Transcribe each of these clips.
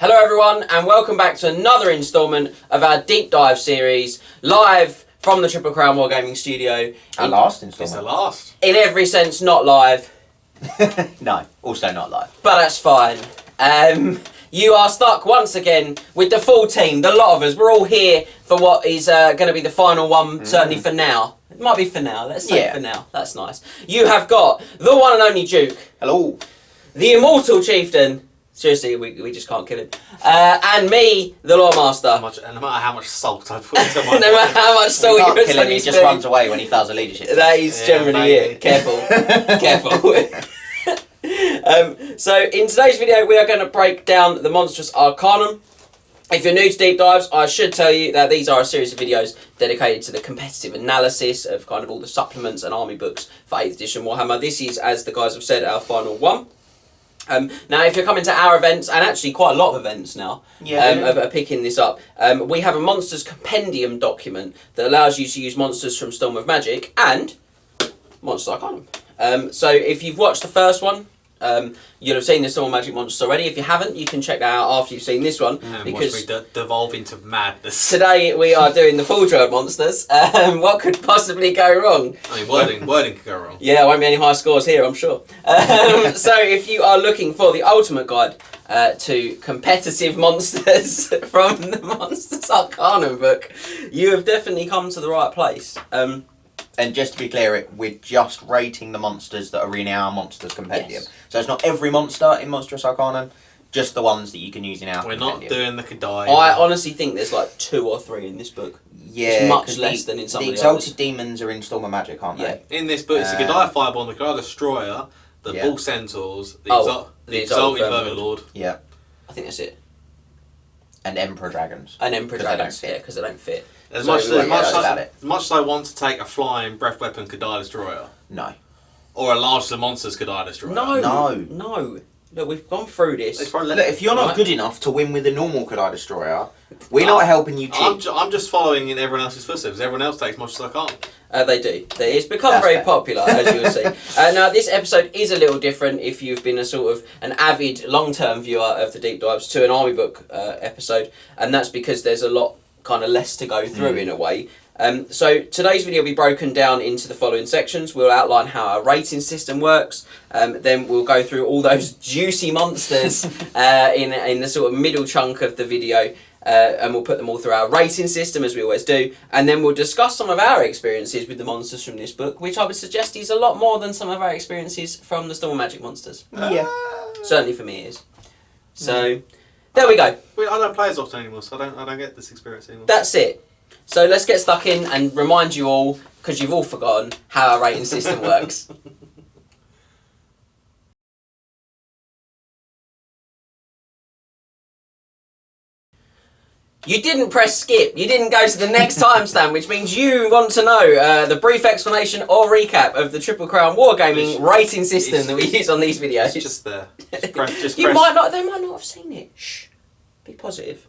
Hello everyone and welcome back to another instalment of our deep dive series, live from the Triple Crown Wargaming studio. Our last instalment. It's the last. In every sense not live. No, also not live. But that's fine. You are stuck once again with the full team, the lot of us. We're all here for what is going to be the final one, certainly for now. It might be for now, let's say for now. That's nice. You have got the one and only Duke. Hello. The immortal chieftain. Seriously, we just can't kill him. And me, the Lawmaster. No matter how much salt I put into my No matter how much salt You you can't put kill on him, he his just spoon. runs away when he fails a leadership. That is generally it. Careful. Careful. So in today's video we are going to break down the Monstrous Arcanum. If you're new to deep dives, I should tell you that these are a series of videos dedicated to the competitive analysis of kind of all the supplements and army books for 8th edition Warhammer. This is, as the guys have said, our final one. Now, if you're coming to our events, and actually quite a lot of events now are picking this up, we have a Monsters Compendium document that allows you to use monsters from Storm of Magic and Monsters Arcanum. So if you've watched the first one, you'll have seen the Storm of Magic monsters already. If you haven't, you can check that out after you've seen this one. Because watch me devolve into madness. Today we are doing the full Droid monsters. What could possibly go wrong? I mean, wording could go wrong. Yeah, there won't be any high scores here, I'm sure. So if you are looking for the ultimate guide to competitive monsters from the Monsters Arcanum book, you have definitely come to the right place. And just to be clear, we're just rating the monsters that are in our Monsters Compendium. Yes. So it's not every monster in Monstrous Arcanum, just the ones that you can use in our We're compendium. not doing the Kadai. I honestly think there's like 2 or 3 in this book. Yeah, it's much 'cause less than in some the of the Exalted others. Demons are in Storm of Magic, aren't they? In this book, it's the Kadai Fireball, the Kadai Destroyer, the Bull Centaurs, the Exalted Vermin Lord. Yeah. I think that's it. And Emperor Dragons. And Emperor 'Cause they Dragons, don't fit. because they don't fit. As So much we won't as get about it. I want to take a flying breath weapon Kadai Destroyer, No. or a large the monsters Kadai Destroyer. No. Look, we've gone through this. It's probably Look, if you're not good enough to win with a normal Kadai Destroyer, we're not helping you cheat. I'm just following in everyone else's footsteps. Everyone else takes Monsters Arcanum. They do. It's become That's very fair. popular, as you will see. Now, this episode is a little different if you've been a sort of an avid long-term viewer of the deep dives to an army book episode, and that's because there's a lot kind of less to go through in a way. So today's video will be broken down into the following sections. We'll outline how our rating system works. Then we'll go through all those juicy monsters in the sort of middle chunk of the video. And we'll put them all through our rating system, as we always do. And then we'll discuss some of our experiences with the monsters from this book, which I would suggest is a lot more than some of our experiences from the Storm of Magic monsters. Yeah. Certainly for me it is. So, there we go. I don't play as often anymore, so I don't get this experience anymore. That's it. So let's get stuck in and remind you all, because you've all forgotten, how our rating system works. You didn't press skip. You didn't go to the next timestamp, which means you want to know the brief explanation or recap of the Triple Crown Wargaming rating system that we use on these videos. It's just there. Just press. They might not have seen it. Shh. Be positive.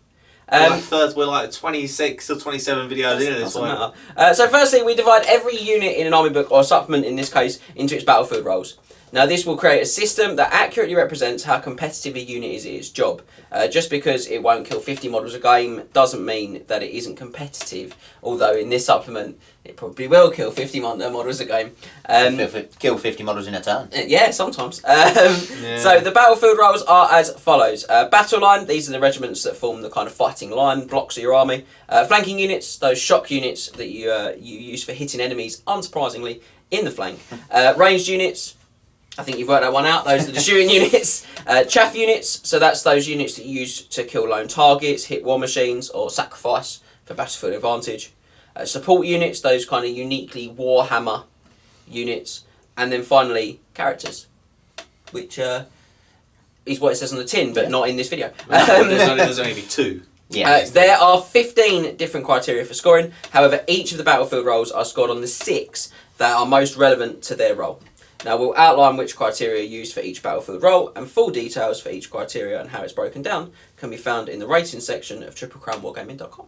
We're like 26 or 27 videos into this Doesn't one. matter. So firstly, we divide every unit in an army book, or supplement in this case, into its battlefield roles. Now this will create a system that accurately represents how competitive a unit is at its job. Just because it won't kill 50 models a game doesn't mean that it isn't competitive, although in this supplement it probably will kill 50 models a game. Kill 50 models in a turn. Yeah, sometimes. So the battlefield roles are as follows. Battle line, these are the regiments that form the kind of fighting line, blocks of your army. Flanking units, those shock units that you use for hitting enemies, unsurprisingly, in the flank. Ranged units, I think you've worked that one out. Those are the shooting units. Chaff units, so that's those units that you use to kill lone targets, hit war machines, or sacrifice for battlefield advantage. Support units, those kind of uniquely Warhammer units. And then finally, characters, which is what it says on the tin, but not in this video. There's only 2. Yeah. There are 15 different criteria for scoring. However, each of the battlefield roles are scored on the 6 that are most relevant to their role. Now we'll outline which criteria are used for each battlefield role, and full details for each criteria and how it's broken down can be found in the rating section of triplecrownwargaming.com.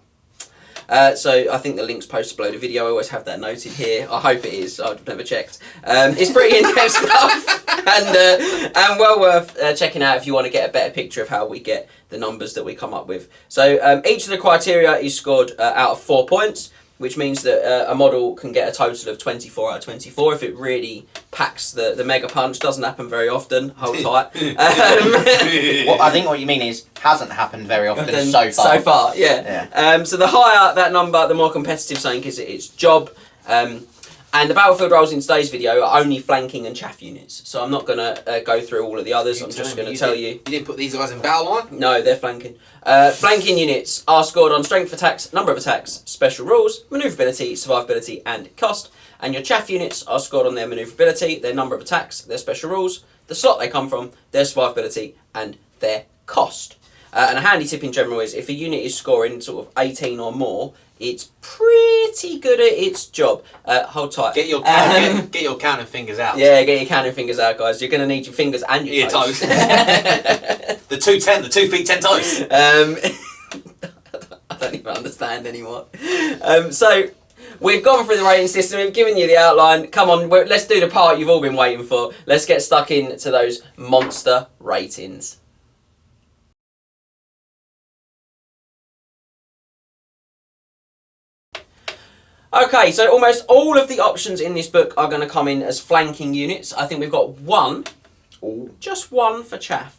So I think the link's posted below the video. I always have that noted here. I hope it is. I've never checked. It's pretty in-depth stuff and well worth checking out if you want to get a better picture of how we get the numbers that we come up with. So each of the criteria is scored out of 4 points, which means that a model can get a total of 24 out of 24 if it really packs the mega punch. Doesn't happen very often. Hold tight. What I think what you mean is hasn't happened very often so far. So far, yeah. So the higher that number, the more competitive something is its job. And the battlefield roles in today's video are only flanking and chaff units. So I'm not going to go through all of the others. I'm just going to tell you. You didn't put these guys in battle line? No, they're flanking. Flanking units are scored on strength attacks, number of attacks, special rules, manoeuvrability, survivability, and cost. And your chaff units are scored on their manoeuvrability, their number of attacks, their special rules, the slot they come from, their survivability, and their cost. And a handy tip in general is if a unit is scoring sort of 18 or more, it's pretty good at its job. Hold tight. Get your counting fingers out. Yeah, get your counting fingers out, guys. You're going to need your fingers and your toes. The 2 feet 10 toes. I don't even understand anymore. So we've gone through the rating system. We've given you the outline. Come on, let's do the part you've all been waiting for. Let's get stuck into those monster ratings. Okay, so almost all of the options in this book are going to come in as flanking units. I think we've got one, just one for chaff.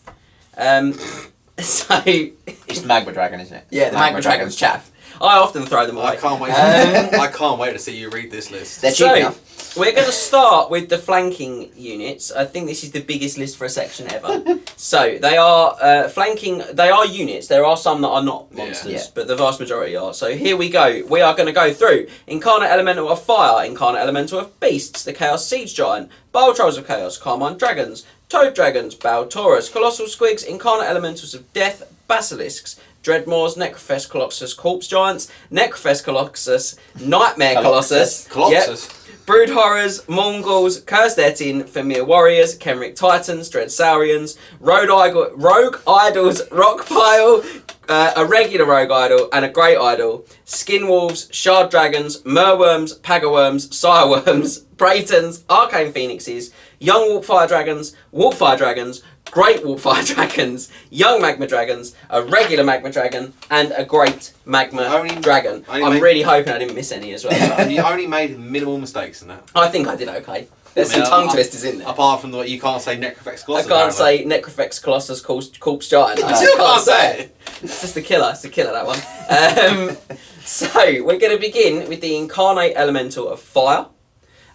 So it's the Magma Dragon, isn't it? Yeah, the Magma Dragon's chaff. I often throw them away. I can't wait. I can't wait to see you read this list. They're cheap enough. We're going to start with the flanking units. I think this is the biggest list for a section ever. So they are flanking. They are units. There are some that are not monsters, but the vast majority are. So here we go. We are going to go through Incarnate Elemental of Fire, Incarnate Elemental of Beasts, the Chaos Siege Giant, Bile Trolls of Chaos, Carmine Dragons, Toad Dragons, Bale Taurus, Colossal Squigs, Incarnate Elementals of Death, Basilisks, Dreadmaws, Necrofest Colossus, Corpse Giants, Necrofest Colossus, Nightmare Colossus. Colossus. Yep. Brood Horrors, Mongols, Cursed Etin, Femir Warriors, Kenric Titans, Dread Saurians, Rogue Idols, Rockpile, a regular Rogue Idol, and a Great Idol, Skin Wolves, Shard Dragons, Merworms, Pagaworms, Sireworms, Bratons, Arcane Phoenixes, Young Warpfire Dragons, Great Warpfire Dragons, Young Magma Dragons, a regular Magma Dragon, and a Great Magma Dragon. I'm really hoping I didn't miss any as well. You only made minimal mistakes in that. I think I did okay. There's some tongue twisters in there. Apart from you can't say Necrofex Colossus. I can't say Necrofex Colossus Corpse Giant. I still can't say it. It's just a killer. It's a killer, that one. So, we're going to begin with the Incarnate Elemental of Fire.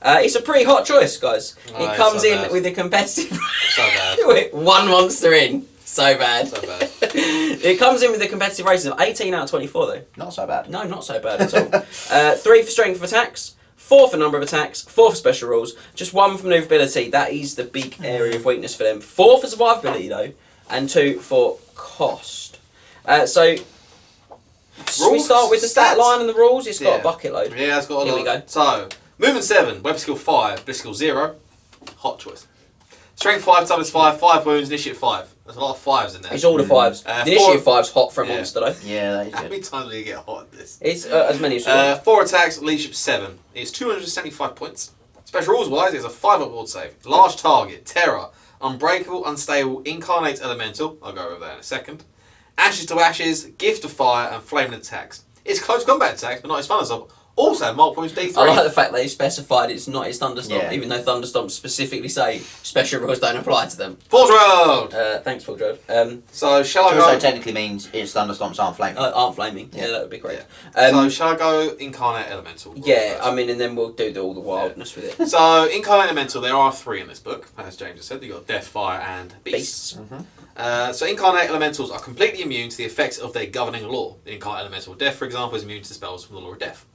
It's a pretty hot choice, guys. It comes in with a competitive... So bad. One monster in. So bad. So bad. It comes in with a competitive rating of 18 out of 24, though. Not so bad. No, not so bad at all. 3 for strength of attacks, 4 for number of attacks, 4 for special rules, just 1 for manoeuvrability. That is the big area of weakness for them. 4 for survivability, though, and 2 for cost. So... Should we start with the stat line and the rules? It's got a bucket load. Yeah, it's got a lot. Here we go. So, movement 7, weapon skill 5, bliss skill 0. Hot choice. Strength 5, toughness 5, 5 wounds, initiative 5. There's a lot of 5s in there. It's all the 5s. The initiative 5's hot for a monster, though. Yeah, that is good. How many times do you get hot at this? It's as many as you want. 4 attacks, leadership 7. It's 275 points. Special rules wise, it's a 5 up ward save. Large target, terror, unbreakable, unstable, incarnate elemental. I'll go over that in a second. Ashes to ashes, gift of fire, and flaming attacks. It's close combat attacks, but not as fun as some. Also, multiple points D3. I like the fact they specified it's not his Thunderstomp, Yeah. even though Thunderstomp specifically say special rules don't apply to them. Forge Road! Thanks, Full Road. So, shall I Which go... also technically means its thunderstorms aren't flaming. Aren't flaming. Yeah, that would be great. So, shall I go Incarnate Elemental? Yeah, I mean, and then we'll do all the wildness with it. So, Incarnate Elemental, there are 3 in this book, as James has said. You've got Death, Fire, and Beasts. So, Incarnate Elementals are completely immune to the effects of their governing law. The Incarnate Elemental of Death, for example, is immune to spells from the law of death.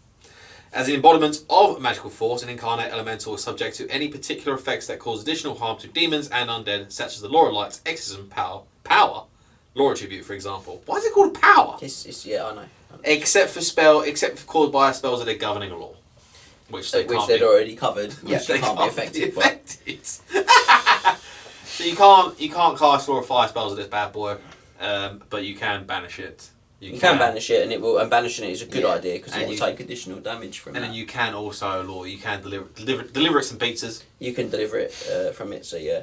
As an embodiment of magical force, an Incarnate Elemental is subject to any particular effects that cause additional harm to demons and undead, such as the Law of Light's exorcism power, Law Attribute, for example. Why is it called power? Yeah, I know. Except for caused by spells that are governing a law. Which they'd already covered. Yeah, they can't be effective. So you can't cast Law of Fire spells with this bad boy, but you can banish it You can banish it, and banishing it is a good idea because it will you take additional damage from it. And then you can also lure. You can deliver it some pizzas. You can deliver it from it. So yeah.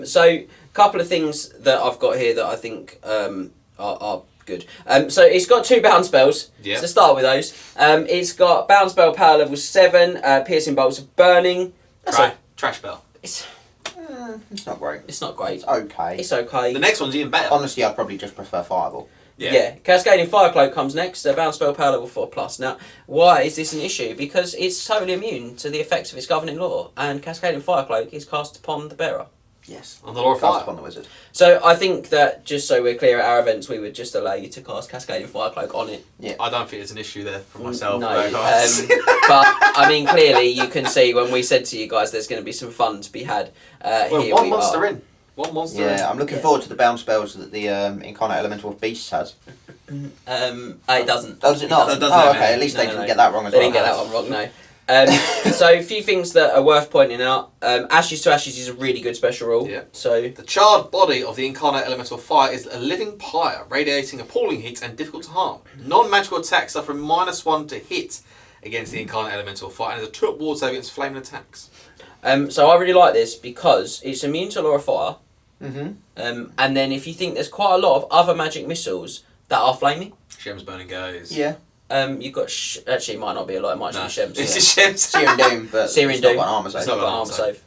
So a couple of things that I've got here that I think are good. So it's got 2 bound spells. Yeah. So start with those. It's got bound spell power level 7, piercing bolts of burning. Trash spell. It's not great. It's not great. It's okay. It's okay. The next one's even better. Honestly, I'd probably just prefer Fireball. Yeah. Cascading Fire Cloak comes next. Bound spell power level 4+. Now, why is this an issue? Because it's totally immune to the effects of its governing law, and Cascading Fire Cloak is cast upon the bearer. Yes. On the Law of Cast Fire. upon the wizard. So I think that, just so we're clear, at our events we would just allow you to cast Cascading Fire Cloak on it. Yeah. I don't think there's an issue there for myself. No, but I mean, clearly you can see when we said to you guys there's going to be some fun to be had. Here one we monster are. in. One monster in. Yeah, I'm looking forward to the bound spells that the Incarnate Elemental of Beasts has. It doesn't. Does it not? That doesn't Oh, have okay. any. At least No, they no, didn't no. get that wrong as They well. didn't get that one wrong, no. So a few things that are worth pointing out. Ashes to Ashes is a really good special rule. Yeah. So The charred body of the incarnate elemental fire is a living pyre, radiating appalling heat and difficult to harm. Non-magical attacks suffer -1 to hit against the incarnate elemental fire, and is a 2-up ward save against flaming attacks. so I really like this because it's immune to Law of Fire. Mm-hmm. And then if you think there's quite a lot of other magic missiles that are flaming. Shem's burning gaze. Yeah. You've got actually it might not be a lot. It might just be Shems. It's Yeah. just Shem's. Searing Doom, but Searing it's not Doom. got an armor save. It's not got an armor save.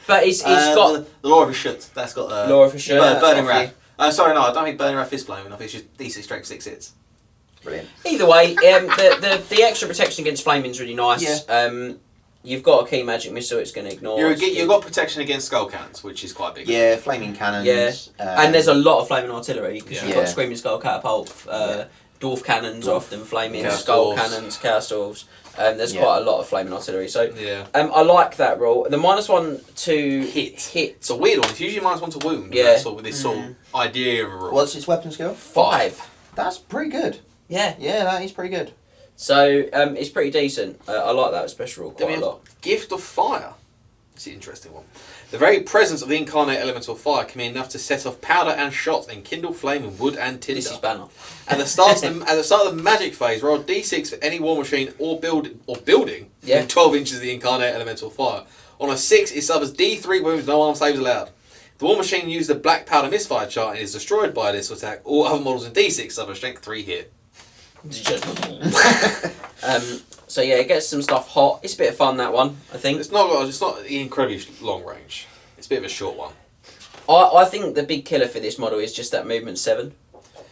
But it's got the Law of Shut. That's got Law of Shut. Burning That's Wrath. Sorry, no, I don't think Burning Wrath is flaming enough. It's just D6 strength 6 hits. Brilliant. Either way, the extra protection against flaming is really nice. Yeah. You've got a key magic missile. It's going to ignore. You've got protection against skull cannons, which is quite big. Yeah, flaming cannons. Yeah. And there's a lot of flaming artillery because you've Yeah. got Screaming Skull Catapult. Dwarf cannons are often flaming. Chaos Skull Dwarfs. cannons, Chaos Dwarfs. There's Yeah. quite a lot of flaming artillery. So Yeah. I like that rule. The -1 to Hit. hit. It's a weird one. It's usually -1 to wound. Yeah. With this sort of idea of a rule. What's its weapon skill? 5. That's pretty good. Yeah. Yeah, that is pretty good. So it's pretty decent. I like that special rule quite a lot. Gift of Fire. It's an interesting one. The very presence of the incarnate elemental fire can be enough to set off powder and shot and kindle flame in wood and tinder. This is banner. At the start of the magic phase, roll D6 for any war machine or building within 12 inches of the incarnate elemental fire. On a 6, it suffers D3 wounds, no arm saves allowed. The war machine used the black powder misfire chart and is destroyed by this attack. All other models in D6 suffer strength 3 hit. So yeah, it gets some stuff hot. It's a bit of fun, that one, I think. It's not incredibly long range. It's a bit of a short one. I think the big killer for this model is just that movement 7.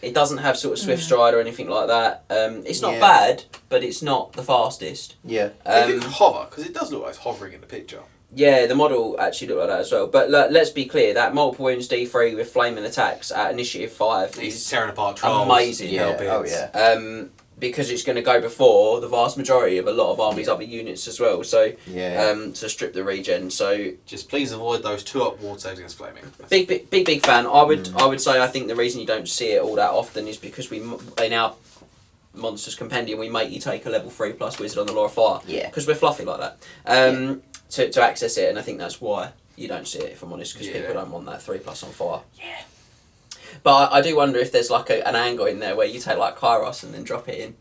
It doesn't have sort of swift stride or anything like that. It's not bad, but it's not the fastest. Yeah. If you can hover, because it does look like it's hovering in the picture. Yeah, the model actually looked like that as well. But let's be clear, that multiple wounds D3 with flaming attacks at initiative 5 He's is tearing apart trolls. amazing. Yeah. Oh, yeah. Because it's going to go before the vast majority of a lot of armies' other units as well. So to strip the regen. So just please avoid those 2-up ward saves against flaming. big fan. I would say I think the reason you don't see it all that often is because in our Monsters Compendium we make you take a level 3+ wizard on the Law of Fire. Yeah. Because we're fluffy like that. To access it, and I think that's why you don't see it, if I'm honest, because people don't want that 3+ on fire. Yeah. But I do wonder if there's like an angle in there where you take like Kairos and then drop it in.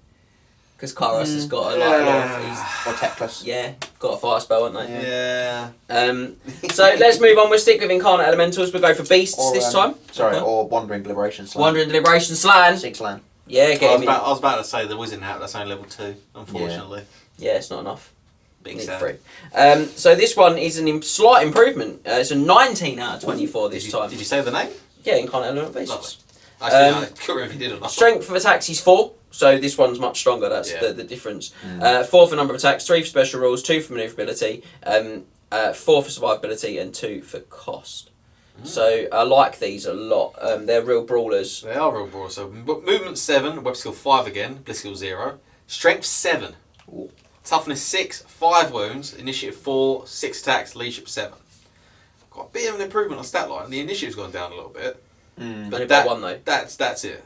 Because Kairos has got a lot of... Or Teclis. Yeah, got a fire spell, haven't they? Yeah. So let's move on. We'll stick with Incarnate Elementals. We'll go for Beasts this time. Sorry, Okay. or Wandering Liberation Slan. Wandering Liberation Slan. 6 Slan. Yeah, get him in. I was about to say the Wizard Hat, that's only level 2, unfortunately. Yeah, it's not enough. Big Need sad. 3. So this one is a slight improvement. It's a 19 out of 24 this time. Did you say the name? Yeah, Incarnate Element Beasts. Lovely. Actually, no, I couldn't remember if you did or not. Strength of attacks is 4, so this one's much stronger. That's the difference. 4 for number of attacks, 3 for special rules, 2 for manoeuvrability, 4 for survivability, and 2 for cost. So I like these a lot. They're real brawlers. They are real brawlers. So movement 7, web skill 5 again, bliss skill 0. Strength 7. Ooh. Toughness 6, 5 wounds, initiative 4, 6 attacks, leadership 7. Got a bit of an improvement on stat line. The initiative's gone down a little bit. Only But by 1 though. that's it.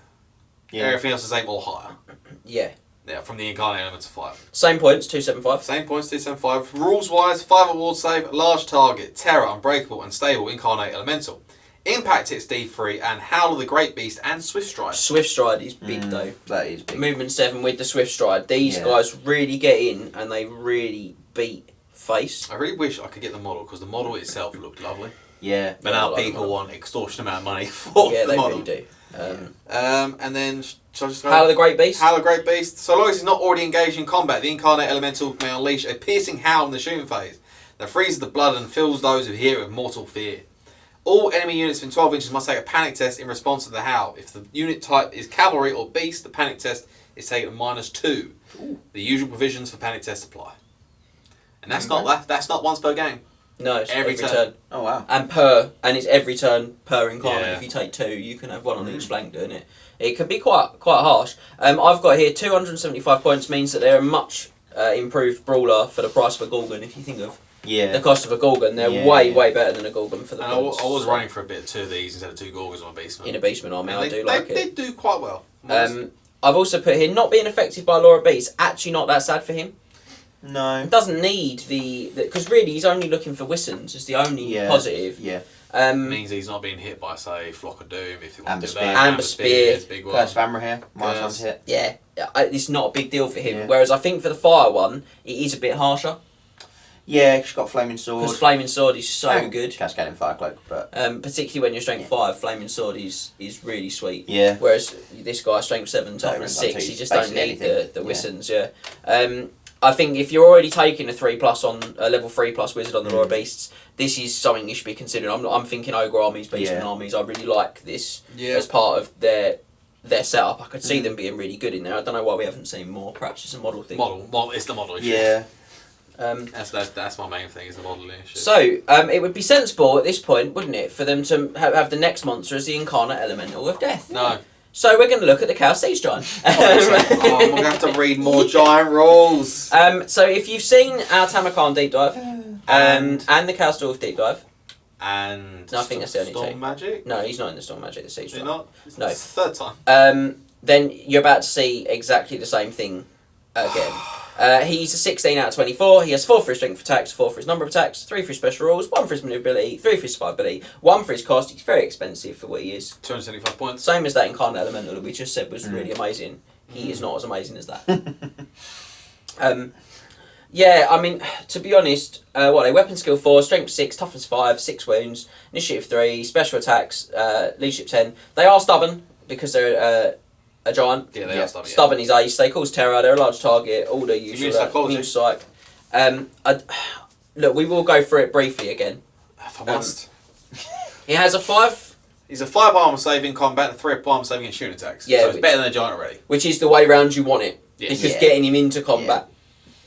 Yeah. Everything else is 8 or higher. Yeah. Yeah, from the incarnate element to 5. Same points, 275. Same points, 275. Rules wise, 5 award save, large target, terror, unbreakable, and stable incarnate elemental. Impact hits D3, and Howl of the Great Beast and Swift Stride. Swift Stride is big though. That is big. Movement 7 with the Swift Stride. These guys really get in and they really beat face. I really wish I could get the model because the model itself looked lovely. Yeah. But now people want extortionate amount of money for the model. Really do. And then, shall I just go? Howl of the Great Beast. Howl of the Great Beast. So long as he's not already engaged in combat, the Incarnate Elemental may unleash a piercing howl in the shooting phase that freezes the blood and fills those who hear it with mortal fear. All enemy units within 12 inches must take a panic test in response to the howl. If the unit type is cavalry or beast, the panic test is taken at -2. Ooh. The usual provisions for panic tests apply. And that's not once per game. No, it's every turn. Oh wow! And it's every turn per incarnate. Yeah. If you take 2, you can have 1 on each flank doing it. It can be quite harsh. I've got here 275 points means that they're a much improved brawler for the price of a Gorgon. If you think of the cost of a Gorgon, they're way better than a Gorgon for the points. I was running for a bit of 2 of these instead of 2 Gorgons on a Beastman. In a Beastman army, I do like it. They do quite well. I've also put here not being affected by Laura Beast. Actually, not that sad for him. No. Doesn't need because really he's only looking for Wissons as the only positive. Yeah. Means he's not being hit by, say, Flock of Doom if you want Amber to do Spear. that. Amber Spear. Is a big one. Curse of Amber here. Mine's hit. Yeah, it's not a big deal for him. Yeah. Whereas I think for the fire one, it is a bit harsher. Yeah, she's got Flaming Sword. Because Flaming Sword is so good. Cascading Fire Cloak, but particularly when you're strength 5, Flaming Sword is really sweet. Yeah. Whereas this guy strength 7, toughness 6, you just don't need the Wissons. Yeah. I think if you're already taking a 3+ on a level 3+ wizard on the Laura Beasts, this is something you should be considering. I'm thinking ogre armies, beastman armies. I really like this as part of their setup. I could see them being really good in there. I don't know why we haven't seen more. Perhaps it's a model thing. It's the model issue. Yeah. That's my main thing is the model issue. So it would be sensible at this point, wouldn't it, for them to have the next monster as the Incarnate Elemental of Death? No. So we're going to look at the Chaos Siege Giant. I'm going to have to read more giant rules. So if you've seen our Tamakan deep dive and the Chaos Dwarf deep dive, and no, I think that's the only Storm two. Magic? No, he's not in the Storm Magic, the Siege You're Giant. not? No. It's the 3rd time. Then you're about to see exactly the same thing again. He's a 16 out of 24. He has 4 for his strength attacks, 4 for his number of attacks, 3 for his special rules, 1 for his maneuverability, 3 for his survivability, 1 for his cost. He's very expensive for what he is. 275 points. Same as that Incarnate Elemental that we just said was really amazing. He is not as amazing as that. Yeah, I mean, to be honest, weapon skill 4, strength 6, toughness 5, 6 wounds, initiative 3, special attacks, leadership 10. They are stubborn because they're a giant. Yeah, they are stubborn. Stubborn is ace. They cause terror. They're a large target. All the usual. Immune psychology. Immune psych. Look, we will go through it briefly again. If I must. He has a 5. He's a 5 armor save in combat and 3 armor save against shooting attacks. Yeah, so it's better than a giant already. Which is the way round you want it. Yes. Because getting him into combat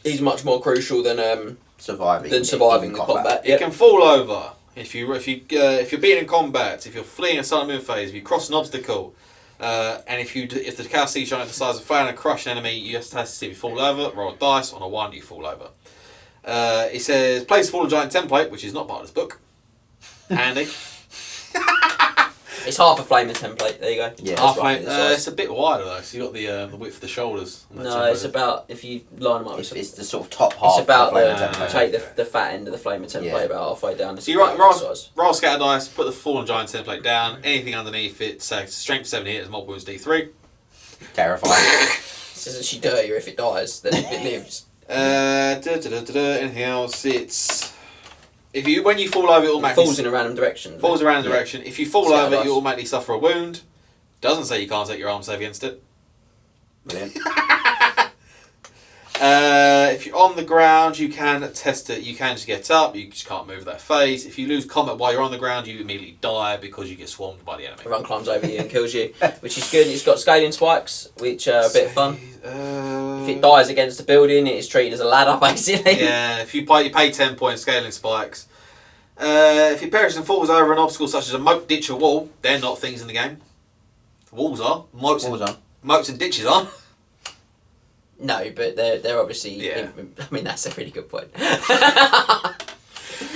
is much more crucial than surviving the combat. It can fall over if you're being in combat, if you're fleeing a silent move phase, if you cross an obstacle. And if the Chaos Siege Giant decides to fire and crush an enemy, you just have to see if you fall over, roll a dice, on a 1 you fall over. It says, plays Fallen Giant template, which is not part of this book. Handy. It's half a flamer template, there you go. Yeah. Half flame, it's a bit wider though, so you've got the width of the shoulders. No, it's about, if you line them up, it's the sort of top half. It's about of the flamer template. take the fat end of the flamer template about halfway down. So you roll scatter dice, put the Fallen Giant template down, anything underneath it, say strength 7 hit, multiple wounds D3. Terrifying. This is actually dirtier if it dies than if it lives. Anything else? It's when you fall over, it automatically falls in a random direction. Falls in a random direction. If you fall over, you automatically suffer a wound. Doesn't say you can't take your arm save against it. Brilliant. If you're on the ground, you can test it. You can just get up. You just can't move that phase. If you lose combat while you're on the ground, you immediately die because you get swarmed by the enemy. Everyone climbs over you and kills you, which is good. It's got scaling spikes, which are a bit fun. If it dies against a building, it is treated as a ladder, basically. Yeah, if you pay 10 points, scaling spikes. If you perish and falls over an obstacle such as a moat, ditch, or wall, they're not things in the game. Walls are. Moats and ditches are. No, but they're obviously. Yeah. I mean, that's a really good point.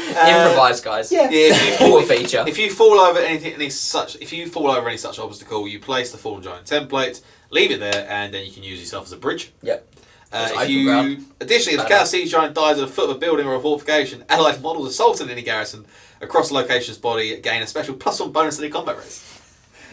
Improvise, guys. Yeah. Feature. If you fall over any such obstacle, you place the Fallen Giant template, leave it there, and then you can use yourself as a bridge. Yep. Additionally, if the Chaos Siege Giant dies at the foot of a building or a fortification, allied models assault in any garrison, across the location's body, gain a special +1 bonus to the combat race.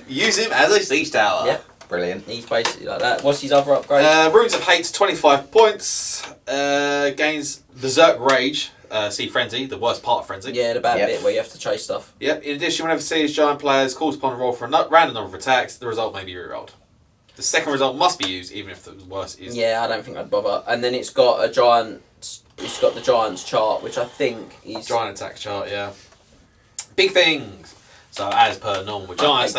Use him as a siege tower. Yep. Brilliant. He's basically like that. What's his other upgrade? Runes of Hate, 25 points. Gains Berserk Rage, see Frenzy, the worst part of Frenzy. Yeah, the bad bit where you have to chase stuff. Yep. In addition, whenever siege giant players calls upon a roll for a random number of attacks, the result may be rerolled. The second result must be used, even if the worst is. Yeah, I don't think I'd bother. And then it's got a giant. It's got the giant's chart, which I think is Giant attack chart. Yeah. Big things. So as per normal with giants,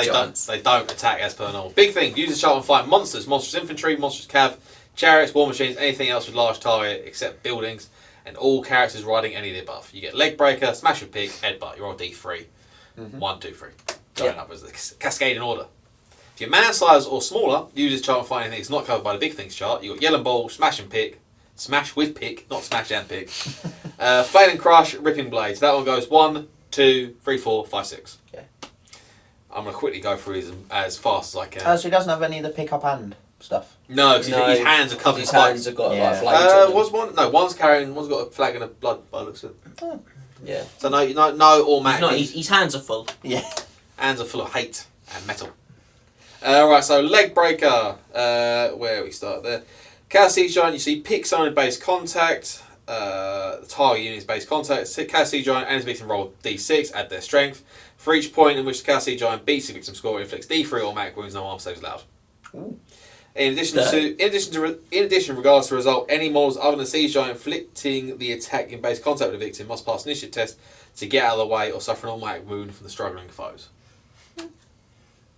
they don't attack as per normal. Big thing, use the chart and fight monsters, monstrous infantry, monstrous cav, chariots, war machines, anything else with large target except buildings, and all characters riding any of the above. You get leg breaker, smash with pick, headbutt. You're on D3. 1, 2, 3. Going up as the cascading order. If you're man size or smaller, use this chart and fight anything that's not covered by the big things chart. You got yell and ball, smash and pick, smash with pick, not smash and pick. Flail and crush, ripping blades. That one goes 1, 2, 3, 4, 5, 6. Yeah. I'm going to quickly go through these as fast as I can. So he doesn't have any of the pick up hand stuff? No, because his hands are covered in his spikes. hands have got like blades on them. Was one? No, one's got a flag and a blood by the looks of it. Oh. Yeah. So no automatic. His hands are full. Yeah. Hands are full of hate and metal. Right, so leg breaker. Where we start there. Chaos Siege Giant, you see pick someone in base contact. The target unit is base contact. Chaos Siege Giant and his victim roll D6, add their strength. For each point in which the Chaos Siege Giant beats the victim score, it inflicts D3 automatic wounds, no arm saves allowed. Ooh. In addition, regardless of the result, any models other than Siege Giant inflicting the attack in base contact with the victim must pass an initiative test to get out of the way or suffer an automatic wound from the struggling foes.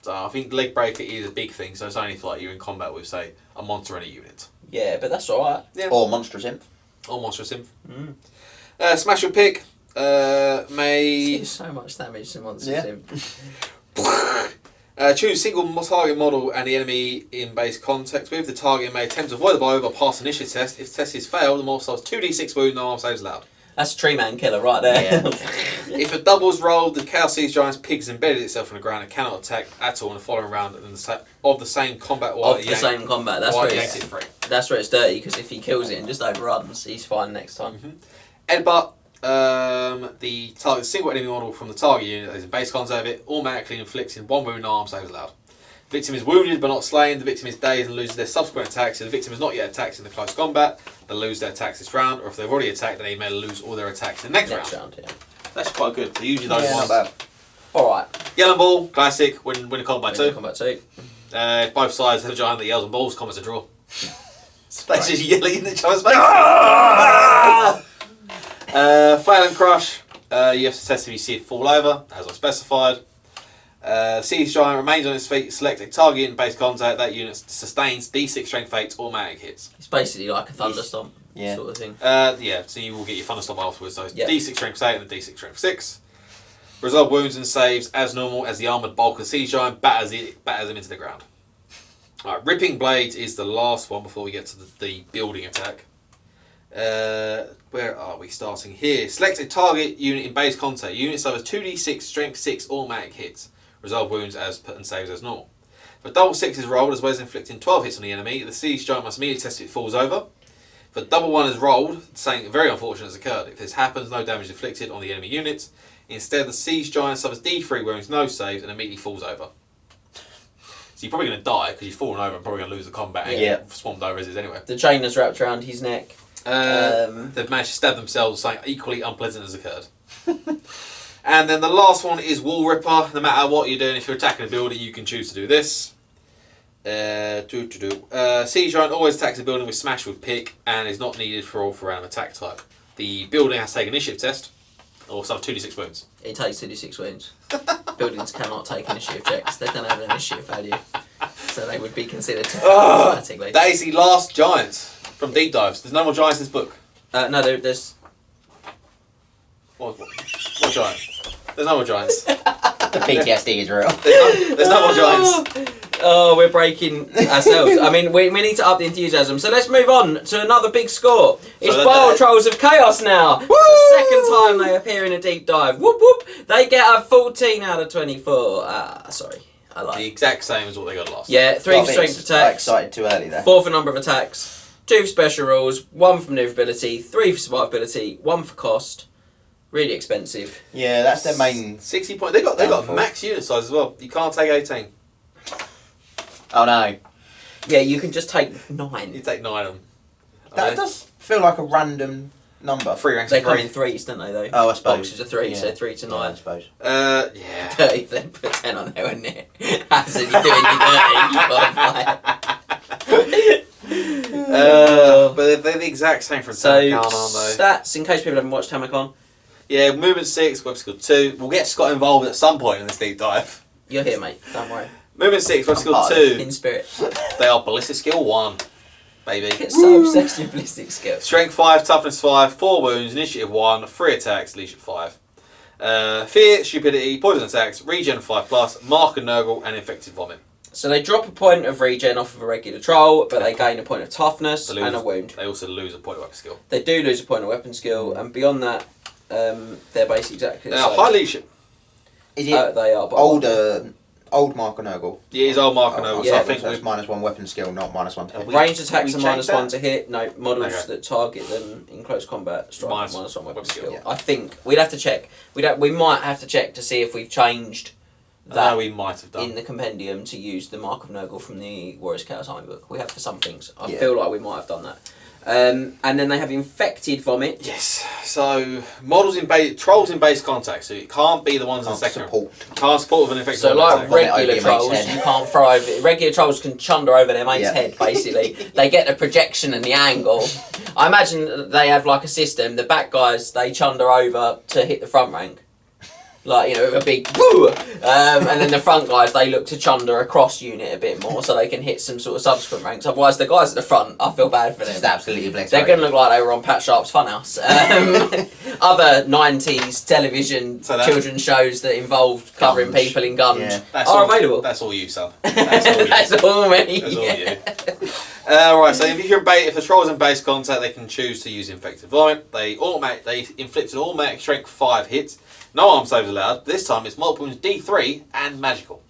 So I think leg breaker is a big thing. So it's only for like you're in combat with, say, a monster and a unit. Yeah, but that's alright. Yeah. Or monstrous imp. Or monstrous imp. Smash your pick. May There's so much damage to monsters. choose a single target model and the enemy in base contact with. The target may attempt to avoid the blow but pass an initiative test. If the test is failed, the monster suffers 2d6 wound, no arm saves allowed. That's a tree man killer right there. Yeah. If a double's rolled, the Chaos Siege Giant's pig has embedded itself in the ground and cannot attack at all in the following round of the same combat. Same combat. That's where it's dirty, because if he kills it and just overruns, he's fine next time. Headbutt. The target single enemy model from the target unit that is in base contact with it automatically inflicts in 1 wound, no arm saves allowed. The victim is wounded but not slain. The victim is dazed and loses their subsequent attacks. If the victim has not yet attacked in the close combat, they'll lose their attacks this round, or if they've already attacked, they may lose all their attacks in the next round. Yeah. That's quite good. So usually those ones. Not bad. Alright. Yell and ball, classic. Win a combat 2. Combat 2. If both sides have a giant that yells and balls, combat's a draw. Right. That's just yelling in each other's face. Flail and crush. You have to test if you see it fall over, as I specified. Siege Giant remains on its feet. Select a target in base contact. That unit sustains D6 strength fates, automatic hits. It's basically like a thunderstorm Yeah. sort of thing. So you will get your thunderstorm afterwards. So Yep. D6 strength 8 and D6 strength 6. Resolve wounds and saves as normal as the armoured bulk of Siege Giant batters him into the ground. Alright, Ripping Blades is the last one before we get to the building attack. Where are we starting here? Select a target unit in base contact. Unit suffers 2d6 strength 6 automatic hits. Resolve wounds and saves as normal. If a double 6 is rolled, as well as inflicting 12 hits on the enemy, the Siege Giant must immediately test if it falls over. If a double 1 is rolled, something very unfortunate has occurred. If this happens, no damage is inflicted on the enemy units. Instead, the Siege Giant suffers D3 wounds, no saves, and immediately falls over. So you're probably going to die because you've fallen over and probably going to lose the combat and get swamped over as is anyway. The chain is wrapped around his neck. They've managed to stab themselves, something equally unpleasant has occurred. And then the last one is Wall Ripper. No matter what you're doing, if you're attacking a building, you can choose to do this. Siege Giant always attacks a building with Smash with Pick and is not needed for all for random attack type. The building has to take an initiative test or suffer 2d6 wounds. It takes 2d6 wounds. Buildings cannot take initiative checks. They don't have an initiative value. So they would be considered to fail automatically. That is the last giant from Deep Dives. There's no more giants in this book. No, there's... What giant? There's no more giants. The PTSD is real. There's no more giants. Oh, we're breaking ourselves. I mean, we need to up the enthusiasm. So let's move on to another big score. It's Bile Trolls of Chaos now. The second time they appear in a deep dive. Whoop whoop. They get a 14 out of 24. Sorry. I like The exact same as what they got last. Yeah, 3 for strength attacks. I excited too early there. 4 for number of attacks. 2 for special rules. 1 for maneuverability. 3 for survivability. 1 for cost. Really expensive. Yeah, that's their main. 60 points. They got Downfall. max unit size as well. You can't take 18. Oh no, Yeah, you can just take 9. You take 9 of them. that does feel like a random number. 3 ranks They of come 3. in 3s, don't they, though? Oh, I suppose. Boxes of 3, Yeah. so 3 to 9. Yeah, I suppose. Yeah. 30, then put 10 on there, wouldn't it? That's it, you're doing your 30, But they're the exact same from So, Tamacon, aren't they? stats, in case people haven't watched Tamacon, Yeah, movement 6, weapon skill 2. We'll get Scott involved at some point in this deep dive. you're here, mate. Don't worry. Movement 6, weapon skill part of 2. In spirit. They are ballistic skill 1, baby. Get so obsessed with ballistic skills. Strength 5, toughness 5, 4 wounds, initiative 1, 3 attacks, leadership 5. Fear, stupidity, poison attacks, regen 5+, mark and nurgle, and infected vomit. So they drop a point of regen off of a regular troll, but they gain a point of toughness They and a lose- wound. They also lose a point of weapon skill. They do lose a point of weapon skill, and beyond that, they're basically exactly They the are same. high leadership. Is it They are, but old Mark and Nurgle? Yeah, he's old mark and nurgle, so yeah, I think so it's we -1 weapon skill, not -1 to hit. Ranged attacks are we -1 changed to hit. No, models Okay. that target them in close combat strike Minus -1 weapon skill. yeah. I think we'd have to check. We might have to check to see if we've changed that we might have done. in the compendium to use the Mark of Nurgle from the Warriors Chaos Army book. We have for some things. I Yeah. feel like we might have done that. And then they have infected vomit. Yes. So models in base, trolls in base contact. So it can't be the ones in Can't secondary. support. Can't support with an infected So vomit like attack. Vomit over regular your mate's trolls, head. you can't throw over. Regular trolls can chunder over their mate's Yeah. head. Basically, they get the projection and the angle. I imagine they have like a system. The back guys they chunder over to hit the front rank, like with a big woo. And then the front guys they look to chunder across unit a bit more so they can hit some sort of subsequent ranks. Otherwise, the guys at the front, I feel bad for them. Just absolutely obliterated. They're going to look like they were on Pat Sharp's Funhouse. Other 90s television So that- children's shows that involved covering Gunge. people in guns Yeah. are available. That's all you, son. That's all you. That's all me. That's all Yeah. you. Right, so if the troll's in base contact, they can choose to use infected vomit. They inflict an automatic strength 5 hit. No arm saves allowed. This time it's multiple wounds D3 and magical.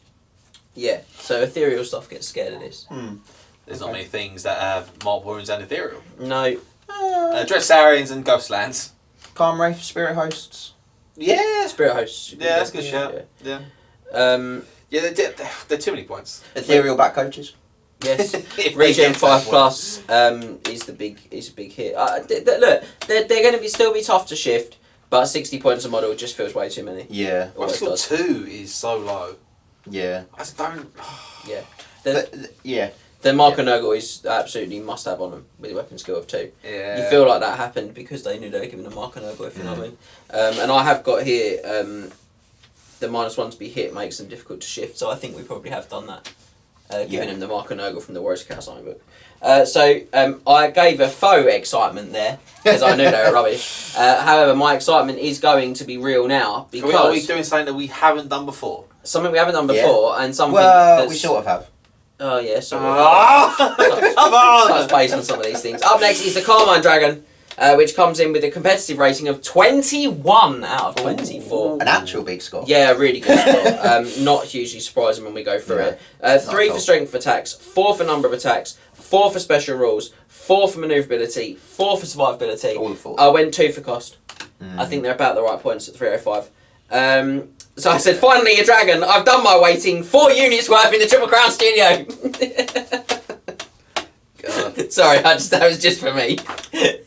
Yeah, so ethereal stuff gets scared of this. There's not many things that have multiple wounds and ethereal. No. Dressarians and Ghostlands. Calm Wraith, Spirit Hosts. Yeah. Spirit hosts. Yeah, that's a good shout. Yeah. Yeah. They're too many points. Ethereal back coaches. Yes. If they Regen get 5 that plus is a big hit. Look, they're going to still be tough to shift, but 60 points a model just feels way too many. Yeah. Weapon skill 2 is so low. Yeah. I just don't. Yeah. Yeah. The Mark and Nurgle is absolutely must have on them with a weapon skill of 2. Yeah. You feel like that happened because they knew they were given a Mark and Nurgle, if you know what I mean. And I have got here the -1 to be hit makes them difficult to shift, so I think we probably have done that. Giving him the Mark and Nurgle from the Warriors Chaos Army book. I gave a faux excitement there because I knew they were rubbish. However, my excitement is going to be real now because Are we doing something that we haven't done before? something we haven't done Yeah. before and something Well, that's... we sort of have. Oh yeah, sort of. Come on! Touch base on some of these things. Up next is the Carmine Dragon, which comes in with a competitive rating of 21 out of 24. An actual big score. Yeah, really good score. Not hugely surprising when we go through it. 3 at for all. strength of attacks, 4 for number of attacks, 4 for special rules, 4 for manoeuvrability, 4 for survivability. All the four. I went 2 for cost. I think they're about the right points at 305. So I said, finally a dragon. I've done my waiting. 4 units worth in the Triple Crown studio. God. Sorry, that was just for me.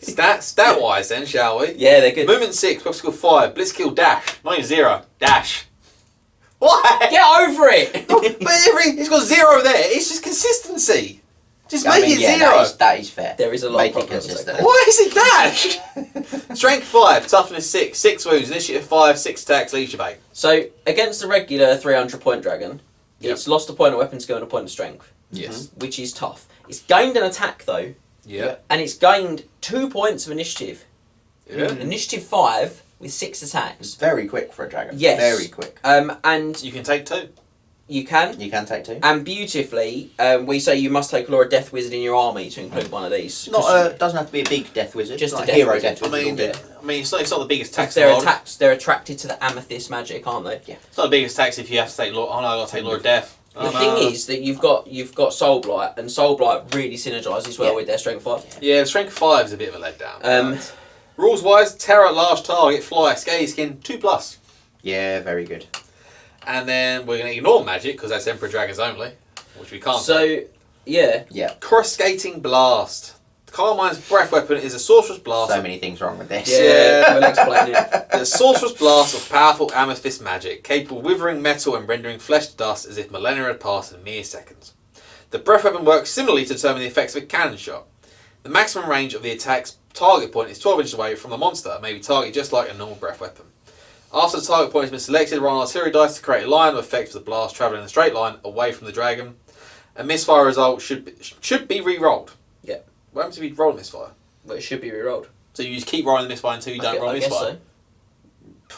Stat wise, then, shall we? Yeah, they're good. Movement 6, weapon skill 5, blitz kill dash. Not even 0. Dash. Why? Get over it. But he's got 0 there. It's just consistency. Just I make mean, it yeah, 0. that is fair. There is a lot Make of it problems. consistent. Okay. Why is it dash? Strength 5, toughness 6, 6 wounds, initiative 5, 6 attacks, leadership 8. So against the regular 300 point dragon, it's lost a point of weapon skill and a point of strength, Yes. which is tough. It's gained an attack though, Yeah. and it's gained 2 points of initiative. Yeah. Initiative 5 with 6 attacks. Very quick for a dragon. Yes. Very quick. And You can take 2. you can. You can take 2. And beautifully, we say you must take a Law of Death Wizard in your army to include one of these. Not doesn't have to be a big death wizard. Just like a death hero wizard. death wizard. will do. It's not the biggest tax If in the they're world. attached, they're attracted to the amethyst magic, aren't they? Yeah. It's not the biggest tax if you have to take Lord. Oh no, I got to take Lord of Death. Oh, The no. thing is that you've got Soul Blight, and Soul Blight really synergises well Yeah. with their Strength 5. Yeah, the strength 5 is a bit of a letdown. Rules wise, terror, large target, fly, scaly skin, 2+. Yeah, very good. And then we're going to ignore magic because that's Emperor Dragons only, which we can't. So, yeah. Yeah. Coruscating Blast. Carmine's breath weapon is a sorcerer's blast. So many things wrong with this. Yeah, we'll explain it. A sorcerer's blast of powerful amethyst magic, capable of withering metal and rendering flesh to dust as if millennia had passed in mere seconds. The breath weapon works similarly to determine the effects of a cannon shot. The maximum range of the attack's target point is 12 inches away from the monster, and may be targeted just like a normal breath weapon. After the target point has been selected, roll an artillery dice to create a line of effect for the blast travelling in a straight line away from the dragon. A misfire result should be re-rolled. Yeah. What happens if you roll a misfire? But it should be re-rolled. So you just keep rolling the misfire until you don't roll a I guess misfire? so.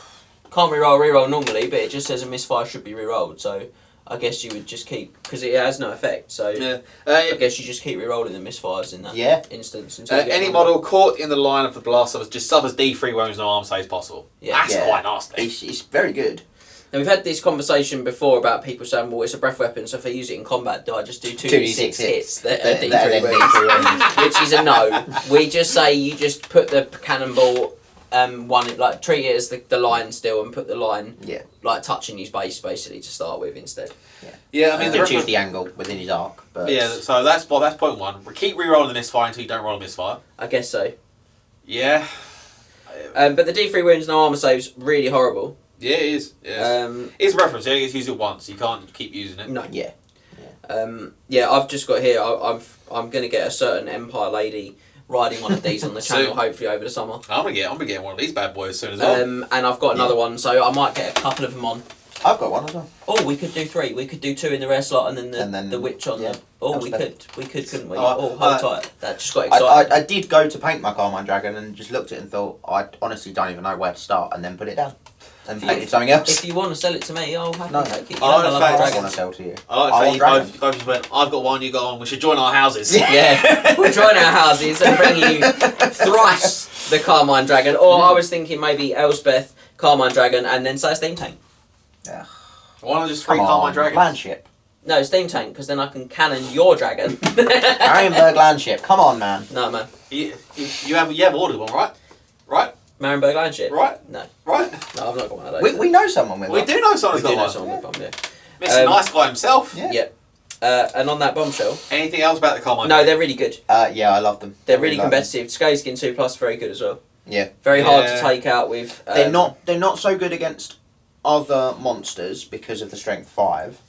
Can't re-roll normally, but it just says a misfire should be re-rolled, so I guess you would just keep, because it has no effect, so Yeah. I guess you just keep re-rolling the misfires in that instance. Until you get Any another. model caught in the line of the blast suffers D3 wounds no arm saves possible. Yeah. That's Yeah. quite nasty. It's very good. Now, we've had this conversation before about people saying, well, it's a breath weapon, so if I use it in combat, do I just do 2d6 hits that are D3 wounds? Which is a no. We just say you just put the cannonball treat it as the line still and put the line like touching his base basically to start with instead. Yeah, I mean, You can choose the angle within his arc. But yeah, so that's point one. We keep re-rolling the misfire until you don't roll a misfire. I guess so. Yeah. But the D3 wounds no armor saves really horrible. Yeah, it is. Yeah, it's a reference. You only get to use it once. You can't keep using it. No. Yeah. I've just got here. I'm going to get a certain Empire lady riding one of these on the channel, hopefully over the summer. I'm gonna get one of these bad boys soon as well. And I've got another one, so I might get a couple of them on. I've got one as well. Oh, we could do 3. We could do 2 in the rare slot, and then the witch on the. Oh, we could, couldn't we? Hold tight. That just got excited. I did go to paint my Carmine Dragon and just looked at it and thought, I honestly don't even know where to start, and then put it down and painted something else. If you want to sell it to me, I'll happily take it. I want to sell to you. I like the fact you went, I've got one, you got one. We should join our houses. Yeah, we'll join our houses and bring you thrice the Carmine Dragon. Or I was thinking maybe Elspeth, Carmine Dragon, and then say Steam Tank. Yeah. Why not just 3 Carmine Dragons? Landship. No, Steam Tank, because then I can cannon your dragon. Marienburg Landship. Come on, man. No, man. You have ordered one, right? Right? Marienburg Landship? Right? No. Right? No, I've not got one of those. We know someone with We one. do know someone We who's do know got someone one. with one, yeah. Mr. Nice Guy himself. Yeah. Yeah. And on that bombshell. Anything else about the Carmine? No, they're really good. Yeah, I love them. They're really competitive. Scaly Skin 2+, very good as well. Yeah. Very hard to take out with. They're not so good against other monsters because of the strength 5.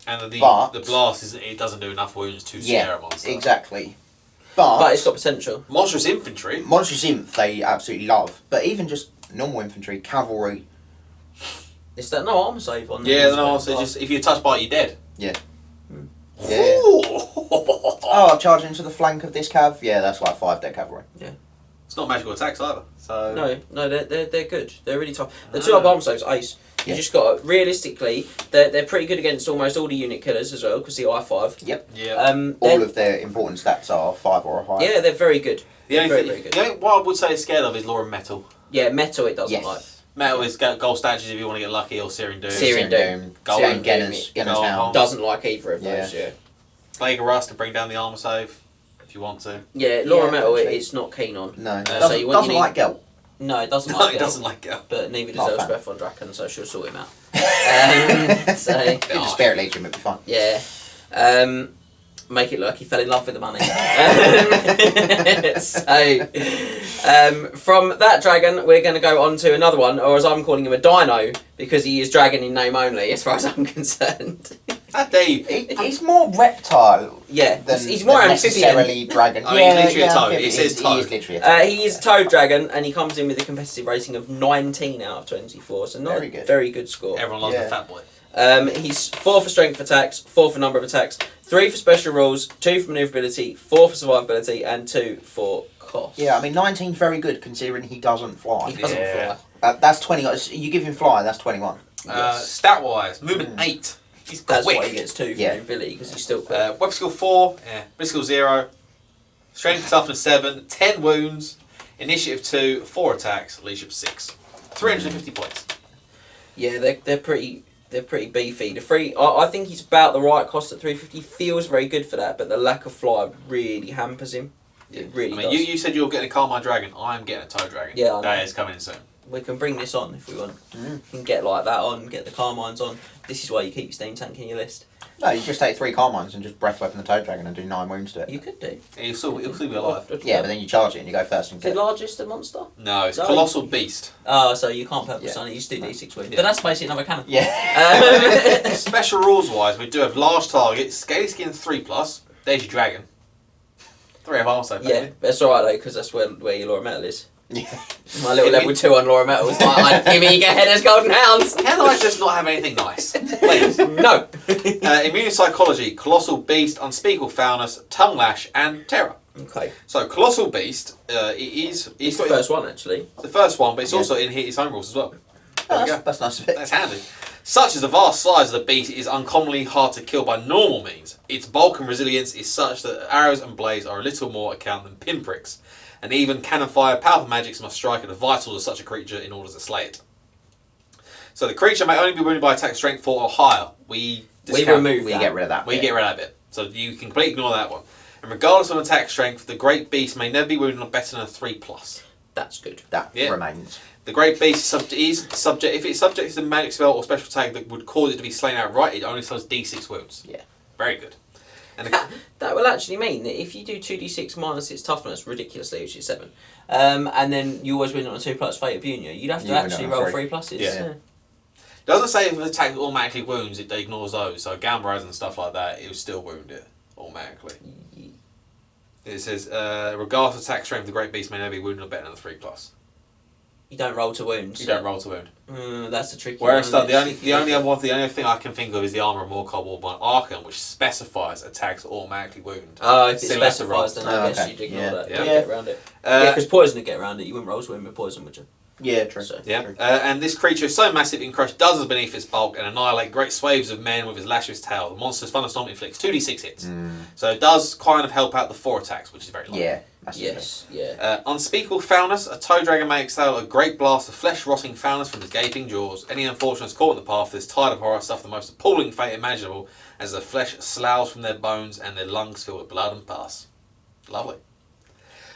And the blast it doesn't do enough wounds to scare a monster. Exactly. But it's got potential. Monstrous infantry. Monstrous Inf they absolutely love. But even just normal infantry, cavalry. It's that no armor save on. Yeah, no. So just if you're touched by it, you're dead. Yeah. Yeah. Oh, I've charged into the flank of this cav. Yeah, that's like 5 dead cavalry. Yeah. It's not magical attacks either. So No, they're good. They're really tough. The 2 up armor saves ace. You just got realistically, they're pretty good against almost all the unit killers as well because the I5. Yep. Yeah. All of their important stats are 5 or higher. Yeah, they're very good. The only very thing, good. what I would say is scared of is Law and Metal. Yeah, metal it doesn't Yes. like. Metal is gold statues if you want to get lucky, or Searing Doom. Searing Doom. Gold Searing and Genner's Gold Hound. Hound. Doesn't like either of those. Yeah. Plague of Rust to bring down the armor save if you want to. Yeah, Law and Metal actually. it's not keen on. No. So you doesn't like Gelt. No, it doesn't No, like it it. doesn't like it. But neither Not a does fan. Elspeth von Draken, so she'll sort him out. So Give the Spirit Legion, it'd be fun. yeah. Make it look he fell in love with the money. From that dragon, we're going to go on to another one, or as I'm calling him, a dino, because he is dragon in name only, as far as I'm concerned. How dare you? He's more reptile. Yeah, Than, he's more than amphibian. necessarily dragon. Oh, he's literally a toad. amphibian. It says toad. He is literally a toad. He is a toad dragon, and he comes in with a competitive rating of 19 out of 24, so not a very good score. Everyone loves the fat boy. He's 4 for strength attacks, 4 for number of attacks, 3 for special rules, 2 for maneuverability, 4 for survivability, and 2 for cost. Yeah, I mean 19's very good considering he doesn't fly. He doesn't Yeah. fly. That's 20. You give him fly, that's 21. Stat wise, movement 8. He's That's quick. why he gets 2 for Yeah. maneuverability, because he's still quick. Web skill 4, Web skill 0, strength and toughness 7, 10 wounds, initiative 2, 4 attacks, leadership 6. 350 points. Yeah, they're pretty beefy. The 3, I think he's about the right cost at 350. Feels very good for that, but the lack of fly really hampers him. Yeah. It really I mean, does. you said you were getting a Carmine Dragon. I'm getting a Toe Dragon. Yeah, I know. That is coming in soon. We can bring this on if we want. You can get like that on, get the Carmines on. This is why you keep your Steam Tank in your list. No, you just take 3 Carmines and just breath weapon the Toe Dragon and do 9 wounds to it. You could do. He'll still be alive. Yeah, but then you charge it and you go first and Is it get largest a monster? No, it's No. Colossal Beast. Oh, so you can't purple Yeah. sun it, you just do D6 wounds. Yeah. But that's basically another cannon. Yeah. Special rules wise, we do have large target, scaly skin 3+. There's your dragon. 3 of armor, so Yeah, that's alright though, because that's where your Laura Metal is. Yeah. My little level 2 on Laura Metal is like, give me your headers, golden hounds! Can I just not have anything nice? Please. No! Immune Psychology, Colossal Beast, Unspeakable Foulness, Tongue Lash, and Terror. Okay. So, Colossal Beast, it's It's the first one actually. the first one, but it's Yeah. also in its own rules as well. Oh, There we go. that's nice of it. That's handy. Such as the vast size of the beast, it is uncommonly hard to kill by normal means. Its bulk and resilience is such that arrows and blades are a little more account than pinpricks, and even cannon fire powerful magics must strike at the vitals of such a creature in order to slay it. So the creature may only be wounded by attack strength 4 or higher. We remove We that. get rid of that. We bit. get rid of that bit. So you can completely ignore that one. And regardless of attack strength, the great beast may never be wounded on better than a 3+. That's good. That Yeah. remains. The great beast is subject if it's subject to a magic spell or special attack that would cause it to be slain outright, it only does D6 wounds. Yeah. Very good. And the, That will actually mean that if you do 2d6 minus its toughness ridiculously, which is 7, and then you always win on a 2+ Fate of Union, you'd have to You win actually on a roll 3. 3 pluses. Yeah. doesn't say if an attack automatically wounds, it ignores those. So Gambras and stuff like that, it will still wound it automatically. It says, regardless of attack strength, the great beast may never be wounded or better than a 3+. You don't roll to wounds. You don't roll to wound. That's a tricky Whereas one. the only thing I can think of is the armor of Morcard Warborn Arcanum, which specifies attacks automatically wound. Oh, if it Similar to specifies, then I roll. guess Okay. you'd ignore Yeah. that. Yeah. Don't get around it. Uh, Yeah, because poison would get around it. You wouldn't roll to win with poison, would you? Yeah, true. So, Yeah, True. and this creature is so massive it can crush dozens beneath its bulk and annihilate great swathes of men with its lash of its tail. The monster's thunderstorm inflicts 2d6 hits. So it does kind of help out the 4 attacks, which is very light. Yeah. That's yes, yeah. Unspeakable Foulness, a toe dragon may exhale a great blast of flesh-rotting foulness from his gaping jaws. Any unfortunates caught in the path of this tide of horror suffer the most appalling fate imaginable as the flesh sloughs from their bones and their lungs fill with blood and pus. Lovely.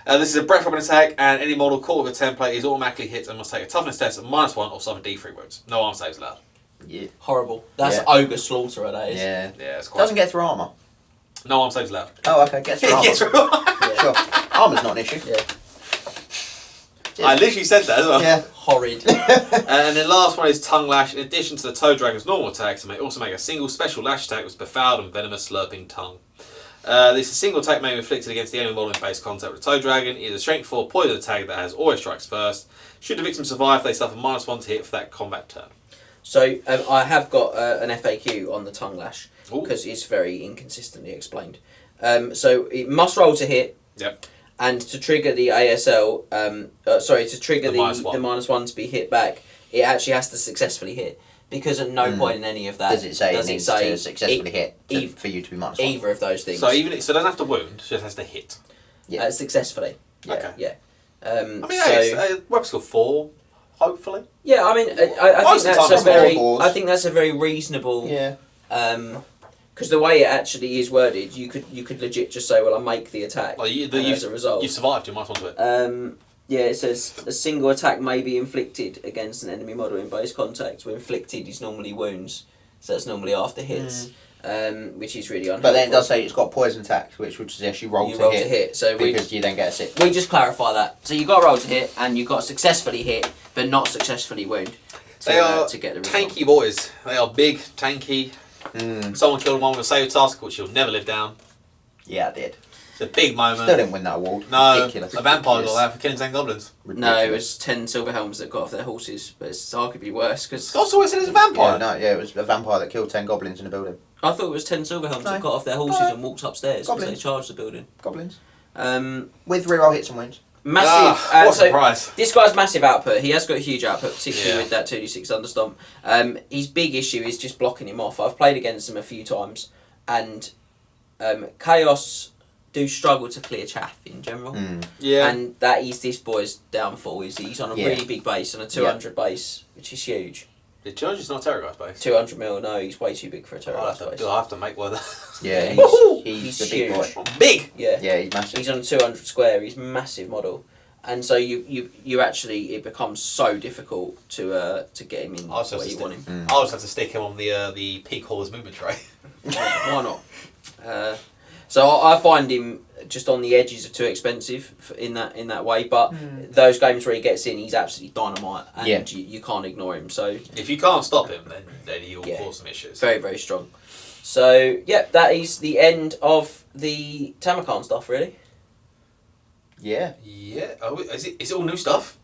This is a breath weapon attack, and any model caught with a template is automatically hit and must take a toughness test of -1 or suffer D3 wounds. No arm saves allowed. Yeah. Horrible. That's Yeah. Ogre Slaughterer, that is. Yeah. Yeah, it's quite. Doesn't get through armour. No arm saves allowed. Oh, okay. Gets through armour. Yes, right. Sure. Armour's not an issue. Yeah. I literally said that as well. Yeah. Horrid. And then last one is Tongue Lash. In addition to the Toe Dragon's normal attacks, it may also make a single special lash attack with befouled and venomous slurping tongue. This single attack may be inflicted against the enemy model in base contact with the Toe Dragon. It is a strength 4 poison attack that has always strikes first. Should the victim survive, they suffer -1 to hit for that combat turn. So, I have got an FAQ on the Tongue Lash, Ooh. because it's very inconsistently explained. So, it must roll to hit. Yep. And to trigger the ASL, to trigger The -1. the -1 to be hit back, it actually has to successfully hit. Because at no point in any of that Does it say it needs to successfully hit for you to be -1? either of those things. So it doesn't have to wound, it just has to hit. Yeah. Successfully. Yeah. Okay. Yeah. I mean, weapon skill 4, hopefully. Yeah, I mean, I Most think of the that's time a it's very, fours. I think that's a very reasonable. Yeah. Because the way it actually is worded, you could legit just say, well, I make the attack, Like and as a result. You've survived, you might want to it. Yeah, it says a single attack may be inflicted against an enemy model in base contact. So inflicted is normally wounds, so that's normally after hits, which is really unhelpful. But then it does say it's got poison attacks, which would suggest you roll to hit. So because you then get a 6. we just clarify that. So you got to roll to hit, and you got to successfully hit, but not successfully wound. They are to get the result. tanky boys. They are big, tanky. Someone killed one with a save task, which you'll never live down. Yeah, I did. It's a big moment. Still didn't win that award. No, Ridiculous. a vampire got that for killing 10 goblins. No, it was 10 silver helms that got off their horses, but it's arguably worse because Scott's always said it's a vampire. It was a vampire that killed 10 goblins in a building. I thought it was 10 silver helms that No. got off their horses and walked upstairs because they Goblins. charged the building. Goblins. Um, With reroll hits and wins. massive. What a so surprise. this guy's massive output. He has got a huge output, particularly Yeah. with that 2d6 understomp. His big issue is just blocking him off. I've played against him a few times, and Chaos do struggle to clear chaff in general. Yeah. And that is this boy's downfall. He's on a Yeah. really big base, on a 200 base, which is huge. The challenge is not a Terrorgeist base. 200 mil, no, he's way too big for a I'll terrorist have, base. to, I'll have to make one of that. Yeah, he's He's he's the big huge. boy. Big. Yeah. Yeah, he's massive. He's on 200 square. He's massive model, and so you actually it becomes so difficult to get him in I also where you want him. I'll just have to stick him on the peak horse movement tray. Why not? So I find him just on the edges of too expensive in that way. But those games where he gets in, he's absolutely dynamite, and you can't ignore him. So If you can't stop him, then he'll cause some issues. very, very strong. So yeah, that is the end of the Tamakan stuff, really. Yeah. Yeah. Is it all new stuff?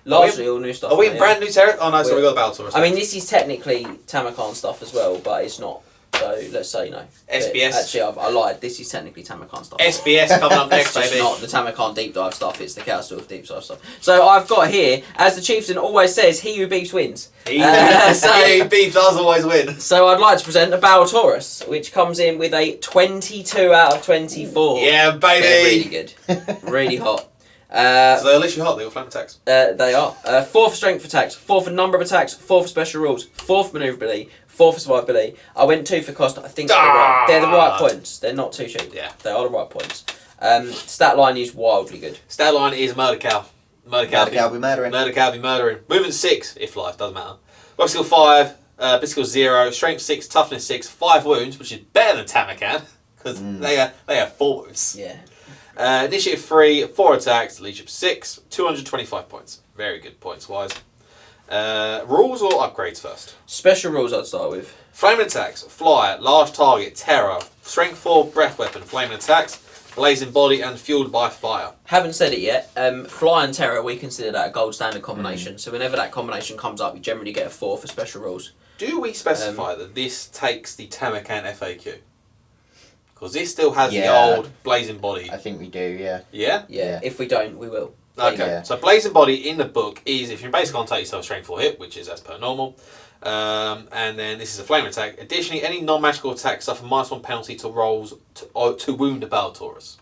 Largely all new stuff. Are we in yeah. brand new territory? Oh no, so we got the Battle Taurus. I mean, this is technically Tamakan stuff as well, but it's not. So let's say no. SBS. Actually, I lied. This is technically Tamakan stuff. SBS coming up next, It's just baby. not the Tamakan deep dive stuff. It's the Chaos Dwarf deep dive stuff. So I've got here, as the chieftain always says, he who beeps wins. He so- beef does always win. So I'd like to present the Battle Taurus, which comes in with a 22 out of 24. Yeah, baby. They're really good, really hot. So they're literally hot. They all flame attacks. They are 4 for strength attacks, 4 for number of attacks, 4 for special rules, 4 for manoeuvrability, 4 for survivability. I went 2 for cost. I think they're the right points. They're not too cheap. Yeah. They are the right points. Stat line is wildly good. Stat line is murder cow. Murder cow. Murder cow be murdering. Murder cow be murdering. Movement 6 if life doesn't matter. Weapon skill 5. Physical skill 0. Strength 6. Toughness 6. 5 wounds, which is better than Tamakan because they have 4 wounds. Yeah. Initiative 3, 4 attacks, leadership 6, 225 points. Very good points wise. Rules or upgrades first? Special rules I'd start with. Flaming attacks, fly, large target, terror, strength 4, breath weapon, flaming attacks, blazing body, and fueled by fire. Haven't said it yet. Fly and Terror, we consider that a gold standard combination. So whenever that combination comes up, you generally get a 4 for special rules. Do we specify that this takes the Tamakan FAQ? Because this still has the old blazing body. I think we do, yeah. Yeah? Yeah. If we don't, we will. Okay, Yeah. so blazing body in the book is if you're basically going to take yourself strength 4 hit, which is as per normal. And then this is a flame attack. Additionally, any non-magical attacks suffer -1 penalty to rolls to wound a Battle Taurus.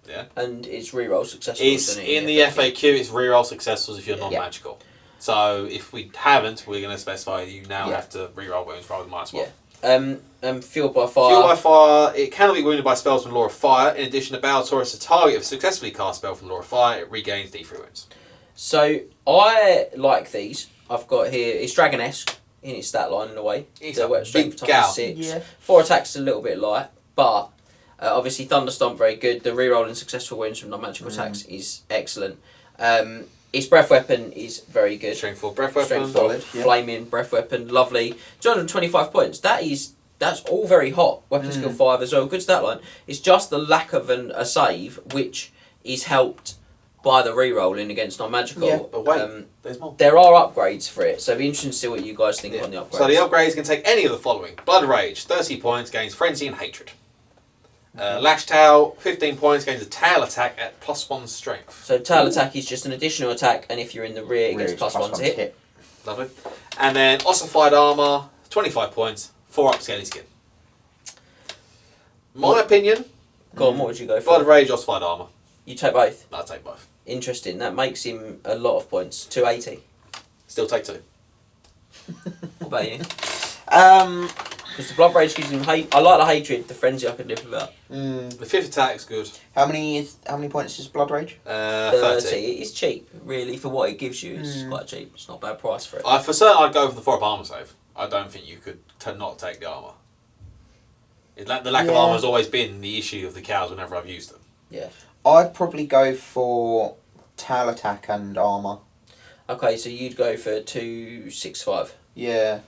Yeah. And it's reroll successful. It's in the FAQ. It's reroll successfuls if you're non-magical. So if we haven't, we're going to specify you now have to reroll wounds rather than -1. Fueled by fire. Fueled by fire, it cannot be wounded by spells from Law of Fire. In addition, the Battle Taurus is a target of a successfully cast spell from Law of Fire. It regains D3 wounds. So I like these. I've got here. It's Dragon-esque in its stat line in a way. He's The a wet strength big gal. toughness 6. Yeah. 4 attacks is a little bit light, but obviously Thunderstomp very good. The rerolling successful wounds from non-magical attacks is excellent. Its breath weapon is very good. Strength 4 breath weapon. Strength 4, flaming breath weapon, lovely. 225 points. That's all very hot. Weapon skill 5 as well. Good stat line. It's just the lack of a save, which is helped by the re-rolling against non-magical. Yeah, but wait, there's more. There are upgrades for it, so it'd be interesting to see what you guys think on the upgrades. So the upgrades can take any of the following. Blood Rage, 30 points, gains Frenzy and Hatred. Lash Tail, 15 points, gains a tail attack at +1 strength. So tail attack is just an additional attack, and if you're in the rear, it gets +1 to hit. Lovely. And then Ossified Armour, 25 points, 4 up Scaly Skin. My opinion, Go on, what would you go for? Blood Rage, Ossified Armour. You take both. I'll take both. Interesting. That makes him a lot of points. 280. Still take 2. What about you? Um, Because the blood rage gives him hate. I like the hatred. The frenzy I could live without. The 5th attack's good. how many points is Blood Rage? 30. It is cheap, really, for what it gives you. It's quite cheap. It's not a bad price for it. For certain, I'd go for the 4 up armour save. I don't think you could not take the armour. The lack of armour has always been the issue of the cows whenever I've used them. Yeah. I'd probably go for tail attack and armour. Okay, so you'd go for 265. Yeah.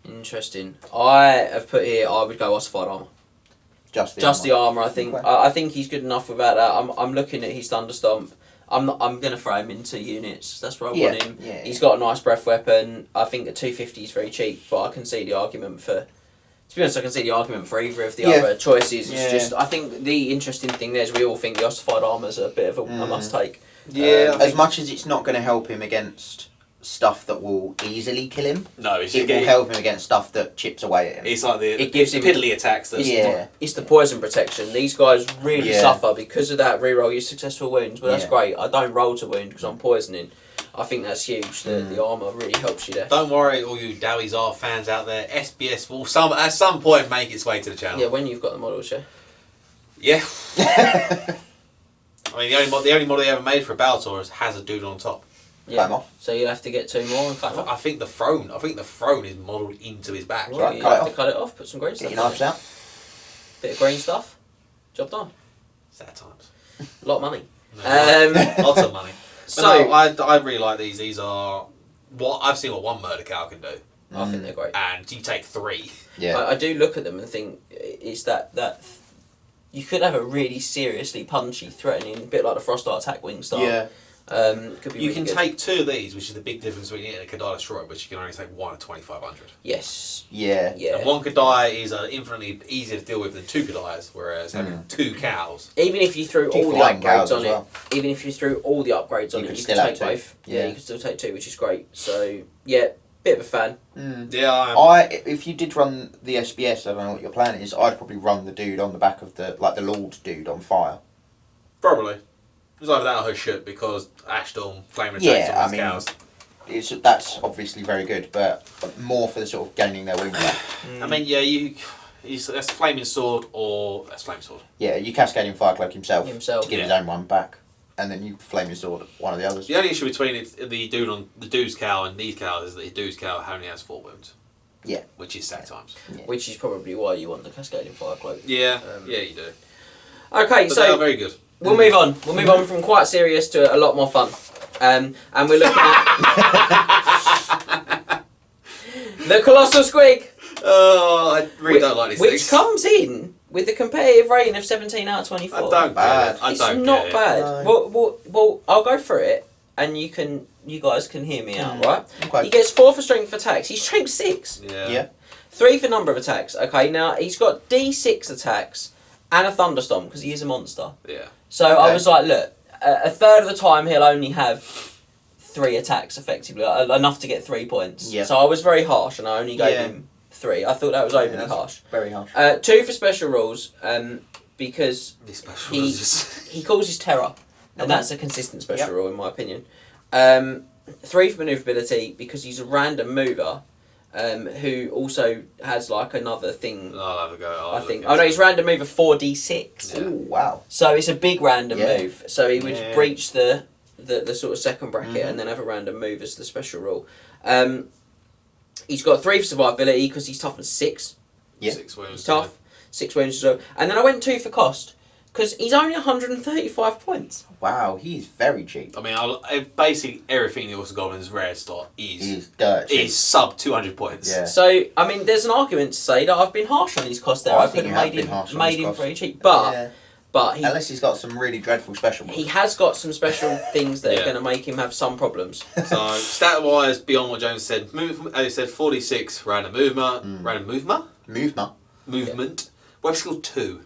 Interesting. I have put here. I would go ossified armor. Just The armor. I think. Okay. I think he's good enough without that. I'm looking at his thunderstomp. I'm gonna throw him into units. That's where I want him. Yeah. He's got a nice breath weapon. I think the 250 is very cheap, but I can see the argument for. To be honest, I can see the argument for either of the other choices. It's just I think the interesting thing there is we all think the ossified armor is a bit of a must take. Yeah. As much as it's not going to help him against stuff that will easily kill him, No, it's it will help him against stuff that chips away at him. It's like It gives him piddly attacks. It's the poison protection. These guys really suffer because of that reroll your successful wounds. But that's great. I don't roll to wound because I'm poisoning. I think that's huge. The armour really helps you there. Don't worry, all you Dowie Czar fans out there. SBS will at some point make its way to the channel. Yeah, when you've got the models, yeah. Yeah. I mean, the only model they ever made for a Baltor has a dude on top. Climb off. So you'll have to get 2 more and cut it off. I think the throne is modelled into his back. Well, Right, you cut it have to off. cut it off, put some green Get stuff your on knives it. out. Bit of green stuff. Job done. Sad times. A lot of money. No, lots of money. But So no, I really like these. These are I've seen what one murder cow can do, I think they're great. and you take 3. Yeah. I do look at them and think it's that you could have a really seriously punchy, threatening, bit like the Frostart attack wing style. Yeah. Could be You really can good. take 2 of these, which is the big difference between it and a Kadai Destroyer, but you can only take 1 at 2,500. Yes. Yeah. Yeah. And 1 Kadai is infinitely easier to deal with than 2 Kadais, whereas having 2 cows. Even if you threw Two all the flying cows upgrades on as it, well. even if you threw all the upgrades on You it, could you still could have take 2. both. Yeah. You could still take 2, which is great. So yeah, bit of a fan. Yeah, If you did run the SBS, I don't know what your plan is. I'd probably run the dude on the back of the Lord dude on fire. probably. It's either that or her shit, because Ashtorm, Flame attacks Yeah, on I these mean- cows. That's obviously very good, but more for the sort of gaining their wing back. I mean, yeah, that's Flaming Sword or that's Flaming Sword. Yeah, you cascading Firecloak himself Himself, to give his yeah. own one back, and then you flaming sword one of the others. The only issue between the dude on the dude's cow and these cows is that the dude's cow only has 4 wounds. Yeah. Which is sad times. Yeah. Which is probably why you want the Cascading Fire Cloak. Yeah, yeah, you do. Okay, But they are so very good. we'll move on. We'll move on from quite serious to a lot more fun. And we're looking at the Colossal Squig. Oh, I really don't like these Which things. comes in with a competitive rating of 17 out of 24. I don't Bad. get it. I It's don't not get bad. No. Well, I'll go through it, and you guys can hear me out, right? Okay. He gets 4 for strength attacks. He's strength 6. it. Yeah. Yeah. 3 for number of attacks. Okay, now he's got D6 attacks and a thunderstorm because he is a monster. Yeah. So I Okay. was like, look, a third of the time he'll only have 3 attacks effectively, enough to get 3 points. Yeah. So I was very harsh, and I only gave Yeah. him 3. I thought that was overly that's harsh. Very harsh. 2 for special rules, because This special He- is just... he causes terror, and Okay. that's a consistent special Yep. rule in my opinion. 3 for manoeuvrability because he's a random mover, who also has like another thing. I'll have a go. I think. Oh no, he's random mover 4d6. Yeah. Ooh, wow. So it's a big random Yeah. move. So he would Yeah. breach the sort of second bracket Mhm. and then have a random move as the special rule. He's got 3 for survivability because he's toughness 6. Yeah. 6 wounds. He's tough. 6 wounds as well. And then I went 2 for cost because he's only 135 points. Wow, he's very cheap. I mean, basically everything the Orson Goblin's rare slot He's dirt cheap. is sub 200 points. Yeah. So, I mean, there's an argument to say that I've been harsh on his cost there. Oh, I I think could you have have made been him, harsh on made his him cost. very cheap. Yeah. But he, Unless he's got some really dreadful special moves. he has got some special things that are Yeah. going to make him have some problems. So, stat-wise, beyond what Jones said, as he said, 46 random movement. Random movement. Weapon skill 2.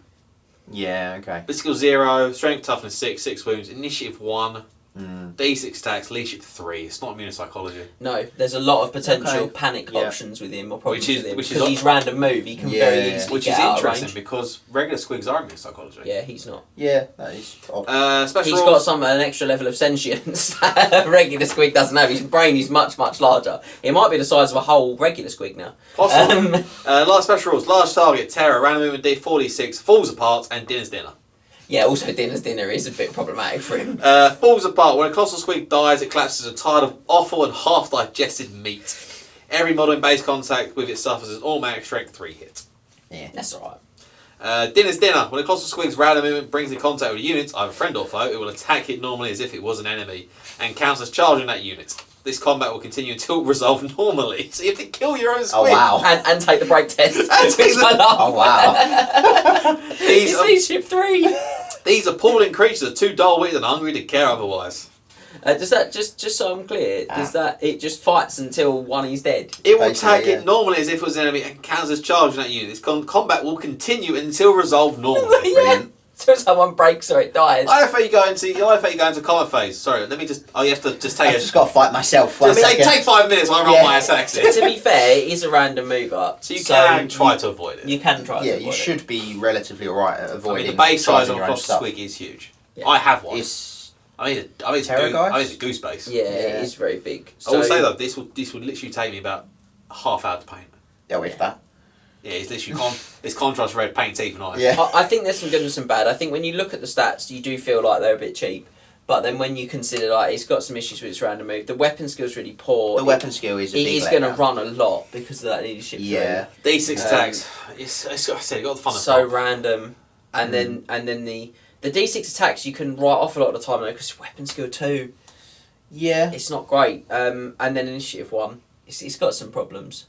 Yeah, okay. Bit skill 0, strength toughness 6, 6 wounds, initiative 1, D6 attacks, leadership 3. It's not immune to psychology. No, there's a lot of potential Okay. panic Yeah. options with him or problems Which is- with him. which is Because he's random move, he can very Yeah. easily Which get is out of interesting range. because regular squigs are immune to psychology. Yeah, he's not. Yeah, that is odd. Special He's rules. got an extra level of sentience that a regular squig doesn't have. His brain is much, much larger. It might be the size of a whole regular squig now. Possible. Last special rules. Large target, terror, random movement D46, falls apart, and dinner's dinner. Yeah, also dinner's dinner is a bit problematic for him. Falls apart. When a colossal squig dies, it collapses as a tide of offal and half-digested meat. Every model in base contact with it suffers an automatic strength 3 hit. Yeah. That's alright. Dinner's dinner. When a colossal squig's random movement brings in contact with a unit, either friend or foe, it will attack it normally as if it was an enemy, and counts as charging that unit. This combat will continue until resolved normally. So you have to kill your own squig. Oh, wow. And take the break test. take which the- I love. Oh, wow. These It's are, leadership 3. these appalling creatures are too dull-witted and hungry to care otherwise. Does that just so I'm clear? Does that it just fights until one is dead? It will Basically, attack yeah. it normally as if it was an enemy and counts as charging that unit. This combat will continue until resolved normally. Brilliant. So someone breaks or it dies. I thought you go into combat phase. Sorry, let me just. Oh, you have to just take I've a. just got to fight myself. One Just take second. 5 minutes while I roll Yeah. my attacks To in. be fair, it is a random mover. So you can try to avoid it. You can try. Yeah, to you avoid should be relatively alright at I avoiding. mean, the base size charging on your a own cross stuff. squig is huge. Yeah. I have one. It's I mean, it's Terror guys? a goose base. It. Yeah, Yeah. it is very big. I will say though, this would literally take me about a half hour to paint. yeah, with that. Yeah, it's literally it's contrast red, paint teeth and eyes. Yeah. I think there's some good and some bad. I think when you look at the stats, you do feel like they're a bit cheap. But then when you consider, like, it's got some issues with its random move. The weapon skill's really poor. The weapon skill is a big He's going to run a lot because of that leadership. Yeah. D6 attacks. It's I said, it got the fun of so fun. random. And then the D6 attacks you can write off a lot of the time though, because weapon skill 2, Yeah. it's not great. And then initiative 1, it's got some problems.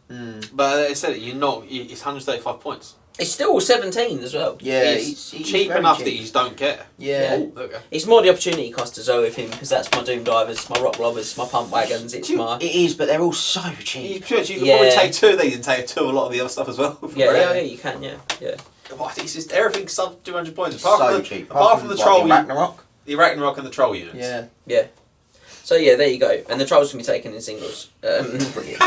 But I said it's 135 points. It's still 17 as well. Yeah. It's cheap enough that you just don't care. Yeah. Oh, there we go. It's more the opportunity cost as well with him, because that's my Doom Divers, my Rock Lobbers, my Pump Wagons, it's my... It is, but they're all so cheap. You can probably take 2 of these and take 2 of a lot of the other stuff as well. Yeah, you can, yeah. What, it's just everything's sub 200 points. Cheap. Apart from the troll, Ragnarok. the Ragnarok and the troll units. Yeah. So yeah, there you go. And the trolls can be taken in singles. Brilliant.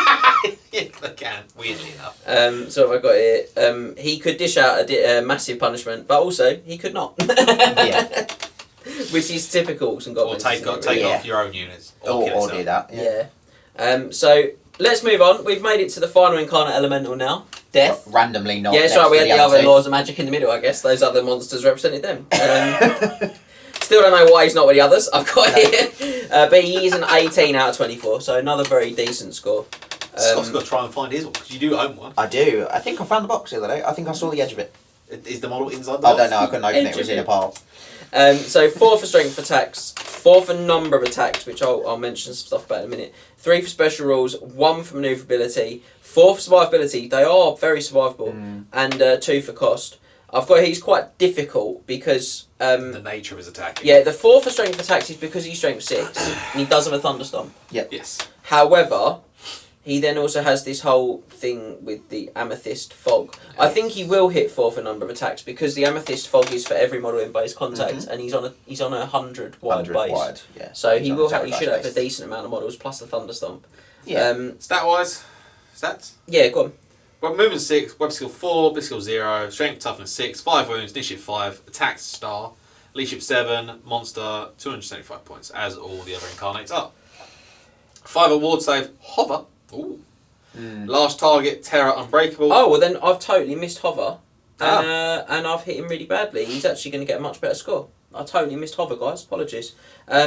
Yeah, they can, weirdly enough. So have I got here? He could dish out a massive punishment, but also he could not. Yeah. Which is typical some Or goblins. take off your own units. Or kill do yourself. that. Yeah. So let's move on. We've made it to the final incarnate elemental now. Death. Randomly not. Yeah, that's next right. We to had the other other laws of magic in the middle, I guess. Those other monsters represented them. Still don't know why he's not with the others. I've got here. But he is an 18 out of 24, so another very decent score. Scott's got to try and find his one, because you do own one. I do. I think I found the box the other day. I think I saw the edge of it. Is the model inside the I box? don't know. I couldn't open it. It was in a pile. So 4 for strength attacks, 4 for number of attacks, which I'll mention some stuff about in a minute. 3 for special rules, 1 for manoeuvrability, 4 for survivability. They are very survivable, and 2 for cost. I've got he's quite difficult because the nature of his attack. yeah, the 4 for strength attacks is because he's strength 6 and he does have a thunderstorm. Yes. However, he then also has this whole thing with the amethyst fog. I think he will hit 4 for number of attacks because the amethyst fog is for every model in base contact, and he's on a 100 wide 100 base. wide, yeah. So He's he on will a have, he should have a base. decent amount of models plus the thunderstorm. Yeah. Stat wise, stats? Yeah, go on. Well, movement 6, web skill 4, big skill 0, strength toughness 6, 5 wounds, initiative 5, attacks star, leadership 7, monster 275 points, as all the other incarnates are. 5 award save, hover. Ooh. Last target, terror unbreakable. Oh, well then I've totally missed Hover, and I've hit him really badly. He's actually going to get a much better score. I totally missed Hover, guys. Apologies.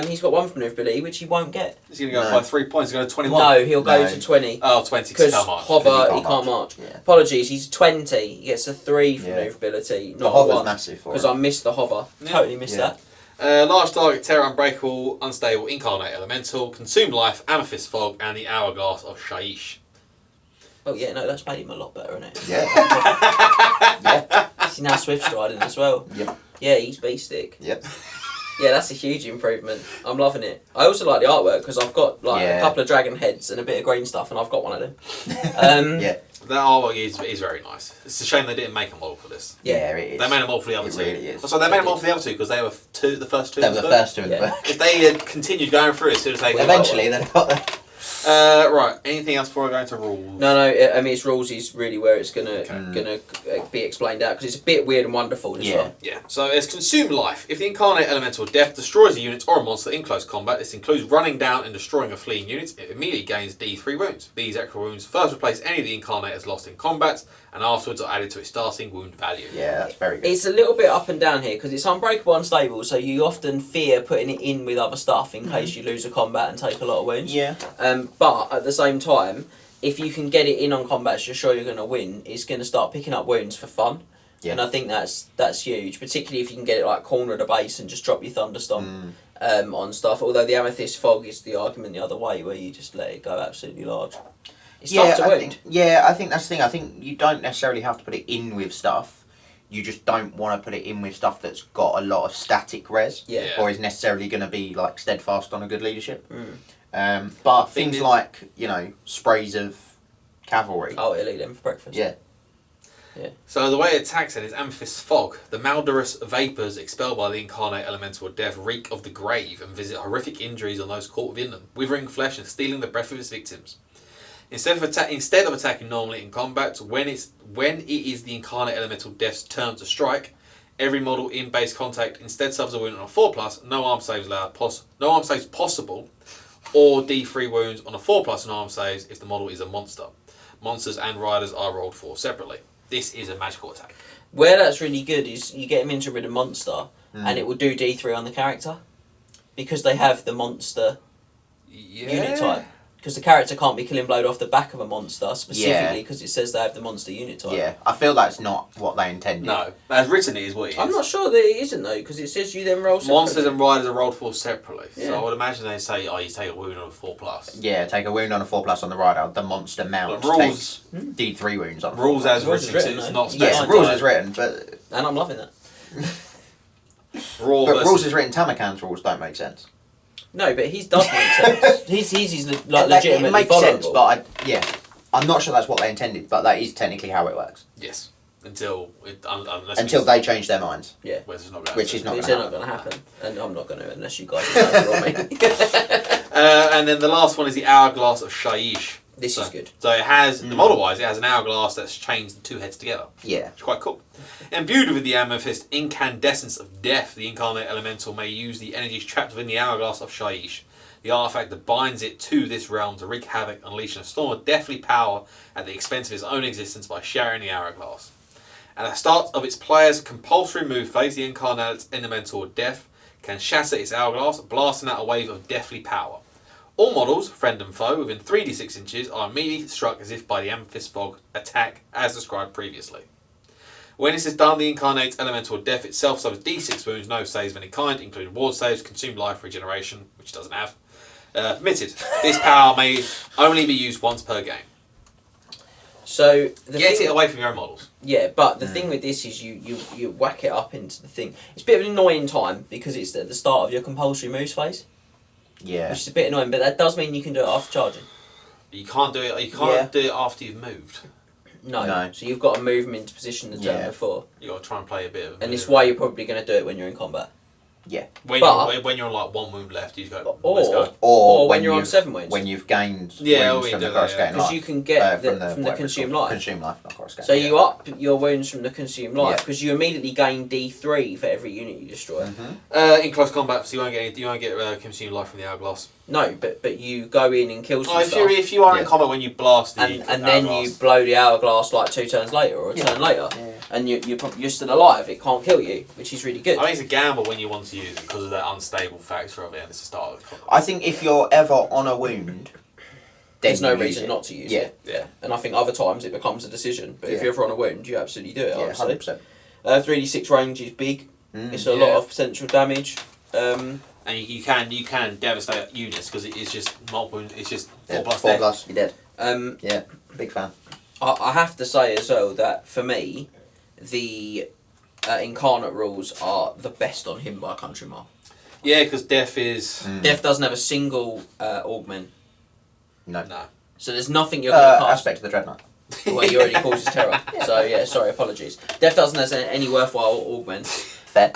He's got 1 for manoeuvrability, which he won't get. He's going to go by 3 points, he's going to 21. No, he'll go No. to 20. Oh, 20 Because to march. Hover, he can't march. Yeah. Apologies, he's 20. He gets a 3 for Yeah. manoeuvrability, The not a hover's 1. massive for Because him. I missed the Hover. Yeah. Totally missed Yeah. that. Last target, terror unbreakable, unstable, incarnate elemental, consume life, amethyst fog, and the hourglass of Shaiish. Oh yeah, no, that's made him a lot better, isn't it? Yeah. He's now swift striding as well. Yep. Yeah, he's beastic. Yep. Yeah, that's a huge improvement. I'm loving it. I also like the artwork because I've got like a Yeah. couple of dragon heads and a bit of green stuff, and I've got one of them. Yeah. That artwork is very nice. It's a shame they didn't make a model for this. Yeah, it is. They made a model for the other It two. really is. So they made a model for the other two because they were the first two. They in were the book. first two in the Yeah. book. If they had continued going through as soon as they got Eventually, they've got that. right. Anything else before I go into rules? No, I mean its rules is really where it's gonna be explained out because it's a bit weird and wonderful as Yeah. well. Yeah, so it's consume life. If the incarnate elemental death destroys a unit or a monster in close combat, this includes running down and destroying a fleeing unit, it immediately gains D3 wounds. These extra wounds first replace any of the incarnate has lost in combat, and afterwards are added to its starting wound value. Yeah, that's very good. It's a little bit up and down here because it's unbreakable, unstable, so you often fear putting it in with other stuff in case you lose a combat and take a lot of wounds. Yeah. But at the same time, if you can get it in on combat, so you're sure you're going to win, it's going to start picking up wounds for fun. Yeah. And I think that's huge, particularly if you can get it like corner of the base and just drop your thunderstorm on stuff. Although the amethyst fog is the argument the other way, where you just let it go absolutely large. It's tough to I wound. think that's the thing. I think you don't necessarily have to put it in with stuff. You just don't want to put it in with stuff that's got a lot of static res, Yeah. or is necessarily going to be like steadfast on a good leadership. But things like sprays of cavalry. Oh, it'll eat them for breakfast. Yeah. So the way it attacks it is amethyst fog. The malodorous vapours expelled by the incarnate elemental of death reek of the grave and visit horrific injuries on those caught within them, withering flesh and stealing the breath of its victims. Instead of attacking normally in combat, when it is the incarnate elemental death's turn to strike, every model in base contact instead suffers a wound on a 4+, no arm saves allowed, no arm saves possible, or D3 wounds on a 4+ and arm saves if the model is a monster. Monsters and riders are rolled for separately. this is a magical attack. Where that's really good is you get him into rid of monster, and it will do D3 on the character, because they have the monster unit type. Because the character can't be killing blowed off the back of a monster specifically because it says they have the monster unit type. Yeah, I feel that's not what they intended. No, as written it is what it is. I'm not sure that it isn't though, because it says you then roll separately. Monsters and riders are rolled for separately. Yeah. So I would imagine they say, oh, you take a wound on a 4+. Yeah, take a wound on a 4+ on the rider. The monster mount But rules- takes D3 wounds on a 4+. Rules as Rules written, is written, it's though. not Yeah, specified. rules is written, but And I'm loving that. Raw but versus- rules is written. Tamakan's rules don't make sense. No, but his does make sense. He's like legitimately It makes followable. sense, but I'm not sure that's what they intended. But that is technically how it works. Yes. Until They change their minds, yeah. Which is not going which is not Which going is to not happen. going to happen, and I'm not going to unless you guys decide for me. And then the last one is the Hourglass of Shaiish. This is good. So it has, the model-wise, it has an hourglass that's chained the two heads together. Yeah. It's quite cool. Imbued with the amethyst incandescence of death, the incarnate elemental may use the energies trapped within the hourglass of Shaiish, the artifact that binds it to this realm, to wreak havoc, unleashing a storm of deathly power at the expense of its own existence by shattering the hourglass. At the start of its player's compulsory move phase, the incarnate elemental of death can shatter its hourglass, blasting out a wave of deathly power. All models, friend and foe, within 3d6 inches are immediately struck as if by the amethyst fog attack as described previously. When this is done, the incarnate elemental of death itself suffers d6 wounds, no saves of any kind, including ward saves, consumed life regeneration, which it doesn't have. Permitted. This power may only be used once per game. So Get it away from your own models. Yeah, but the thing with this is you whack it up into the thing. It's a bit of an annoying time because it's at the start of your compulsory moves phase, Yeah. which is a bit annoying. But that does mean you can do it after charging. You can't do it. You can't do it after you've moved. No. So you've got to move them into position the turn before, You got to try and play a bit of. and it's why you're probably going to do it when you're in combat, when you're on like one wound left, you just go. Let's go. or when you're on 7 wounds. When you've gained Yeah, wounds we from do the that, coruscating Because life. you can get from the whatever it's consumed called. life. Consumed life, not coruscating. So you up your wounds from the consumed life Yeah. because you immediately gain D3 for every unit you destroy. In close combat, so you won't get consumed life from the hourglass. No, but you go in and kill some Oh, stuff. if you are in combat when you blast the and then you blow the hourglass like 2 turns later or a turn later, and you're still alive. It can't kill you, which is really good. I think it's a gamble when you want to use it because of that unstable factor of it, and it's the start of the combat. I think if you're ever on a wound, There's no you use reason it. not to use Yeah. it. Yeah, and I think other times it becomes a decision. But if you're ever on a wound, you absolutely do it. I Yeah, would say. 100%. 3d6 range is big. It's a lot of potential damage. And you can devastate units because it is just multiple. It's just 4+. 4+. You're dead. Yeah, big fan. I have to say as well that for me, the incarnate rules are the best on him by a country mile. Yeah, because death is Death doesn't have a single augment, No. so there's nothing you're going to cast. Aspect of the Dreadnought. Well, he already causes terror. So yeah, sorry, apologies. Death doesn't have any worthwhile augments, Fair.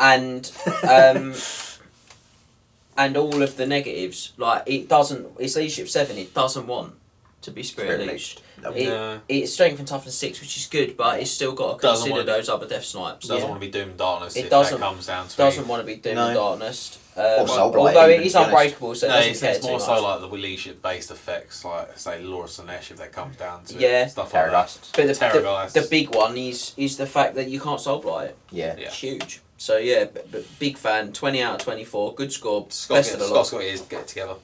and all of the negatives, like it doesn't. It's leadership 7. It doesn't want to be spirit leashed. Nope. It's strength and toughness 6, which is good, but it's still got to Doesn't consider wanna be- those other death snipes. doesn't want to be doom and darkness. It if doesn't- that comes down to Doesn't want to be doom and No. darkness. Or soul blight, although it even, is to be honest. unbreakable, so it No, doesn't it's, care it's too more much. so like the leadership based effects, like say Laura Slanesh if that comes down to Yeah. stuff like that. Terrorghasts. But Terrorghasts. the big one is the fact that you can't soul blight it. Yeah. Yeah. It's huge. So yeah, but big fan. 20 out of 24. Good score. Scott Best of the lot. Scott's got his get it together.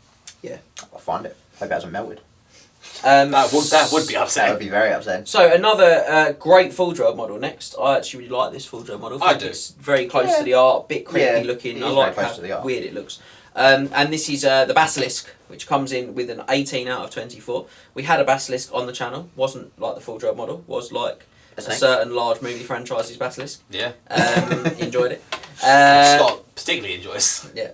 I'll find it. Hope it hasn't melted. That would be That would upsetting. be very upsetting. So another great full drive model next. I actually really like this full drive model. I think do. It's very close to the art, bit creepy Yeah, looking. it I is like very how close to the art. weird it looks. And this is the Basilisk, which comes in with an 18 out of 24. We had a Basilisk on the channel. Wasn't like the full drive model. Was like a snake? certain large movie franchise's Basilisk. Yeah. Enjoyed it. Scott particularly enjoys. Yeah.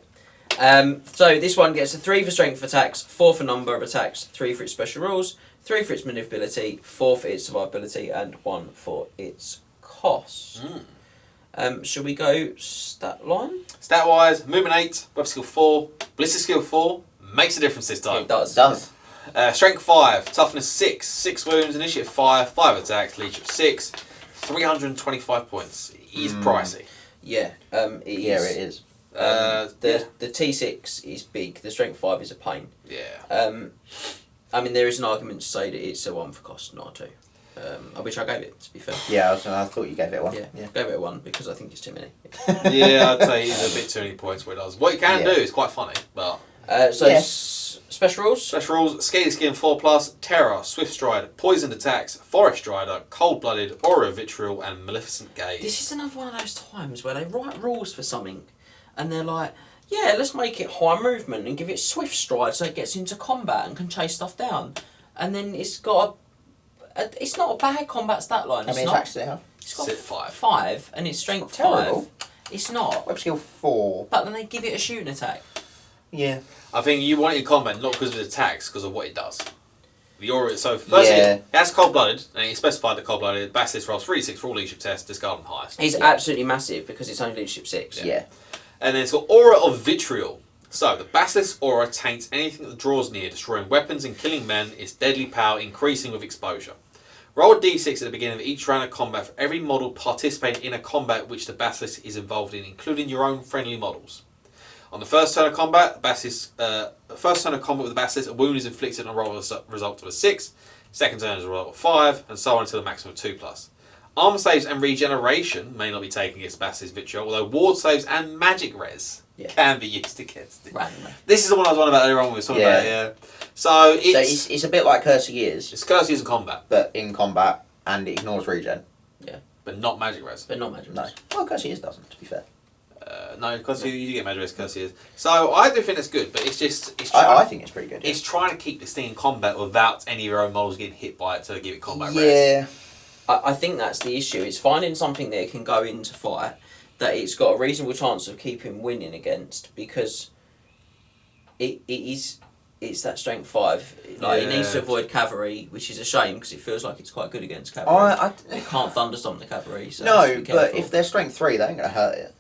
So this one gets a 3 for strength of attacks, 4 for number of attacks, 3 for its special rules, 3 for its maneuverability, 4 for its survivability, and 1 for its cost. Shall we go stat line? Stat wise, movement 8, web skill 4, ballistic skill 4, makes a difference this time. It does. Strength 5, toughness 6, 6 wounds, initiative 5, 5 attacks, leadership 6, 325 points. He's pricey. Yeah. It is. Yeah, it is. The T6 is big. The strength 5 is a pain. Yeah. I mean, there is an argument to say that it's a 1 for cost, not a 2. Which I gave it, to be fair. Yeah, I thought you gave it a 1. Yeah, gave it a 1 because I think it's too many. Yeah, I'd say it's a bit too many points where it does. What you can do is quite funny, but... Special rules? Special rules, Scaly Skin 4+, Terror, Swift Stride, Poisoned Attacks, Forest Strider, Cold Blooded, Aura of Vitriol, and Maleficent Gaze. This is another one of those times where they write rules for something and they're like, yeah, let's make it high movement and give it Swift Stride so it gets into combat and can chase stuff down. And then it's got it's not a bad combat stat line. How many attacks do they have? It's got 5. 5 and it's strength Terrible. 5. It's not. Web skill 4. But then they give it a shooting attack. Yeah. I think you want it in combat not because of its attacks, because of what it does. The aura. So firstly, it has Cold Blooded, and it specified the Cold Blooded. Basilisk rolls 3d6 for all leadership tests, discard them highest. It's absolutely massive because it's only leadership 6. Yeah. And then it's got Aura of Vitriol. So the Basilisk aura taints anything that draws near, destroying weapons and killing men. Its deadly power increasing with exposure. Roll a d6 at the beginning of each round of combat for every model participating in a combat which the Basilisk is involved in, including your own friendly models. On the first turn of combat, with the Basilisk, a wound is inflicted on a roll result of a 6. Second turn is a result of 5, and so on until the maximum of 2+. Armor saves and regeneration may not be taken against Basilisk Vitriol, although ward saves and magic res can be used against it. Randomly. This is the one I was on about earlier on. We were talking about. Yeah. So it's a bit like Curse of Years. It's Curse of Years in combat, but in combat, and it ignores regen. Yeah. But not magic res. But not magic res. No. Well, Curse of Years doesn't, to be fair. No, because you do get magic res, Curse of Years. So I do think that's good, but it's just... I think it's pretty good. It's trying to keep this thing in combat without any of your own models getting hit by it to give it combat res. Yeah. I think that's the issue. It's finding something that it can go into fight that it's got a reasonable chance of keeping winning against, because it's that strength 5. Like, it needs to avoid cavalry, which is a shame because it feels like it's quite good against cavalry. It can't thunderstomp the cavalry. So no, but if they're strength 3, they ain't gonna hurt it.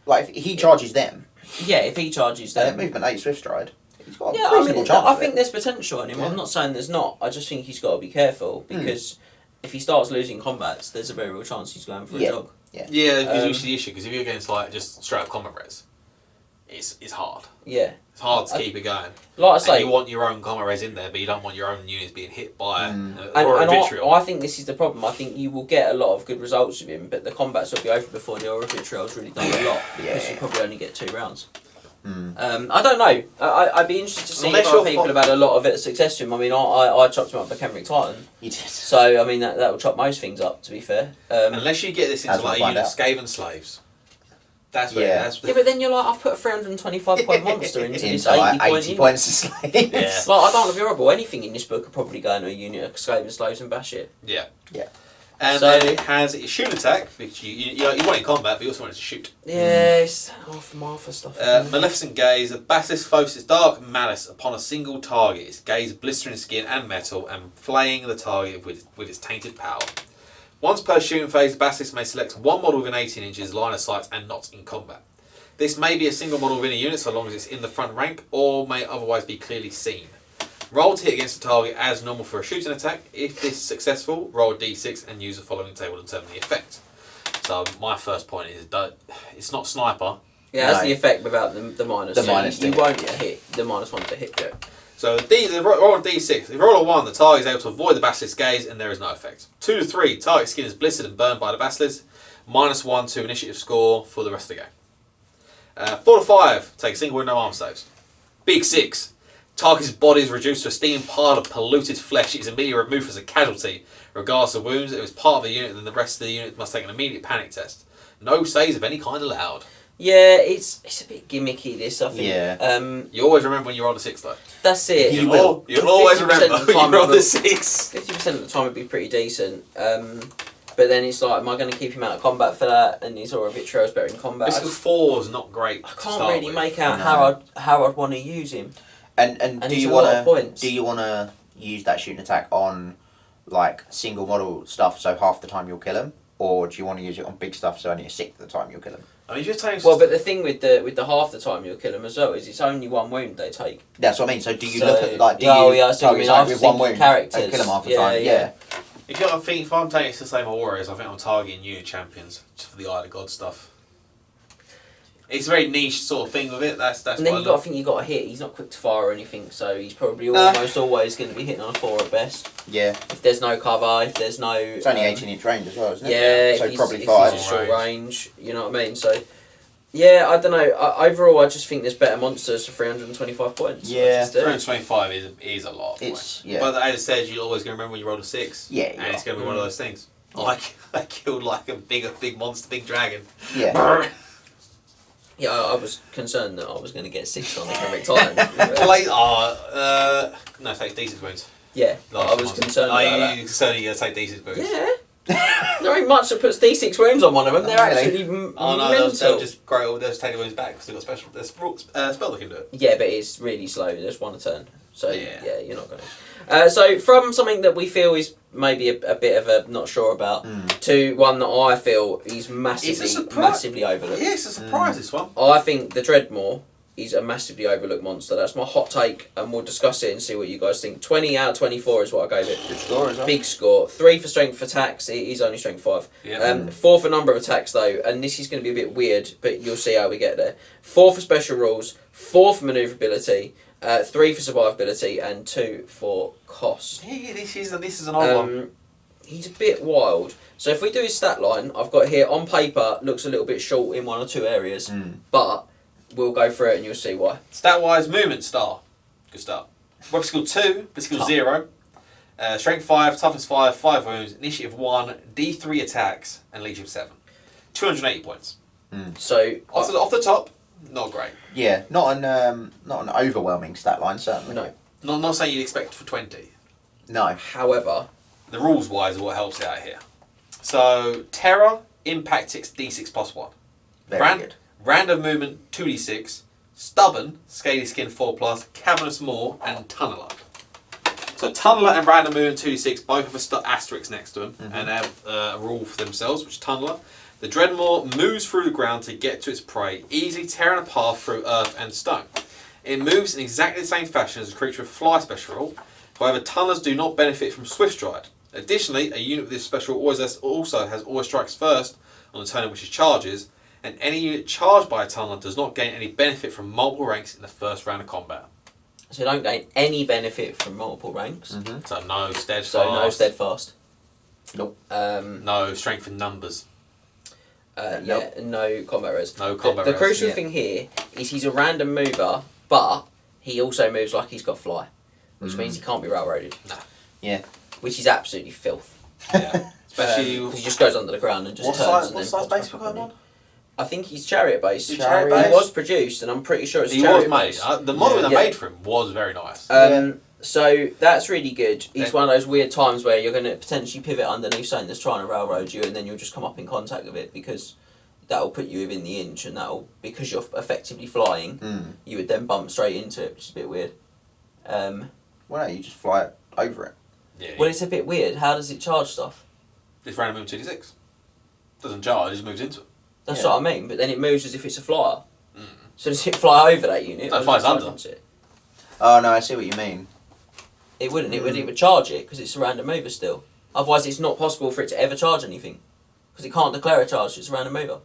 Like if he charges them. Yeah, if he charges them. Movement 8 Swift Stride. He's got a yeah, reasonable chance. I think there's potential in him. Yeah. I'm not saying there's not. I just think he's got to be careful because if he starts losing combats, there's a very real chance he's going for a jog. Yeah, because usually the issue, because if you're against like just straight up combat res, it's hard. Yeah. It's hard to keep it going. Like I say, you want your own combat res in there, but you don't want your own units being hit by Aura of Vitriol. I think this is the problem. I think you will get a lot of good results with him, but the combats will be over before the Aura of Vitriol's really done a lot, because you probably only get 2 rounds. I don't know. I'd be interested to see if other people have had a lot of success to him. I mean, I chopped him up for Kenrick Titan. You did. So, I mean, that will chop most things up, to be fair. Unless you get this into like a unit of Skaven slaves. That's where yeah, but then you're like, I've put a 325 point monster into this 80 points of slaves. Yeah. Like, I don't want to be horrible. Anything in this book could probably go into a unit of Skaven slaves and bash it. Yeah. Yeah. And then it has its shoot attack, which you want it in combat, but you also want it to shoot. Yeah, it's half Martha stuff. Maleficent Gaze. The Basilisk focuses dark malice upon a single target. Its gaze blistering skin and metal and flaying the target with its tainted power. Once per shooting phase, the Basilisk may select one model within 18 inches, line of sight, and not in combat. This may be a single model within a unit so long as it's in the front rank, or may otherwise be clearly seen. Roll to hit against the target as normal for a shooting attack. If this is successful, roll a d6 and use the following table to determine the effect. So my first point is that it's not sniper. Yeah, that's the effect without the minus. The minus. You won't get hit. The -1 to hit it. So the roll on d6. If you roll a 1, the target is able to avoid the Basilisk's gaze and there is no effect. 2 to 3, target skin is blistered and burned by the Basilisk. -1 to initiative score for the rest of the game. 4 to 5, take a single with no arm saves. Big 6. Target's body is reduced to a steaming pile of polluted flesh. It is immediately removed as a casualty. Regardless of wounds, if it was part of the unit, then the rest of the unit must take an immediate panic test. No saves of any kind allowed. Yeah, it's a bit gimmicky, this, I think. Yeah. You always remember when you roll a 6, though. That's it. You'll always remember when you roll a 6. 50% of the time would be pretty decent. But then it's like, am I going to keep him out of combat for that? And he's already Vitriol's better in combat. Because 4's not great. I can't really make out how I'd want to use him. And do you want to use that shooting attack on like single model stuff so half the time you'll kill him, or do you want to use it on big stuff so only a sixth of the time you'll kill him? I mean, you're taking. Well, but the thing with the half the time you'll kill him as well is it's only 1 wound they take. That's what I mean. So do you look at like with 1 wound characters and kill him half the time? Yeah. If I'm taking it to the same Warriors, I think I'm targeting unit champions just for the Eye of God stuff. It's a very niche sort of thing with it. That's. And then you got to think you got to hit. He's not quick to fire or anything, so he's probably almost always going to be hitting on a 4 at best. Yeah. If there's no cover, if there's no. It's only 18-inch range as well, isn't it? Yeah. So probably if 5. He's short range. You know what I mean? So. Yeah, I don't know. Overall, I just think there's better monsters for 325 points. Yeah, 325 is a lot. Yeah. But as I said, you're always going to remember when you rolled a 6. Yeah. And it's going to be one of those things. I killed like a big monster, big dragon. Yeah. Yeah, I was concerned that I was going to get 6 on it every time. No, take D6 wounds. Yeah, I was concerned about that. Are you concerned you're going to take D6 wounds? Yeah. There ain't much that puts D6 wounds on one of them. They're absolutely mental. They'll just grow. They'll just take the wounds back because they've got special. There's spell that can do it. Yeah, but it's really slow. There's 1 a turn. So yeah you're not going to. So from something that we feel is maybe a bit of a not sure about to one that I feel is massively overlooked. Yeah, it's a surprise. This one. I think the Dreadmore is a massively overlooked monster. That's my hot take, and we'll discuss it and see what you guys think. 20 out of 24 is what I gave it. Good score as well. Big score. 3 for strength for attacks. It is only strength 5. Yeah. 4 for number of attacks though, and this is going to be a bit weird, but you'll see how we get there. 4 for special rules. 4 for manoeuvrability. 3 for survivability and 2 for cost. Yeah, this is an odd one. He's a bit wild. So if we do his stat line, I've got here on paper looks a little bit short in 1 or 2 areas, but we'll go through it and you'll see why. Stat-wise, movement star. Good start. Weapon skill 2, but skill 0. Strength 5, toughness 5, 5 wounds, initiative 1, D3 attacks, and leadership 7. 280 points. So off the top, not great. Yeah, not an overwhelming stat line, certainly. No. Not saying you'd expect for 20. No. However, the rules wise are what helps it out here. So Terror, impact 6, D6 plus 1. Very good. Random movement 2d6, stubborn, scaly skin 4+, cavernous maw, and tunneler. So tunneler and random movement 2d6 both have a asterisk next to them and have a rule for themselves, which is tunneler. The Dreadmore moves through the ground to get to its prey, easily tearing a path through earth and stone. It moves in exactly the same fashion as a creature with fly special rule. However, tunnelers do not benefit from swift stride. Additionally, a unit with this special also has always strikes first on the turn in which it charges, and any unit charged by a tunneler does not gain any benefit from multiple ranks in the first round of combat. So don't gain any benefit from multiple ranks. So no steadfast. So no steadfast. Nope. No strength in numbers. Yeah, no combat res. No combat The res. crucial thing here is he's a random mover, but he also moves like he's got fly, which means he can't be railroaded. Nah. Yeah. Which is absolutely filth. Yeah. Especially because he just goes under the ground and just what turns. size, and what then size pops base back we're up going on on? I think he's chariot based. Chariot based? He was produced, and I'm pretty sure it's He chariot was made. based. The model they made for him was very nice. So that's really good. It's one of those weird times where you're going to potentially pivot underneath something that's trying to railroad you, and then you'll just come up in contact with it because that'll put you within the inch, and that'll, because you're effectively flying, you would then bump straight into it, which is a bit weird. Well, no, you just fly over it. Yeah. Well, it's a bit weird. How does it charge stuff? It's random movement 2d6. Doesn't charge, it just moves into it. That's what I mean, but then it moves as if it's a flyer. So does it fly over that unit? No, it flies under. It? Oh, no, I see what you mean. It wouldn't. It would charge it because it's a random mover still. Otherwise, it's not possible for it to ever charge anything because it can't declare a charge. It's a random mover.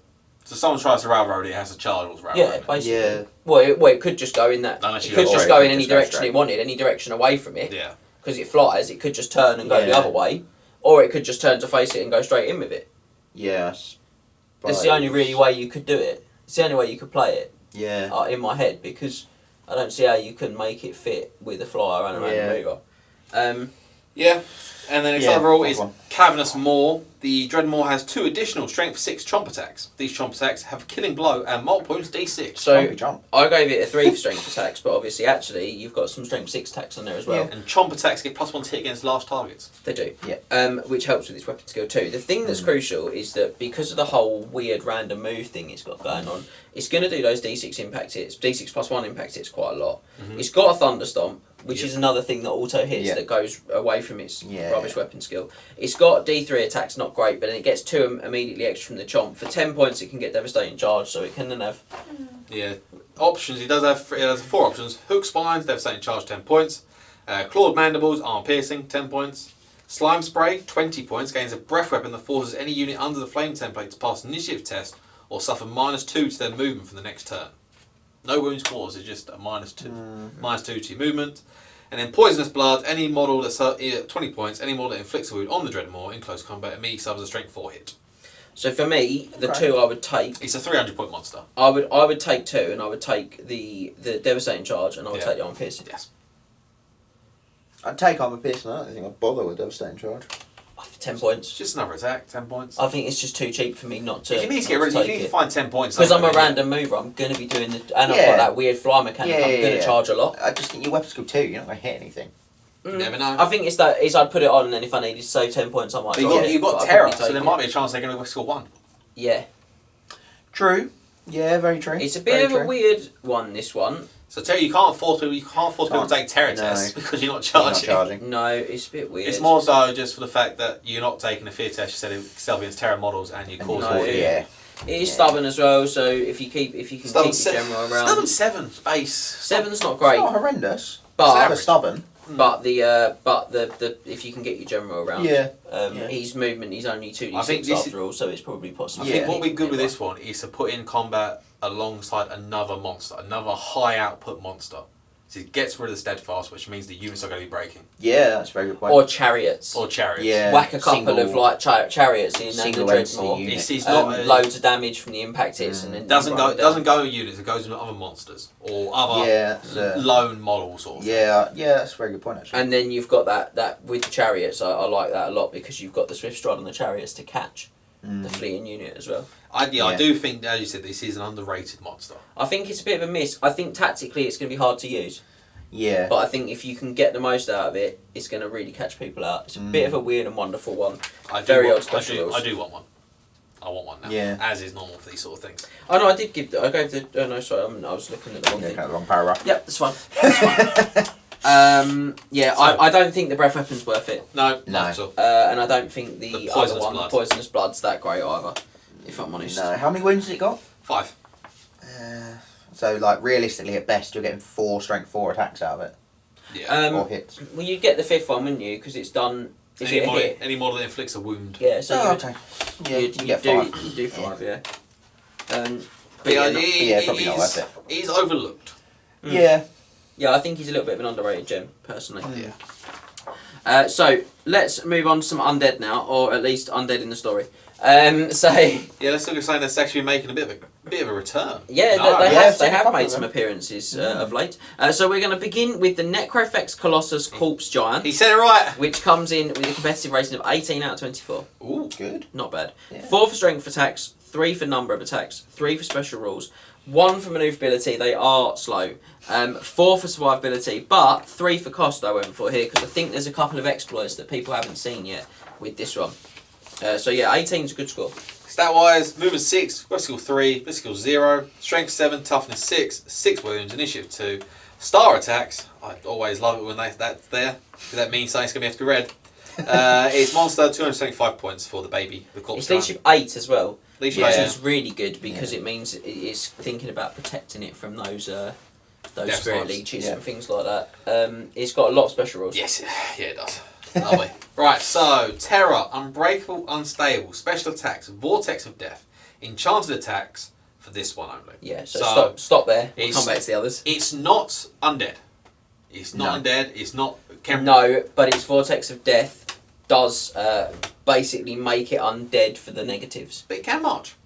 So someone tries to railroad it, has to charge what's railroad. Yeah, basically. Yeah. Well, it could just go in that. It could just go in any direction it wanted, any direction away from it. Yeah. Because it flies, it could just turn and go the other way, or it could just turn to face it and go straight in with it. Yes. It's the only really way you could do it. It's the only way you could play it. Yeah. In my head, because I don't see how you can make it fit with a flyer and a random mover. Yeah. And then its overall is Cavernous Maw. The Dreadmore has 2 additional Strength 6 Chomp attacks. These Chomp attacks have Killing Blow and multiple points D6. So I gave it a 3 for Strength attacks, but obviously actually you've got some Strength 6 attacks on there as well. Yeah. And Chomp attacks get +1 to hit against large targets. They do. Yeah. Which helps with its weapon skill too. The thing that's crucial is that because of the whole weird random move thing it's got going on, it's going to do those D6 impact hits, D6 +1 impact hits quite a lot. It's got a Thunder Stomp, which is another thing that auto hits that goes away from its rubbish weapon skill. It's got D3 attacks, not great, but then it gets 2 immediately extra from the Chomp. For 10 points, it can get Devastating Charge, so it can then have... Yeah. Options, it has 4 options. Hook Spines, Devastating Charge, 10 points. Clawed Mandibles, Arm Piercing, 10 points. Slime Spray, 20 points. Gains a breath weapon that forces any unit under the flame template to pass an initiative test or suffer -2 to their movement for the next turn. No wounds caused, it's just a -2. -2 to your movement. And then Poisonous Blood, any model that's 20 points, any model that inflicts a wound on the Dreadmore in close combat immediately suffers a strength 4 hit. So for me, the two I would take... It's a 300-point monster. I would take 2, and I would take the Devastating Charge, and I would take the Armor Piercing. Yes. I'd take Armor Piercing. I don't think I'd bother with Devastating Charge. For 10 points. Just another attack, 10 points. I think it's just too cheap for me not to. If you need to get rid of it, if you can find 10 points. Because I'm a random mover, I'm going to be doing the. And I've got that weird fly mechanic, I'm going to charge a lot. I just think your weapon skill 2, you're not going to hit anything. You never know. I think it's that I'd put it on, and then if I needed to save 10 points, I might. But you've got Terror, so there might be a chance they're going to score 1. Yeah. True. Yeah, very true. It's a bit of a weird one, this one. So Terror, you can't force people to take Terror tests because you're not charging. No, it's a bit weird. It's more so just for the fact that you're not taking a fear test yourself against Terror models and you cause more fear. It is stubborn as well, so if you can keep your general around. Stubborn 7 space. 7's not great. It's not horrendous. But it's stubborn. But the if you can get your general around, his movement is only 2d6 after all, so it's probably possible. I think what would be good with this one is to put in combat alongside another monster, another high output monster. So it gets rid of the steadfast, which means the units are going to be breaking. Yeah, that's a very good point. Or chariots. Yeah. Whack a couple of like chariots in and the Dreadmore. It's not loads of damage from the impact hits, and then doesn't go with units. It goes with other monsters or other lone models sort of thing. Yeah, that's a very good point actually. And then you've got that with the chariots. I like that a lot because you've got the Swift Stride on the chariots to catch the fleeing unit as well. I do think, as you said, this is an underrated monster. I think it's a bit of a miss. I think tactically it's going to be hard to use. Yeah. But I think if you can get the most out of it, it's going to really catch people out. It's a bit of a weird and wonderful one. Very odd special rules. I do want one. I want one now. Yeah. As is normal for these sort of things. Oh no, I did give. I gave the. Oh no, sorry, I was looking at the wrong thing. Kind of long paragraph. Yep, that's fine. That's fine. I don't think the breath weapon's worth it. No, not at all. And I don't think the other one, blood. Poisonous Blood's that great either. If I'm honest. No. How many wounds has it got? 5. So like realistically, at best, you're getting 4 strength 4 attacks out of it. Yeah. Or hits. Well, you'd get the 5th one, wouldn't you? Because it's done. Is it a hit? Any model that inflicts a wound. Yeah. So okay. Yeah, you get 5. You do 5, yeah. But probably not worth it. He's overlooked. Yeah. Yeah, I think he's a little bit of an underrated gem, personally. Yeah. So let's move on to some undead now, or at least undead in the story. Let's look at something that's actually making a bit of a return. Yeah, they have made some appearances of late. So we're going to begin with the Necrofex Colossus Corpse Giant. He said it right. Which comes in with a competitive rating of 18 out of 24. Ooh, good. Not bad. Yeah. 4 for strength attacks, 3 for number of attacks, 3 for special rules, 1 for manoeuvrability. They are slow. 4 for survivability, but 3 for cost I went for here because I think there's a couple of exploits that people haven't seen yet with this one. 18 is a good score. Stat wise, movement 6, breath skill 3, breath skill 0, strength 7, toughness 6, 6 wounds, initiative 2. Star attacks, I always love it when that's there, because that means something's going to have to be read. It's monster, 275 points for the baby, the corpse. It's leadership 8 as well. Leadership 8 is really good because it means it's thinking about protecting it from those spirit leeches and things like that. It's got a lot of special rules. Yes, yeah it does. Lovely. Right, so Terror, Unbreakable, Unstable, Special Attacks, Vortex of Death, Enchanted Attacks for this one only. Yeah, so stop there. We'll come back to the others. It's not undead. It's not undead. It's not. No, but its Vortex of Death does basically make it undead for the negatives. But it can march.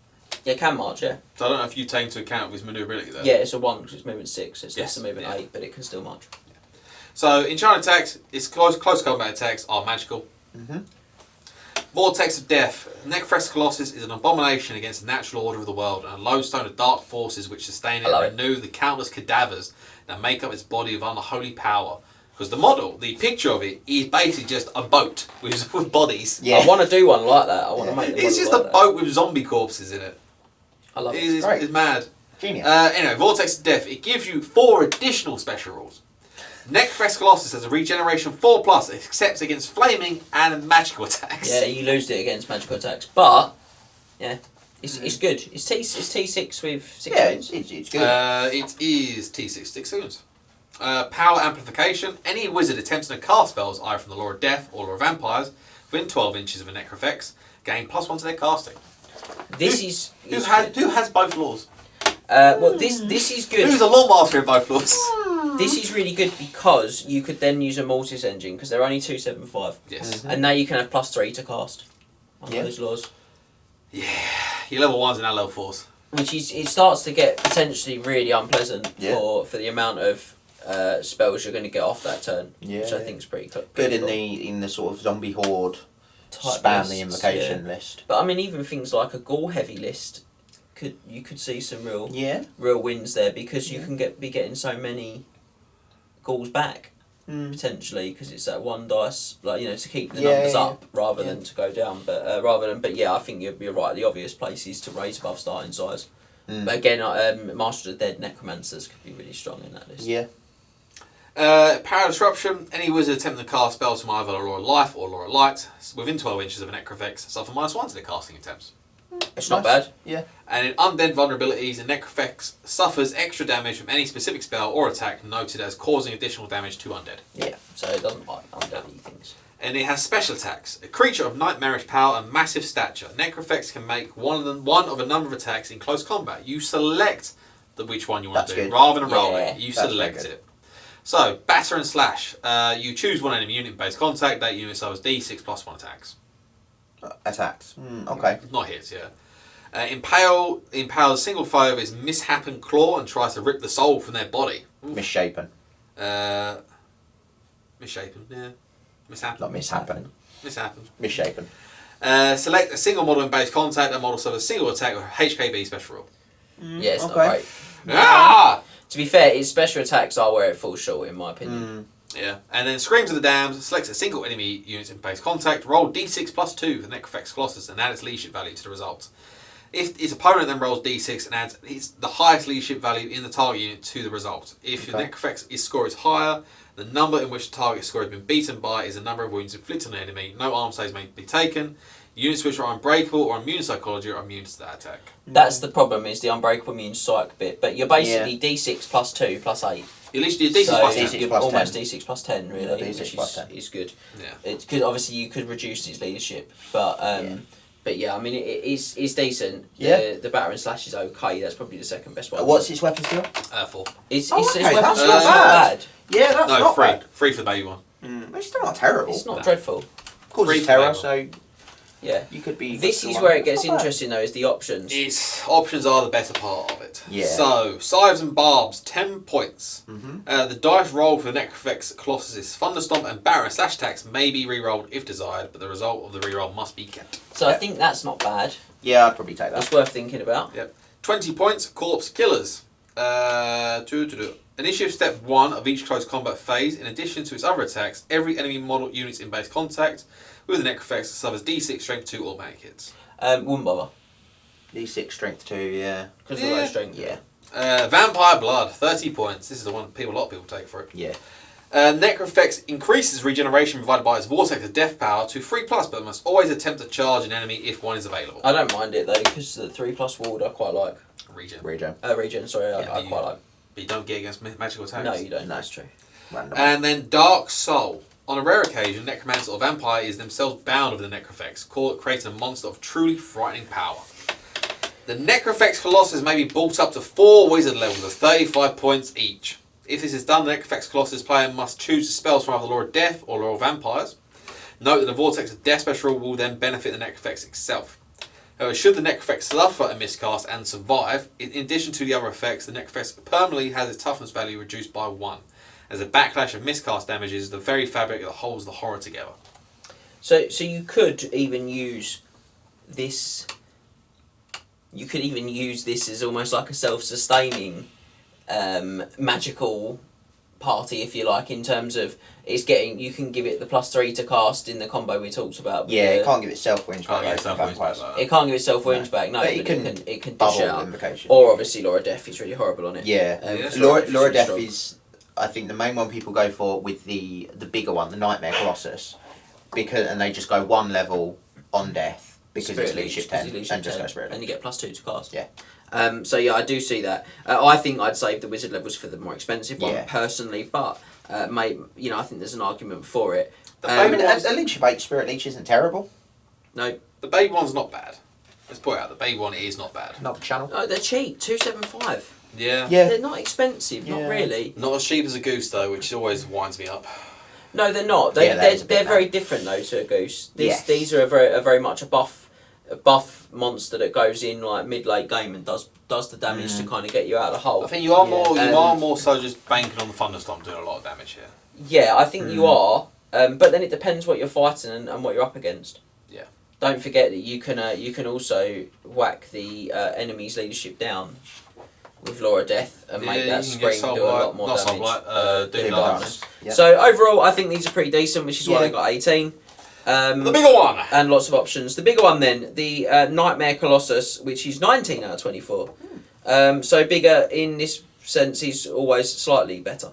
Yeah, it can march, yeah. So I don't know if you take into account his manoeuvrability there. Yeah, it's a 1 because it's movement 6. It's less than movement 8, but it can still march. So, enchanted attacks, its close combat attacks are magical. Vortex of Death. Necrofex Colossus is an abomination against the natural order of the world and a lodestone of dark forces which sustain it and renew the countless cadavers that make up its body of unholy power. Because the picture of it is basically just a boat with bodies. Yeah. I want to do one like that. I want to make It's just a boat with zombie corpses in it. I love it. It's mad. Genius. Anyway, Vortex of Death. It gives you 4 additional special rules. Necrofex Colossus has a regeneration 4+, except against flaming and magical attacks. Yeah, you lose it against magical attacks, but yeah, it's good. It's T6 with 6 wounds. It's good. It is T6, 6 wounds. Power amplification. Any wizard attempting to cast spells either from the Law of Death or Law of Vampires within 12 inches of a Necrofex gain +1 to their casting. Who has both laws? Well, this is good. Who's a law master in both laws? This is really good because you could then use a Mortis engine because they're only 275. Yes. And now you can have +3 to cast on those laws. Yeah. Your level 1s and now level 4s. Which is, it starts to get potentially really unpleasant for the amount of spells you're going to get off that turn. Which I think is pretty cool. Good in the sort of zombie horde spam the invocation list. But I mean, even things like a Ghoul heavy list, you could see some real wins there because you can be getting so many Ghouls back potentially because it's that one dice, like to keep the numbers up rather than to go down. But I think you're right. The obvious place is to raise above starting size. But again, Master of the Dead Necromancers could be really strong in that list. Yeah. Power Disruption. Any wizard attempting to cast spells from either Laura Life or Laura Light within 12 inches of an Necrofex suffer -1 to their casting attempts. It's not bad. Yeah. And in Undead Vulnerabilities, a Necrofex suffers extra damage from any specific spell or attack noted as causing additional damage to undead. Yeah, so it doesn't like undead things. And it has special attacks. A creature of nightmarish power and massive stature. Necrofex can make one of a number of attacks in close combat. You select which one you want to do. Rather than roll it, you select it. So, Batter and Slash. You choose one enemy unit in base contact. That unit suffers D6 +1 attacks. Attacks. Okay. Not hits, yeah. Impales a single foe of its Mishappen Claw and tries to rip the soul from their body. Oof. Misshapen. Misshapen, yeah. Mishappen. Not mishappen. Mishappen. Misshapen. Select a single model in base contact. That model suffers a single attack with HKB special rule. Yeah, it's not great. Ah! To be fair, its special attacks are where it falls short, in my opinion. Yeah, and then Screams of the Damned selects a single enemy unit in base contact, roll D6 +2 for the Necrofex Colossus and add its leadership value to the result. If its opponent then rolls D6 and adds the highest leadership value in the target unit to the result. If your Necrofex score is higher, the number in which the target score has been beaten by is the number of wounds inflicted on the enemy. No arm saves may be taken. Units which are unbreakable or immune to psychology are immune to that attack. That's the problem, is the unbreakable immune psych bit. But you're basically D6 +2 +8. At least you're D6 +10. You're almost D6 +10, really, D6 +10. is good. Yeah. It's because obviously you could reduce its leadership, but yeah, I mean it's decent. Yeah. The Batter and Slash is okay. That's probably the second best one. What's its weapon skill? 4. Its okay, weapon that's skill's not bad. Yeah, that's no, not 3. bad. 3 for the baby one. It's still not terrible. It's not dreadful. Causes terror, so yeah, you could be. This is where it gets interesting, though, is the options. Its options are the better part of it. Yeah. So, Scythes and Barbs, 10 points. The dice roll for the Necrofex Colossus' Thunderstomp and Batter and Slash attacks may be re-rolled if desired, but the result of the re-roll must be kept. So I think that's not bad. Yeah, I'd probably take that. It's worth thinking about. Yep. 20 points, Corpse Killers. Initiative step 1 of each close combat phase. In addition to its other attacks, every enemy model unit in base contact with the Necrofex suffers D6 strength 2 automatic hits. Wouldn't bother. D6 strength 2, yeah. Because of low strength. Yeah. Vampire Blood, 30 points. This is the one a lot of people take for it. Yeah. Necrofex increases regeneration provided by its Vortex of Death power to 3+, but must always attempt to charge an enemy if one is available. I don't mind it, though, because the 3+ ward I quite like. Regen, sorry, I quite like. But you don't get against magical attacks? No, you don't. No, that's true. Random. And then Dark Soul. On a rare occasion, Necromancer or Vampire is themselves bound with the Necrofex, creating a monster of truly frightening power. The Necrofex Colossus may be brought up to 4 wizard levels of 35 points each. If this is done, the Necrofex Colossus player must choose the spells from either Law of Death or Law of Vampires. Note that the Vortex of Death special will then benefit the Necrofex itself. However, should the Necrofex suffer a miscast and survive, in addition to the other effects, the Necrofex permanently has its toughness value reduced by 1. As a backlash of miscast damages the very fabric that holds the horror together. So you could even use this. You could even use this as almost like a self-sustaining magical party, if you like, in terms of it's getting. You can give it the +3 to cast in the combo we talked about. Yeah, it can't give itself wounds back. It can't give itself wounds back. No, but it can dish out. Invocation. Or obviously, Laura Death is really horrible on it. Yeah, Laura Death is. I think the main one people go for with the bigger one, the Nightmare Colossus, and they just go 1 level on Death because it's leadership 10 and just go Spirit. And you get +2 to cast. Yeah. So yeah, I do see that. I think I'd save the wizard levels for the more expensive one personally, but I think there's an argument for it. A leadership 8 Spirit Leech isn't terrible. No, the baby one's not bad. Let's point out the baby one is not bad. Another channel. No, they're cheap. 275. Yeah. They're not expensive. Not Yeah. really. Not as cheap as a goose though, which always winds me up. No, they're not. They're very different though to a goose. These are a very much a buff monster that goes in like mid-late game and does the damage to kind of get you out of the hole. I think you are more so just banking on the Thunderstorm doing a lot of damage here. Yeah, I think you are. But then it depends what you're fighting and what you're up against. Yeah. Don't forget that you can also whack the enemy's leadership down with Laura Death and make that scream do a lot more damage. Do darkness. Yeah. So overall, I think these are pretty decent, which is why they got 18. The bigger one! And lots of options. The bigger one then, the Nightmare Colossus, which is 19 out of 24. So bigger in this sense, he's always slightly better.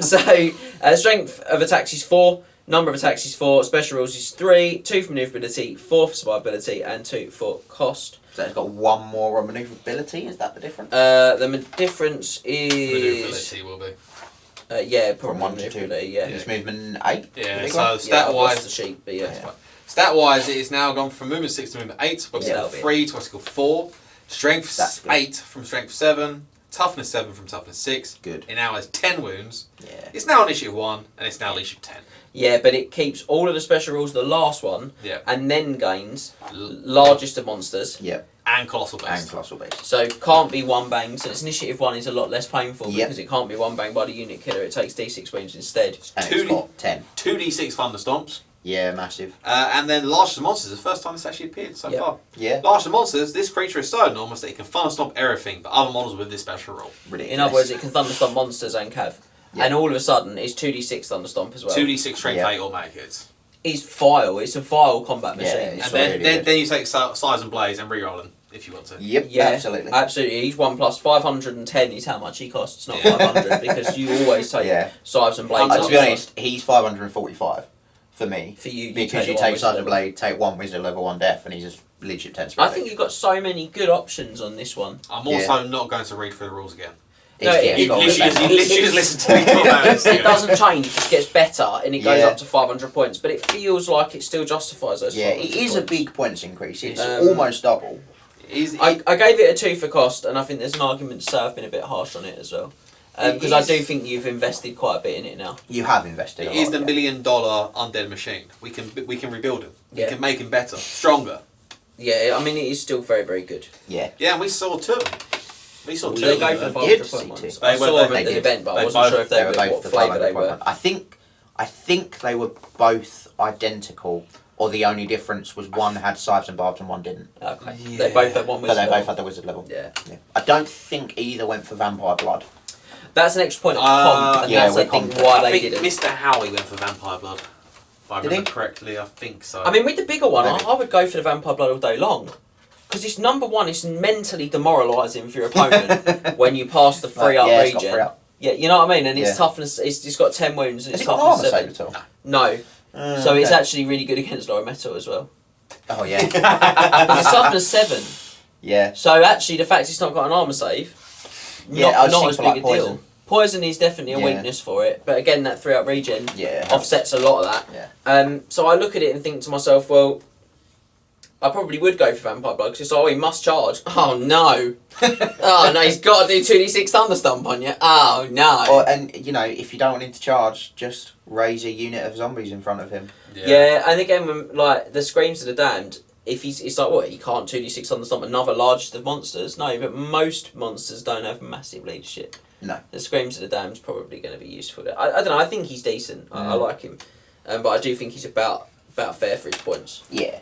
Strength of attacks is 4, number of attacks is 4, special rules is 3, 2 for maneuverability, 4 for survivability, and 2 for cost. So it's got 1 more on maneuverability, is that the difference? The difference is... Maneuverability will be. Yeah, probably From 1 to 2. yeah. It's movement 8? Yeah, so stat-wise... the sheep, but yeah. Stat-wise, it is now gone from movement 6 to movement 8, obstacle 3 to obstacle 4, strength 8 from strength 7, toughness 7 from toughness 6. Good. It now has 10 wounds. Yeah. It's now initiative 1, and it's now leadership 10. Yeah, but it keeps all of the special rules, the last one, and then gains largest of monsters. Yeah. And colossal base. And colossal base. So can't be 1 bang. So its initiative 1 is a lot less painful because it can't be 1 bang by the unit killer. It takes D6 wounds instead. And it's got 10. 2d6 Thunderstomps. Yeah, massive. And then Largest of Monsters is the first time it's actually appeared so far. Yeah. Largest of Monsters, this creature is so enormous that it can Thunderstomp everything but other models with this special rule. Ridiculous. In other words, it can thunderstomp monsters and cav. Yeah. And all of a sudden, it's 2d6 thunderstomp as well. 2d6 strength 8 automatic hits. It's vile. It's a vile combat machine. And then you take Size and Blaze and reroll them if you want to. Yep, yeah, absolutely. Absolutely. Each 1 plus 510 is how much he costs, not 500, because you always take Size and Blades. To be honest, he's 545 for me. For you, because you take Size and Blade, take 1 Wizard level 1 Death, and he's just leadership 10 spread. I think you've got so many good options on this one. I'm also not going to read through the rules again. No, you literally just listen to me talk about it. It doesn't change, it just gets better and it goes up to 500 points, but it feels like it still justifies those 500 it is points. a big points increase. It's almost double. I gave it a 2 for cost, and I think there's an argument to say I've been a bit harsh on it as well. Because I do think you've invested quite a bit in it now. You have invested. It is the $1 million undead machine. We can rebuild him. We can make him better, stronger. Yeah, I mean it is still very, very good. Yeah. Yeah, and we saw 2. We saw 2. They go for the 500 point ones. I saw them at the event, but I wasn't sure if they were what flavour they were. I think they were both identical, or the only difference was one had Scythes and Barbs and one didn't. Okay. Yeah. They both had 1 wizard level. But they both level. had the wizard level. Yeah. I don't think either went for Vampire Blood. That's an extra point of comp, and that's I think why they didn't. Mr. Howie went for Vampire Blood. If I remember correctly, I think so. I mean, with the bigger one, I would go for the Vampire Blood all day long. Because it's number 1, it's mentally demoralising for your opponent when you pass the 3-up region. It's got 3-up. Yeah, you know what I mean? And its toughness, it's got 10 wounds and Has it's it got toughness armour 7. save at all? No. So it's actually really good against lower metal as well. Oh, yeah. It's toughness 7. Yeah. So actually, the fact it's not got an armour save, not as big a deal. Poison is definitely a weakness for it, but again, that 3-up regen offsets a lot of that. Yeah. So I look at it and think to myself, well, I probably would go for Vampire Blood because he must charge. Oh no! Oh no, he's got to do 2d6 Thunderstomp on you. Oh no! And if you don't want him to charge, just raise a unit of zombies in front of him. Yeah, and again, when, like the Screams of the Damned, if it's like what, he can't 2d6 Thunderstomp another largest of monsters. No, but most monsters don't have massive leadership. No. The Screams of the Damned's probably going to be useful there. I don't know. I think he's decent. I like him, but I do think he's about fair for his points. Yeah.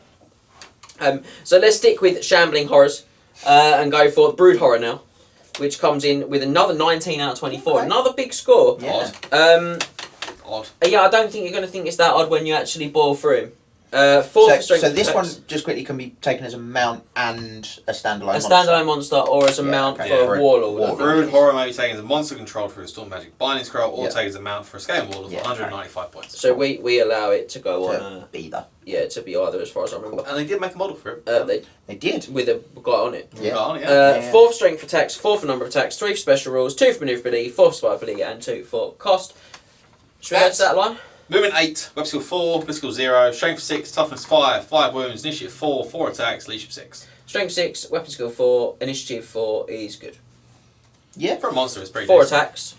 So let's stick with Shambling Horrors and go for Brood Horror now, which comes in with another 19 out of 24. Okay. Another big score. Yeah. Odd. Yeah, I don't think you're going to think it's that odd when you actually boil through him. 4 for strength. So this one just quickly can be taken as a mount and a standalone monster. A standalone monster or as a mount for a warlord. Brood Horror may be taken as a monster controlled through a Storm Magic Binding Scroll or taken as a mount for a Scaling Warlord for 195 points. So we allow it to go on either. Yeah, to be either as far as I remember. And they did make a model for it. They did. With a guy on it. Yeah. 4 for strength attacks, 4 for number of attacks, 3 for special rules, 2 for maneuverability, 4 for survivability, and 2 for cost. Should we go to that line? Movement 8, web skill 4, blitz skill 0, strength 6, toughness 5, 5 wounds, initiative 4, 4 attacks, leadership 6. Strength 6, weapon skill 4, initiative 4 is good. Yeah. For a monster, it's pretty 4 decent. attacks,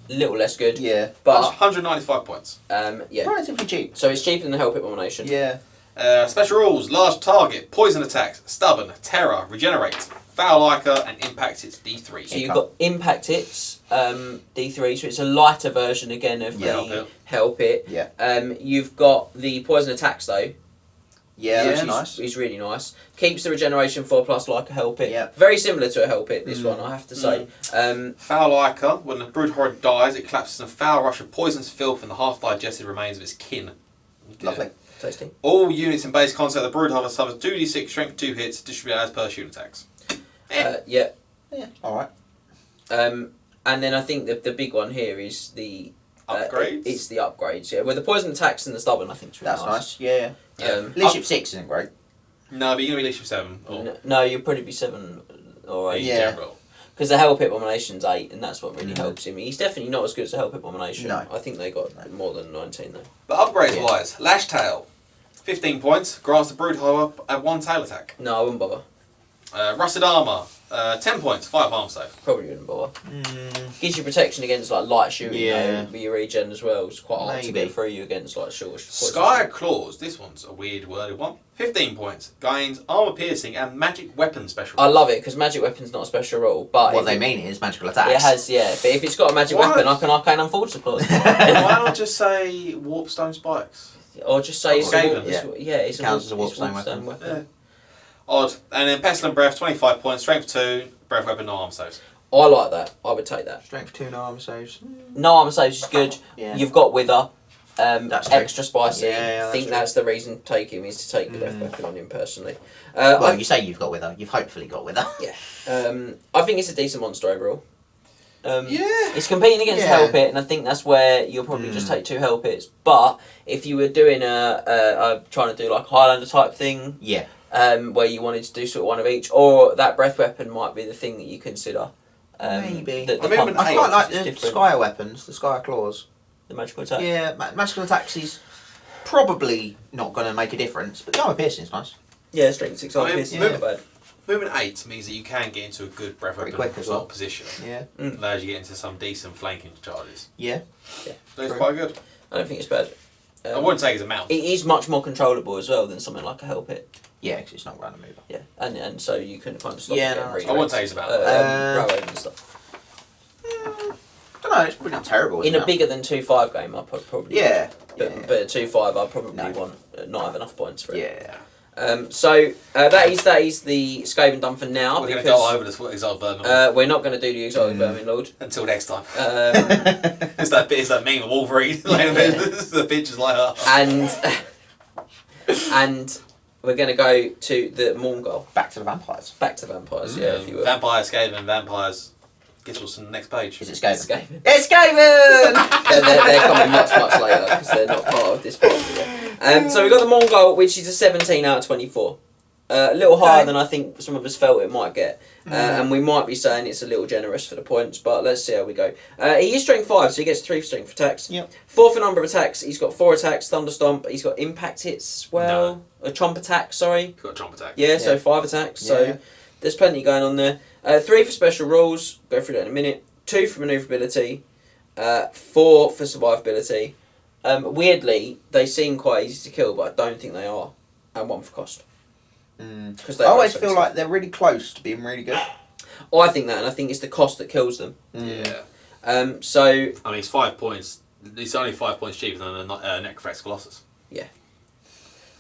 little less good. Yeah. But 195 points. yeah. Relatively cheap. So it's cheaper than the Help Abomination. Yeah. Special rules: large target, poison attacks, stubborn, terror, regenerate, foul ica, and impact hits D3. So you've got impact hits, D3, so it's a lighter version again of the Help It. Yeah. You've got the poison attacks though. Yeah, which that's nice. is really nice. Keeps the regeneration 4+ like a Help It. Yeah. Very similar to a Help It, this one, I have to say. Foul ica: when the brood horror dies, it collapses in a foul rush of poisonous filth and the half-digested remains of its kin. Lovely. Tasty. All units in base concept of the brood horror suffers 2d6 strength 2 hits distributed as per shield attacks. Yeah. Yeah. All right. And then I think the big one here is the Upgrades? It's the upgrades, yeah. Well, the poison attacks and the stubborn, I think, is really That's nice. Yeah. Leadership 6 isn't great. No, but you're going to be leadership 7. Or No, you'll probably be 7 or 8. Yeah. general. Because the Help It Abomination's 8, and that's what really helps him. He's definitely not as good as a Help It Abomination. No. I think they got more than 19 though. But upgrades wise, Lash Tail, 15 points, grants the brood horror a 1 tail attack. No, I wouldn't bother. Rusted armour, 10 points, 5 arm save. Probably wouldn't bother. Gives you protection against like light shooting Yeah. with your regen as well. It's quite hard to Maybe. get through you against like short. Sky Claws, this one's a weird worded one. 15 points, gains armour piercing and magic weapon special. I love it because magic weapon's not a special rule, but What they mean is magical attacks. it has, yeah. But if it's got a magic What? weapon, I can arcane unforce clause. Why not just say warpstone spikes? Or just say it's Skaven, it's Counts as a it's warpstone weapon. Yeah. Odd. And then Pestilent Breath, 25 points, strength 2, breath weapon, no arm saves. I like that. I would take that. Strength 2, no armor saves. No armor saves is good. Yeah. You've got Wither. That's true. Extra spicy. Yeah, I think true. that's the reason to take him is to take the breath weapon on him personally. Well, you say you've got Wither. You've hopefully got Wither. Yeah. I think it's a decent monster overall. Yeah. It's competing against Yeah. Help It, and I think that's where you'll probably just take 2 Help Its. But if you were doing trying to do like Highlander type thing, Yeah. where you wanted to do sort of one of each, or that breath weapon might be the thing that you consider. Maybe. The I mean, pump I quite like is the different. Skyer weapons, the Skyer claws. The magical attack. Yeah, magical attacks is probably not going to make a difference, but the armor piercing is nice. Yeah, strength 6 armor I mean, piercing, yeah. not bad. Movement 8 means that you can get into a good breath Pretty weapon quick as sort well. of position. Yeah. Allows you to get into some decent flanking charges. Yeah. Yeah. So it's True. quite good. I don't think it's bad. I wouldn't take it as a mount. It is much more controllable as well than something like a Help It. Yeah, because it's not random mover. Yeah, and so you can kind of stop Yeah, it no, getting that's I wouldn't take it as a mount. railroad and stuff. Don't know, it's pretty terrible. In isn't a it? bigger than 2-5 game, I probably Yeah. But yeah. but at 2-5, I probably No. want not have enough points for it. Yeah. So that is the Skaven done for now. We're going to because go over this Exiled Vermin we're not going to do the Exalted Vermin Lord. until next time. Um, It's that meme of Wolverine. The bitch is like, and we're going to go to the Mongol. Back to the vampires. Back to vampires, yeah, if you will. Vampires, Skaven, vampires. Guess what's on the next page? Is it Skaven? Skaven. It's Skaven! They're coming much later because they're not part of this part of it. So we've got the Mongol, which is a 17 out of 24. A little higher than I think some of us felt it might get. And we might be saying it's a little generous for the points, but let's see how we go. He is strength 5, so he gets 3 strength attacks. Yep. 4 for number of attacks. He's got 4 attacks, Thunder Stomp. He's got impact hits as well. A Chomp attack, sorry. You've got a jump attack. Yeah, so Yeah. 5 attacks. So Yeah. there's plenty going on there. 3 for special rules. Go through that in a minute. 2 for maneuverability. 4 for survivability. Weirdly, they seem quite easy to kill, but I don't think they are. And 1 for cost. Because I always feel like they're really close to being really good. I think that, and I think it's the cost that kills them. Yeah. So I mean, it's 5 points. It's only 5 points cheaper than a Necrofax Colossus.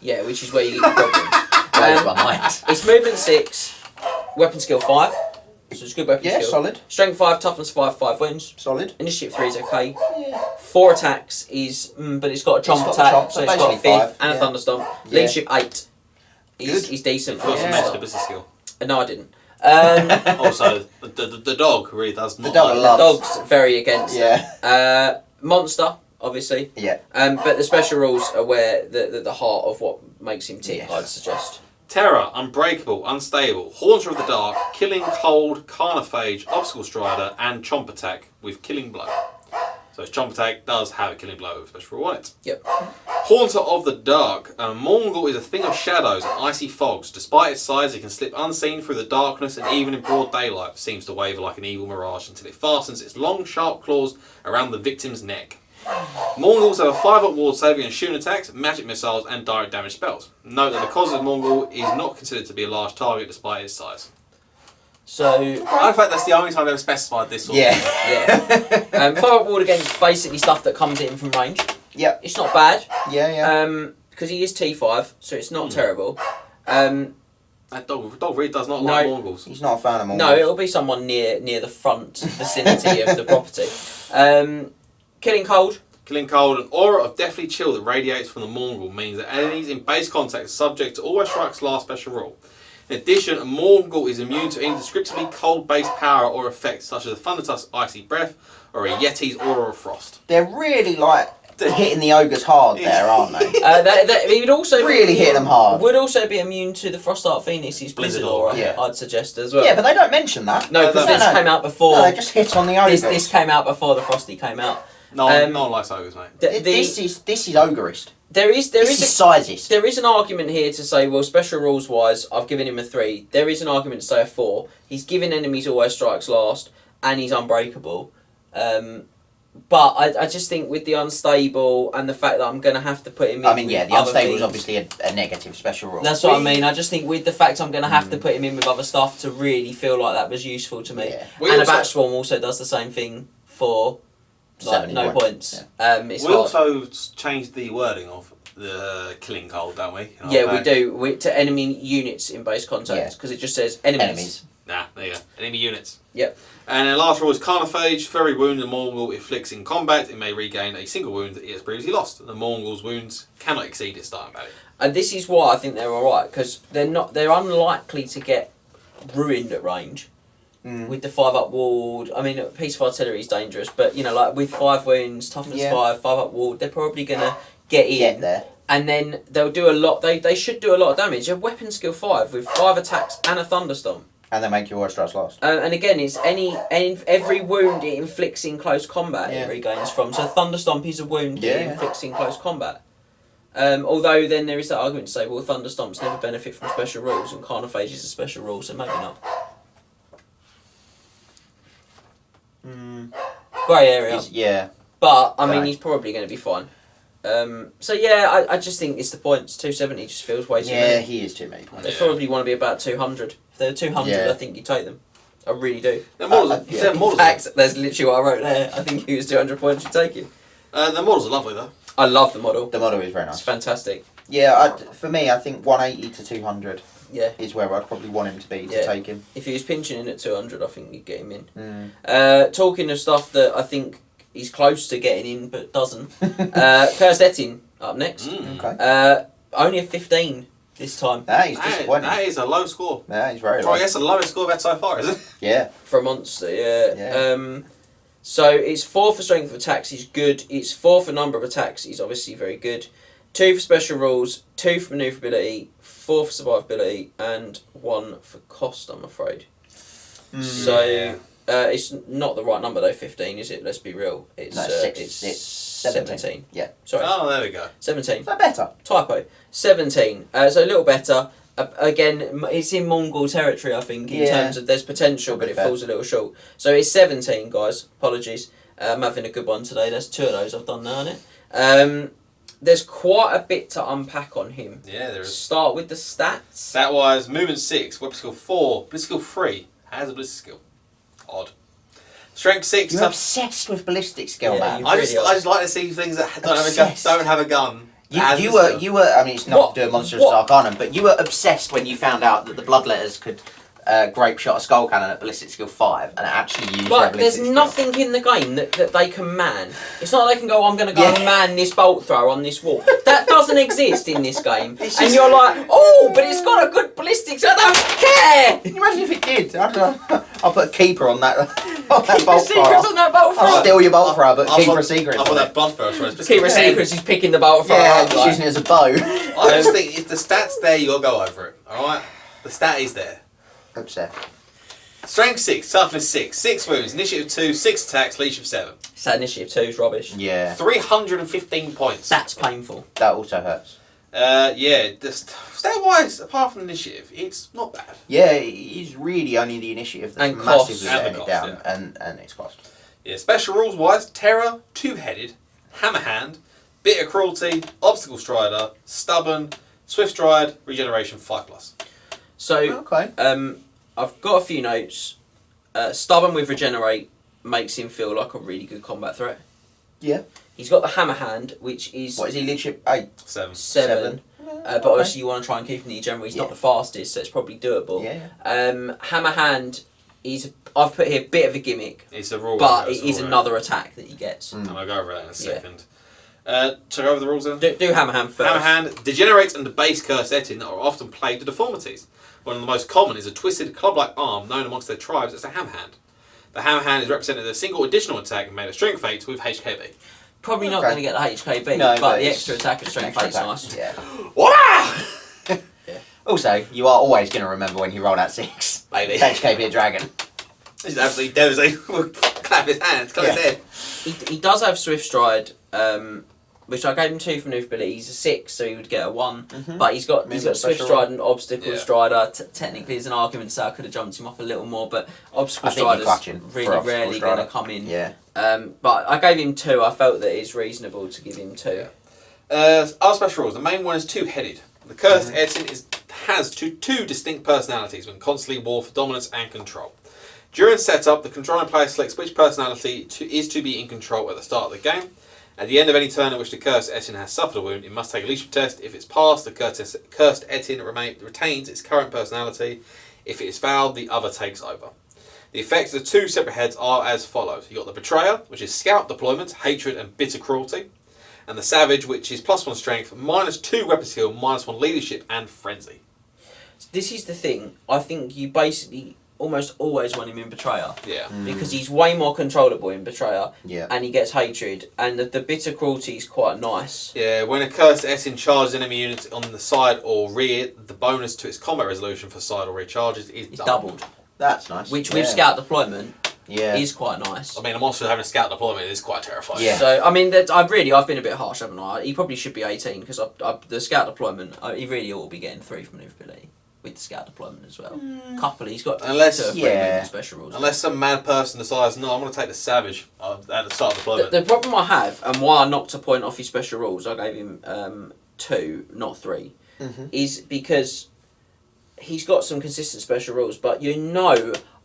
yeah, which is where you get the problem. Blows my mind. It's movement 6, weapon skill 5, so it's good weapon Yeah, skill. solid. Strength 5, toughness 5, 5 wins. Solid. Initiative 3 is okay. 4 attacks is, but it's got a chomp It's got a attack, chomp, so so it's got a basically 5th five, and a yeah. thunderstorm. Yeah. Leadership 8. Good. He's decent You for also a mentioned start. the business skill. No, I didn't. Also, the dog really does not dog like loves- The dog's very against it. Yeah. Monster, obviously. Yeah. But the special rules are where the heart of what makes him tick, Yes. I'd suggest. Terror, Unbreakable, Unstable, Haunter of the Dark, Killing Cold, Carnophage, Obstacle Strider, and Chomp Attack with Killing Blow. So his chomp attack does have a killing blow with special rule on it. Yep. Haunter of the Dark. A Mongol is a thing of shadows and icy fogs. Despite its size, it can slip unseen through the darkness and even in broad daylight seems to waver like an evil mirage until it fastens its long, sharp claws around the victim's neck. Mongols have a 5-up ward saving and shooting attacks, magic missiles, and direct damage spells. Note that the cause of Mongol is not considered to be a large target despite its size. So, In fact, that's the only time I've ever specified this sort of thing. yeah. 5-up ward again is basically stuff that comes in from range. Yep. It's not bad. Yeah. Because he is T5, so it's not terrible. That dog really does not like Mongols. He's not a fan of Mongols. No, it'll be someone near the front vicinity of the property. Killing Cold. Killing Cold, an aura of deathly chill that radiates from the Mongol means that enemies in base contact are subject to Always Strike's last special rule. In addition, a Mongol is immune to indescriptibly cold-based power or effects such as a Thundertusk's icy breath or a Yeti's aura of frost. They're really hitting the ogres hard there, aren't they? He would also really hitting them hard. Would also be immune to the Frost Art Phoenix's Blizzard Aura. Yeah. I'd suggest as well. Yeah, but they don't mention that. No, because this came out before. No, they just hit on the ogres. This came out before the Frosty came out. No one likes ogres, mate. This is ogreist. This is sizist. There is an argument here to say, well, special rules wise, I've given him a 3. There is an argument to say a 4. He's given enemies Always Strikes last, and he's unbreakable. But I just think with the unstable and the fact that I'm going to have to put him in. I mean, yeah, the unstable things, is obviously a negative special rule. That's what I mean. I just think with the fact I'm going to have to put him in with other stuff to really feel like that was useful to me. Yeah. And a Batch Swarm also does the same thing for no points. Yeah. It's we hard. also changed the wording of the Killing Cold, don't we? Yeah, we do. To enemy units in base contact, because it just says enemies. Nah, there you go. Enemy units. Yep. And then last rule is Carnophage. For every wound the Mongol inflicts in combat, it may regain a single wound that it has previously lost. The Mongol's wounds cannot exceed its starting value. And this is why I think they're alright, because they're unlikely to get ruined at range. With the 5-up ward, I mean, piece of artillery is dangerous, but like with 5 wounds, toughness 5-up ward, they're probably gonna get there. And then they'll do a lot. They should do a lot of damage. A weapon skill 5 with 5 attacks and a thunderstorm. And they make your Always Strikes last. And again, it's every wound it inflicts in close combat it regains from. So Thunderstomp is a wound that it inflicts in close combat. Although then there is that argument to say, well, Thunderstomps never benefit from special rules, and Carnophage is a special rule, so maybe not. Grey area. But I mean, he's probably going to be fine. So yeah, I just think it's the points. 270 just feels way too many. Yeah, he is too many points. They probably want to be about 200. If they're 200, I think you take them. I really do. The models, In fact, there's literally what I wrote there. I think he was 200 points, you take him. the models are lovely though. I love the model. The model is very nice. It's fantastic. Yeah, for me, I think 180 to 200 is where I'd probably want him to be to take him. If he was pinching in at 200, I think you'd get him in. Talking of stuff that I think he's close to getting in but doesn't. Cursed Etin up next. Okay. Only a 15 this time. That is disappointing. That is a low score. Yeah, he's very low. I guess the lowest score we've had so far, is it? Yeah. For a monster, yeah. So it's 4 for strength of attacks, he's good. It's 4 for number of attacks, he's obviously very good. 2 for special rules, 2 for manoeuvrability, 4 for survivability, and 1 for cost, I'm afraid. So it's not the right number though, 15, is it? Let's be real. It's 17. Yeah. Sorry. Oh, there we go. 17. Is that better? Typo. 17. So a little better. Again, it's in Mongol territory, I think, in terms of there's potential, but it falls a little short. So it's 17, guys. Apologies. I'm having a good one today. There's 2 of those I've done now, isn't it? There's quite a bit to unpack on him. Yeah, there is. Start with the stats. Stat-wise, movement 6, weapon skill 4, ballistic skill 3. Has a ballistic skill. Odd. Strength 6. You're obsessed with ballistic skill, man. I just like to see things that don't have a gun. You were. I mean, it's not to do a Monstrous Arcanum, but you were obsessed when you found out that the Bloodletters could grape shot a skull cannon at ballistic skill 5, and actually use. But there's nothing in the game that they can man. It's not like they can go, I'm going to go and man this bolt thrower on this wall. That doesn't exist in this game. And you're like, oh, but it's got a good ballistics. I don't care. Can you imagine if it did? I don't know. I'll put a keeper on that. On that Keep bolt secrets thrower. on that bolt thrower. I'll steal your bolt thrower, but keeper a secret. I'll put that blood first. Keeper a secret. He's picking the bolt thrower. Yeah, just using it as a bow. I just think if the stat's there, you'll go over it. All right, the stat is there. Upset. Strength 6, toughness 6, 6 wounds, initiative 2, 6 attacks, leadership 7. So initiative 2 is rubbish. Yeah. 315 points. That's painful. That also hurts. Stat-wise, apart from initiative, it's not bad. Yeah, it's really only the initiative that's And cost. massively And the letting it cost, down, and its cost. Yeah, special rules-wise, Terror, Two-Headed, Hammerhand, Bitter Cruelty, Obstacle Strider, Stubborn, Swift Stride, Regeneration 5+. So, Okay. I've got a few notes. Stubborn with Regenerate makes him feel like a really good combat threat. Yeah. He's got the Hammer Hand, which is What is he, leadership 8? 7. 7. But obviously you want to try and keep him in the general. He's not the fastest, so it's probably doable. Yeah. Hammer Hand is, I've put here, a bit of a gimmick, It's a rule. but it is another attack that he gets. And I'll go over that in a second. Shall I go over the rules then? Do Hammer Hand first. Hammer Hand, Degenerates and the base Curse Etin are often plagued with deformities. One of the most common is a twisted club-like arm known amongst their tribes as a Hammer Hand. The Hammer Hand is represented as a single additional attack made of Strength 8 with HKB. Probably not going to get the HKB, No, but the extra attack at Strength 8 is nice. Yeah. Wow! Also, you are always going to remember when you roll that 6. Maybe. HKB a dragon. This is absolutely devastating. We'll clap his hands, cut his head. He does have Swift Stride, which I gave him 2 for new ability. He's a 6, so he would get a 1. But he's got Swift Stride and Obstacle Strider. Technically, there's an argument to say I could have jumped him up a little more, but Obstacle Strider's really rarely going to come in. Yeah. But I gave him 2. I felt that it's reasonable to give him 2. Our special rules. The main one is Two-Headed. The Cursed Etin has two distinct personalities when constantly war for dominance and control. During setup, the controlling player selects which personality is to be in control at the start of the game. At the end of any turn in which the Cursed Etin has suffered a wound, it must take a leadership test. If it's passed, the Cursed Etin retains its current personality. If it is failed, the other takes over. The effects of the 2 separate heads are as follows. You've got the Betrayer, which is Scout Deployment, Hatred and Bitter Cruelty. And the Savage, which is +1 Strength, -2 Weapon Skill, -1 Leadership and Frenzy. This is the thing. I think you basically almost always want him in Betrayer. Yeah. Because he's way more controllable in Betrayer. Yeah. And he gets Hatred. And the Bitter Cruelty is quite nice. Yeah, when a Cursed Etin charges enemy units on the side or rear, the bonus to its combat resolution for side or rear charges is doubled. That's nice. Which with Scout Deployment Yeah. is quite nice. I mean, a monster having a scout deployment is quite terrifying. Yeah. So, I mean, I've been a bit harsh, haven't I? He probably should be 18, because the scout deployment, he really ought to be getting 3 from maneuverability with the scout deployment as well. Couple, he's got Unless- 2 or 3 yeah. special rules. Unless some mad person decides, no, I'm going to take the Savage at the start of deployment. The problem I have, and why I knocked a point off his special rules, I gave him 2, not 3, is because he's got some consistent special rules, but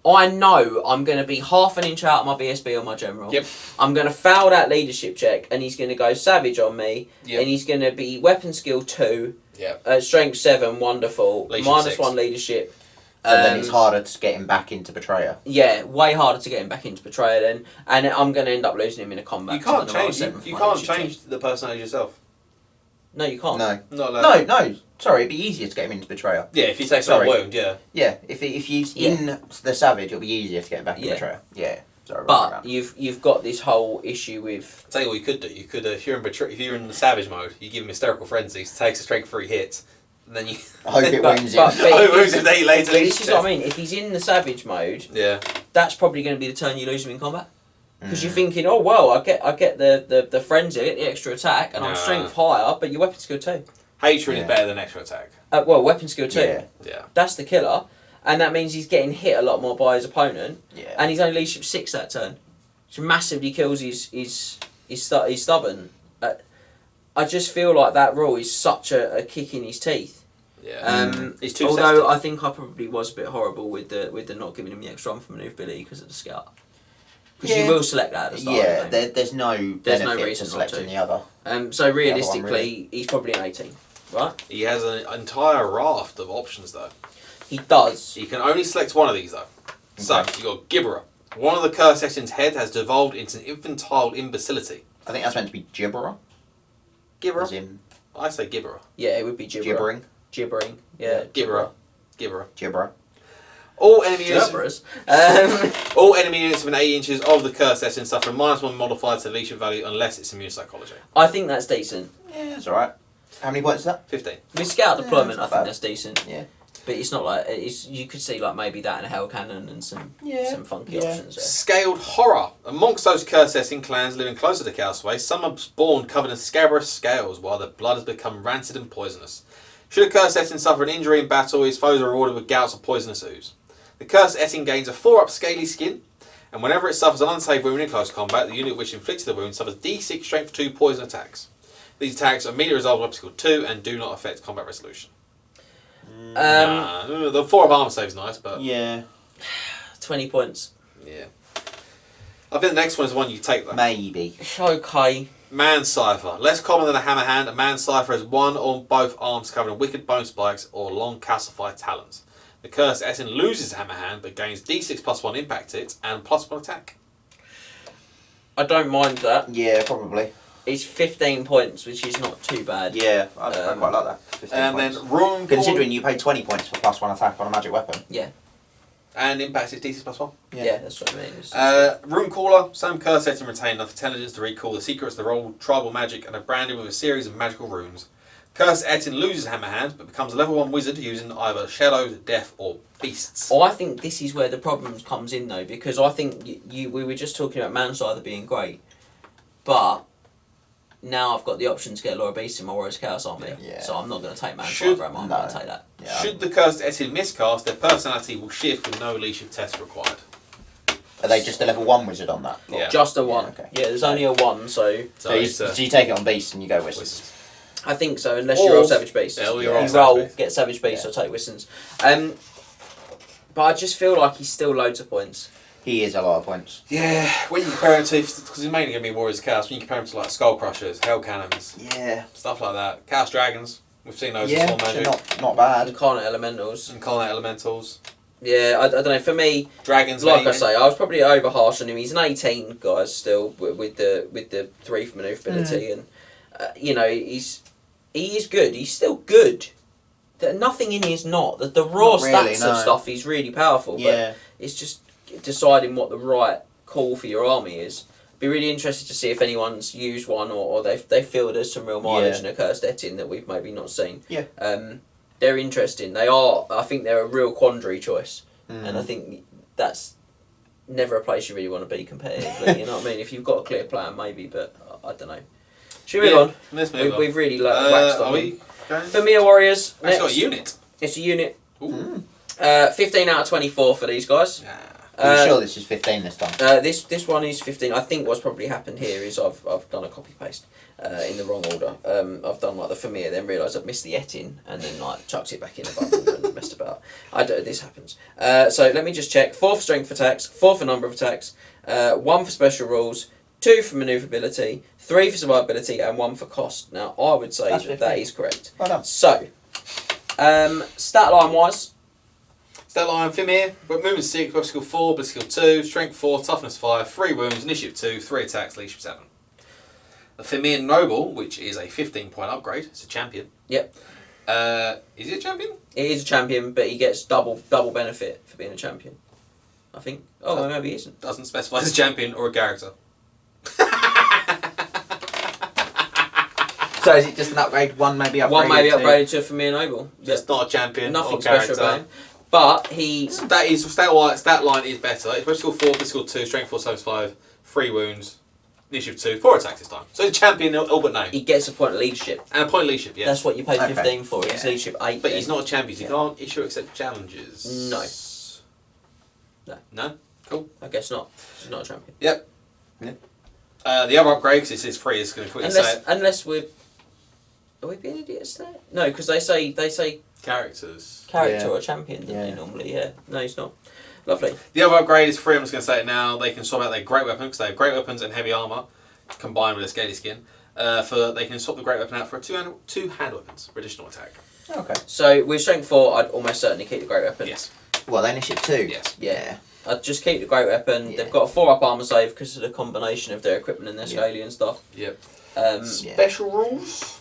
I know I'm going to be half an inch out of my BSB on my general. Yep. I'm going to fail that leadership check, and he's going to go Savage on me, Yep. and he's going to be Weapon Skill 2, Yeah. Strength 7, wonderful, Leadership 6. -1 leadership. So then it's harder to get him back into Betrayer. Yeah, way harder to get him back into Betrayer then, and I'm going to end up losing him in a combat. You can't 'cause I'm gonna roll a change. 7 for You my can't leadership change check. the personality yourself. No, you can't. No. Not allowed. No. Sorry, it'd be easier to get him into Betrayer. Yeah, if you take some Sorry. wound, yeah. Yeah, if he's in the Savage, it'll be easier to get him back into Yeah. Betrayer. Yeah. Sorry. But you've got this whole issue with I'll tell you what you could do. You could, if you're in the Savage mode, you give him hysterical frenzies, takes a strength 3 hits, and then you. I hope it But- wounds but- him. Oh, wounds him day later. this is what I mean. If he's in the Savage mode, Yeah. that's probably going to be the turn you lose him in combat. Because Mm. you're thinking, oh well, I get the frenzy, I get the extra attack, and I'm Nah. strength higher, but your weapon skill 2. Hatred Yeah. is better than extra attack. Well, weapon skill 2. Yeah. Yeah. That's the killer, and that means he's getting hit a lot more by his opponent, Yeah. and he's only leadership 6 that turn, which massively kills his stubborn. I just feel like that rule is such a kick in his teeth. Yeah. He's too Although sensitive. I think I probably was a bit horrible with the not giving him the extra arm for manoeuvrability because of the scout. Because Yeah. you will select that at the start. Yeah, of the game. there's no There's no benefit reason to not selecting to. the other. So realistically, really. he's probably an 18, right? He has an entire raft of options, though. He does. You can only select one of these, though. So, you got Gibberer. One of the Cursed Etin's head has devolved into an infantile imbecility. I think that's meant to be gibberer. Gibberer? As in I say Gibberer. Yeah, it would be gibberer. gibbering. Gibbering. Yeah, Gibberer. Gibberer. Gibberer. All enemy units. Gibberers. All enemy units within 8 inches of the Cursed Etin suffer a -1 modifier to leadership value unless it's immune to psychology. I think that's decent. Yeah, that's alright. How many points is that? 15. With scout deployment, that's I not think bad. that's decent. Yeah. But it's not like you could see like maybe that and a Hell Cannon and some funky options there. Scaled Horror. Amongst those curse-setting clans living closer to Chaos Waste, some are born covered in scabrous scales, while their blood has become rancid and poisonous. Should a curse-setting suffer an injury in battle, his foes are rewarded with gouts of poisonous ooze. The curse-setting gains a 4-up scaly skin, and whenever it suffers an unsafe wound in close combat, the unit which inflicts the wound suffers D6 Strength 2 poison attacks. These attacks are immediately resolved with obstacle 2 and do not affect combat resolution. The 4-up armor save is nice, but... Yeah. 20 points. Yeah. I think the next one is one you take, though. Maybe. Okay. Man Cipher. Less common than a hammer hand, a Man Cipher has one or both arms covered in wicked bone spikes or long calcified talons. The cursed Etin loses hammer hand but gains D6 plus 1 impact hits and plus 1 attack. I don't mind that. Yeah, probably. It's 15 points, which is not too bad. Yeah, I quite like that. 15 And points. then Rune Considering you pay 20 points for plus 1 attack on a magic weapon. Yeah. And impact is D6 plus 1. Yeah, that's what I mean. Rune Caller. Some curse Etin retain enough intelligence to recall the secrets of the role tribal magic and are branded with a series of magical runes. Cursed Etin loses hammer hand but becomes a level 1 wizard using either shadows, death or beasts. I think this is where the problem comes in though, because I think we were just talking about Mansider being great, but now I've got the option to get Laura Beast in my Warriors Chaos Army, so I'm not going to take Mansider, I'm going to take that. Yeah. Should the cursed Etin miscast, their personality will shift with no leadership test required. Are they just a level 1 wizard on that? Yeah. Just a 1. Yeah, okay. Yeah, there's only a 1, so So you take it on beast and you go wizards. I think so, unless you roll Savage Beast. Yeah, You roll roll, Savage Beast. get Savage Beast or take Wistons. But I just feel like he's still loads of points. He is a lot of points. Yeah, when you compare him to, because he's mainly going to be Warriors of Chaos, when you compare him to like Skull Crushers, Hell Cannons, Yeah. stuff like that, Chaos Dragons, we've seen those in Yeah, Small so Magic, not bad. Incarnate Elementals. Incarnate Elementals, Yeah, I don't know, for me, Dragons. like maybe. I say, I was probably over harsh on him. He's an 18 guys still with the 3 for manoeuvrability, and you know he is good. He's still good. Nothing in here is not. The raw Not really, stats no. of stuff he's really powerful. Yeah. But it's just deciding what the right call for your army is. Be really interested to see if anyone's used one or they feel there's some real mileage in a cursed Etin that we've maybe not seen. Yeah. They're interesting. They are. I think they're a real quandary choice, and I think that's never a place you really want to be competitively. You know what I mean? If you've got a clear plan, maybe, but I don't know. Should we move on? Let's move on. We've really waxed on. Are we going? Familiar Warriors. Actually got a Next. unit. It's a unit. Ooh. 15 out of 24 for these guys. Yeah. Are you sure this is 15 this time? This one is 15. I think what's probably happened here is I've done a copy paste in the wrong order. I've done like the Familiar, then realised I've missed the Etin, and then like chucked it back in the button and messed about. This happens. So let me just check. 4 for strength attacks, 4 for number of attacks, 1 for special rules, 2 for manoeuvrability, 3 for survivability, and 1 for cost. Now I would say that is correct. Well done. So, stat line wise. Stat line, Fimir, movement 6, weapon skill 4, but skill 2, strength 4, toughness 5, 3 wounds, initiative 2, 3 attacks, leadership 7. The Fimir Noble, which is a 15-point upgrade, it's a champion. Yep. Is he a champion? It is a champion, but he gets double benefit for being a champion. I think. Oh, well, maybe he isn't. Doesn't specify as a champion or a character. So is it just an upgrade? One maybe upgraded One maybe upgraded to a Familiar Noble. Just not a champion Nothing or character. special about him. But he... That is, stat line is better. It's weapon skill 4, but skill 2, strength 4, toughness 5, 3 wounds, initiative 2, 4 attacks this time. So he's a champion, all but name. He gets a point of leadership. And a point of leadership, yes. That's what you pay 15 Okay. for. It's leadership 8. But then. he's not a champion. He can't issue except challenges. No. No? Cool. I guess not. He's not a champion. Yep. Yeah. The other upgrade, because this is free, is going to quickly say it. Unless we're... Are we being idiots there? No, because they say Characters. character Yeah. or champion, don't they, Yeah. normally? Yeah. No, he's not. Lovely. The other upgrade is free, I'm just going to say it now. They can swap out their great weapon, because they have great weapons and heavy armour, combined with a scaly skin. They can swap the great weapon out for two hand weapons for additional attack. Okay. So, with strength 4, I'd almost certainly keep the great weapon. Yes. Well, they initiate 2. Yes. Yeah. I'd just keep the great weapon. Yeah. They've got a 4-up armour save because of the combination of their equipment and their Yeah. scaly and stuff. Yep. Yeah. Special rules.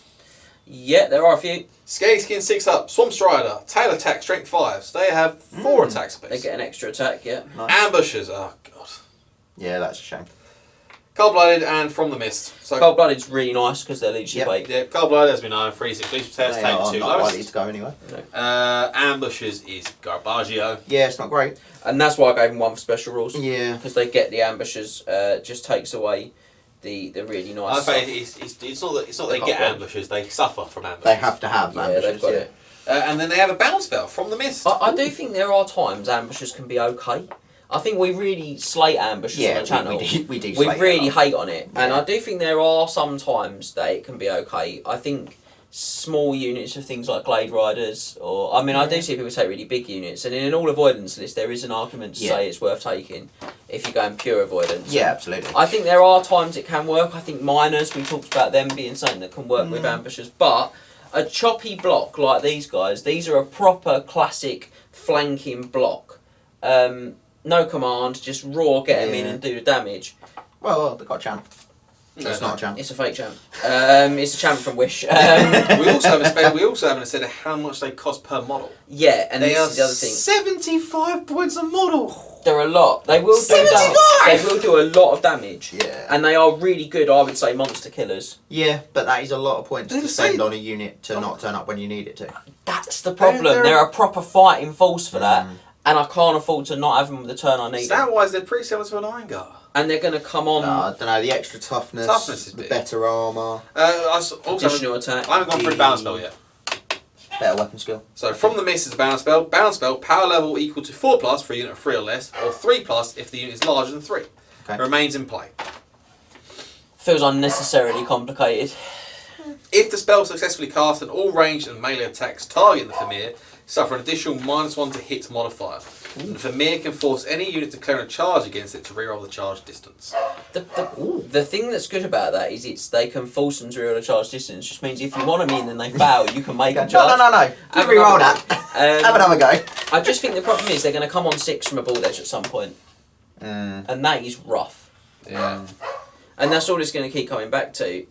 Yeah, there are a few. Scaly skin 6 up. Swamp Strider. Tail attack strength 5. So they have 4 attacks They apiece. get an extra attack, yeah. Nice. Ambushers. Oh god. Yeah, that's a shame. Cold-blooded and From the Mist. So Cold-blooded's really nice because they're leadership 8. Yeah, cold-blooded, as we know, 3-6 leadership test, take the 2 not likely lowest. to go anyway. No. Ambushes is Garbaggio. Yeah, it's not great. And that's why I gave them 1 for special rules. Yeah. Because they get the ambushes, just takes away the really nice I stuff. think it's not that they get ambushes, they suffer from ambushes. They have to have Yeah, ambushes. they've got it. And then they have a bounce spell From the Mist. I do think there are times ambushes can be okay. I think we really slate ambushes on the channel. We do We slate really it hate on it. And Yeah. I do think there are some times that it can be okay. I think small units of things like Glade Riders, or I do see people take really big units, and in an all avoidance list there is an argument to say it's worth taking if you go in pure avoidance. Yeah, absolutely. I think there are times it can work. I think miners, we talked about them being something that can work with ambushes, but a choppy block like these guys, these are a proper classic flanking block. No command, just raw, get them in and do the damage. Well, they've got a champ. No, It's not a champ. It's a fake champ. It's a champ from Wish. we also haven't said how much they cost per model. Yeah, and They this are is the other thing. 75 points a model. They're a lot. They will do 75! damage. They will do a lot of damage. Yeah. And they are really good, I would say, monster killers. Yeah, but that is a lot of points They're to the spend same. on a unit to not turn up when you need it to. That's the problem. They're- They're a proper fighting force for that. And I can't afford to not have them with the turn I need. Stat-wise, they're pretty similar to an Iron Guard. And they're going to come on I don't know, the extra toughness, Toughness is the big. better armour, additional attack. I haven't gone through balance spell yet. better weapon skill. So From the Mist is a balance spell. Balance spell, power level equal to 4+ for a unit of 3 or less, or 3+ if the unit is larger than 3. Okay. Remains in play. Feels unnecessarily complicated. If the spell is successfully cast, and all ranged and melee attacks targeting the Famir suffer an additional -1 to hit modifier. And the Famir can force any unit declaring a charge against it to reroll the charge distance. The thing that's good about that is they can force them to reroll the charge distance. Just means if you want them in and they fail, you can make them charge. No. Have Just re-roll another that. go. Have another go. I just think the problem is they're going to come on 6 from a ball edge at some point. And that is rough. Yeah. And that's all it's going to keep coming back to.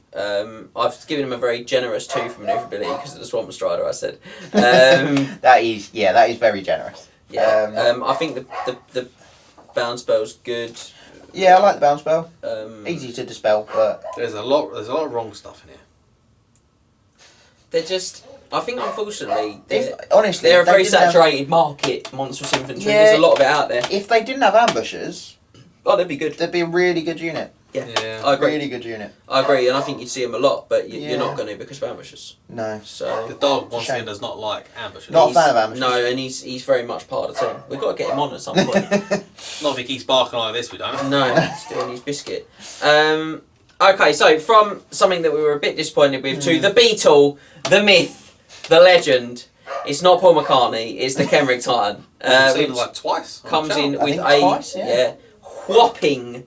I've given him a very generous 2 for manoeuvrability because of the Swamp Strider, I said. That is very generous. I think the bounce spell's good. Yeah, I like the bounce spell. Easy. Easy to dispel, but There's a lot of wrong stuff in here. They're just... I think, unfortunately, honestly, they're a if they very didn't have- saturated market, Monstrous Infantry. Yeah. There's a lot of it out there. If they didn't have ambushes, They'd be good. they'd be a really good unit. Yeah. I agree. Really good unit. I agree, and I think you'd see them a lot, but you're Yeah. not going to because of ambushes. No. So The dog, once Shame. again, does not like ambushes. Not a he's- fan of ambushes. No, and he's very much part of the team. We've got to get him on at some point. Not if he keeps barking like this, we don't. No, he's doing his biscuit. Okay, so from something that we were a bit disappointed with to the Beetle, the myth, the legend. It's not Paul McCartney, it's the Kenrick Titan. I've seen Which him like twice. on comes the in channel. with think twice, a yeah. whopping...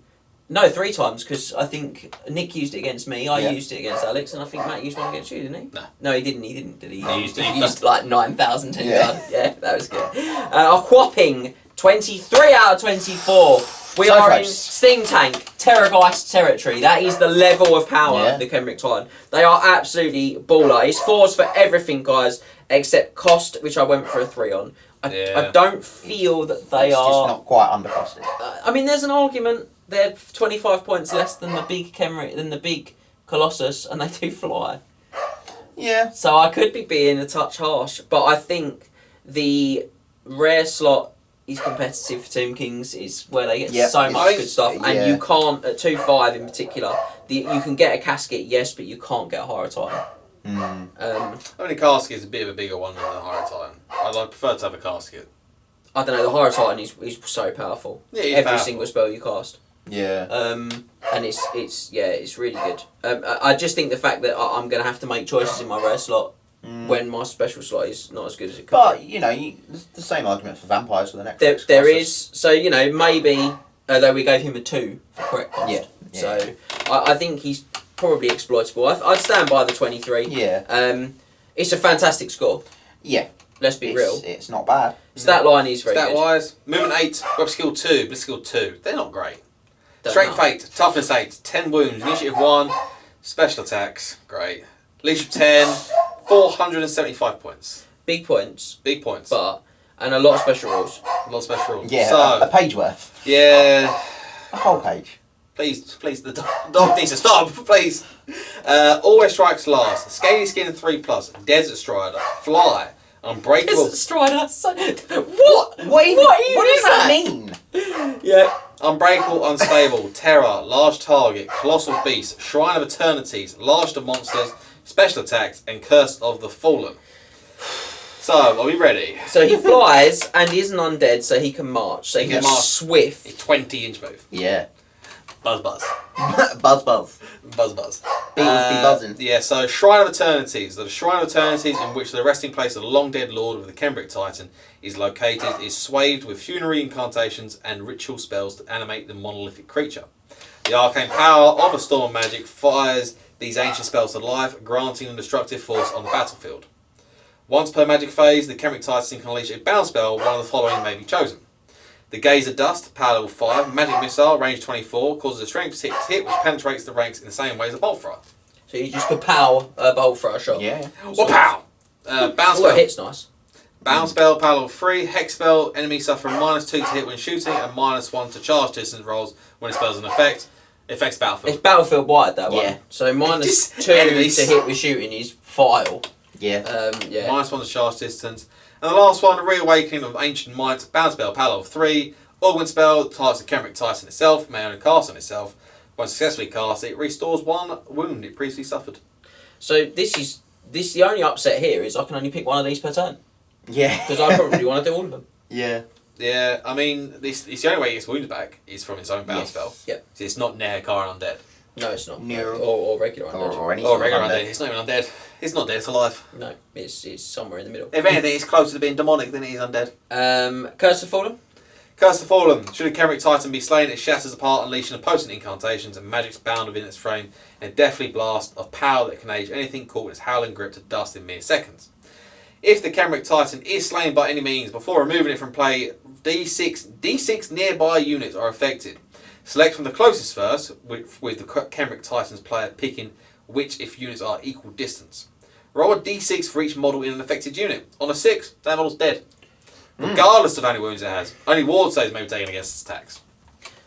No, 3 times, because I think Nick used it against me, I Yeah. used it against Alex, and I think Matt used one against you, didn't he? No. No, he didn't, did he? He He used- like 9,000 10 Yeah. guard. Yeah, that was good. A whopping 23 out of 24. We So are in close. Steam Tank, Terrorgeist territory. That is the level of power Yeah. of the Kenrick Titan. They are absolutely baller. It's 4s for everything, guys, except cost, which I went for a 3 on. I don't feel that they it's are... just not quite undercosted. I mean, there's an argument. They're 25 points less than the big Kenrick, than the big Colossus, and they do fly. Yeah. So I could be being a touch harsh, but I think the rare slot is competitive for Tomb Kings. Is where they get Yep. so much good stuff, Yeah. and you can't at 2-5 in particular. You can get a casket, yes, but you can't get a Horror Titan. I mean, a casket is a bit of a bigger one than a Horror Titan. I'd prefer to have a casket. I don't know. The Horror Titan is so powerful. Yeah, he's Every powerful. single spell you cast. Yeah. And it's really good. I just think the fact that I'm going to have to make choices in my rare slot when my special slot is not as good as it could But, be. you know, there's the same argument for vampires with the next There is, so, you know, maybe, although we gave him a 2 for correct cost. Yeah. So, I think he's probably exploitable. I'd stand by the 23. Yeah. It's a fantastic score. Yeah. Let's be real. It's not bad. Stat line is very Stat good. wise, movement 8, web skill 2, bliss skill 2. They're not great. Don't Strength know. 8, toughness 8, 10 wounds, initiative 1, special attacks, great. Leadership 10, 475 points. Big points, Big points. and a lot of special rules. A lot of special rules. Yeah. So, a page worth. yeah. A whole page. Please, the dog needs to stop, please. Always strikes last. Scaly skin 3+. Desert Strider. Fly. Unbreakable. Desert Strider. What? What does that mean? Yeah. Unbreakable, unstable, terror, large target, colossal beast, shrine of eternities, large to monsters, special attacks, and curse of the fallen. So, are we ready? So he flies and he isn't undead, so he can march. So he can march. swift. A 20-inch move. Yeah. Buzz. Buzz. Buzz. Beatles be buzzing. Yeah, so Shrine of Eternities. The Shrine of Eternities, in which the resting place of the long-dead lord of the Khemric Titan is located, is swathed with funerary incantations and ritual spells to animate the monolithic creature. The arcane power of a storm of magic fires these ancient spells to life, granting them destructive force on the battlefield. Once per magic phase, the Khemric Titan can unleash a bound spell. One of the following may be chosen. The Gaze of Dust, power level 5, magic missile, range 24, causes a strength 6 hit which penetrates the ranks in the same way as a bolt thrower. So you just could power a bolt thrower shot. Yeah. What pow? Bound Oh, spell. it hits nice. Bound spell, power level 3, hex spell, enemy suffer -2 to hit when shooting and -1 to charge distance rolls when it spells an effect. Affects battlefield. It's battlefield wide, that one. Yeah. So -2 Just to enemies. hit with shooting is vile. Yeah. Yeah. -1 to charge distance. And the last one, Reawakening of Ancient Might, bound spell, power level 3, augment spell, targets the Khemric Titan itself, may only cast on itself. When successfully cast, it restores 1 wound it previously suffered. So this the only upset here is I can only pick one of these per turn. Yeah. Because I probably want to do all of them. Yeah. Yeah, I mean, it's the only way it gets wounded back is from its own bound Yes. spell. Yep. So it's not Nair, Car, Undead. No, it's not. No. Or regular undead. Or any Or sort regular of undead. It's not even undead. It's not dead, it's alive. No, it's somewhere in the middle. If anything, it's closer to being demonic than it is undead. Curse of Fallen. Curse the Fallen. Should a Khemric Titan be slain, it shatters apart, unleashing a potent incantations and magics bound within its frame, and a deathly blast of power that can age anything caught in its howling grip to dust in mere seconds. If the Khemric Titan is slain by any means, before removing it from play, D6 nearby units are affected. Select from the closest first, with the Khemric Titan's player picking which if units are equal distance. Roll a D6 for each model in an affected unit. On a 6, that model's dead. Regardless of how many wounds it has. Only ward saves may be taken against its attacks.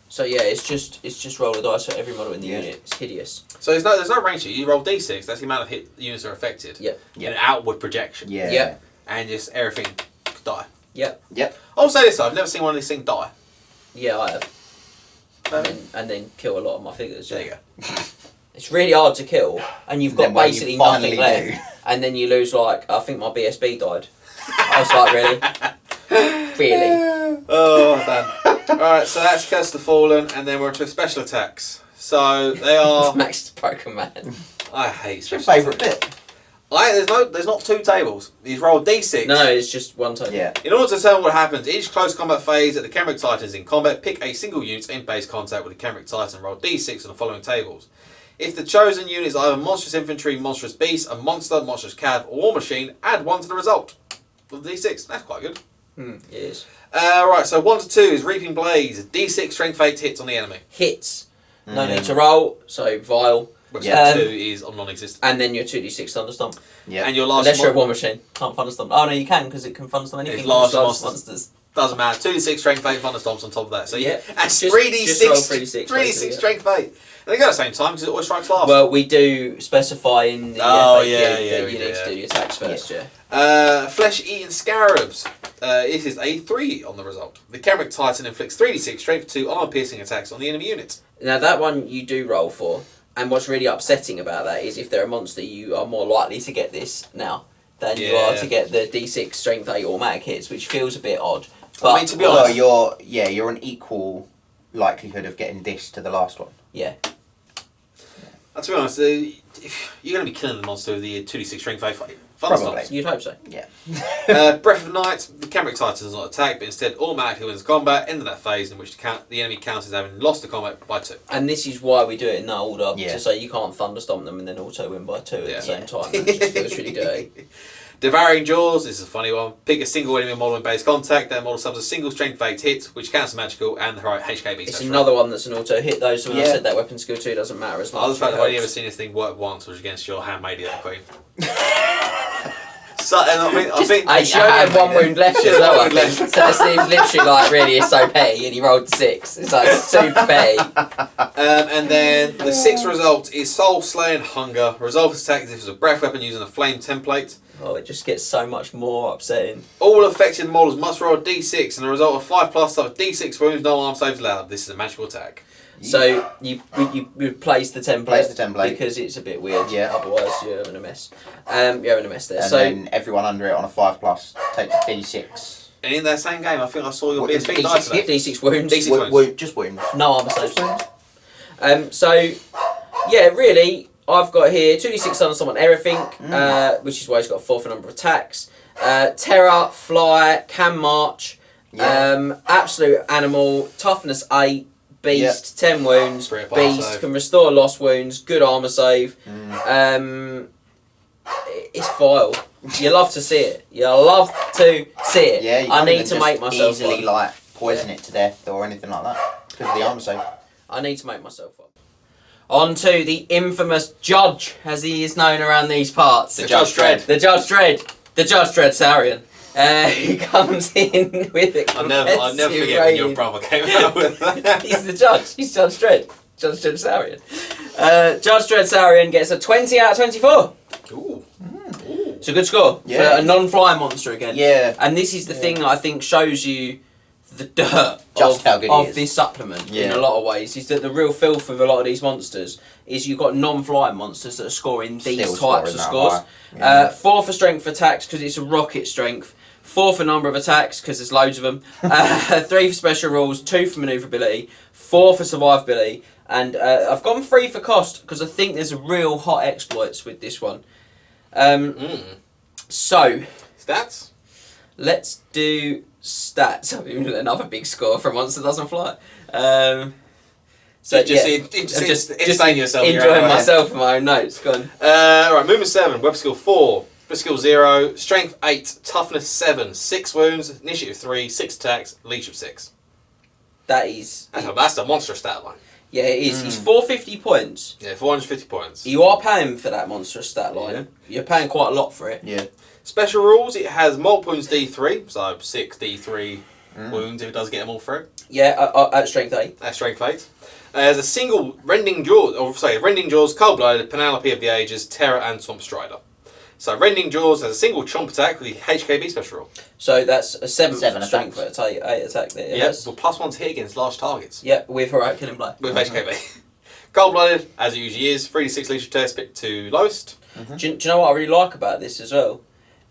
So yeah, it's just roll a dice for every model in the unit. It's hideous. So there's no range here. You roll D6, that's the amount of hit units are affected. Yep. In an outward projection. Yeah. Yep. And just everything could die. Yep. I'll say this though, I've never seen one of these things die. Yeah, I have. And then kill a lot of my figures. There you go. It's really hard to kill, and you've got Then when you basically finally nothing left. do. And then you lose like I think my BSB died. I was like, really, really. Oh, damn. Alright, so that's Curse the Fallen, and then we're into special attacks. So they are. Max the Broken Man. I hate What's your special favourite attacks. bit? There's not 2 tables. You roll D6. No, it's just one time. Yeah. In order to determine what happens, each close combat phase that the Khemric Titan is in combat, pick a single unit in base contact with the Khemric Titan and roll D6 on the following tables. If the chosen unit is either Monstrous Infantry, Monstrous Beast, a Monster, Monstrous Cav, or War Machine, add 1 to the result of the D6. That's quite good. It is. Right, so 1 to 2 is Reaping Blades. D6 Strength 8 hits on the enemy. Hits. No need to roll. So vile. Which 2 is non-existent. And then your 2d6 thunderstomp. Yeah. And your last Unless you're a War Machine, can't thunderstomp. Oh no, you can because it can thunderstomp anything. It's large large monsters. Doesn't matter. 2d6 Strength 8 Thunderstomps on top of that. So Yeah. that's Just 3d6. roll 3d6, 3d6 Strength 8. And they go at the same time because it always strikes last. Well, we do specify in the FAQ that you need to do the attacks first. Yeah. Flesh-eating scarabs. It is a 3 on the result. The Khemric Titan inflicts 3d6 strength 2 armor-piercing attacks on the enemy unit. Now that one you do roll for, and what's really upsetting about that is if they're a monster, you are more likely to get this now than you are to get the D6 strength 8 automatic hits, which feels a bit odd. But I mean, to be honest, you're an equal likelihood of getting this to the last one. yeah. to be honest, if you're going to be killing the monster with the 2d6 strength 8 Thunderstorms. You'd hope so. Yeah. Breath of Night, the Khemric Titan does not attack, but instead automatically wins combat, ending that phase in which the enemy counts as having lost the combat by 2. And this is why we do it in that order, Yeah. to say you can't thunderstomp them and then auto win by 2 at the same time. That just feels really dirty. Devouring Jaws, this is a funny one. Pick a single enemy model in base contact, that model suffers a single strength 8 hit, which counts as magical, and the HKB. It's another one that's an auto hit though, so when I Yeah. said that weapon skill 2 doesn't matter as much. I love the fact that I've only ever helps. seen this thing work once, was against your handmaid the Queen. So, and I think she only had one wound left as well, I think. So it seems literally like, really, it's so petty, and he rolled 6. It's like super petty. And then the 6th result is Soul Slaying Hunger. Resolve attack as if it's a breath weapon using a flame template. Oh, it just gets so much more upsetting. All affected models must roll a d6, and the result of 5+ suffer d6 wounds, no arm saves allowed. This is a magical attack. So you replace the template. Place the template. Because it's a bit weird. Yeah. Otherwise you're having a mess. You're having a mess there. And so then everyone under it on a 5+ takes d6. And in that same game, I think I saw your What, BSB D6 dice today. D6 wounds. D6 wounds. Just wounds. No armor saves. So yeah, really, I've got here 2d6 on someone everything, which is why he's got a 4th number of attacks. Terror, fly, can march, absolute animal, toughness 8. Beast, 10 wounds. Beast can restore lost wounds. Good armor save. It's vile. You love to see it. You love to see it. Yeah, I need to make myself easily one. like poison it to death or anything like that because of the armor save. I need to make myself one. On to the infamous Judge, as he is known around these parts. The Judge Dredd. The Judge Dredd. The Judge Dredd Saurian. He comes in with it. I'll never forget when your brother came out with that. He's the judge. He's Judge Dredd. Judge Dredd Saurian. Judge Dredd Saurian gets a 20 out of 24. Ooh. It's a good score for a non-flying monster again. Yeah. And this is the thing that I think shows you the dirt Just how good he of is. this supplement in a lot of ways. Is that the real filth of a lot of these monsters is you've got non-flying monsters that are scoring these types of scores. 4 for strength attacks because it's a rocket strength. 4 for number of attacks because there's loads of them. 3 for special rules. 2 for manoeuvrability. 4 for survivability. And I've gone 3 for cost because I think there's a real hot exploits with this one. So Stats? let's do stats. I mean, another big score for a monster that doesn't fly. So just entertain yourself. enjoying myself in my own notes. Go on. Right, movement 7, web skill 4, web skill 0, strength 8, toughness 7, 6 wounds, initiative 3, 6 attacks, leadership 6. That's That's a monster stat line. Yeah, it is. He's 450 points. Yeah, 450 points. You are paying for that monstrous stat line. Yeah. You're paying quite a lot for it. Yeah. Special rules, it has multiple wounds D3, so 6 D3 wounds if it does get them all through. Yeah, at strength 8. That's strength 8. There's a single Rending Jaws, Cold-Blooded, Penelope of the Ages, Terror and Swamp Strider. So Rending Jaws has a single chomp attack with the HKB special rule. So that's a 7 7 strength for 8 attack there. Yep, with +1 to hit against large targets. Yeah, with Heroic Killing Blow. With HKB. Cold-Blooded, as it usually is, 3d6 leadership test, pick to lowest. Do you know what I really like about this as well?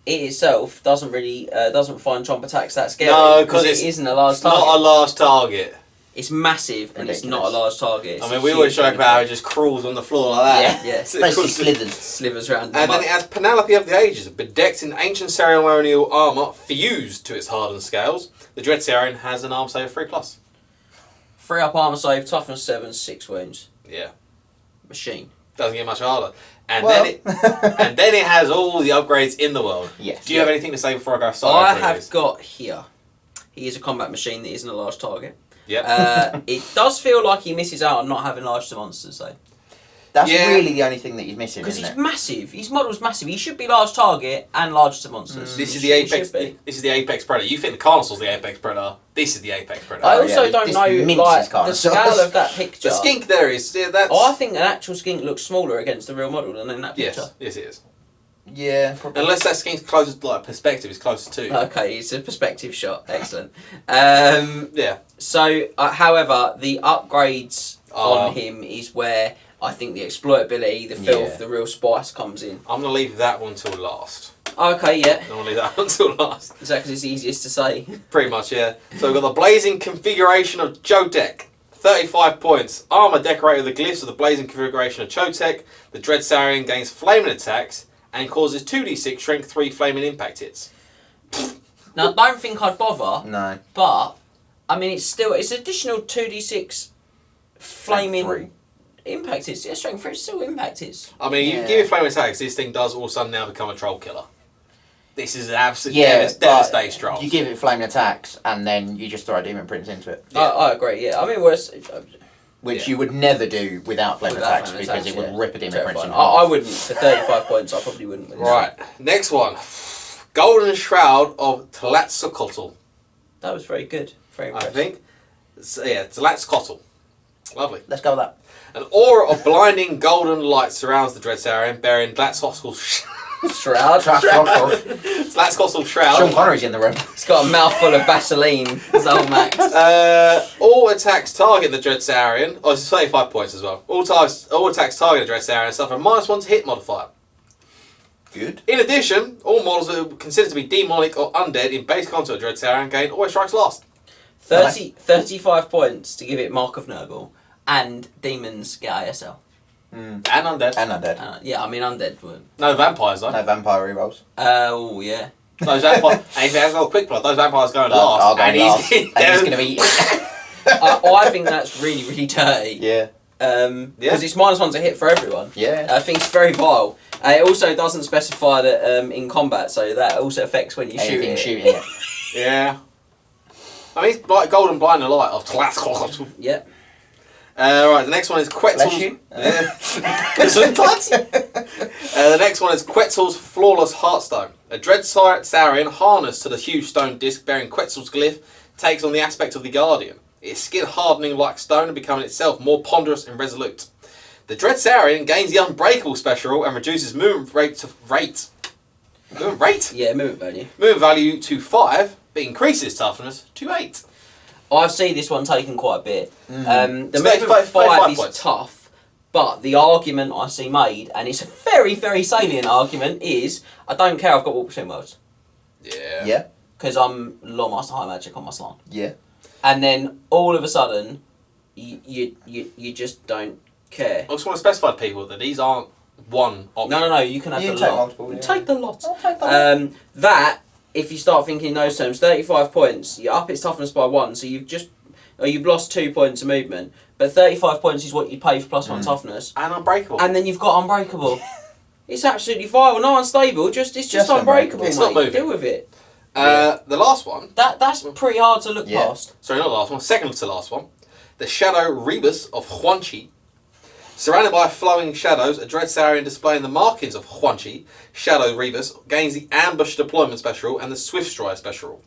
It itself doesn't really doesn't find chomp attacks that scary. No, because it isn't a large target. Not a large target. It's massive and it's not a large target. It's I mean, we always joke about how it just crawls on the floor like that. Yeah, Basically slithers. slivers around. And then it has Penelope of the Ages, bedecked in ancient ceremonial armour, fused to its hardened scales. The Dread Saurian has an arm save of 3+. 3 up armor save, toughness 7, 6 wounds. Yeah. Machine. Doesn't get much harder. And then it has all the upgrades in the world. Yes. Do you have anything to say before I go solo? I have got here. He is a combat machine that isn't a large target. Yep. It does feel like he misses out on not having large monsters though. That's really the only thing that he's missing, Because isn't he's it? massive. His model's massive. He should be large target and large to monsters. This is the apex. This is the apex predator. You think the Carnosaur's the apex predator? This is the apex predator. I also don't this know minces the scale of that picture. The skink there is. Yeah, that's. I think an actual skink looks smaller against the real model than in that picture. Yes, it is. Yeah, probably. Unless that skink's closer, like perspective is closer to. Okay, it's a perspective shot. Excellent. Yeah. So, however, the upgrades on him is where I think the exploitability, the filth, the real spice comes in. I'm gonna leave that one till last. Okay, yeah. I'm gonna leave that one till last. Is that because it's easiest to say? Pretty much, yeah. So we've got the blazing configuration of Jodek. 35 points. Armour decorated with the glyphs of the blazing configuration of Chotek. The Dread Saurian gains flaming attacks and causes 2d6 strength 3 flaming impact hits. Now, I don't think I'd bother. No. But, I mean, it's additional 2d6 flaming impact hits. Yeah, strength 3 still impact hits. I mean, you give it flaming attacks, this thing does all of a sudden now become a troll killer. This is an absolute devastating troll. You give it flaming attacks and then you just throw a demon prince into it. Yeah. I agree, yeah. I mean, Which you would never do without flaming attacks because it would rip a demon prince in half. I wouldn't. For 35 points, I probably wouldn't. Right, next one. Golden Shroud of Tlatzcoatl. That was very good. Very I impressive. think. So, yeah, Tlatzcoatl. Lovely. Let's go with that. An aura of blinding golden light surrounds the Dreadsaurian, bearing Tlatzcoatl's Shroud. Tlatzcoatl shroud. Sean Connery's in the room. He's got a mouthful of Vaseline. Zolmax. All attacks target the Dreadsaurian. Oh, it's 35 points as well. All attacks target the Dreadsaurian suffer a -1 to hit modifier. Good. In addition, all models that are considered to be demonic or undead in base concept of Dreadsaurian gain always strikes last. 35 points to give it Mark of Nurgle, and demons get ASL. And undead. And undead. Yeah, I mean undead would. No vampires though. No vampire rerolls. Oh yeah. Those vampires, and if he has got a quick blood, those vampires going last. I'll go and last. he's And he's going to be... I think that's really, really dirty. Yeah. Because it's -1 to hit for everyone. Yeah. I think it's very vile. It also doesn't specify that in combat, so that also affects when you shoot it. shooting it. Yeah. I mean, it's like golden blinding light of Tlatzcoatl. Yep. Right, the next one is Quetzal's. Bless you. The next one is Quetzal's Flawless Heartstone. A Dreadsaurian harnessed to the huge stone disc bearing Quetzal's glyph takes on the aspect of the Guardian. Its skin hardening like stone and becoming itself more ponderous and resolute. The Dreadsaurian gains the Unbreakable special and reduces movement rate to Movement rate? Yeah, movement value. Movement value to 5, but increases toughness to 8. I've seen this one taken quite a bit. Mm-hmm. The So movement 5 5 is points. tough, but the argument I see made, and it's a very, very salient argument, is I don't care, I've got walk between worlds. Yeah. Yeah. Because I'm Lawmaster High Magic on my slime. Yeah. And then all of a sudden, you just don't care. I just want to specify to people that these aren't one option. No, you can have You the can take lot. multiple, yeah. Take the lot. I'll take that. That, if you start thinking in those terms, 35 points, you up its toughness by 1, so you've lost 2 points of movement, but 35 points is what you pay for +1 toughness, And Unbreakable. and then you've got Unbreakable. It's absolutely vile, no unstable, it's just Unbreakable, It's mate. not moving. Deal with it. The last one. That's pretty hard to look Yeah. past. Sorry, not the last one. Second to last one. The Shadow Rebus of Huanchi. Surrounded by flowing shadows, a Dreadsaurian displaying the markings of Huanchi, Shadow Rebus, gains the Ambush Deployment Special and the Swift Strike Special.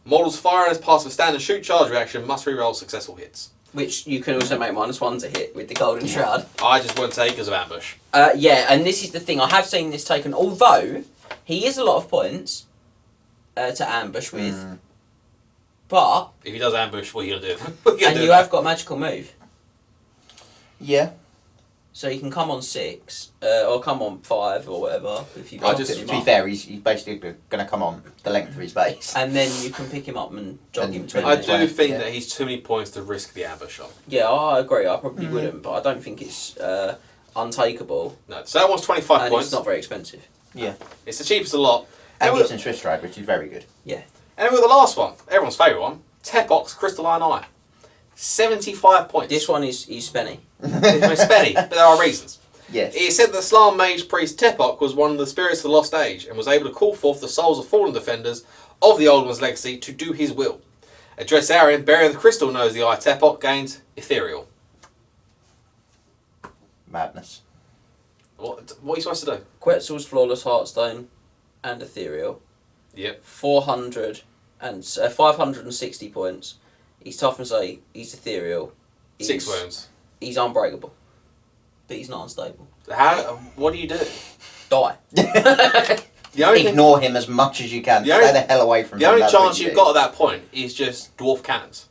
Models firing as part of a standard shoot charge reaction must reroll successful hits. Which you can also make -1 to hit with the Golden Shroud. I just won't take because of Ambush. Yeah, and this is the thing, I have seen this taken, although he is a lot of points to ambush with, but... If he does Ambush, what are you going to do? And you have got Magical Move. Yeah. So you can come on 6, or come on 5, or whatever, if you I pick just- him To be up. fair, he's basically going to come on the length of his base. And then you can pick him up and jog And him to I him. do think Yeah. that he's too many points to risk the ambush on. Yeah, I agree, I probably wouldn't, but I don't think it's untakeable, No, so that one's 25 and points. it's not very expensive. Yeah. It's the cheapest of the lot. And And gives with, him Swift Strike, which is very good. and with the last one, everyone's favourite one, Tepok's Crystalline Eye. 75 points. This one is Spenny. It's Spenny, but there are reasons. Yes. It is said that Slan Mage Priest Tepok was one of the spirits of the Lost Age and was able to call forth the souls of fallen defenders of the Old One's legacy to do his will. A Dreadsaurian bearing the crystal knows the Eye Tepok gains Ethereal. Madness. What are you supposed to do? Quetzal's Flawless Heartstone and Ethereal. Yep. 560 points. He's toughness 8, he's Ethereal. 6 wounds. He's unbreakable. But he's not unstable. What do you do? Die. The only thing, Ignore him as much as you can. The only- Stay the hell away from the him. only That's what chance you you've do. got at that point is just dwarf cannons.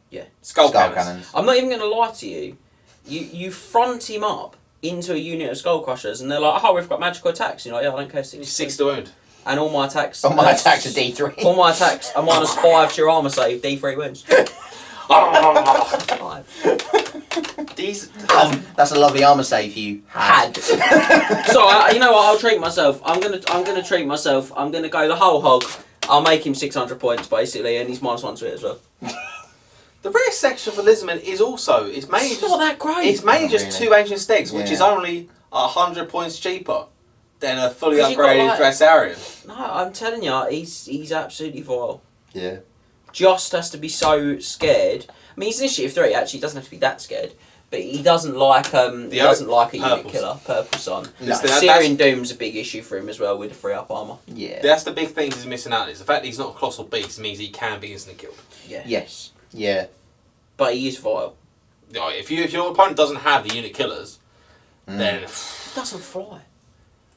Yeah. Skull Skull cannons. cannons. I'm not even going to lie to you. You front him up into a unit of Skull Crushers and they're like, oh, we've got magical attacks. And you're like, yeah, I don't care. 6 to wound. And all my attacks... Oh, my attacks are D3. All my attacks are -5 to your armour save, D3 wounds. 5. These. That's a lovely armour save you Had. So, you know what, I'll treat myself. I'm gonna treat myself. I'm gonna go the whole hog. I'll make him 600 points, basically, and he's -1 to it as well. The rare section for Lisman is also it's mainly It's not that great. It's mainly Not just really. 2 ancient stegs, which is Yeah. only 100 points cheaper than a fully 'Cause you've got, upgraded like- Dreadsaurian. No, I'm telling you, he's absolutely vile. Yeah. Just has to be so scared. I mean, he's initiative 3, actually, he doesn't have to be that scared. But he doesn't like a unit killer, Purple Sun. No. Syrian Doom's a big issue for him as well with the 3-up armour. Yeah. That's the big thing he's missing out is the fact that he's not a colossal beast means he can be instantly killed. Yeah. Yes. Yeah. But he is vile. If your opponent doesn't have the unit killers, then He doesn't fly.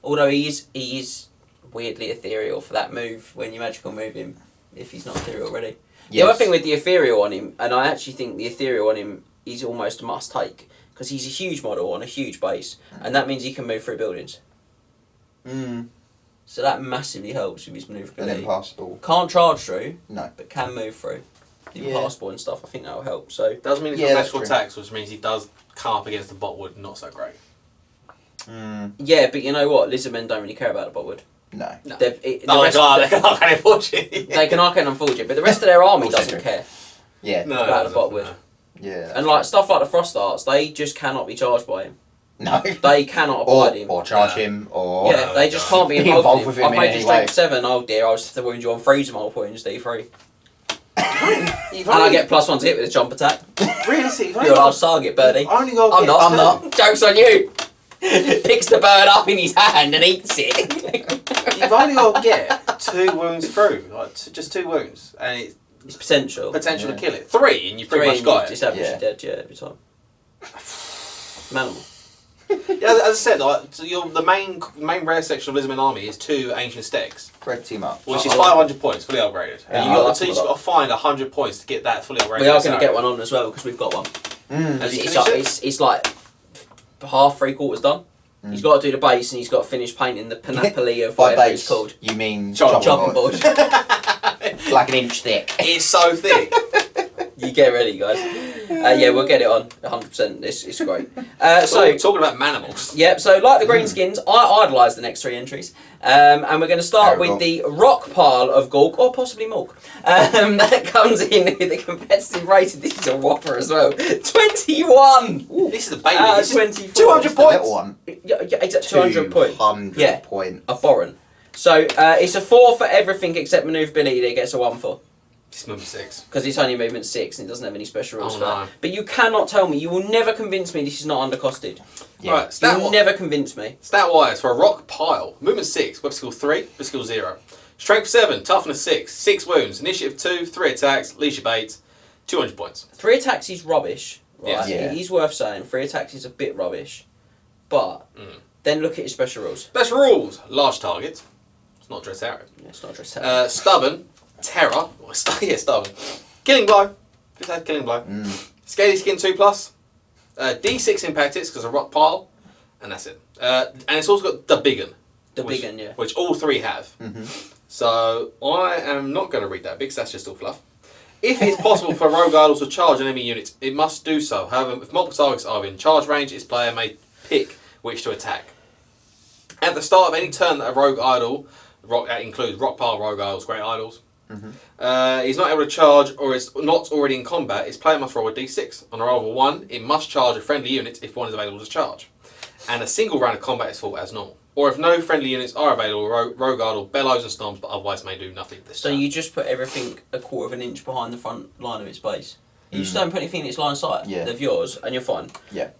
Although he is weirdly ethereal for that move when you magical move him if he's not ethereal already. Yes. The other thing with the ethereal on him, and I actually think the ethereal on him is almost a must take because he's a huge model on a huge base, and that means he can move through buildings. So that massively helps with his And manoeuvrability. impassable. Can't charge through, No. but can move through. Yeah. Impassable and stuff. I think that will help. So doesn't mean he's got magical attacks, which means he does come up against the botwood not so great. yeah, but you know what? Lizardmen don't really care about the botwood. No. No. They They can arcane forge it. They can arcane and forge it, but the rest of their army Also doesn't true. care Yeah. No, about the it doesn't, botwood. no. Yeah. And like stuff like the frost arts, they just cannot be charged by him. No. They cannot abide him. Or charge him, or... Yeah, they just can't be Be involved, involved with with him. him I've in made you any way. strength 7. Oh dear, I was have to wound you on freeze multiple points, D3. You've And I only, get +1 to hit with a jump attack. realistically, you've only You're a got, large target, birdie. you've only got I'm to not, get I'm two. not. Joke's on you! Picks the bird up in his hand and eats it. You've only got to get 2 wounds through, like just 2 wounds, and it's It's potential. potential Yeah. to kill it. 3, and you've pretty 3 much and got you it. establish Yeah. you're dead, yeah, every time. Manimal. Yeah, as I said, like, so the main rare section of Lizardman Army is 2 ancient stacks, Pretty much. which is Oh, 500 points, fully upgraded. Yeah, And I like you've them a got lot. to find 100 points to get that fully upgraded. We are going to So- get one on as well because we've got one. Has he It's, finished it? it's like half, 3/4 done. He's got to do the base and he's got to finish painting the panoply of By whatever it's base, called. you mean Chopping board. Like an inch thick. It's so thick. You get ready, guys. Yeah, we'll get it on 100%. It's great. So So, talking about manimals. yep. So, like the greenskins, I idolise the next 3 entries, and we're going to start Terrible. with the rock pile of Gork, or possibly Mork. That comes in with a competitive rating. This is a whopper as well. 21. This is a baby. Out of This is 24. 200 Just a little points. one. Yeah, it's at 200 points. 200 Yeah. points. A foreign. So it's a 4 for everything except manoeuvrability that it gets a 1 for. This is movement 6. Because it's only movement 6 and it doesn't have any special rules Oh, for that. no. But you cannot tell me, you will never convince me this is not undercosted. Yeah. Right, You stat, will never convince me. stat wise, for a rock pile, movement 6, web skill 3, web skill 0. Strength 7, toughness 6, 6 wounds, initiative 2, 3 attacks, leadership 8, 200 points. 3 attacks is rubbish. Right? Yes. Yeah. It is worth saying 3 attacks is a bit rubbish. But then look at his special rules. Special rules, large target. It's not dress arrow. Yeah, it's not just Stubborn, terror, yeah, stubborn. Killing blow, just add killing blow. Scaly skin 2+, D6 impact hits because of rock pile, and that's it. And it's also got the big un. The big un, yeah. Which all 3 have. So I am not going to read that because that's just all fluff. If it's possible for rogue idols to charge enemy units, it must do so. However, if multiple targets are in charge range, its player may pick which to attack. At the start of any turn that a rogue idol, that includes rock pile, rogue idols, great idols, he's not able to charge or is not already in combat, its player must roll a d6. On a roll of a 1, it must charge a friendly unit if one is available to charge. And a single round of combat is fought as normal. Or if no friendly units are available, rogue idol bellows and stomps, but otherwise may do nothing this So turn. you just put everything a quarter of an inch behind the front line of its base. You just don't put anything in its line of sight of yours, and you're fine. Yeah.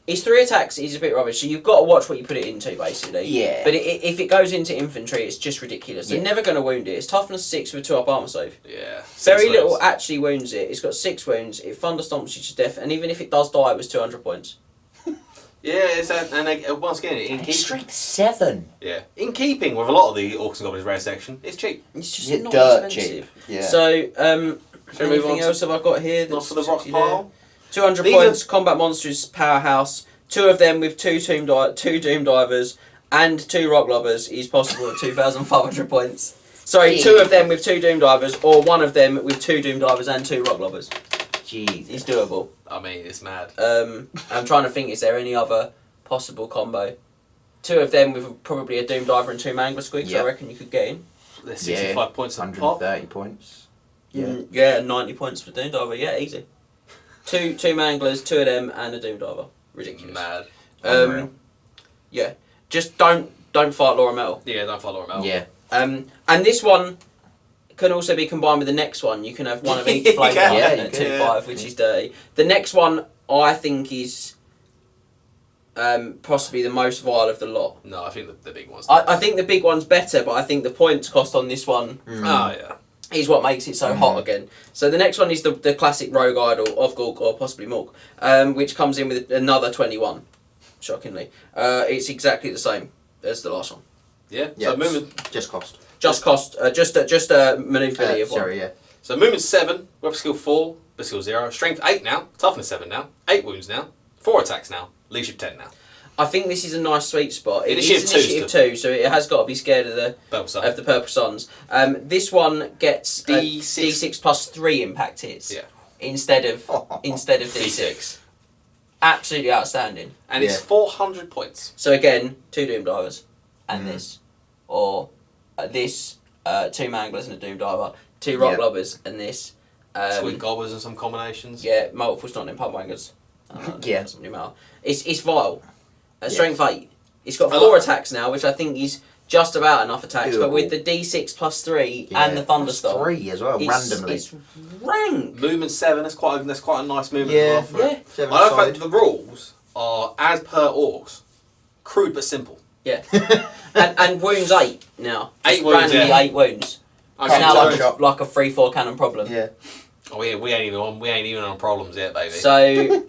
His 3 attacks is a bit rubbish, so you've got to watch what you put it into, basically. Yeah. But if it goes into infantry, it's just ridiculous. They're Yeah. never going to wound it. It's toughness 6 with 2-up armor save. Yeah. Very 6 little wounds. actually wounds it. It's got 6 wounds. It thunderstomps you to death, and even if it does die, it was 200 points. Yeah, it's once again, Strength 7. in keeping with a lot of the Orcs and Goblins rare section, it's cheap. It's just Yeah, not dirt expensive. cheap. Yeah. So, Shall we move anything on to- else have I got here? Not That's for the rock sexy there? pile. 200 These points, combat monsters, powerhouse. 2 of them with 2 doom divers and 2 rock lobbers is possible at 2,500 points. Sorry, 2 of them with 2 doom divers, or 1 of them with 2 doom divers and 2 rock lobbers. Jeez. It's doable. I mean, it's mad. I'm trying to think, is there any other possible combo? 2 of them with probably a doom diver and 2 mangler squigs, I Yep. reckon you could get in. There's 65 points on pop. 130 points. Yeah. Yeah, 90 points for doom diver, yeah, easy. 2 manglers, 2 of them, and a doom diver. Ridiculous. Mad. Unreal. Yeah, just don't fight Laura Metal. Yeah, don't follow him out. Yeah. And this one can also be combined with the next one. You can have one of each You flavour can. Yeah, you at can. 2-5, which is dirty. The next one I think is possibly the most vile of the lot. No, I think the big one's. I think the big one's better, but I think the points cost on this one. Oh yeah. Is what makes it so hot again. So the next one is the classic rogue idol of Gork or possibly Mork, which comes in with another 21. Shockingly, it's exactly the same as the last one. Yeah. So movement just cost. Just cost. Just a manoeuvrability of one. Sorry, yeah. So movement 7, weapon skill 4, weapon skill 0, strength 8 now, toughness 7 now, 8 wounds now, 4 attacks now, leadership 10 now. I think this is a nice sweet spot. It Initiative is initiative 2, so it has got to be scared of the Purple Suns. This one gets D6 plus 3 impact hits instead of D6. Absolutely outstanding. And it's 400 points. So again, 2 Doom Divers and this, or this 2 Manglers and a Doom Diver, 2 Rock Lobbers and this. Twin Gobblers and some combinations. Yeah, multiples not in Pump Wangers. Yeah. Doesn't really matter. It's vile. Strength 8. It's got 4 attacks now, which I think is just about enough attacks. But with the D6 plus 3 and the Thunderstorm, 3 as well, randomly. It's rank. Movement 7. That's quite a nice movement. Yeah, I don't think the rules are as per orcs, crude but simple. Yeah, and wounds 8 now. 8 wounds. Randomly 8 wounds. Okay, It's now like a 3-4 cannon problem. Yeah. Oh, we ain't even on problems yet, baby. So,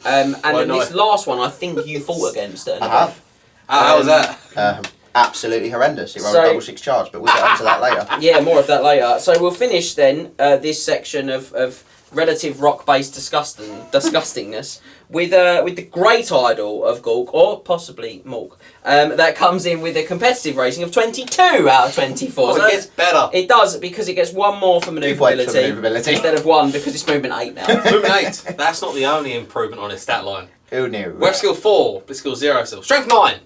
and then this last one, I think you fought against it. I have. How was that? Absolutely horrendous. It rolled a double 6 charge, but we'll get onto that later. Yeah, more of that later. So we'll finish then this section of relative rock-based disgustingness with the Great Idol of Gork, or possibly Mork, that comes in with a competitive rating of 22 out of 24. Oh, so it gets better. It does, because it gets 1 more for manoeuvrability instead of 1 because it's movement 8 now. Movement 8. That's not the only improvement on his stat line. Who knew? Weapon skill 4, blitz skill 0 still. Strength 9.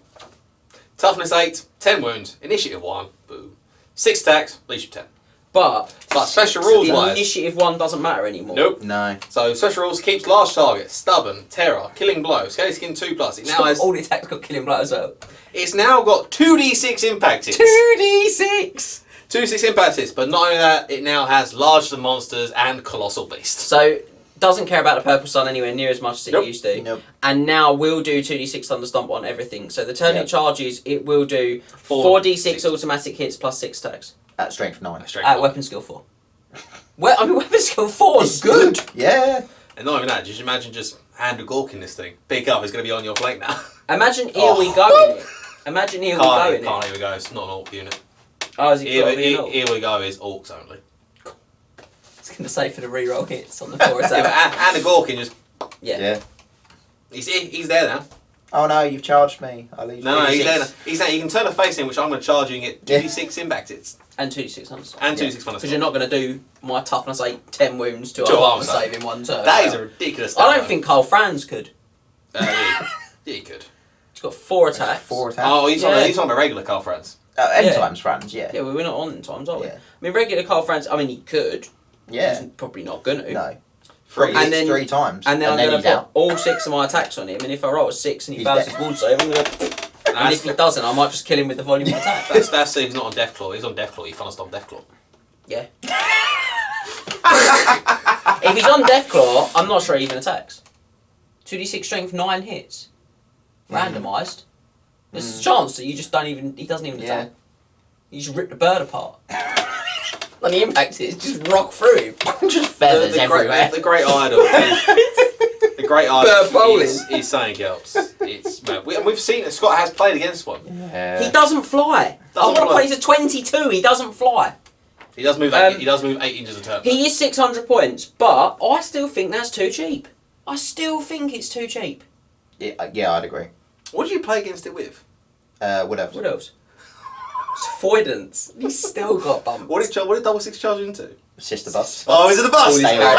Toughness 8, 10 wounds, initiative 1, boo. 6 attacks, leadership 10. But special rules the wise, initiative 1 doesn't matter anymore. Nope. No. So special rules keeps large target, stubborn, terror, killing blow, scaly skin 2+. It now has all the attacks got killing blow as well. It's now got 2d6 impact hits. 2d6! 2d6 impact hits, but not only that, it now has large monsters and colossal beasts. So doesn't care about the Purple Sun anywhere near as much as it used to. Nope. And now will do 2d6 Thunderstomp on everything. So the turn it charges, it will do 4d6 automatic hits plus 6 attacks. At strength 9. At weapon skill 4. Weapon skill 4 is good. Yeah. And not even that, just imagine just hand a Gork in this thing. Pick up, it's going to be on your plate now. Imagine here we go in it. Imagine here we go in it. Can't even go, it's not an orc unit. Oh, is it Here we go is orcs only. I was going to say for the reroll hits on the 4 attack. Yeah, and a Gork in just... Yeah. He's there now. Oh no, you've charged me. I'll leave. No, he's there now. He's there. You can turn a face in, which I'm going to charge you and get 2d6 impact hits. And 2d6 Thunderstorm. And 2d6 Thunderstorm. Because you're not going to do my toughness 8, 10 wounds to Two a arms save in 1 turn. That is a ridiculous I don't think Carl Franz could. Yeah, he could. He's got 4 attacks. 4 attacks. Oh, he's on a regular Carl Franz. End times Franz, yeah. Yeah, well, we're not on end times, are we? Yeah. I mean, regular Carl Franz, I mean, he could. Yeah. He's probably not going to. No. And then 3 times. And then I'm going he's to put out. all 6 of my attacks on him, and if I roll a 6 and he He's fails dead. his ward save, I'm going to... And if he doesn't, I might just kill him with the volume of attack. That's he's not on Deathclaw. He's on Deathclaw. He Thunderstorm Deathclaw. Yeah. If he's on Deathclaw, I'm not sure he even attacks. 2d6 strength, 9 hits. Randomised. There's a chance that you just don't even... He doesn't even attack. You just rip the bird apart. When he impacts it, just rock through him. Just feathers everywhere. The Great Idol. The Great Idol is something else. It's we've seen it. Scott has played against one. Yeah. He doesn't fly. I want to play. He's a 22. He doesn't fly. He does move. He does move 8 inches a turn. He is 600 points, but I still think that's too cheap. I still think it's too cheap. Yeah, I'd agree. What did you play against it with? What else? What else? It's avoidance. He's still got bumps. What did double 6 charge into? Sister bus. Oh, is it the bus? Stay away.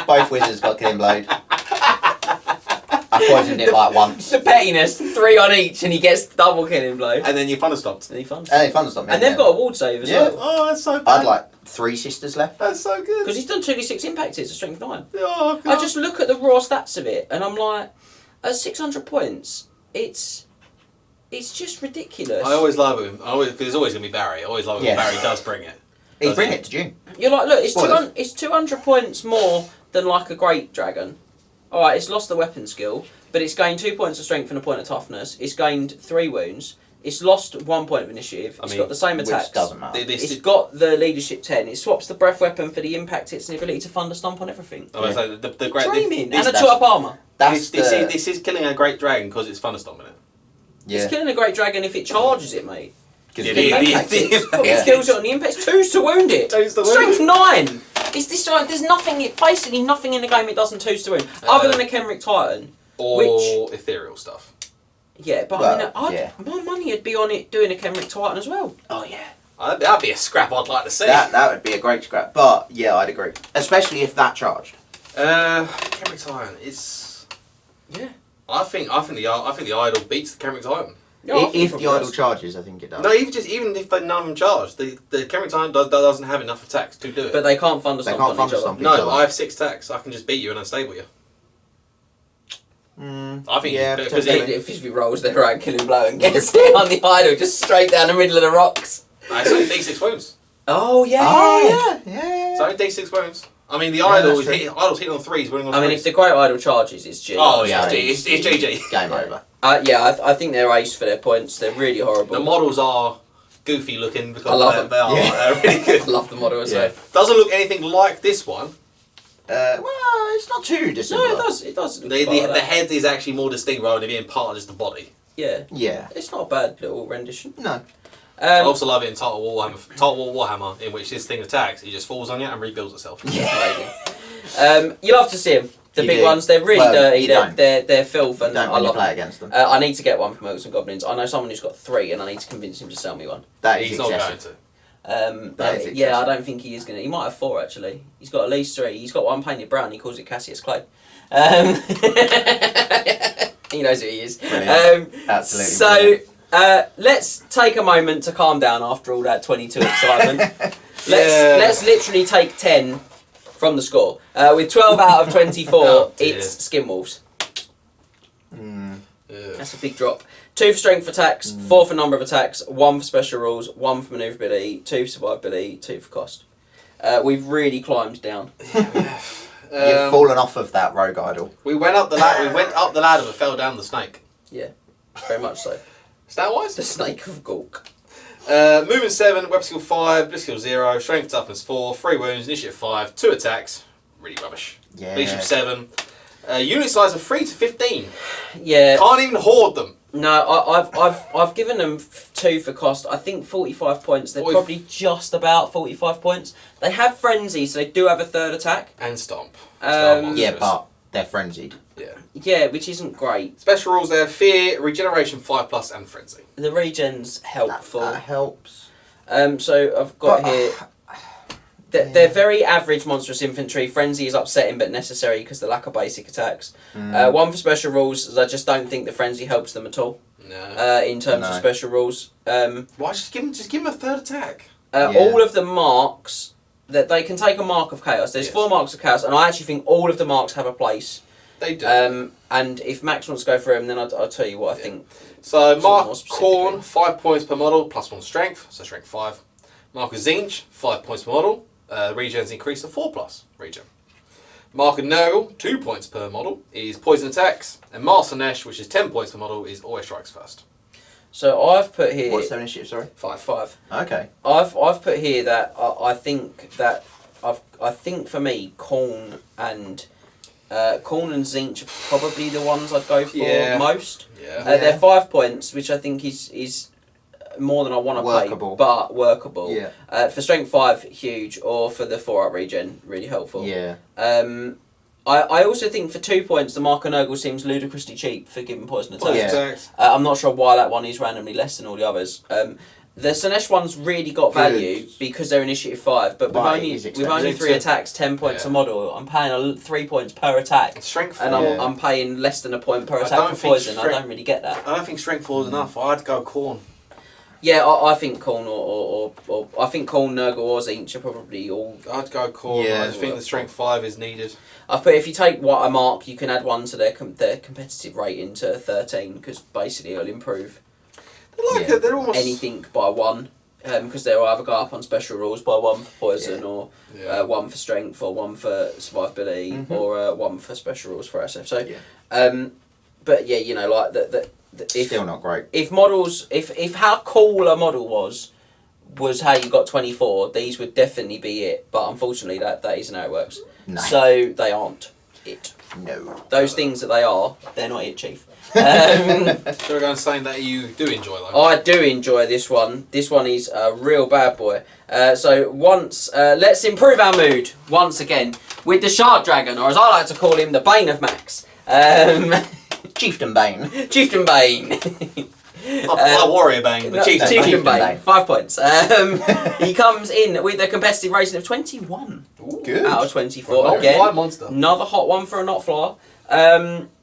Both wizards got killing blade. I poisoned it like once. The pettiness, 3 on each, and he gets double killing blow. And then you Thunderstomped. And he funds. And they Thunderstorm. And they've got a ward save as well. Oh, that's so bad. I'd like 3 sisters left. That's so good. Because he's done 2d6 impact hits, a strength 9. Oh, I just look at the raw stats of it, and I'm like, at 600 points, it's just ridiculous. I always love him. Because there's always going to be Barry. I always love it when Barry does bring it. He's bringing it to June. You're like, look, Spoilers. it's 200 points more than like a Great Dragon. Alright, it's lost the weapon skill, but it's gained 2 points of strength and a point of toughness. It's gained 3 wounds. It's lost 1 point of initiative. It's got the same attacks. Which doesn't matter. It's got the leadership 10. It swaps the breath weapon for the impact hits and the ability to thunder stomp on everything. So the great Dreaming! And a 2-up armour. This is killing a great dragon because it's thunderstomping it. Yeah. It's killing a great dragon if it charges it, mate. It kills it on the impact. It's 2s to wound it. Strength 9! It's this giant. There's basically nothing in the game it doesn't 2s to wound. Other than a Kenric Titan. Or ethereal stuff. Yeah, but my money would be on it doing a Kenric Titan as well. Oh yeah. That'd be a scrap I'd like to see. That would be a great scrap. But yeah, I'd agree. Especially if that charged. Kenric Titan is. Yeah. I think the idol beats the Kenric Titan. Yeah, if the idol charges, I think it does. No, even if none of them charge, the Kenric Titan doesn't have enough attacks to do it. But they can't thunderstomp on each other. No, I have 6 attacks. I can just beat you and unstable you. I think because if he rolls their right killing blow and gets it on the idol just straight down the middle of the rocks. It's only D6 wounds. Oh yeah. It's only D6 wounds. I mean, the idol's hitting on 3s, winning on 3s. I mean, if the great idol charges, it's GG. Oh yeah, it's GG. Game over. I think they're ace for their points. They're really horrible. The models are goofy looking because I love them. They are really good. I love the model as well. Doesn't look anything like this one. Well, it's not too dissimilar. No, it does. The head is actually more distinct rather than being part of just the body. Yeah. Yeah. It's not a bad little rendition. No. I also love it in Total War Warhammer, in which this thing attacks, it just falls on you and rebuilds itself. Yeah. You love to see them. The You big do. ones, they're really dirty. They're filth, and I love play them. against them. I need to get one from Orcs and Goblins. I know someone who's got 3, and I need to convince him to sell me one. That is He's not going excessive. to. Yeah, I don't think he is going to. He might have 4, actually. He's got at least 3. He's got one painted brown. He calls it Cassius Clay. He knows who he is. Absolutely. So, let's take a moment to calm down after all that 22 excitement. Let's literally take 10 from the score. With 12 out of 24, it's Skinwolves. That's a big drop. 2 for strength attacks, 4 for number of attacks, 1 for special rules, 1 for manoeuvrability, 2 for survivability, 2 for cost. We've really climbed down. You've fallen off of that rogue idol. We went up the ladder but fell down the snake. Yeah, very much so. Stat-wise? The Snake of Gork. Movement 7, weapon skill 5, bliss skill 0, strength toughness 4, 3 wounds, initiative 5, 2 attacks. Really rubbish. Yeah. Leadership 7. Unit size of 3 to 15. Yeah. Can't even hoard them. No, I've given them 2 for cost. I think 45 points. They're probably just about 45 points. They have frenzy, so they do have a 3rd attack. And stomp. Yeah, but they're frenzied. Yeah, which isn't great. Special rules there: fear, regeneration 5+, and frenzy. The regen's helpful. That helps. So I've got here. They're very average monstrous infantry. Frenzy is upsetting but necessary because the lack of basic attacks. 1 for special rules, as I just don't think the frenzy helps them at all. No. In terms of special rules. Why just give him a 3rd attack? All of the marks that they can take a mark of chaos. There's 4 marks of chaos, and I actually think all of the marks have a place. They do. And if Max wants to go through them, then I'll tell you what I think. So Mark Khorne, 5 points per model, +1 strength, so strength 5. Marcus Zinch, 5 points per model, regen's increased to 4+ regen. Mark Nurgle, 2 points per model, is poison attacks, and Master Nesh, which is 10 points per model, is always strikes first. So I've put here. What's their initiative? Sorry. 5. Okay. I've put here that I think for me Khorne and Zinch are probably the ones I'd go for most. They're 5 points, which I think is more than I want to pay, but workable. Yeah. For strength 5, huge, or for the 4-up regen, really helpful. Yeah. I also think for 2 points, the Mark Nurgle seems ludicrously cheap for giving poison attacks. Yeah. I'm not sure why that one is randomly less than all the others. The Sinesh one's really got value because they're initiative 5, but with only 3 attacks, 10 points a model. I'm paying 3 points per attack, strength 4. and I'm paying less than a point per attack for poison. I don't really get that. I don't think strength 4 is enough. I'd go Khorne. Yeah, I think Khorne or I think Khorne, Nurgle, or Zinch are probably all. I'd go Khorne. Yeah, I think the strength 5 is needed. I've put if you take what a mark, you can add 1 to their competitive rating to 13 because basically it'll improve They're almost anything by 1. because they'll either go up on special rules by 1 for poison, or 1 for strength, or 1 for survivability, or 1 for special rules for SF. So, but yeah, you know, like if, still not great. If models, if how cool a model was how you got 24, these would definitely be it. But unfortunately, that isn't how it works. No. So they aren't it. No. Those things that they are, they're not it, Chief. So we're going to say that you do enjoy though. I do enjoy this one. This one is a real bad boy. So let's improve our mood once again with the Shard Dragon, or as I like to call him, the Bane of Max. Chieftain Bane. Chieftain Bane. Not Warrior Bane, but Chieftain Bane. 5 points. He comes in with a competitive rating of 21. Ooh, good. Out of 24. Again, monster. another hot one for a not flyer.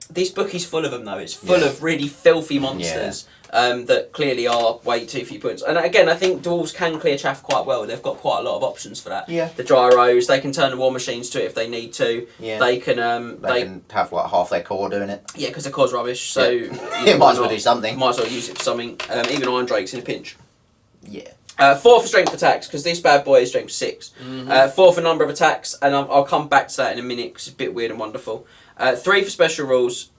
This book is full of them though. It's full of really filthy monsters that clearly are way too few points. And again, I think dwarves can clear chaff quite well. They've got quite a lot of options for that. Yeah. The gyros, they can turn the war machines to it if they need to. Yeah. They can they can have like half their core doing it. Yeah, because the core's rubbish. So you might as well do something. Might as well use it for something. Even Iron Drake's in a pinch. Yeah. 4 for strength attacks, because this bad boy is strength 6. 4 for number of attacks, and I'll come back to that in a minute because it's a bit weird and wonderful. 3 for special rules.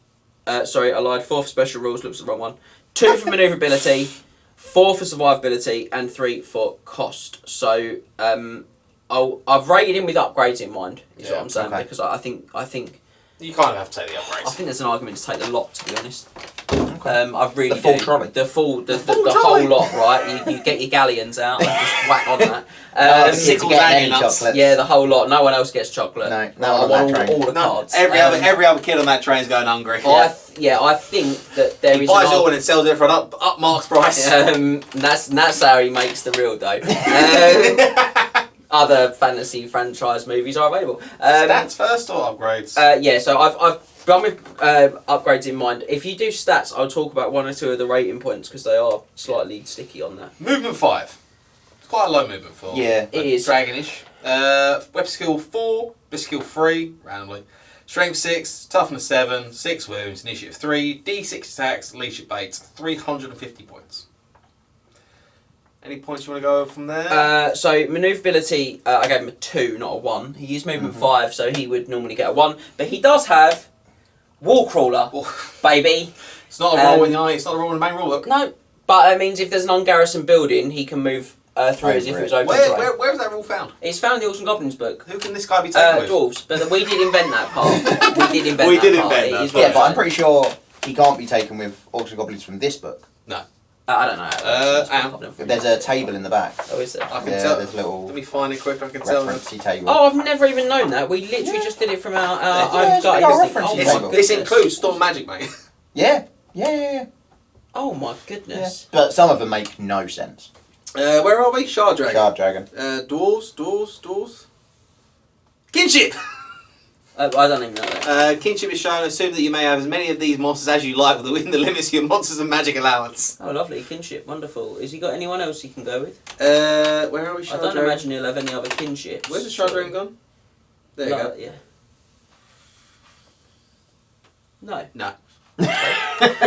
Sorry, I lied. 4 for special rules, looks the wrong one. 2 for manoeuvrability, 4 for survivability, and 3 for cost. So I've rated him with upgrades in mind, is what I'm saying, because I think you kind of have to take the upgrades. I think there's an argument to take the lot, to be honest. Okay. I've really the full trolley. The whole lot, right? You get your galleons out and just whack on that. Sickles and nuts. Yeah, the whole lot. No one else gets chocolate. No I one want on that train. all the cards. Every other kid on that train's going hungry. I think that there he is. buys it all and sells it for an up marks price. That's how he makes the real dough. Other fantasy franchise movies are available. Stats first or upgrades? Yeah, so I've gone with upgrades in mind. If you do stats, I'll talk about 1 or 2 of the rating points because they are slightly sticky on that. Movement 5. It's quite a low movement for it is dragonish. Weapon skill 4, Bliss skill 3, randomly. Strength 6, toughness 7, 6 wounds, initiative 3, D6 attacks, leadership baits, 350 points. Any points you want to go from there? So manoeuvrability, I gave him a 2, not a 1. He used movement 5, so he would normally get a 1. But he does have wall crawler, baby. It's not a roll in the eye. It's not a roll in the main rulebook. No, but it means if there's an ungarrisoned building, he can move through as if it was open. Where was that rule found? It's found in the Orcs and Goblins book. Who can this guy be taken with? Dwarves, but we did invent that part. We did invent that. Yeah, but I'm pretty sure he can't be taken with Orcs and Goblins from this book. No. I don't know. There's a table in the back. Oh, is there? I can tell. There's a little. Let me find it quick. I can tell. Referencey table. Oh, I've never even known that. We literally just did it from our it's own our reference table. This includes Storm Magic, mate. Yeah. Oh my goodness. Yeah. But some of them make no sense. Where are we? Shard Dragon. Shard Dragon. Dwarves. Kinship! I don't even know that. Kinship is shown. Assume that you may have as many of these monsters as you like within the limits of your monsters and magic allowance. Oh, lovely. Kinship. Wonderful. Has he got anyone else he can go with? Where are we? I don't imagine he'll have any other kinships. Where's the Shard Dragon gone? There you go. Yeah. No.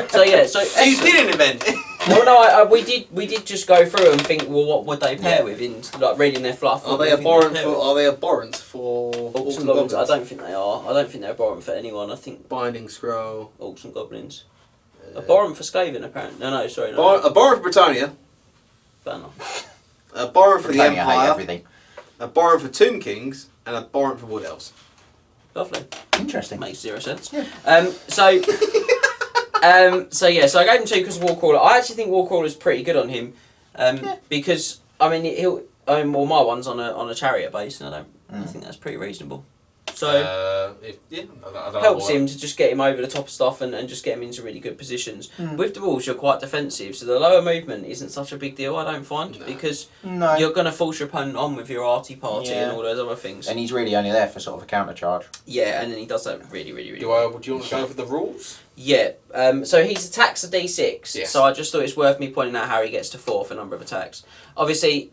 So you didn't invent it. Well, no, we did just go through and think, well, what would they pair with in like reading their fluff? Are they abhorrent for Orcs and Goblins? I don't think they are. I don't think they're abhorrent for anyone. I think Binding Scroll. Orcs and Goblins. Abhorrent for Skaven, apparently. No, sorry. No. Abhorrent for Britannia. Banner. Abhorrent for the Empire. Hate everything. Abhorrent for Tomb Kings and abhorrent for Wood Elves. Lovely. Interesting. Makes 0 sense. Yeah. So I gave him 2 because of Warcrawler. I actually think Warcrawler's pretty good on him, because I mean well, my one's on a chariot base, and I think that's pretty reasonable. So I don't helps him to just get him over the top of stuff and just get him into really good positions. With the Wolves, you're quite defensive, so the lower movement isn't such a big deal, I don't find, because you're going to force your opponent on with your arty party and all those other things. And he's really only there for sort of a counter charge. Yeah, and then he does that really, really, really Do you want to go for the rules? Yeah, so his attacks are D6, yes. So I just thought it's worth me pointing out how he gets to 4 for number of attacks. Obviously,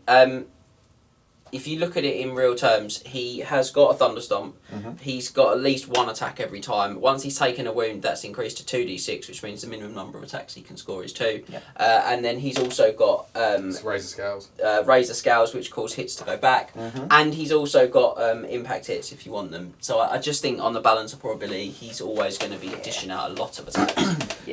if you look at it in real terms, he has got a Thunderstomp. He's got at least one attack every time. Once he's taken a wound, that's increased to 2d6, which means the minimum number of attacks he can score is 2. And then he's also got Razor Scales. Razor Scales, which cause hits to go back. And he's also got impact hits if you want them. So I just think on the balance of probability, he's always going to be dishing out a lot of attacks.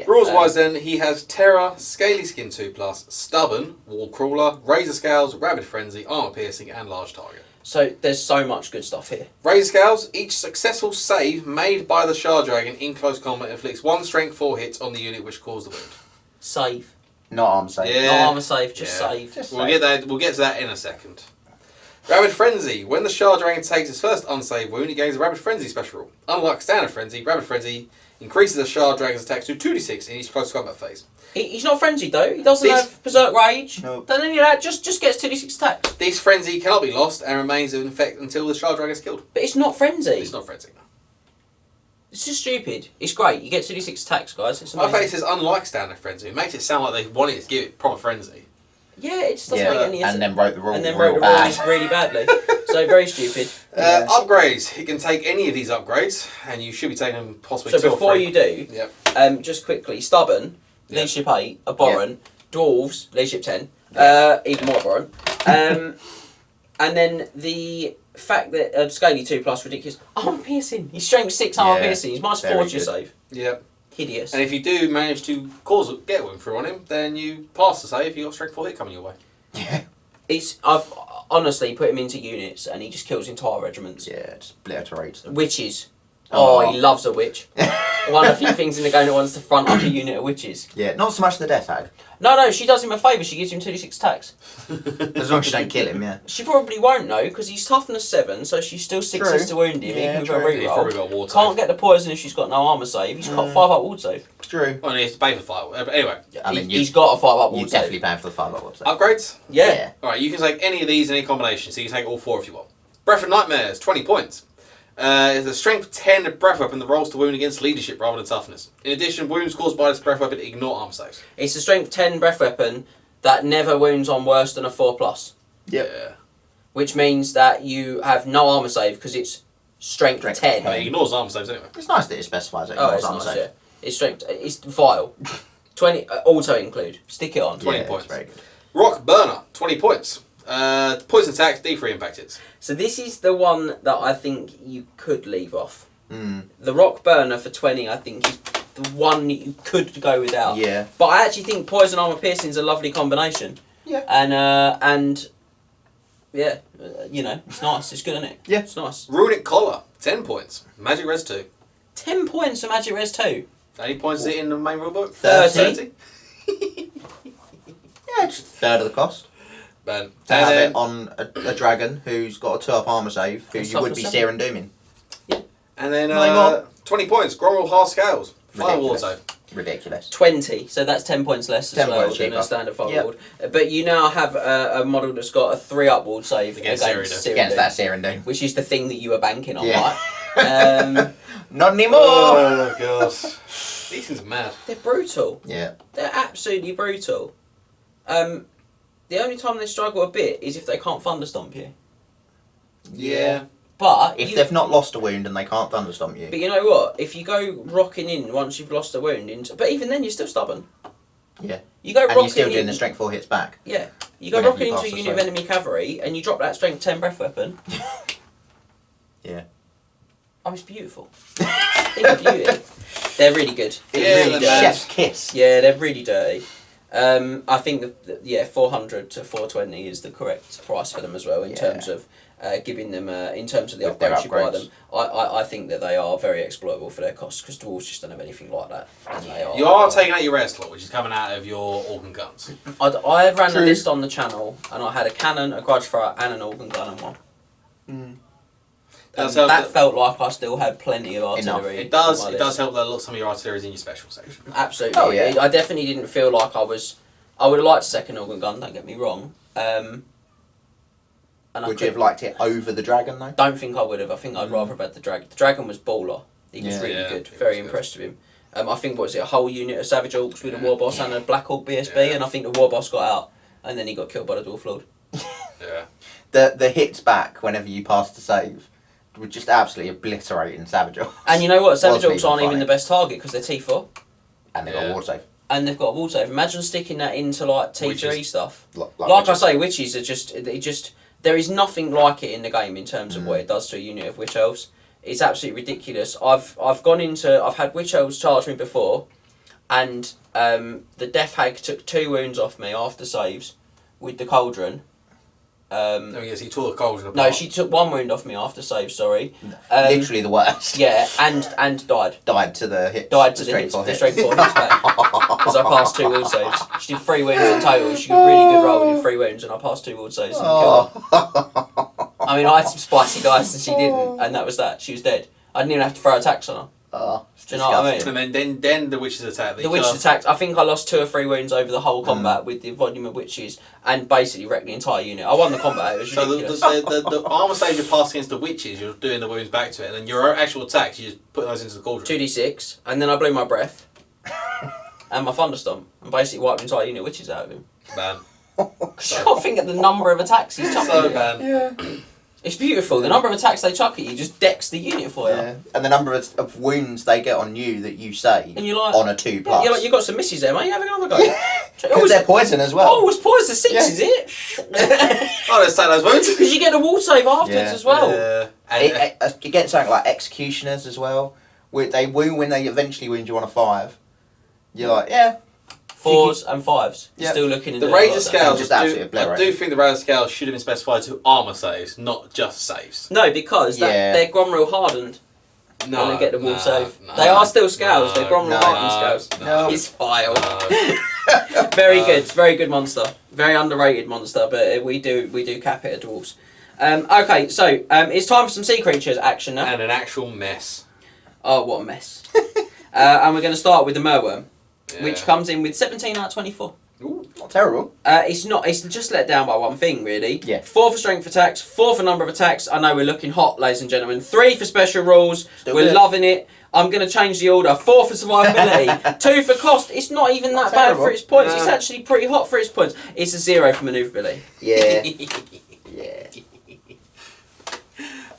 Rules-wise then, he has Terror, Scaly Skin 2+, Stubborn, Wall Crawler, Razor Scales, Rabid Frenzy, Armor Piercing, and Large Target. So there's so much good stuff here. Razor Scales, each successful save made by the Shard Dragon in close combat inflicts 1 strength 4 hits on the unit which caused the wound. Save. Not armor save. Yeah. Not armor save, just save. We'll get to that in a second. Rabid Frenzy. When the Shard Dragon takes its first unsaved wound, it gains a Rabid Frenzy special rule. Unlike Standard Frenzy, Rabid Frenzy increases the Shard Dragon's attacks to 2d6 in each close combat phase. He's not frenzied though. He doesn't have Berserk Rage. Nope. Doesn't any of that. Just gets 2d6 attacks. This Frenzy cannot be lost and remains in effect until the Shard Dragon is killed. But it's not frenzy. It's not Frenzy. It's just stupid. It's great. You get 2d6 attacks, guys. It's I amazing. think it says unlike Standard Frenzy. It makes it sound like they wanted to give it proper Frenzy. Yeah, it just doesn't make any sense. And then wrote the rule. And then wrote the rules really badly. So very stupid. Upgrades. You can take any of these upgrades, and you should be taking them possibly So 2 or before 3. you do, just quickly, Stubborn, Leadership 8, Abhorrent, Dwarves, Leadership 10, even more Abhorrent. And then the fact that Scaly 2+, ridiculous. Armor Piercing. He's strength 6 armor piercing. He's minus 4 to your save. Yep. Hideous. And if you do manage to get one through on him, then you pass the save. You got strength 4 hit coming your way. Yeah. I've honestly put him into units and he just kills entire regiments. Yeah, just obliterates them. Witches. Oh, he loves a witch. One of the few things in the game that wants to front up a unit of witches. Yeah, not so much the Death Hag. No, she does him a favour. She gives him 2d6 attacks. As long as she don't kill him, yeah. She probably won't know because he's toughness 7, so she's still 6 to wound him, even with a He's probably reroll. got water. Can't get the poison if she's got no armour save. He's got 5 up ward save. True. Well, he has to pay for 5. But anyway. I mean, he's got a 5 up You're ward definitely save. paying for the 5 up website. Upgrades? Yeah. Alright, you can take any of these in any combination, so you can take all 4 if you want. Breath of Nightmares, 20 points. It's a strength 10 breath weapon that rolls to wound against leadership rather than toughness. In addition, wounds caused by this breath weapon ignore armor saves. It's a strength 10 breath weapon that never wounds on worse than a 4+. Yep. Yeah. Which means that you have no armour save because it's strength 10. I mean, it ignores armor saves anyway. It's nice that it specifies it. Oh, it's nice, yeah. It's strength. It's vile. 20 auto include. Stick it on. 20 points. Very good. Rock Burner, 20 points. Poison attacks, D3 impact hits. So this is the one that I think you could leave off. Mm. The Rock Burner for 20, I think, is the one that you could go without. Yeah. But I actually think Poison Armour Piercing is a lovely combination. Yeah. And yeah, you know, it's nice. It's good, isn't it? Yeah. It's nice. Runic Collar, 10 points. Magic Res 2. 10 points for Magic Res 2. How many points is it in the main rulebook? 30. Yeah, just third of the cost. Ben. To have it on a dragon who's got a 2-up armour save, who That's you would tough be for searing dooming. And then No more. 20 points. Gromwell Half Scales. Firewall Ridiculous. save. Ridiculous. 20, so that's 10 points less 10 as well points than a cheaper. standard Yep. firewall. But you now have a model that's got a 3-up ward save Against against Cyrodiil. Against Cyrodiil, that searing doom. which is the thing that you were banking on, Yeah. right? Not anymore! Oh, gosh. These things are mad. They're brutal. Yeah. They're absolutely brutal. The only time they struggle a bit is if they can't thunderstomp you. Yeah. But If they've not lost a wound and they can't thunderstomp you. But you know what? If you go rocking in once you've lost a wound, but even then you're still stubborn. Yeah. You go And rocking you're still doing in. the strength 4 hits back. Yeah. You go Whenever rocking you into pass a the unit of save. enemy cavalry and you drop that strength 10 breath weapon. Yeah. Oh, it's beautiful. Think of beauty. They're really good. They're Yeah, really they're dirty. mad. Chef's kiss. Yeah, they're really dirty. I think that 400 to 420 is the correct price for them as well in terms of giving them in terms of the With their upgrades you buy upgrades. them. I think that they are very exploitable for their costs because dwarves just don't have anything like that. And they You are taking out your rare slot, which is coming out of your organ guns. I ran True. a list on the channel and I had a cannon, a grudge thrower, and an organ gun in one. Does And help that felt like I still had plenty of Enough. artillery. It does. on my It does list. help that some of your artillery is in your special section. Absolutely. Oh, yeah. I definitely didn't feel like I was. I would have liked a second organ gun. Don't get me wrong. And I Would you have liked it over the dragon though? don't think I would have. I think I'd rather have had the dragon. The dragon was baller. He was Yeah. really Yeah, good. he Very was good. impressed with him. I think what was it, a whole unit of Savage Orcs with a War Boss and a Black Orc BSB, Yeah. and I think the War Boss got out, and then he got killed by the Dwarf Lord. Yeah. the hits back whenever you pass the save were just absolutely obliterating Savage Orcs. And you know what? Savage Wasn't Orcs aren't even funny. the best target because they're T4. And they got a ward save. And they've got a ward save. Imagine sticking that into like T3 Witches. stuff. Like I say, witches are just there is nothing like it in the game in terms of what it does to a unit of witch elves. It's absolutely ridiculous. I've had witch elves charge me before, and the Death Hag took 2 wounds off me after saves with the Cauldron. Yes, he tore the cauldron apart. No, she took 1 wound off me after save. Sorry. Literally the worst. Yeah, and died. Died to the hit. Died to the hits, the straight 4 hits back. Because I passed 2 wound saves. She did 3 wounds in total. She got a really good roll, did 3 wounds, and I passed 2 wound saves and killed her. I mean, I had some spicy dice and she didn't, and that was that. She was dead. I didn't even have to throw attacks on her. Do you know what I mean? And then the witches attack. The witches attacked. I think I lost 2 or 3 wounds over the whole combat with the volume of witches, and basically wrecked the entire unit. I won the combat. It was ridiculous. So the armor save you're passing against the witches, you're doing the wounds back to it, and then your actual attacks, you just put those into the cauldron. 2d6, and then I blew my breath and my thunderstomp, and basically wiped the entire unit of witches out of him. Man. Because you got to think of the number of attacks he's chucking. So bad. Yeah. It's beautiful. The number of attacks they chuck at you just decks the unit for you. Yeah. And the number of wounds they get on you that you save And you're like, on a 2+. Yeah, you're like, you got some misses there, mate. You having another go? Because they're poison as well. Oh, it's poison 6, is it? Oh, let's take those wounds. Because you get a ward save afterwards as well. Yeah. And, It gets something like executioners as well. They wound when they eventually wound you on a 5. You're like, yeah. 4s and 5s. Yeah. Still looking in the the Razor Scales, Just absolutely I obliterated. do think the Razor Scales should have been specified to armor saves, not just saves. No, because they're Gromril hardened. No, when they get the wall save. no, They are still scales. They're Gromril no, hardened scales. no. It's vile. Very good. Very good monster. Very underrated monster, but we do cap it at dwarves. Okay, so it's time for some sea creatures action now. And an actual mess. Oh, what a mess. And we're going to start with the Merworm, Yeah. which comes in with 17 out of 24. Ooh, not terrible. It's just let down by 1 thing, really. Yeah. 4 for strength attacks, 4 for number of attacks. I know we're looking hot, ladies and gentlemen. 3 for special rules. Still we're good. loving it. I'm going to change the order. 4 for survivability. 2 for cost. It's not even that bad terrible. for its points. No. It's actually pretty hot for its points. It's a 0 for manoeuvrability. Yeah. Yeah.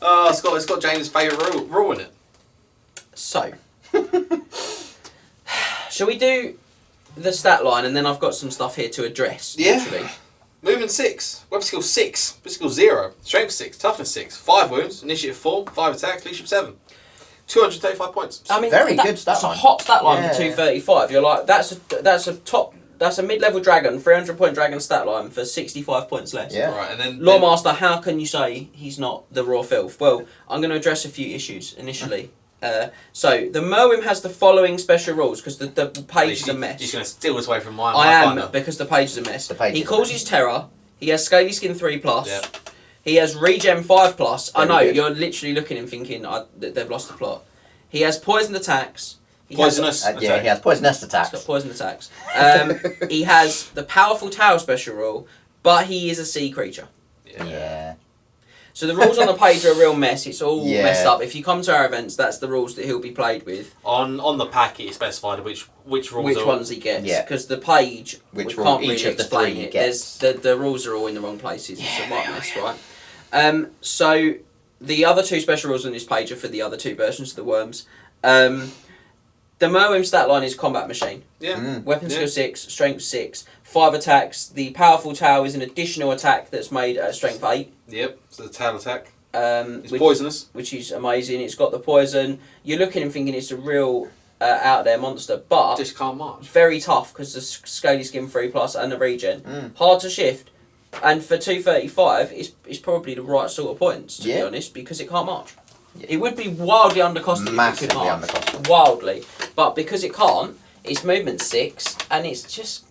Oh, it's got James' favourite rule in it. So, shall we do the stat line, and then I've got some stuff here to address. Yeah. Literally. Movement 6, weapon skill 6, physical 0, strength 6, toughness 6, 5 wounds, initiative 4, 5 attacks, leadership 7. 235 points. I mean, Very good stat It's a line. hot stat line Yeah. for 235. You're like, that's a mid-level dragon, 300-point dragon stat line for 65 points less. Yeah. Right, and then Lawmaster, how can you say he's not the raw filth? Well, I'm going to address a few issues initially. So the Merwim has the following special rules because the page is a mess. He's going to steal this away from my I am finder. because the page is a mess. The page He is a calls mess. his terror. He has Scaly Skin 3+. Yeah. He has Regen 5+. I Very know good. you're literally looking and thinking they've lost the plot. He has poisoned attacks. He Poisonous. Has, Yeah, he has poisonous he's attacks. got poisoned attacks. He has the powerful tower special rule, but he is a sea creature. Yeah. So the rules on the page are a real mess. It's all Yeah. messed up. If you come to our events, that's the rules that he'll be played with. On the packet, it's specified which rules Which are... ones he gets. Yeah. Because the page, Which we rule can't each really of the explain 3 it. gets. The rules are all in the wrong places. It's a right mess, right? So the other 2 special rules on this page are for the other 2 versions of the worms. The Merwim stat line is combat machine. Yeah. Weapon Yeah. skill 6, strength 6, 5 attacks. The powerful tower is an additional attack that's made at strength 8. Yep, so the tail attack. It's Which, poisonous. which is amazing. It's got the poison. You're looking and thinking it's a real out there monster, but Just can't march. very tough because the Scaly Skin 3+ and the regen. Mm. Hard to shift. And for 235, it's probably the right sort of points, to be Yeah. honest, because it can't march. Yeah. It would be wildly undercosted if it Massively could march. undercosted. Wildly. But because it can't, it's movement 6, and it's just...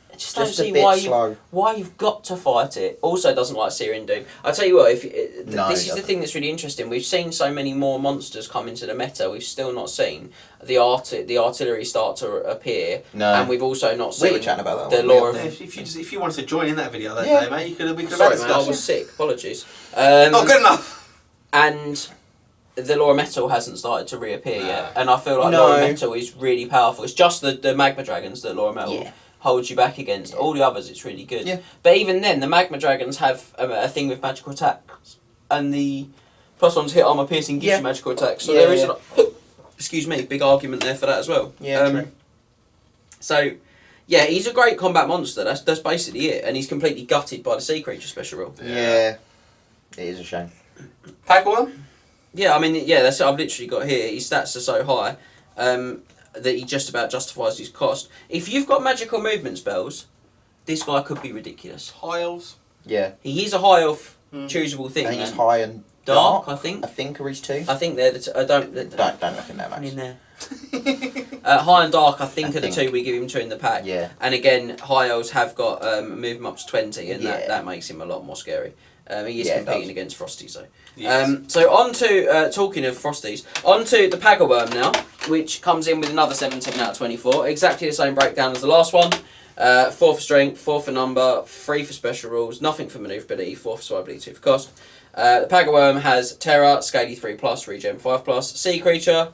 I just don't Just a see bit why slow. you've got to fight it. Also doesn't like Syrian Doom. I'll tell you what, No, this he is the doesn't. thing that's really interesting. We've seen so many more monsters come into the meta. We've still not seen the artillery start to appear. No. And we've also not We seen were chatting about that. the weren't lore we? of... If you wanted to join in that video that Yeah. day, mate, we could have Sorry, had a man, I was discussion. sick. Apologies. Not good enough. And the Lore of Metal hasn't started to reappear No. yet. And I feel like No. Lore of Metal is really powerful. It's just the magma dragons that Lore of Metal Yeah. holds you back against. All the others, it's really good. Yeah. But even then, the Magma Dragons have a thing with magical attacks, and the +1 hit armor piercing gives you magical attacks. So there is excuse me, big argument there for that as well. Yeah, true. So, yeah, he's a great combat monster. That's basically it, and he's completely gutted by the sea creature special rule. Yeah, it is a shame. Pack one. Yeah, I mean, yeah, that's what I've literally got here. His stats are so high that he just about justifies his cost. If you've got magical movement spells, this guy could be ridiculous. High elves. Yeah. He is a high elf choosable thing. I think he's high and dark, I think. I think are his two. I think they're the two. Don't look in there, Max. in there. High and dark, I think, are the two we give him to in the pack. Yeah. And again, high elves have got move him up to 20, and that makes him a lot more scary. He is competing against Frosties, though. Yes. So on to, talking of Frosties, on to the Paggerworm now, which comes in with another 17 out of 24. Exactly the same breakdown as the last one. 4 for strength, 4 for number, 3 for special rules, nothing for manoeuvrability, 4 for survivability, 2 for cost. The Paggerworm has Terror, Scaly 3+, Regen 5+, Sea Creature,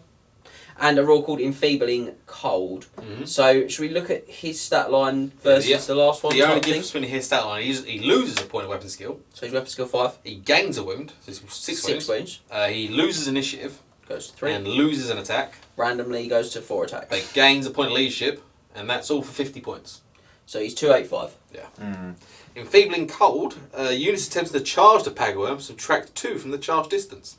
and a rule called Enfeebling Cold. Mm-hmm. So, should we look at his stat line versus the last one? The only difference between his stat line, he loses a point of weapon skill. So he's weapon skill 5. He gains a wound, so it's 6 wounds. He loses initiative. Goes to 3. And loses an attack. Randomly goes to 4 attacks. He gains a point of leadership, and that's all for 50 points. So he's 285. Yeah. Enfeebling Cold, units attempting to charge the Paggerworm subtract 2 from the charge distance.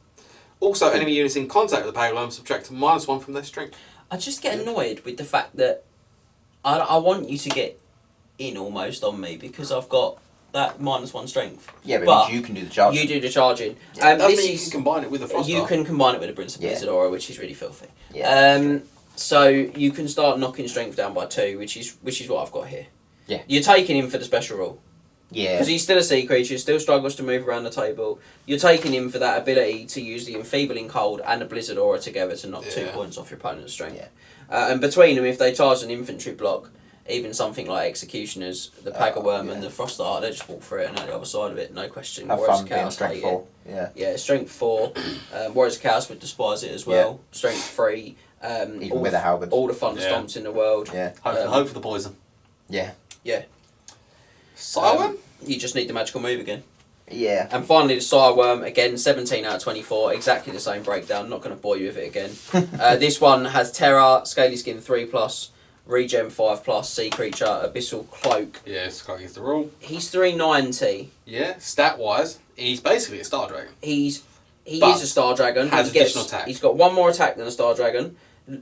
Also, enemy units in contact with the Paggerworm subtract -1 from their strength. I just get annoyed with the fact that I want you to get in almost on me because I've got that -1 strength. Yeah, but you can do the charging. You do the charging. Yeah, you can combine it with the Frostar. You can combine it with a Prince of Blizzard Aura, which is really filthy. Yeah. So you can start knocking strength down by 2, which is what I've got here. Yeah. You're taking him for the special rule. Yeah. Because he's still a sea creature, still struggles to move around the table. You're taking him for that ability to use the Enfeebling Cold and the Blizzard Aura together to knock 2 points off your opponent's strength. Yeah. And between them, if they charge an infantry block, even something like Executioners, the Paggerworm and the Frostar, they just walk through it and out the other side of it, no question. Have Warriors fun being strength 4. Yeah, strength 4. Warriors of Chaos would despise it as well. Yeah. Strength 3. Even with a halberd. All the fun stomps in the world. Yeah. Hope for the poison. Yeah. Yeah. Sireworm? You just need the magical move again. Yeah. And finally, the Sireworm, again, 17 out of 24, exactly the same breakdown, not going to bore you with it again. This one has Terror, Scaly Skin 3+, Regen 5+, Sea Creature, Abyssal Cloak. Yeah, it's quite against the rule. He's 390. Yeah, stat-wise, he's basically a Star Dragon. He is a Star Dragon. Has additional attack. He's got 1 more attack than a Star Dragon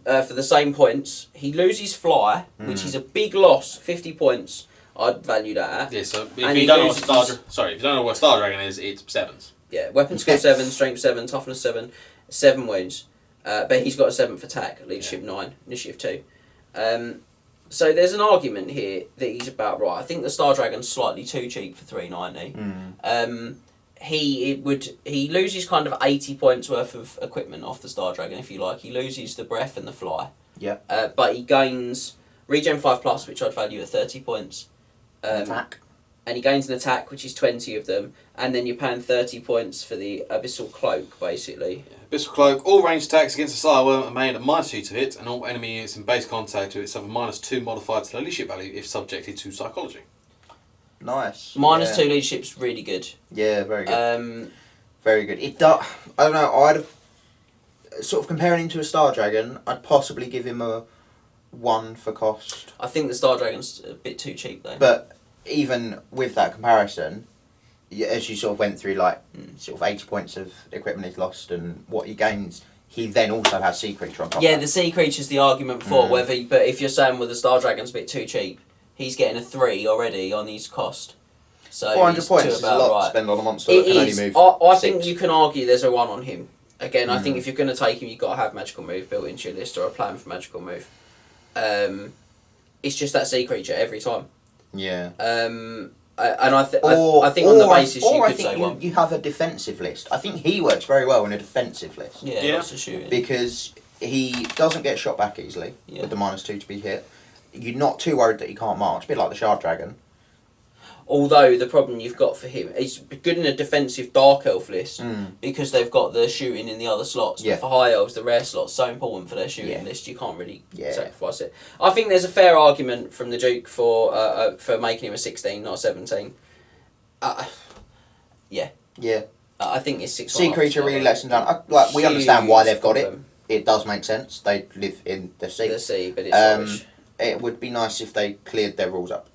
for the same points. He loses Fly, which is a big loss, 50 points. I'd value that at. Yeah, so if you don't know what Star Dragon is, it's 7s. Yeah, weapon skill 7, strength 7, toughness 7, 7 wounds. But he's got a 7th attack, leadership 9, initiative 2. So there's an argument here that he's about right. I think the Star Dragon's slightly too cheap for 390. He loses kind of 80 points worth of equipment off the Star Dragon, if you like. He loses the breath and the fly. Yeah. But he gains Regen 5+, which I'd value at 30 points. Attack. And he gains an attack, which is 20 of them, and then you're paying 30 points for the Abyssal Cloak, basically. Yeah. Abyssal Cloak, all ranged attacks against a Sireworm are made at -2 to hit, and all enemy units in base contact with it suffer -2 modified to their leadership value if subjected to psychology. Nice. -2 leadership's really good. Yeah, very good. Very good. It I don't know, I'd have, sort of comparing him to a Star Dragon, I'd possibly give him a 1 for cost. I think the Star Dragon's a bit too cheap, though. But even with that comparison, as you sort of went through, like, sort of 80 points of equipment he's lost and what he gains, he then also has Sea Creature on top of that. The Sea Creature's the argument for but if you're saying, well, the Star Dragon's a bit too cheap, he's getting a 3 already on his cost. So 400 points is a lot to spend on a monster that can only move I 6. think you can argue there's a 1 on him. Again, I think if you're going to take him, you've got to have Magical Move built into your list or a plan for Magical Move. It's just that Sea Creature every time. Yeah. And I think on the basis you could say 1. You have a defensive list. I think he works very well in a defensive list. Yeah, lots of shooting. Because he doesn't get shot back easily with the -2 to be hit. You're not too worried that he can't march, a bit like the Shard Dragon. Although the problem you've got for him, he's good in a defensive Dark Elf list because they've got the shooting in the other slots. Yeah. But for High Elves, the rare slot's so important for their shooting list, you can't really sacrifice it. I think there's a fair argument from the Duke for making him a 16, not a 17. Yeah. I think it's 6. Sea creature really lets them down. We understand why they've got it. It does make sense. They live in the sea. The sea, but it's rubbish. It would be nice if they cleared their rules up.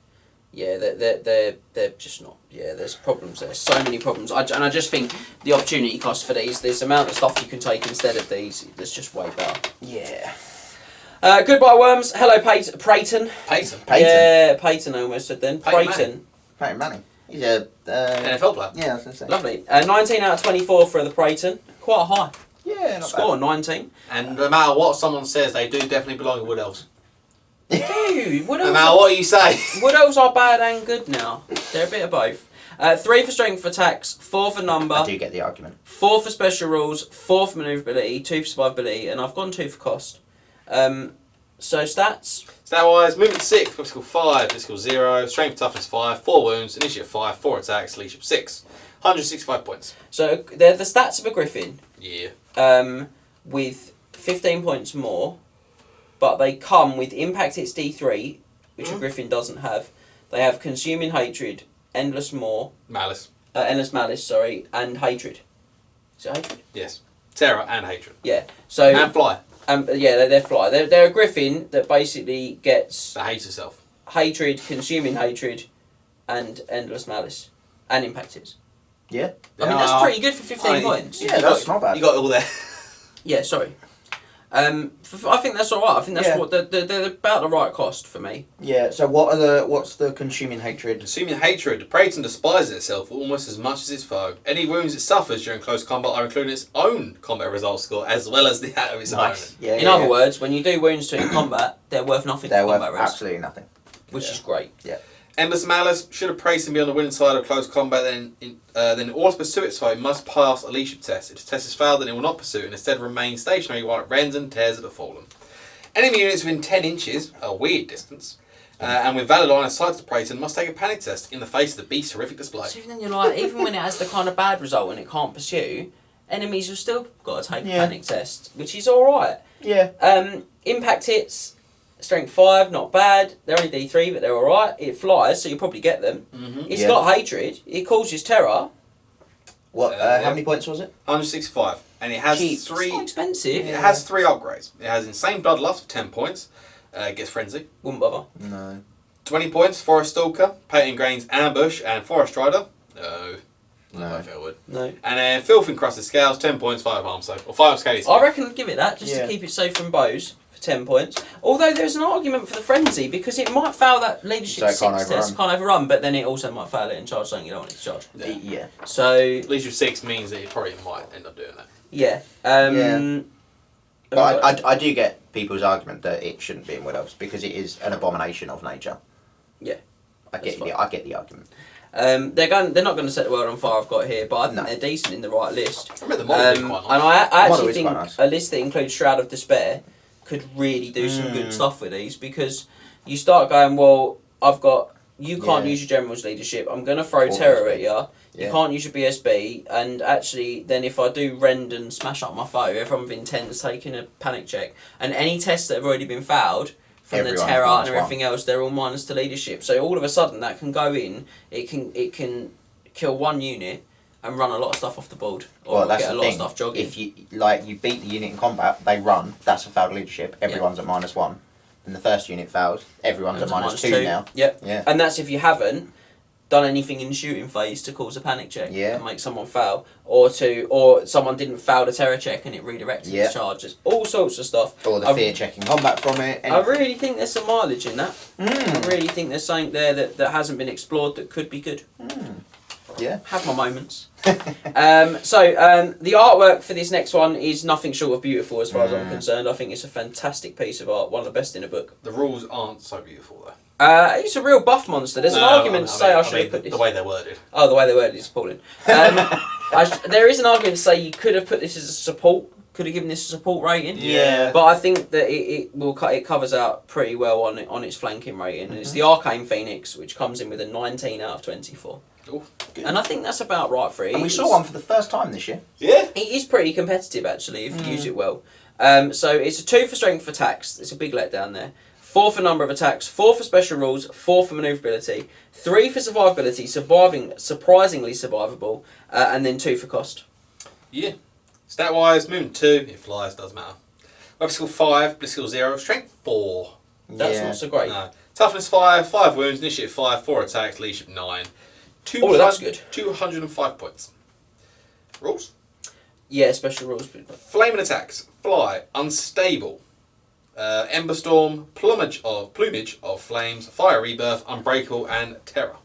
Yeah, they're just not. Yeah, there's problems there. So many problems. And I just think the opportunity cost for these, this amount of stuff you can take instead of these, that's just way better. Yeah. Goodbye, Worms. Hello, Peyton. Peyton? Yeah, Peyton I almost said then. Peyton Manning. He's a... NFL player. Yeah, I was going to say. Lovely. 19 out of 24 for the Peyton. Quite high. Yeah, not Score, bad. 19. And no matter what someone says, they do definitely belong in Wood Elves. Dude, Wood No Elves matter what you say. Wood Elves are bad and good now. They're a bit of both. 3 for strength attacks, 4 for number. I do get the argument. 4 for special rules, 4 for manoeuvrability, 2 for survivability, and I've gone 2 for cost. So stats. Stat-wise, movement 6, physical 5, physical 0, strength toughness 5, 4 wounds, initiative 5, 4 attacks, leadership 6, 165 points. So they're the stats of a Griffin. Yeah. With 15 points more, but they come with impact hits D3, which a Griffin doesn't have. They have consuming hatred, endless Malice. malice, and hatred. Is it hatred? Yes. Terror and hatred. Yeah. So And fly. yeah, they're fly. They're a Griffin that basically gets That hates itself. hatred, consuming hatred, and endless malice, and impact hits. Yeah. I mean, that's pretty good for 15 points. Yeah, that's not bad. You got it all there. Yeah, sorry. I think that's alright. I think that's what they're about the right cost for me. Yeah. So what's the consuming hatred? Consuming hatred, the Praetor despises itself almost as much as its foe. Any wounds it suffers during close combat are included in its own combat result score, as well as that of its opponent. Yeah. In other words, when you do wounds to in combat, they're worth nothing they're for worth combat rest, absolutely nothing. which is great. Yeah. Endless Malice, should a Praetor be on the winning side of close combat, then in order to pursue its foe, it must pass a leadership test. If the test is failed, then it will not pursue and instead remain stationary while it rends and tears at the fallen. Enemy units within 10 inches, a weird distance, and with valid line of sight to the Praetor, must take a panic test in the face of the beast's horrific display. So then you're like, even when it has the kind of bad result and it can't pursue, enemies have still got to take a panic test, which is alright. Yeah. Impact hits, strength 5, not bad. They're only D3, but they're alright. It flies, so you'll probably get them. It's got hatred. It causes terror. What? How many points was it? 165. And it has Cheap. three. It's not expensive. It has 3 upgrades. It has Insane Bloodlust for 10 points. It gets Frenzy. Wouldn't bother. No. 20 points, Forest Stalker, Painting Grains, Ambush, and Forest Rider. No. No. I don't think I would. No. And then Filth Encrusted Scales, 10 points, 5 arm save. Or 5 scaly. I reckon I'd give it that, just to keep it safe from bows, for 10 points. Although there's an argument for the Frenzy, because it might fail that Leadership 6 test, can't overrun, but then it also might fail it and charge something you don't want it to charge. Yeah. So... Leadership 6 means that it probably might end up doing that. Yeah. But I do get people's argument that it shouldn't be in Wood Elves because it is an abomination of nature. Yeah. I get the argument. They're not going to set the world on fire, I've got here, but I think they're decent in the right list. I remember the model being quite nice. And I Model actually is think quite nice. a list that includes Shroud of Despair could really do some good stuff with these, because you start going, well, you can't use your general's leadership, I'm going to throw terror at you. You can't use your BSB, and actually, then if I do rend and smash up my foe, everyone within 10 is taking a panic check. And any tests that have already been failed, from Everyone's the terror and -1. everything else, they're all minus to leadership. So all of a sudden, that can go in, it can kill one unit and run a lot of stuff off the board. Or That's get a the lot thing. of stuff jogging. If you beat the unit in combat, they run, that's a failed leadership, everyone's at -1. And the first unit fails, everyone's at -2 now. Yep. Yeah. And that's if you haven't done anything in the shooting phase to cause a panic check and make someone fail, or someone didn't fail the terror check and it redirected the charge. There's all sorts of stuff. Or the fear checking combat from it. I really think there's some mileage in that. I really think there's something there that hasn't been explored that could be good. Yeah. Have my moments. The artwork for this next one is nothing short of beautiful as far as I'm concerned. I think it's a fantastic piece of art, one of the best in a book. The rules aren't so beautiful though. It's a real buff monster. There's an argument to say I should have put this. The way they're worded. Oh, the way they worded is appalling. There is an argument to say you could have put this as a support could have given this a support rating. Yeah. But I think that it covers out pretty well on its flanking rating. And it's the Arcane Phoenix, which comes in with a 19 out of 24. Ooh, and I think that's about right for it. And we saw one for the first time this year. Yeah. It is pretty competitive, actually, if you use it well. So it's a 2 for strength of attacks. It's a big letdown there. 4 for number of attacks, 4 for special rules, 4 for manoeuvrability, 3 for survivability, surprisingly survivable, and then 2 for cost. Yeah. Stat-wise, movement 2, it flies, doesn't matter. Weapon skill 5, bliss skill 0, strength 4. That's not so great. No. Toughness 5, 5 wounds, initiative 5, 4 attacks, leadership 9. Oh, that's good. 205 points. Rules? Yeah, special rules. Flaming attacks, fly, unstable. Ember Storm, plumage of flames, fire rebirth, unbreakable, and terror.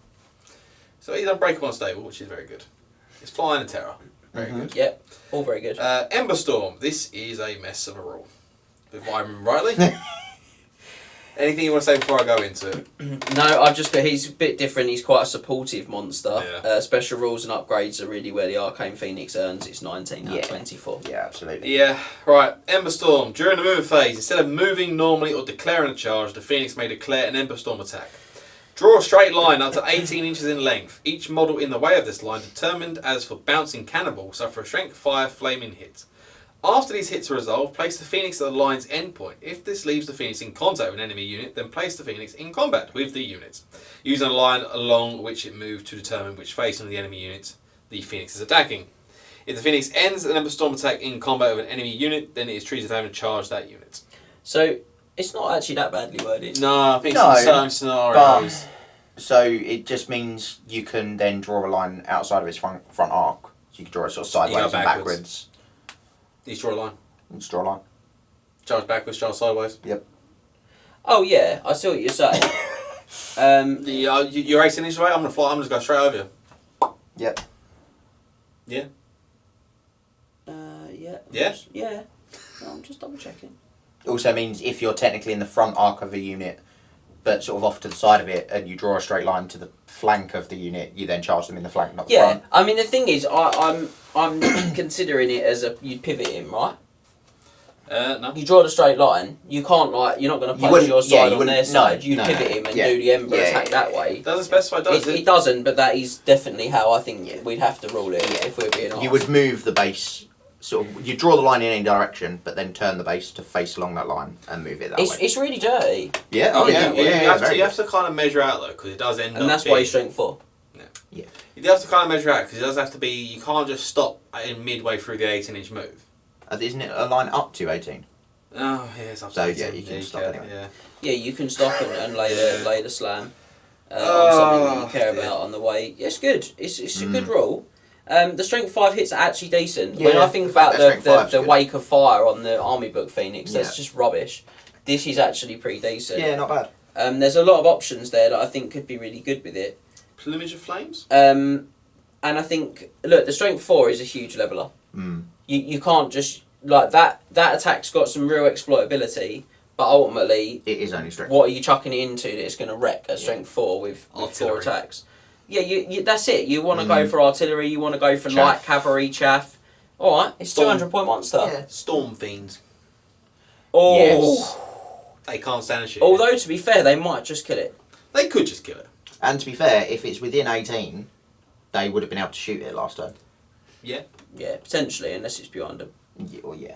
So he's unbreakable, unstable, which is very good. It's flying and terror, very good. Yep, all very good. Ember Storm, this is a mess of a rule, if I remember rightly. Anything you want to say before I go into it? No, he's a bit different. He's quite a supportive monster. Yeah. Special rules and upgrades are really where the Arcane Phoenix earns its 19 out of 24. Yeah, absolutely. Yeah, right. Ember Storm. During the movement phase, instead of moving normally or declaring a charge, the Phoenix may declare an Ember Storm attack. Draw a straight line up to 18 inches in length. Each model in the way of this line, determined as for bouncing cannonball, suffer a strength 5 flaming hit. After these hits are resolved, place the Phoenix at the line's endpoint. If this leaves the Phoenix in contact with an enemy unit, then place the Phoenix in combat with the unit, using a line along which it moved to determine which face of the enemy unit the Phoenix is attacking. If the Phoenix ends an Ember Storm attack in combat with an enemy unit, then it is treated as having charged that unit. So, it's not actually that badly worded. No, I think in certain scenarios. So it just means you can then draw a line outside of its front arc. So you can draw it sort of sideways and backwards. You draw a line. Just draw a line. Charge backwards, charge sideways. Yep. Oh yeah, I see what you're saying. You're 18 inches away, I'm going to fly, I'm just going to go straight over you. Yep. Yeah? Yeah. Yeah? Yeah. No, I'm just double checking. Also means if you're technically in the front arc of a unit, but sort of off to the side of it, and you draw a straight line to the flank of the unit, you then charge them in the flank, not the front. I mean the thing is, I'm considering it as you'd pivot him, right? No. You draw the straight line. You can't you're not going to place your side on their side. You pivot him and do the Ember attack that way. It doesn't specify, does it? It doesn't, but that is definitely how I think we'd have to rule it if we're being honest. You would move the base. Sort of, you draw the line in any direction, but then turn the base to face along that line and move it that way. It's really dirty. Yeah, oh yeah. You have to kind of measure out though, because it does end up. And that's why he's strength 4. Yeah. You have to kind of measure out, because it does have to be. You can't just stop in midway through the 18-inch move. Isn't it a line up to 18? Oh yeah, it's up to So 18. yeah, you can stop anyway. Yeah. Yeah, you can stop and lay the slam on something that you care about on the way. Yeah, it's good. It's a good rule. The strength 5 hits are actually decent. When I think about the Wake of Fire on the Army Book Phoenix, that's just rubbish. This is actually pretty decent. Yeah, not bad. There's a lot of options there that I think could be really good with it. Plumage of Flames? And I think, look, the strength 4 is a huge leveler. You can't just, that attack's got some real exploitability, but ultimately, it is only strength. What are you chucking it into that's going to wreck a strength 4 with 4 attacks? Yeah, you that's it. You want to go for artillery, you want to go for light cavalry, chaff. Alright, it's 200-point monster. Yeah. Storm Fiends. Oh. Yes. They can't stand a shit. Although, to be fair, they might just kill it. They could just kill it. And to be fair, if it's within 18, they would have been able to shoot it last turn. Yeah. Yeah, potentially, unless it's behind them. Yeah.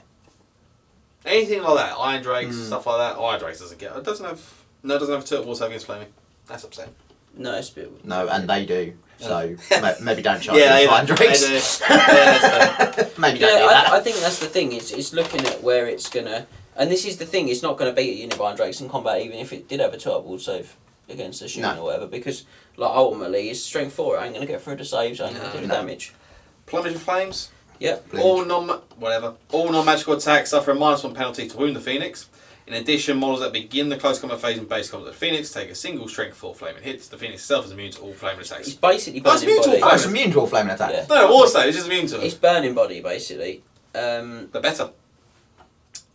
Anything like that, Iron Drakes, stuff like that. Iron Drakes doesn't get. It doesn't have a turtle wars against flaming. That's upsetting. No, it's a bit... No, and they do. So maybe don't charge them Iron Drakes. They do. Yeah, maybe don't do that. I think that's the thing. It's looking at where it's gonna, and this is the thing. It's not going to beat a unit of Iron Drakes in combat, even if it did have a 12-wall save against the shooting or whatever. Because ultimately, it's strength 4. It ain't going to get through the saves. It ain't going to do the damage. Plumage of Flames. Yep. All non-magical attacks suffer a -1 penalty to wound the Phoenix. In addition, models that begin the close combat phase in base combat of the Phoenix take a single strength 4 flaming hits. The Phoenix itself is immune to all flaming attacks. It's basically burning body. It's immune to all flaming attacks. Yeah. No, war state, it's just immune to them. It's burning body, basically. But better.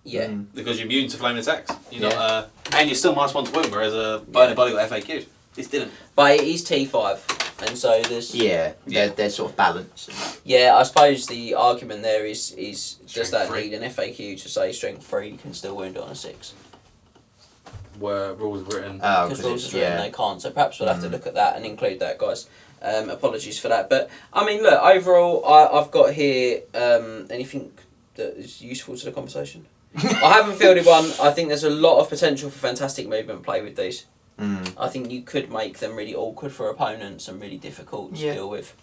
Yeah. Because you're immune to flaming attacks. You're not, and you're still -1 to wound, whereas a burning body got FAQ'd. This didn't. But it is T5. and so there's they're sort of balanced. Yeah, I suppose the argument there is does Strength that 3. need an FAQ to say strength 3 can still wound it on a 6? Where rules are written. Oh, Because rules are written they can't, so perhaps we'll have to look at that and include that, guys. Apologies for that, but I mean, look, overall, I've got here anything that is useful to the conversation. I haven't fielded one. I think there's a lot of potential for fantastic movement play with these. I think you could make them really awkward for opponents and really difficult to deal with.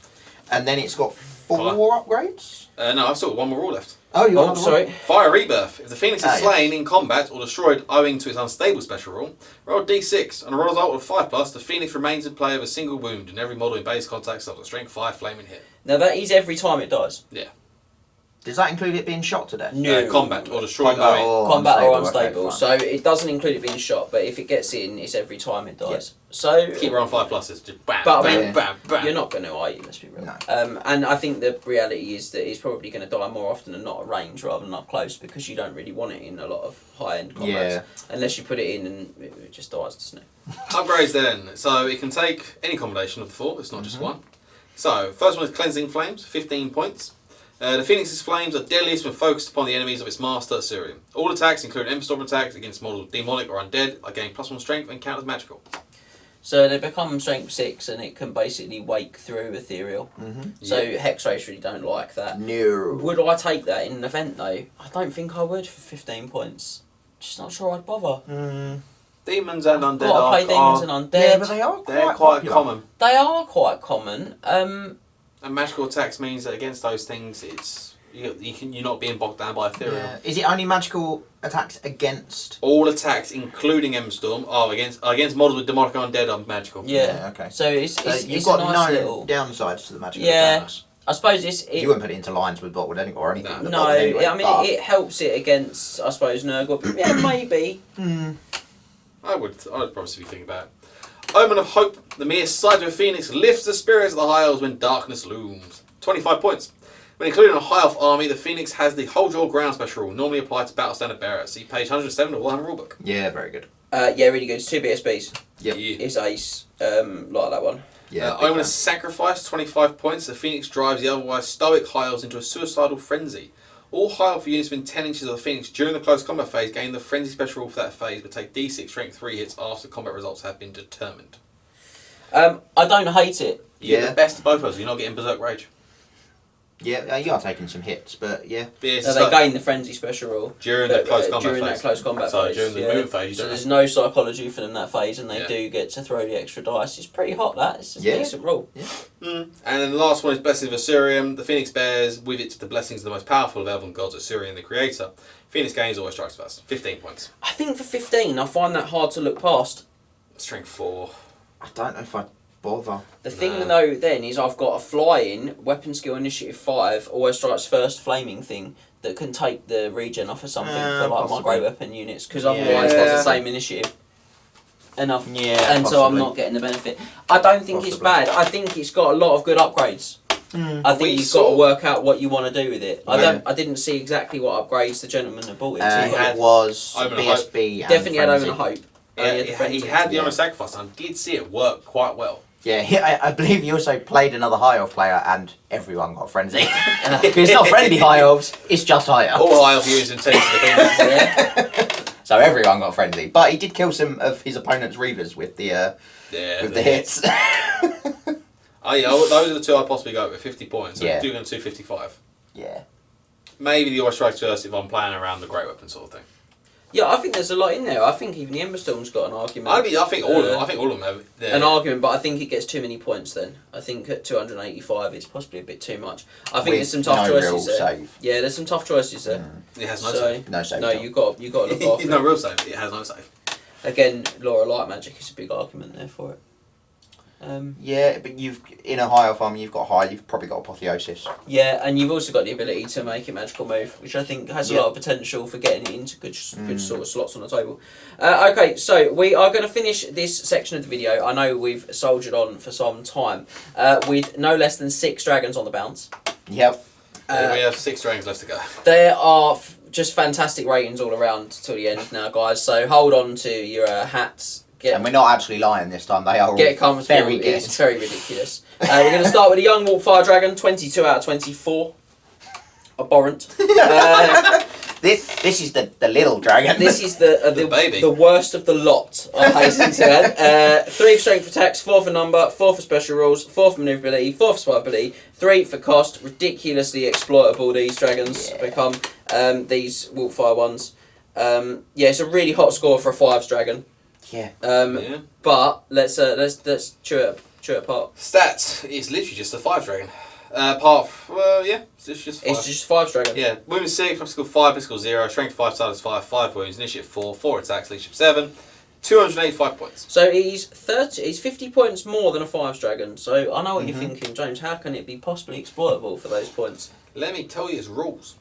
And then it's got 4 upgrades? No, I've still got one more rule left. Oh, you got sorry. Fire Rebirth. If the Phoenix is slain in combat or destroyed owing to its unstable special rule, roll a d6. On a roll result of 5+, the Phoenix remains in play with a single wound, and every model in base contact suffers a strength 5 flaming hit. Now that is every time it dies. Yeah. Does that include it being shot to death? No. Combat or destroyed Combat owing. Combat or unstable. Okay, so it doesn't include it being shot, but if it gets in, it's every time it dies. So Keep rolling 5+, just bam, But I bam, mean, bam, bam. you're not going to, are you? Let's be real. No. And I think the reality is that it's probably going to die more often than not at range rather than up close because you don't really want it in a lot of high-end combats. Unless you put it in and it just dies, doesn't it? Upgrades then. So it can take any combination of the 4, it's not just one. So, first one is Cleansing Flames, 15 points. The Phoenix's flames are deadliest when focused upon the enemies of its master, Assyrian. All attacks, including Emberstorm attacks against models demonic or undead, are gained +1 strength and count as magical. So they become strength 6 and it can basically wake through ethereal. So Hex Race really don't like that. No. Would I take that in an event though? I don't think I would for 15 points. Just not sure I'd bother. Demons and undead Got to play demons and undead. Yeah, but they are they're quite popular. common. They are quite common. And magical attacks means that against those things, it's you're not being bogged down by ethereal. Yeah. Is it only magical attacks against? All attacks, including Emberstorm, are against models with demonic or undead are magical. Yeah. Okay. So it's you've it's got a nice no little. downsides to the magical Yeah. attacks. I suppose You wouldn't put it into lines with botwood or anything. No. with No, botwood anyway, I mean but- it helps it against I suppose Nurgle. Yeah, maybe. I would probably be thinking about it. Omen of Hope. The mere sight of a phoenix lifts the spirits of the High Elves when darkness looms. 25 points. When including a High Elf army, the Phoenix has the Hold Your Ground special rule, normally applied to Battle Standard Bearers. See page 107 of the Warhammer Rulebook. Yeah, very good. Yeah, really good. It's 2 BSBs. Yep. It's ace. Like that one. Yeah. Omen of Sacrifice. 25 points. The Phoenix drives the otherwise stoic High Elves into a suicidal frenzy. All High Elf units within 10 inches of the Phoenix during the close combat phase gain the Frenzy special rule for that phase, but take D6 strength 3 hits after combat results have been determined. I don't hate it. You get the best of both of us. You're not getting Berserk Rage. Yeah, you are taking some hits, but yeah. Yeah, it's So just they like gain the frenzy special rule during that close combat during phase. that close combat So phase. during the movement phase, you so don't there's no psychology for them that phase, and they Yeah. do get to throw the extra dice. It's pretty hot. That it's a Yeah. decent rule. And then the last one is Blessings of Assyrian. The Phoenix bears with it the blessings of the most powerful of elven gods, Assyrian the Creator. Phoenix gains always strikes first. 15 points. I think for 15, I find that hard to look past. Strength 4. I don't know if I'd bother. The thing though then is I've got a fly-in, weapon skill initiative 5, always strikes first flaming thing that can take the regen off of something for like my Possibly. grey weapon units because Yeah. otherwise that's the same initiative. And so I'm possibly. not getting the benefit. I don't think it's Possibly. bad. I think it's got a lot of good upgrades. I think We you've got to saw- work out what you want to do with it. Yeah. I didn't see exactly what upgrades the gentleman had bought it he had It was Omen of BSB and Definitely had Frenzy. Omen of Hope. Yeah, Only he Frenzy. had the Yeah. Honor Sacrifice, and I did see it work quite well. Yeah, I believe he also played another High Elf player and everyone got Frenzy. It's not friendly High Elves, it's just High Elves. All High Elf units intended to defend. Yeah. So everyone got Frenzy. But he did kill some of his opponent's Reavers with the hits. Oh yeah, those are the two I'd possibly go with. 50 points. So Yeah. do go to 255. Yeah. Maybe the always strikes first if I'm playing around the great weapon sort of thing. Yeah, I think there's a lot in there. I think even the Emberstorm's got an argument. I think all of them. I think all of them have An argument, but I think it gets too many points then. I think at 285 it's possibly a bit too much. I think there's some tough no real choices there. save. Yeah, there's some tough choices there. It has no So, save. No save. No, you got to look after no it. real save. It has no save. Again, Laura Light Magic is a big argument there for it. Yeah, but in a High Elf army, you've probably got Apotheosis. Yeah, and you've also got the ability to make it magical move, which I think has a lot of potential for getting it into good sort of slots on the table. Okay, so we are going to finish this section of the video. I know we've soldiered on for some time with no less than 6 dragons on the bounce. Yep. We have 6 dragons left to go. There are just fantastic ratings all around till the end now, guys. So hold on to your hats. And we're not actually lying this time. They are Get all very good. It's very ridiculous. We're going to start with a young Warp Fire Dragon, 22 out of 24. Abhorrent. This is the little dragon. This is the baby. The worst of the lot, I hasten to add. 3 for strength attacks, 4 for number, 4 for special rules, 4 for manoeuvrability, 4 for survivability, 3 for cost. Ridiculously exploitable these dragons become, these Warp Fire ones. It's a really hot score for a 5's dragon. Yeah. But let's chew it apart. Stats. It's literally just a 5 dragon. It's just 5. It's just 5's dragon. Yeah. Women 6, physical 5, physical 0, strength 5, status 5, 5 wounds, initiative 4, 4 attacks, leadership 7, 285 points. So he's 50 points more than a 5's dragon. So I know what you're thinking, James. How can it be possibly exploitable for those points? Let me tell you its rules.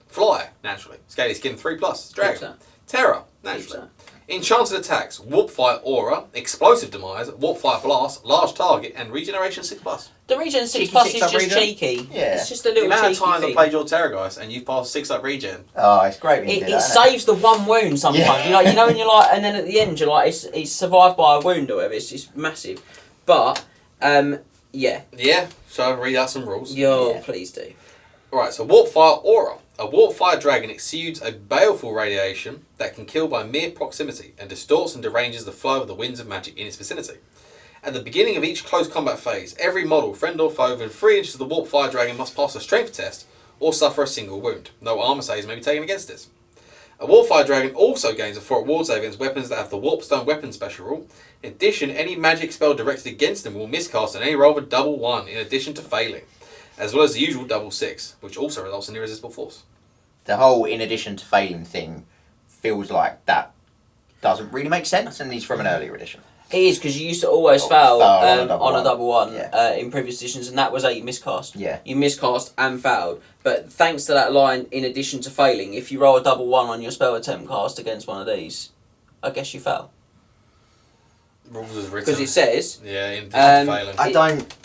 Fly, naturally. Scaly skin 3+. Dragon. Terror, naturally. Enchanted attacks, Warp Fire Aura, Explosive Demise, Warp Fire Blast, Large Target, and Regeneration 6+. The regen 6+ is just regen? cheeky. Yeah. It's just a little The amount cheeky of times thing. I played your Terrorgeist and you've passed 6-up regen. Oh, it's great when you do It that, saves the one wound sometimes. Yeah. You know when you're like, and then at the end you're like, it's survived by a wound or whatever. It's massive. But, yeah. Yeah, shall I read out some rules? Please do. Alright, so Warp Fire Aura. A Warp Fire Dragon exudes a baleful radiation that can kill by mere proximity and distorts and deranges the flow of the winds of magic in its vicinity. At the beginning of each close combat phase, every model, friend or foe, within 3 inches of the Warp Fire Dragon must pass a strength test or suffer a single wound. No armor saves may be taken against this. A Warp Fire Dragon also gains a 4 ward save against weapons that have the Warpstone Weapon special rule. In addition, any magic spell directed against them will miscast on any roll of a double 1 in addition to failing, as well as the usual double 6, which also results in irresistible force. The whole in addition to failing thing feels like that doesn't really make sense, and he's from an earlier edition. It is, because you used to always fail on a double one in previous editions, and that was you miscast. Yeah. You miscast and failed. But thanks to that line, in addition to failing, if you roll a double 1 on your spell attempt cast against one of these, I guess you fail. Rules is written. Because it says... Yeah, in addition to failing. I don't...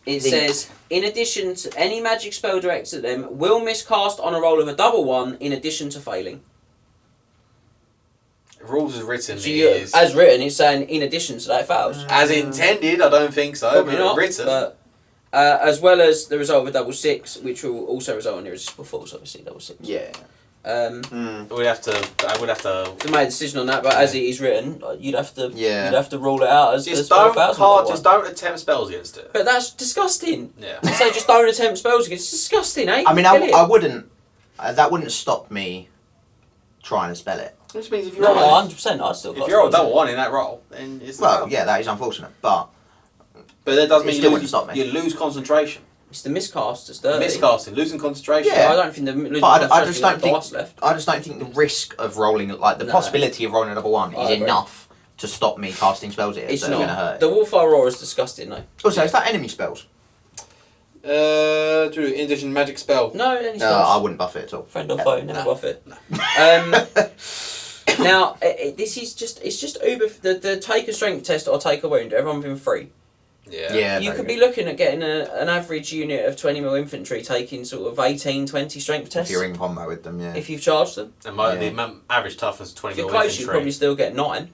It says, in addition to any magic spell directed at them, will miscast on a roll of a double 1 in addition to failing. Rules is written. So as written, it's saying in addition to that, it fails. As intended, I don't think so. Probably but not, written. but as well as the result of a double 6, which will also result in irresistible force, obviously, double 6. Yeah. I would have to. To make a decision on that, but as it is written, you'd have to. Yeah. You'd have to rule it out as just the 12,000. just don't attempt spells against it. But that's disgusting. Yeah. So just don't attempt spells against. It's disgusting, eh? I mean, I wouldn't. That wouldn't stop me trying to spell it. Which means if No, you're 100%. I'd still. if you're a double 1 in that roll, then it's yeah, that is unfortunate, but that does it mean still wouldn't stop me. you lose concentration. It's the miscast that's dirty. Miscasting, losing concentration. Yeah. I don't think the losing But I concentration just don't think. dice left. I just don't think the risk of rolling, like the possibility of rolling a double 1, I is agree. enough to stop me casting spells at it. It's so they're going to not. hurt. The Warfire Roar is disgusting, though. Also, is that enemy spells? In addition, magic spell. No, any No, spells. I wouldn't buff it at all. Friend or foe, never buff it. No. Now, this is it's just uber. The take a strength test or take a wound, everyone within 3. Yeah. You could be looking at getting an average unit of 20 mil infantry taking sort of 18, 20 strength If tests. you're in combo with them, yeah. If you've charged them. And the average toughness of 20 If you're mil close, infantry. you probably still get 9.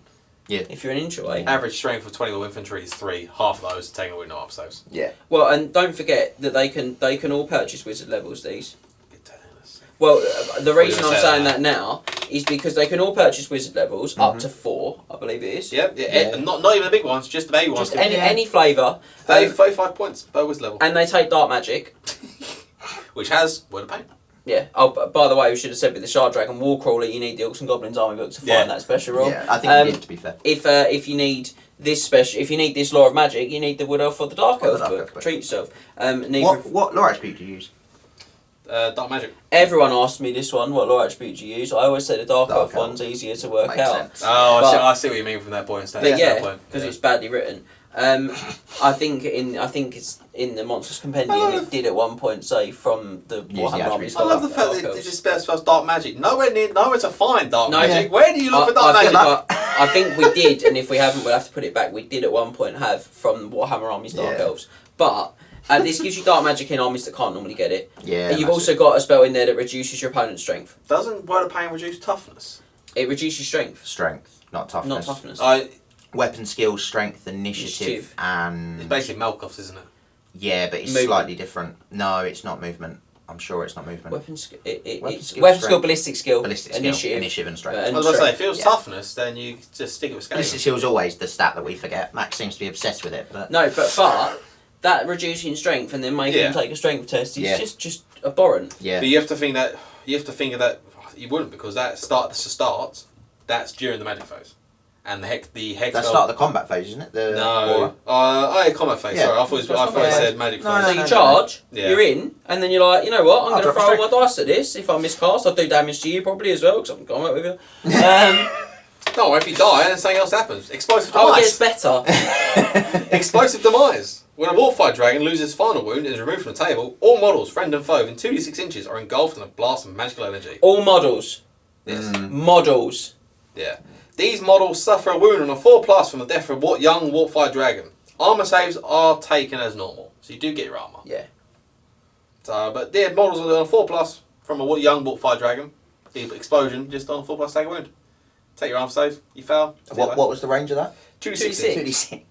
Yeah. If you're an inch away. Average strength of 20 mil infantry is 3. Half of those are taking away no up saves. Yeah. Well, and don't forget that they can all purchase wizard levels. These. Well, the reason I'm saying that now is because they can all purchase wizard levels up to 4, I believe it is. Yep. Yeah. Not even the big ones, just the baby ones. Just any flavour. 35 points per wizard level. And they take dark magic. Which has Word of Pain. Yeah. Oh, by the way, we should have said with the Shard Dragon Warcrawler, you need the Orcs and Goblins army book to find that special rule. Yeah, I think you did, to be fair. If you need this if you need this Law of Magic, you need the Wood Elf or the Dark Elf book. book. Treat yourself. What lore attribute do you use? Dark magic. Everyone asked me this one, what lore attribute do you use? I always say the Dark Elf Elf. one's easier to work Makes out. sense. Oh, But- I see what you mean from that point. But yeah, because it's badly written. I think it's in the Monstrous Compendium. It did at one point say from the Warhammer Army. I love the fact that it just spells dark magic. Nowhere to find dark magic. Where do you look for dark magic? I think we did, and if we haven't, we'll have to put it back. We did at one point have from Warhammer Army's Dark Elves, but this gives you dark magic in armies that can't normally get it. Yeah. And you've also got a spell in there that reduces your opponent's strength. Doesn't Word of Pain reduce toughness? It reduces strength. Strength, not toughness. Not toughness. Weapon skills, strength, initiative, and... It's basically Malkoff's, isn't it? Yeah, but it's Movement. slightly different. No, it's not movement. I'm sure it's not movement. Weapon skill, Weapon skill, ballistic skill, Ballistic skill, initiative, initiative and strength. I was going to say, if it was toughness, then you just stick it with Ballistic scaling. skill's always the stat that we forget. Max seems to be obsessed with it, but... No, but that reducing strength and then making him take a strength test is just abhorrent. Yeah. But you have to think of that you wouldn't, because that's the start. That's during the magic phase, and the hex. That's spell- start of the combat phase, isn't it? No, combat phase. Yeah. Sorry, I thought you said magic No, phase. So you charge, Yeah. you're in, and then you're like, you know what, I'm I'll going to drop throw a all my dice at this. If I miscast, I'll do damage to you probably as well, because I'm in combat with you. No, if you die, then something else happens. Explosive Oh, it gets demise. better. Explosive demise. When a Warfight Dragon loses final wound and is removed from the table, all models, friend and foe, within 2d6 inches are engulfed in a blast of magical energy. All models. Yes. Models. Yeah. These models suffer a wound on a 4+ from the death of a young Warfight Dragon. Armor saves are taken as normal, so you do get your armor. Yeah. So, but the models on a 4+ from a young Warfight Dragon, the explosion just on a 4+ take a wound. Take your armor save, you fail. What was the range of that? 2d6. 2d6.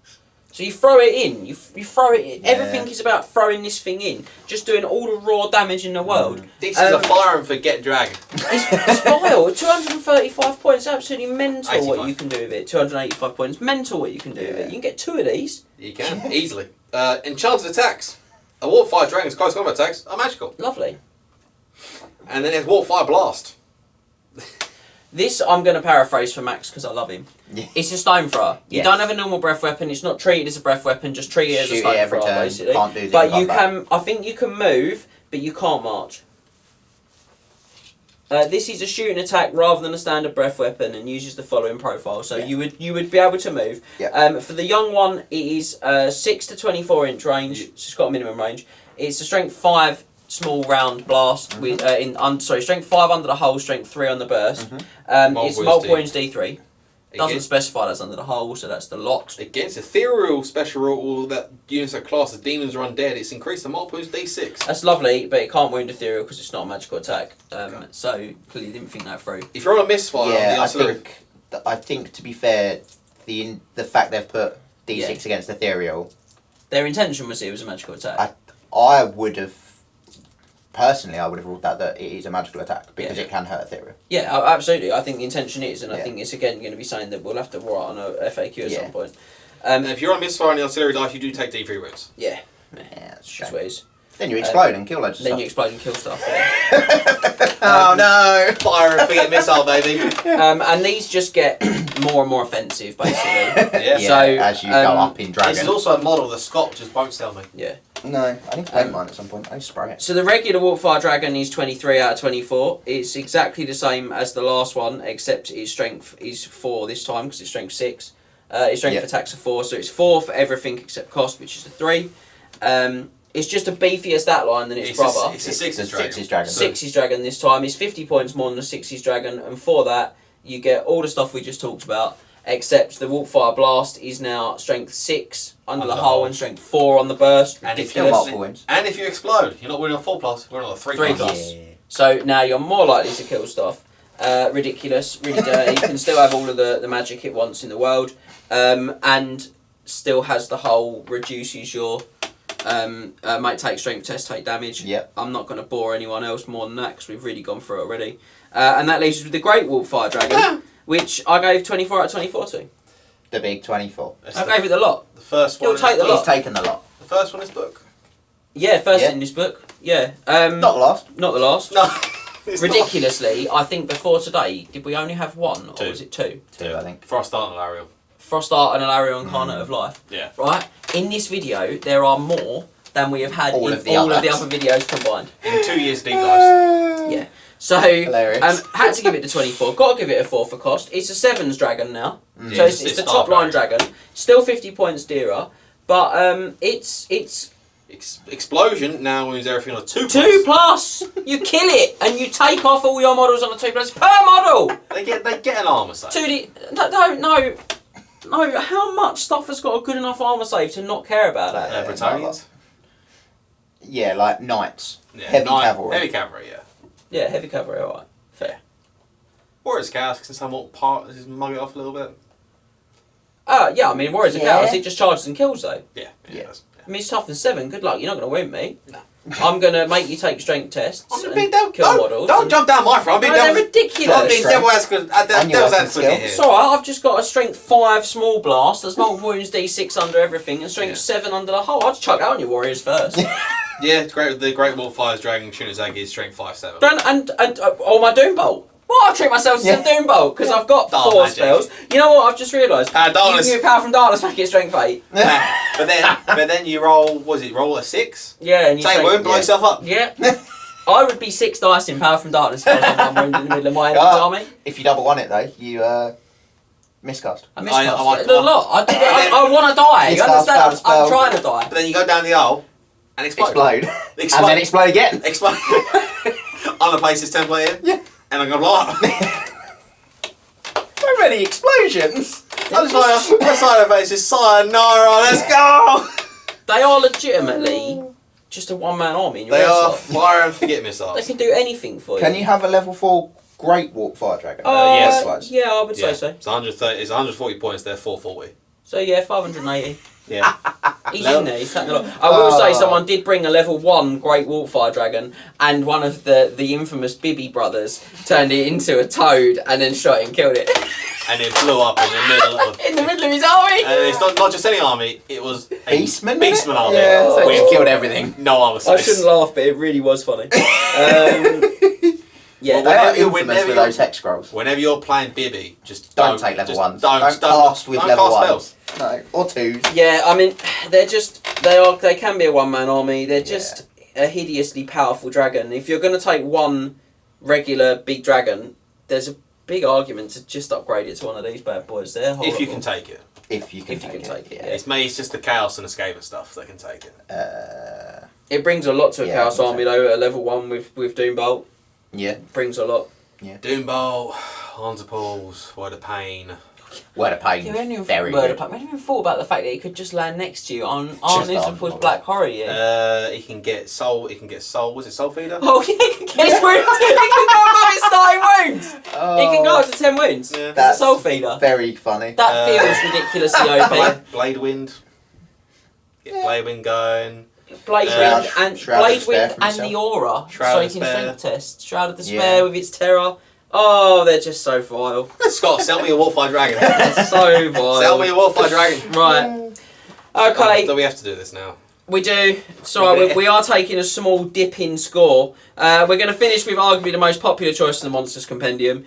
So you throw it in. You throw it in. Yeah. Everything is about throwing this thing in. Just doing all the raw damage in the world. This is a fire and forget dragon. It's vile. 235 points. Absolutely mental 85. what you can do with it. 285 points. Mental what you can do with it. You can get 2 of these. You can, easily. Enchanted attacks. A Warfight Dragon's close combat attacks are magical. Lovely. And then there's Warfire Blast. This I'm going to paraphrase for Max because I love him. Yeah. It's a stone thrower. You Yes. don't have a normal breath weapon. It's not treated as a breath weapon. Just treat it as a Shoot stone it every thrower, turn. basically. Can't do the But you combat. can. I think you can move, but you can't march. This is a shooting attack rather than a standard breath weapon, and uses the following profile. So you would be able to move. Yeah. For the young one, it is 6 to 24 inch range. So it's got a minimum range. It's a strength 5 small round blast with strength 5 under the hull, strength 3 on the burst. It's multiple wounds D3. Doesn't specify that's under the hull, so that's the lot. Against ethereal special rule that units are classed as demons or undead, it's increased to multiple wounds D6. That's lovely, but it can't wound ethereal because it's not a magical attack. So clearly didn't think that through. If you're on a misfire on the artillery, I think to be fair, the fact they've put D6 against ethereal, Their intention was it was a magical attack. I would have personally ruled that it is a magical attack because it can hurt ethereal. Yeah, absolutely. I think the intention is, and I think it's again going to be something that we'll have to write on a FAQ at some point. and if you're on misfire on the artillery dice, you do take D3 wounds. Yeah, That's a that's shame. what it is. Then you explode and kill loads of Then stuff. you explode and kill stuff. Yeah. Oh no! Fire and forget missile, baby. And these just get more and more offensive, basically. Yeah. Yeah, So as you go up in Dragon. This is also a model the Scott just won't sell me. Yeah. No, I need to paint mine at some point. I need to spray it. So the regular Warfire Dragon is 23 out of 24. It's exactly the same as the last one, except its strength is 4 this time because it's strength 6. Its strength attacks are 4, so it's 4 for everything except cost, which is a 3. It's just a beefier stat line than its brother. It's a 6's dragon. 6's dragon. 6's dragon this time. It's 50 points more than a 6's dragon, and for that you get all the stuff we just talked about, except the Warfire Blast is now strength 6 under the hull and strength 4 on the burst. And if Still multiple wounds. And if you explode, you're not winning a 4+, we're on a 3+. Yeah. So now you're more likely to kill stuff. Ridiculous, really dirty. You can still have all of the magic it wants in the world, and still has the hull, reduces your might take strength test, take damage. Yep. I'm not going to bore anyone else more than that because we've really gone through it already. And that leaves us with the Great Warfire Dragon, which I gave 24 out of 24 to. The big 24. I gave it the lot. The first one. You'll take the He's lot. taken the lot. The first one is book. Yeah, first Yeah. in this book. Yeah. Not the last. Not the last. No. It's Ridiculously, I think before today, did we only have one, or 2. was it 2? 2, I think. For a start on Ariel. Frostart and Alario Incarnate of Life. Yeah. Right? In this video, there are more than we have had All in of the all of others. the other videos combined. In 2 years deep dives. Yeah. So, Hilarious. had to give it the 24. Got to give it a 4 for cost. It's a 7's dragon now. Mm. So it's It's the Star top line dragon. Still 50 points dearer. But it's Explosion now moves everything on a 2+. 2+. You kill it and you take off all your models on a 2+ per model. They get an armor save. 2D. No. How much stuff has got a good enough armor save to not care about that? Bretonians. Yeah, like knights. Yeah, Heavy cavalry. Heavy cavalry, yeah. Yeah, heavy cavalry. All right, fair. Or his chaos can somewhat just mug it off a little bit. Yeah, I mean, Warriors are cows. It just charges and kills, though. Yeah. I mean, it's toughness 7. Good luck. You're not going to win me. No. I'm going to make you take strength tests. Kill models. Don't jump down my front. They're ridiculous. I'm being devil's advocate here. It's alright, I've just got a strength 5 small blast. There's multiple wounds D6 under everything, and strength 7 under the whole. I'll just chuck that on your Warriors first. Yeah, the Great Wolf Fire's Dragon Shinozagi is strength 5/7. And my Doombolt. Well, I treat myself as a Doombolt because I've got 4 spells. You know what? I've just realised. Power of Darkness. You can Power from Darkness back at strength 8. but then you roll. Roll a 6? Yeah, and you take wound, blow yourself up. Yeah. I would be 6 dice in Power from Darkness if I was wounded in the middle of my enemy's army. If you double one it though, you miscast. I miscast. A lot. I want to die. You understand? I'm trying to die. But then you go down the hole and explode. And then explode again. Explode. I'm the place's template here. Yeah. And I'm going to blow up. So many explosions. I'm just like, my side of the face is sayonara, let's go! They are legitimately just a one-man army in your They are slot. fire and forget missiles. They can do anything for you. Can you have a level 4 Great Walk Fire Dragon? Yes. Yeah, I would say so. It's 130. It's 140 points. They're 440. So yeah, 580. Yeah. He's in there. He's sat in the lot. I will say someone did bring a level 1 Great Wolf Fire Dragon, and one of the infamous Bibby brothers turned it into a toad and then shot it and killed it. And it blew up in the middle of in the middle of his army. And it's not just any army. It was a Beastman army. Yeah, so it killed everything. No other I space. shouldn't laugh, but it really was funny. Yeah, they are infamous with those hex scrolls. Whenever you're playing Bibby, just don't take level 1s. Don't cast with level 1s. Spells. No, or 2s. Yeah, I mean, they can be a one-man army. They're just a hideously powerful dragon. If you're going to take one regular big dragon, there's a big argument to just upgrade it to one of these bad boys. They're horrible. If you can take it. If you can take it. Yeah. It's just the chaos and escape and stuff that can take it. It brings a lot to a chaos army though. At level 1 with Doombolt. Yeah, brings a lot. Yeah. Doombolt, Hansapols, Word of Pain. Word of Pain. Very good. We haven't even thought about the fact that he could just land next to you on Hansapols Black Horror. Yeah. He can get soul. He can get soul. Was it Soul Feeder? Oh, he can get his wounds. He can go above his starting wounds. Oh, he can go up to 10 wounds. Yeah. That's a Soul Feeder. Very funny. That feels ridiculously OP. Blade Wind. Get Blade Wind going. Blade Wind and the aura, so you can strength test. Shroud of Despair with its terror. Oh, they're just so vile. Scott, sell me a Wolfeye Dragon. They're so vile. Sell me a Wolfeye Dragon. Right. Okay. Do we have to do this now? We do. So we are taking a small dip in score. We're going to finish with arguably the most popular choice in the Monsters Compendium.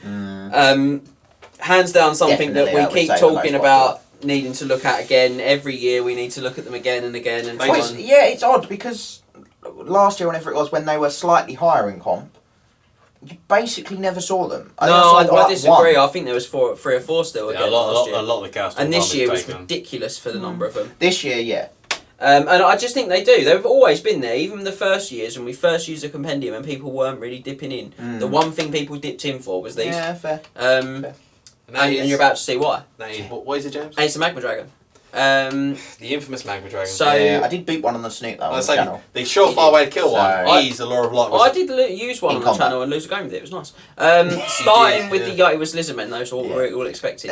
Hands down, something that we keep talking about. Needing to look at again every year. We need to look at them again and again and try and... Yeah, it's odd because last year, whenever it was, when they were slightly higher in comp, you basically never saw them. I disagree. I think there was 3 or 4 still again. A lot of the cast. And this year was ridiculous for the number of them. This year, yeah. And I just think they do. They've always been there. Even the first years when we first used the compendium and people weren't really dipping in. The one thing people dipped in for was these. Yeah, fair. Fair. And you're about to see why. What is it, James? It's a Magma Dragon. The infamous Magma Dragon. So yeah, I did beat one on the snoot though on the channel. The surefire way to kill one is the Law of Light. I did use one on the channel and lose a game with it. It was nice. Starting with it was Lizardmen though, so we're all expected.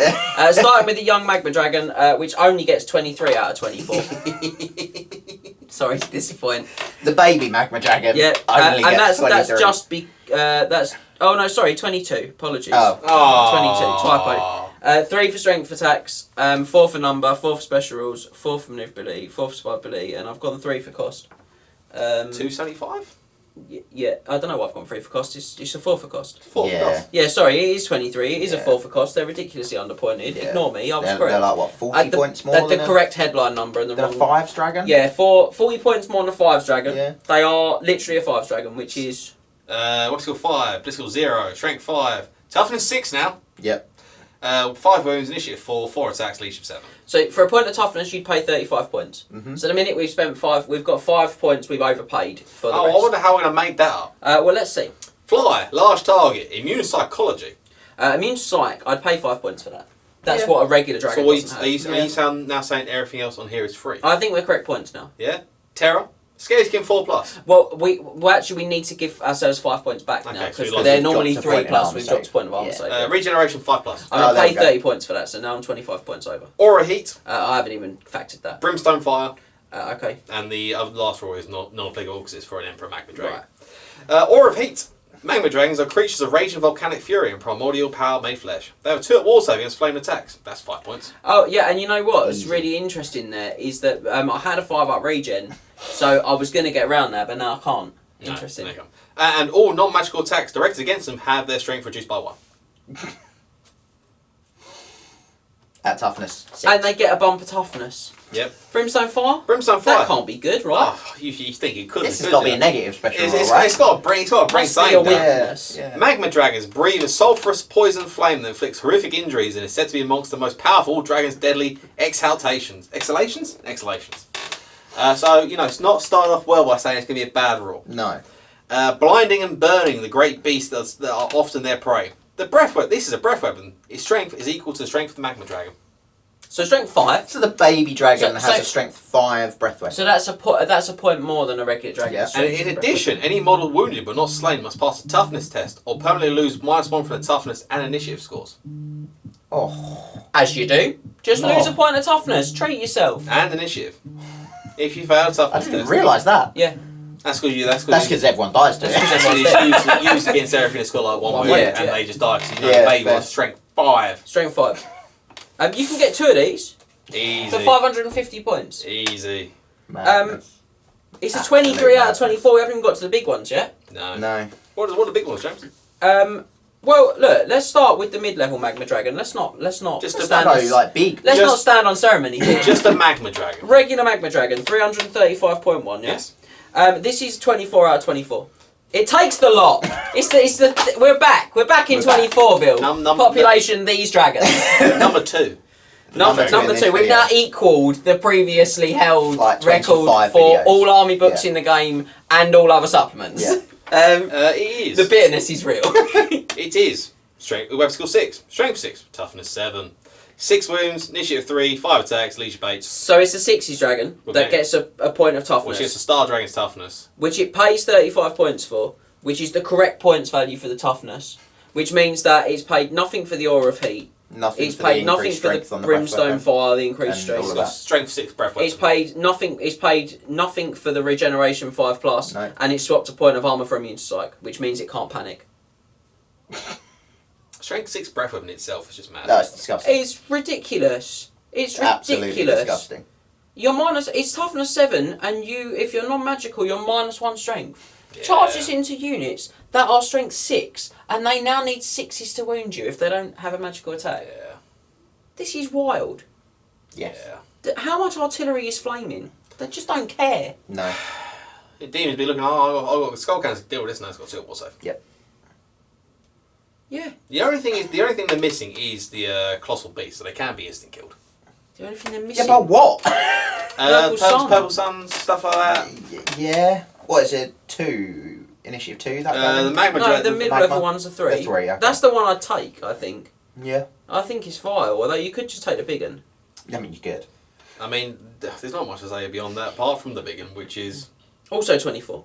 Starting with the young Magma Dragon, which only gets 23 out of 24. Sorry to disappoint. The baby Magma Dragon. Yeah, only gets 23. That's just that's. Oh no, sorry, 22. Apologies. 22. Typo. 3 for strength attacks, 4 for number, 4 for special rules, 4 for maneuverability, 4 for survivability, and I've gone 3 for cost. 275? Yeah, I don't know why I've gone 3 for cost. It's a 4 for cost. 4 for cost. Yeah, sorry, it is 23. It is a 4 for cost. They're ridiculously underpointed. Yeah. Ignore me. I was correct. They're like what 40 points more. The correct headline number and the wrong. 5's dragon. Yeah, 40 points more than a 5's dragon. Yeah. They are literally a 5's dragon, which is. What's your 5? Blissful 0, strength 5, toughness 6 now. Yep. 5 wounds, initiative 4, 4 attacks, leadership 7. So for a point of toughness, you'd pay 35 points. So the minute we've spent 5, we've got 5 points we've overpaid for the rest. I wonder how we're going to make that up. Well, let's see. Fly, large target, immune psychology. Immune psych, I'd pay 5 points for that. That's what a regular dragon doesn't have. Are you now saying everything else on here is free? I think we're correct points now. Yeah. Terror, Scary Skin 4+. Well, we need to give ourselves 5 points back now Okay, so because we they're lost- normally dropped a point 3+. in armor We've save. dropped a point of armor Yeah. save. Regeneration 5+. I'm going to there pay we go. 30 points for that, so now I'm 25 points over. Aura Heat, I haven't even factored that. Brimstone Fire, Okay. and the last rule is not non-applicable because it's for an Emperor Magma Dragon. Right. Aura of Heat. Magma Dragons are creatures of raging volcanic fury and primordial power made flesh. They have 2 at war save against flame attacks. That's 5 points. Oh, yeah, and you know what's Easy. really interesting there is that I had a 5-up regen, so I was going to get around there, but now I can't. No, Interesting. there you go. And all non-magical attacks directed against them have their strength reduced by 1. At toughness 6. And they get a bumper toughness. Yep. Brimstone Fire? Brimstone Fire. That can't be good, right? Oh, you think it could This be has good, got to be yeah. a negative special It's, roll, it's, right? it's got to bring Must be a something down. weakness. Yeah. Magma dragons breathe a sulphurous poison flame that inflicts horrific injuries and is said to be amongst the most powerful dragon's deadly exhalations. Exhalations? Exhalations. So, it's not started off well by saying it's going to be a bad rule. No. Blinding and burning the great beasts that are often their prey. The breath weapon, this is a breath weapon. Its strength is equal to the strength of the magma dragon. So strength 5. So the baby dragon So- has so- a strength 5 breath weapon. So that's a point more than a regular dragon. Yeah. And in addition, any model wounded but not slain must pass a toughness test or permanently lose -1 from the toughness and initiative scores. Oh. As you do. Just Oh. lose a point of toughness. Treat yourself. And initiative. If you fail a I toughness didn't test. realise that. Yeah. That's because you. That's because everyone dies to That's 'cause it. everyone's It's used against everything that's got like 1 One wound wound, and yeah. they just die because Yeah, the baby fair. was strength 5. Strength 5. You can get 2 of these Easy. for 550 points. Easy. Madness. It's a Absolute 23 out of madness. 24. We haven't even got to the big ones yet. No. No. What are the big ones, James? Well, look. Let's start with the mid-level magma dragon. Let's not. Just a stand. No, like big. Let's just- not stand on ceremony here. Just a magma dragon. Regular magma dragon, 335.1. Yeah? Yes. This is 24 out of 24. It takes the lot. We're back. We're back in We're back. 24ville. Num- Population these dragons. Number 2. Number Number 2. We've yeah. now equalled the previously held Like record 25 for videos. all army books Yeah. in the game and all other supplements. Yeah. It is. The bitterness is real. It is. Strength. Weapon skill 6. Strength 6. Toughness 7. 6 wounds. Initiative 3. 5 attacks. Leash baits. So it's a 60s dragon Okay. that gets a point of toughness, Which is a star dragon's toughness. which it pays 35 points for, which is the correct points value for the toughness, which means that it's paid nothing for the aura of heat. Nothing It's for the paid nothing increased for strength the on the breath brimstone weapon. fire, the increased And strength. all It's of got that. strength 6 breath weapon. It's paid nothing. It's paid nothing for the regeneration 5+, No. and it's swapped a point of armor for immune to psych, which means it can't panic. Strength 6 breath weapon itself is just mad. No, it's disgusting. It's ridiculous. It's Absolutely ridiculous. disgusting. You're minus. It's toughness 7, and if you're non-magical, you're -1 strength. Yeah. Charge this into units that are strength 6, and they now need 6s to wound you if they don't have a magical attack. Yeah. This is wild. Yes. Yeah. How much artillery is flaming? They just don't care. No. The demons be looking, I've got skull cannons to deal with this, and it's got 2 at war save. Yeah. The only thing they're missing is the colossal beast, so they can be instant killed. The only thing they're Yeah, missing. but what? Purple Sun, stuff like that. Yeah. What is it? 2? Initiative 2? That The dragon? magma No, dragon. the mid-level magma? one's a 3. The 3, okay. That's the one I'd take, I think. Yeah. I think it's vile, although you could just take the big one. I mean, you could. I mean, there's not much to say beyond that, apart from the big one, which is Also 24.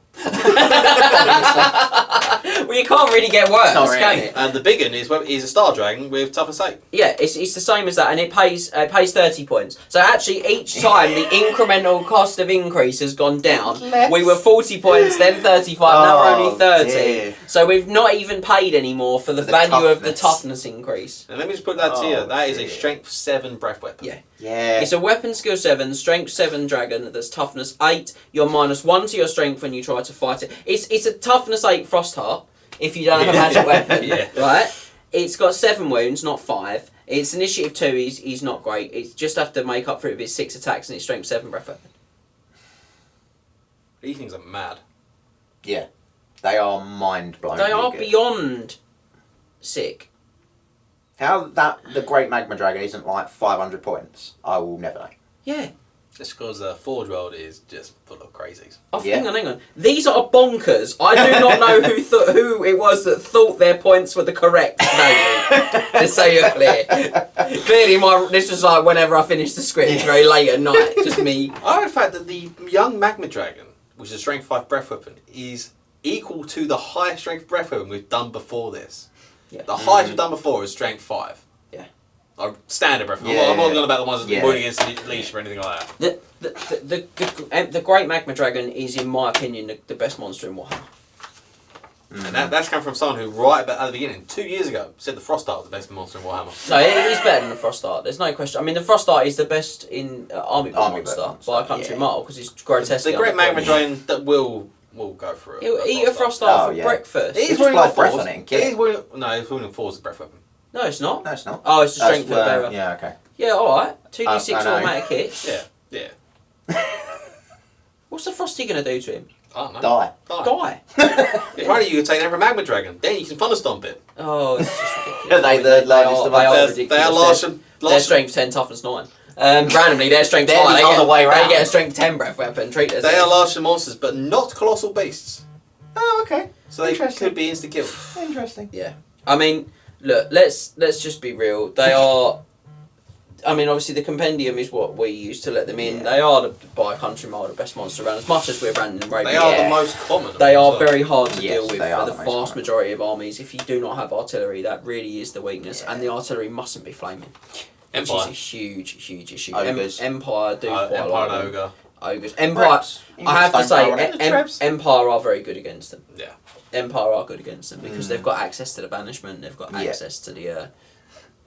Well, you can't really get worse, Not really. can it? and the big one is a star dragon with toughness 8. Yeah, it's the same as that, and it pays 30 points. So actually, each time the incremental cost of increase has gone down. Less. We were 40 points, then 35. Now we're only Oh, 30. dear. So we've not even paid any more for the The value of the toughness. toughness increase. And let me just put that to you. Oh, That is a dear. strength 7 breath weapon. Yeah. Yeah. It's a weapon skill 7, strength 7 dragon that's toughness 8. You're -1 to your strength when you try to fight it. It's a toughness 8 frost heart if you don't have a magic weapon. Yeah. Right? It's got 7 wounds, not 5. Its initiative 2 is not great. It's just have to make up for it with its 6 attacks and its strength 7 breath weapon. These things are mad. Yeah. They are mind-blowing. They are beyond sick. How the Great Magma Dragon isn't like 500 points, I will never know. Yeah. Just because Forge World is just full of crazies. Oh, Yeah. hang on. These are bonkers. I do not know who it was that thought their points were the correct value. Just so you're clear. Clearly, this was like whenever I finished the script, very late at night. Just me. I like the fact that the young magma dragon which is a strength 5 breath weapon, is equal to the highest strength breath weapon we've done before this. Yeah. The highest we've done before is strength 5. Yeah. Standard breath weapon. Yeah, I'm not going about the ones that yeah. wound against leash or anything like that. The Great Magma Dragon is, in my opinion, the best monster in Warhammer. And that's come from someone who, right at the beginning, 2 years ago, said the Frost Dart was the best monster in Warhammer. No, it is better than the Frost Dart. There's no question. I mean, the Frost Dart is the best in Army monster by a country mile because it's grotesque. The Great Magma Dragon that will go for it. He'll eat a Frost Dart for breakfast. He's wounding on breath on it and kill it. No, he's wounding 4 is a breath weapon. No, it's not. No, it's not. Oh, it's the strength of the bearer. Yeah, okay. Yeah, alright. 2d6 I know. automatic hits. Yeah. What's the Frosty going to do to him? I don't know. Die. Die. If only you could take every Magma Dragon, then you can thunderstomp it. Oh, it's just ridiculous. Are they the largest of they are us? ridiculous. They are Their strength 10, toughness 9. Randomly, their strength They're 9. the other way They round. get a strength 10 breath weapon. Treat us. They are larger monsters, but not colossal beasts. Oh, okay. So they could be insta killed. Interesting. Yeah. I mean, look, let's just be real. They are. I mean, obviously, the compendium is what we use to let them in. Yeah. They are, by a country mile, the best monster around. As much as we're branding them, They are the most common. They are very hard to Yes, deal with they are for the the most vast common. majority of armies. If you do not have artillery, that really is the weakness, and the artillery mustn't be flaming. Which is a huge issue. Ogres. Empire do quite a Empire lot. and Ogre. Ogres. Empire. I have to say, Empire are very good against them. Yeah. Empire are good against them because they've got access to the banishment. They've got access to the.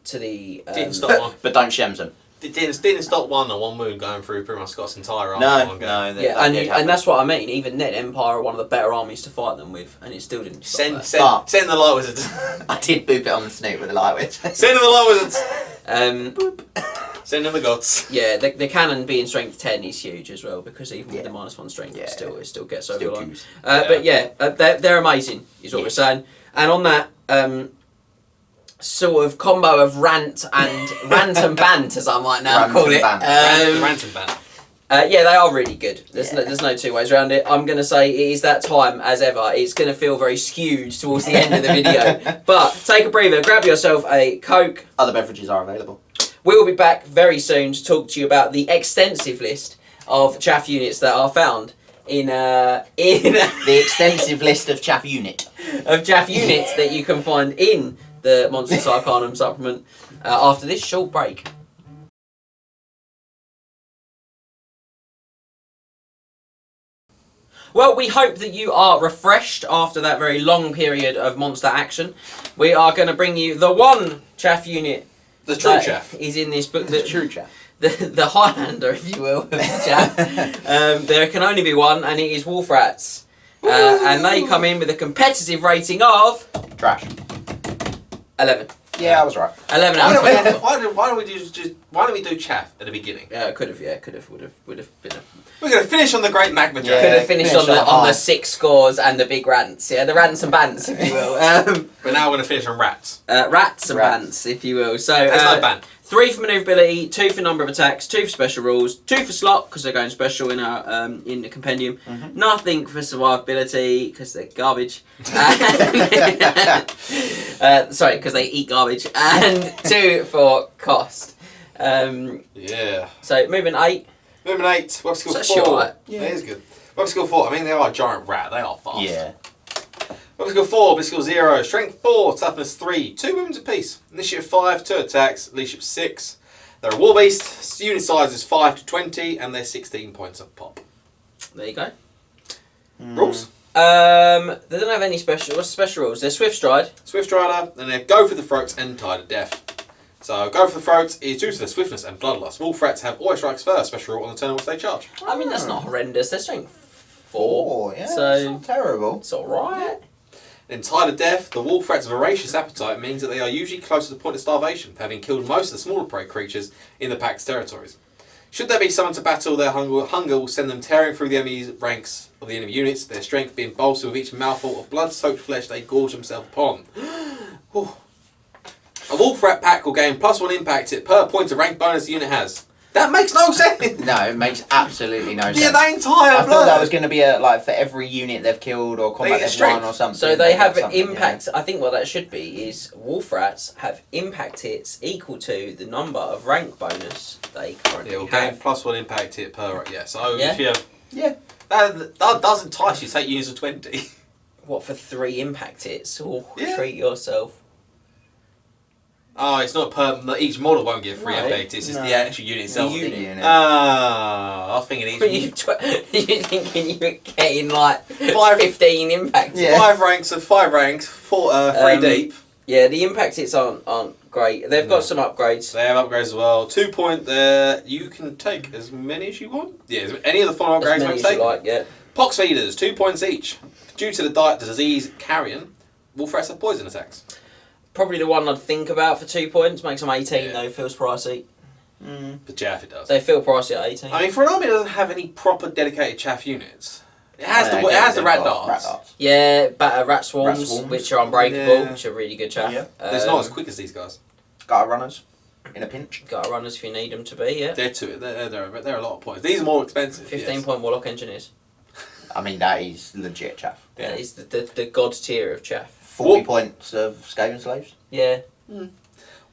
Didn't stop one. But don't shems them. Didn't stop one wound going through pretty much Scott's entire army. No, in one go. no. Yeah, and that's what I mean. Even then, Empire are one of the better armies to fight them with, and it still didn't stop that. Send the light wizards. I did boop it on the snoot with the light witch. Send in the light wizards. Send in the gods. Yeah, the cannon being strength 10 is huge as well because even with the -1 strength, Yeah. it still gets over the line. juice. But yeah, they're amazing, is what we're saying. And on that sort of combo of rant and bant, as I might now Rant call and it. bant. Rant and ban. Yeah, they are really good. There's no two ways around it. I'm going to say it is that time as ever. It's going to feel very skewed towards the end of the video. But take a breather, grab yourself a Coke. Other beverages are available. We will be back very soon to talk to you about the extensive list of chaff units that are found in The extensive list of chaff unit. of chaff units that you can find in the Monstrous Arcanum supplement after this short break. Well, we hope that you are refreshed after that very long period of monster action. We are going to bring you the one chaff unit. The true chaff. Is in this book. The true chaff. The Highlander, if you will, of the chaff. There can only be one, and it is Wolf Rats. And they come in with a competitive rating of Trash. 11. Yeah, I was right. 11 out of 20. Why don't we do chaff at the beginning? Yeah, could have, would have been. We're going to finish on the Great Magma Could Dragon. have finished on the 6 scores and the big rants. Yeah, the rants and bants, if you will. But now we're going to finish on rats. Rats and bants, if you will. So That's no ban. 3 for manoeuvrability, 2 for number of attacks, 2 for special rules, 2 for slot because they're going special in our in the compendium. Nothing for survivability because they're garbage. Sorry, because they eat garbage, and 2 for cost. Yeah. So movement 8. Movement 8. Web skill That's 4. short. Yeah, it is good. Web skill 4. I mean, they are a giant rat. They are fast. Yeah. Web skill 4. Web skill 0. Strength 4. Toughness 3. 2 wounds apiece. Initiative 5. 2 attacks. Leadership 6. They're a war beast. Unit size is 5 to 20, and they're 16 points a pop. There you go. Rules. They don't have any special. What's the special rules? They're Swift Stride. Swift Rider, and they go for the throats and tie to death. So, go for the throats is due to their swiftness and bloodlust. Wolf rats have always strikes first, special rule on the turn in which they charge. I mean, that's not horrendous. They're strength 4. Yeah, So it's not terrible. it's alright. In tie to death, the wolf rat's voracious appetite means that they are usually close to the point of starvation, having killed most of the smaller prey creatures in the pack's territories. Should there be summoned to battle, their hunger will send them tearing through the enemy's ranks of the enemy units, their strength being bolstered with each mouthful of blood-soaked flesh they gorge themselves upon. A wolf rat pack will gain +1 impact hit per point of rank bonus the unit has. That makes no sense. No, it makes absolutely no sense. Yeah, the entire I thought that was going to be for every unit they've killed or combat they've won or something. So they have something, impact. I think what that should be is wolf rats have impact hits equal to the number of rank bonus they currently Gain have. +1 impact hit per. Yeah, so Yeah. if you Yeah. that does entice you to take units of 20. What, for 3 impact hits? Oh, Yeah. treat yourself. Oh, it's not per. Each model won't get 3 No, impact. It's just no. the actual unit itself. The unit. unit. Ah, I was thinking each. You're thinking you're getting like 5 15 impact hits. Yeah. 5 ranks, 3 deep. Yeah, the impact hits aren't great. They've got some upgrades. They have upgrades as well. 2 point there. You can take as many as you want. Yeah, any of the following As upgrades many you as take. you like, yeah. Pox feeders, 2 points each. Due to the disease carrion, wolf rats have poison attacks. Probably the one I'd think about for 2 points. Makes them 18 Yeah. though, feels pricey. For Chaff it does. They feel pricey at 18. I mean, for an army that doesn't have any proper dedicated chaff units, it has the rat darts. Yeah, rat swarms, Rat swarms. which are unbreakable, Yeah. which are really good chaff. Yeah. It's not as quick as these guys. Gutter runners in a pinch. Got runners if you need them to be, yeah. They're a lot of points. These are more expensive. 15 yes. point Warlock Engineers. I mean, that is legit chaff. Yeah. That is the god tier of chaff. 40 points of Skaven slaves. Yeah.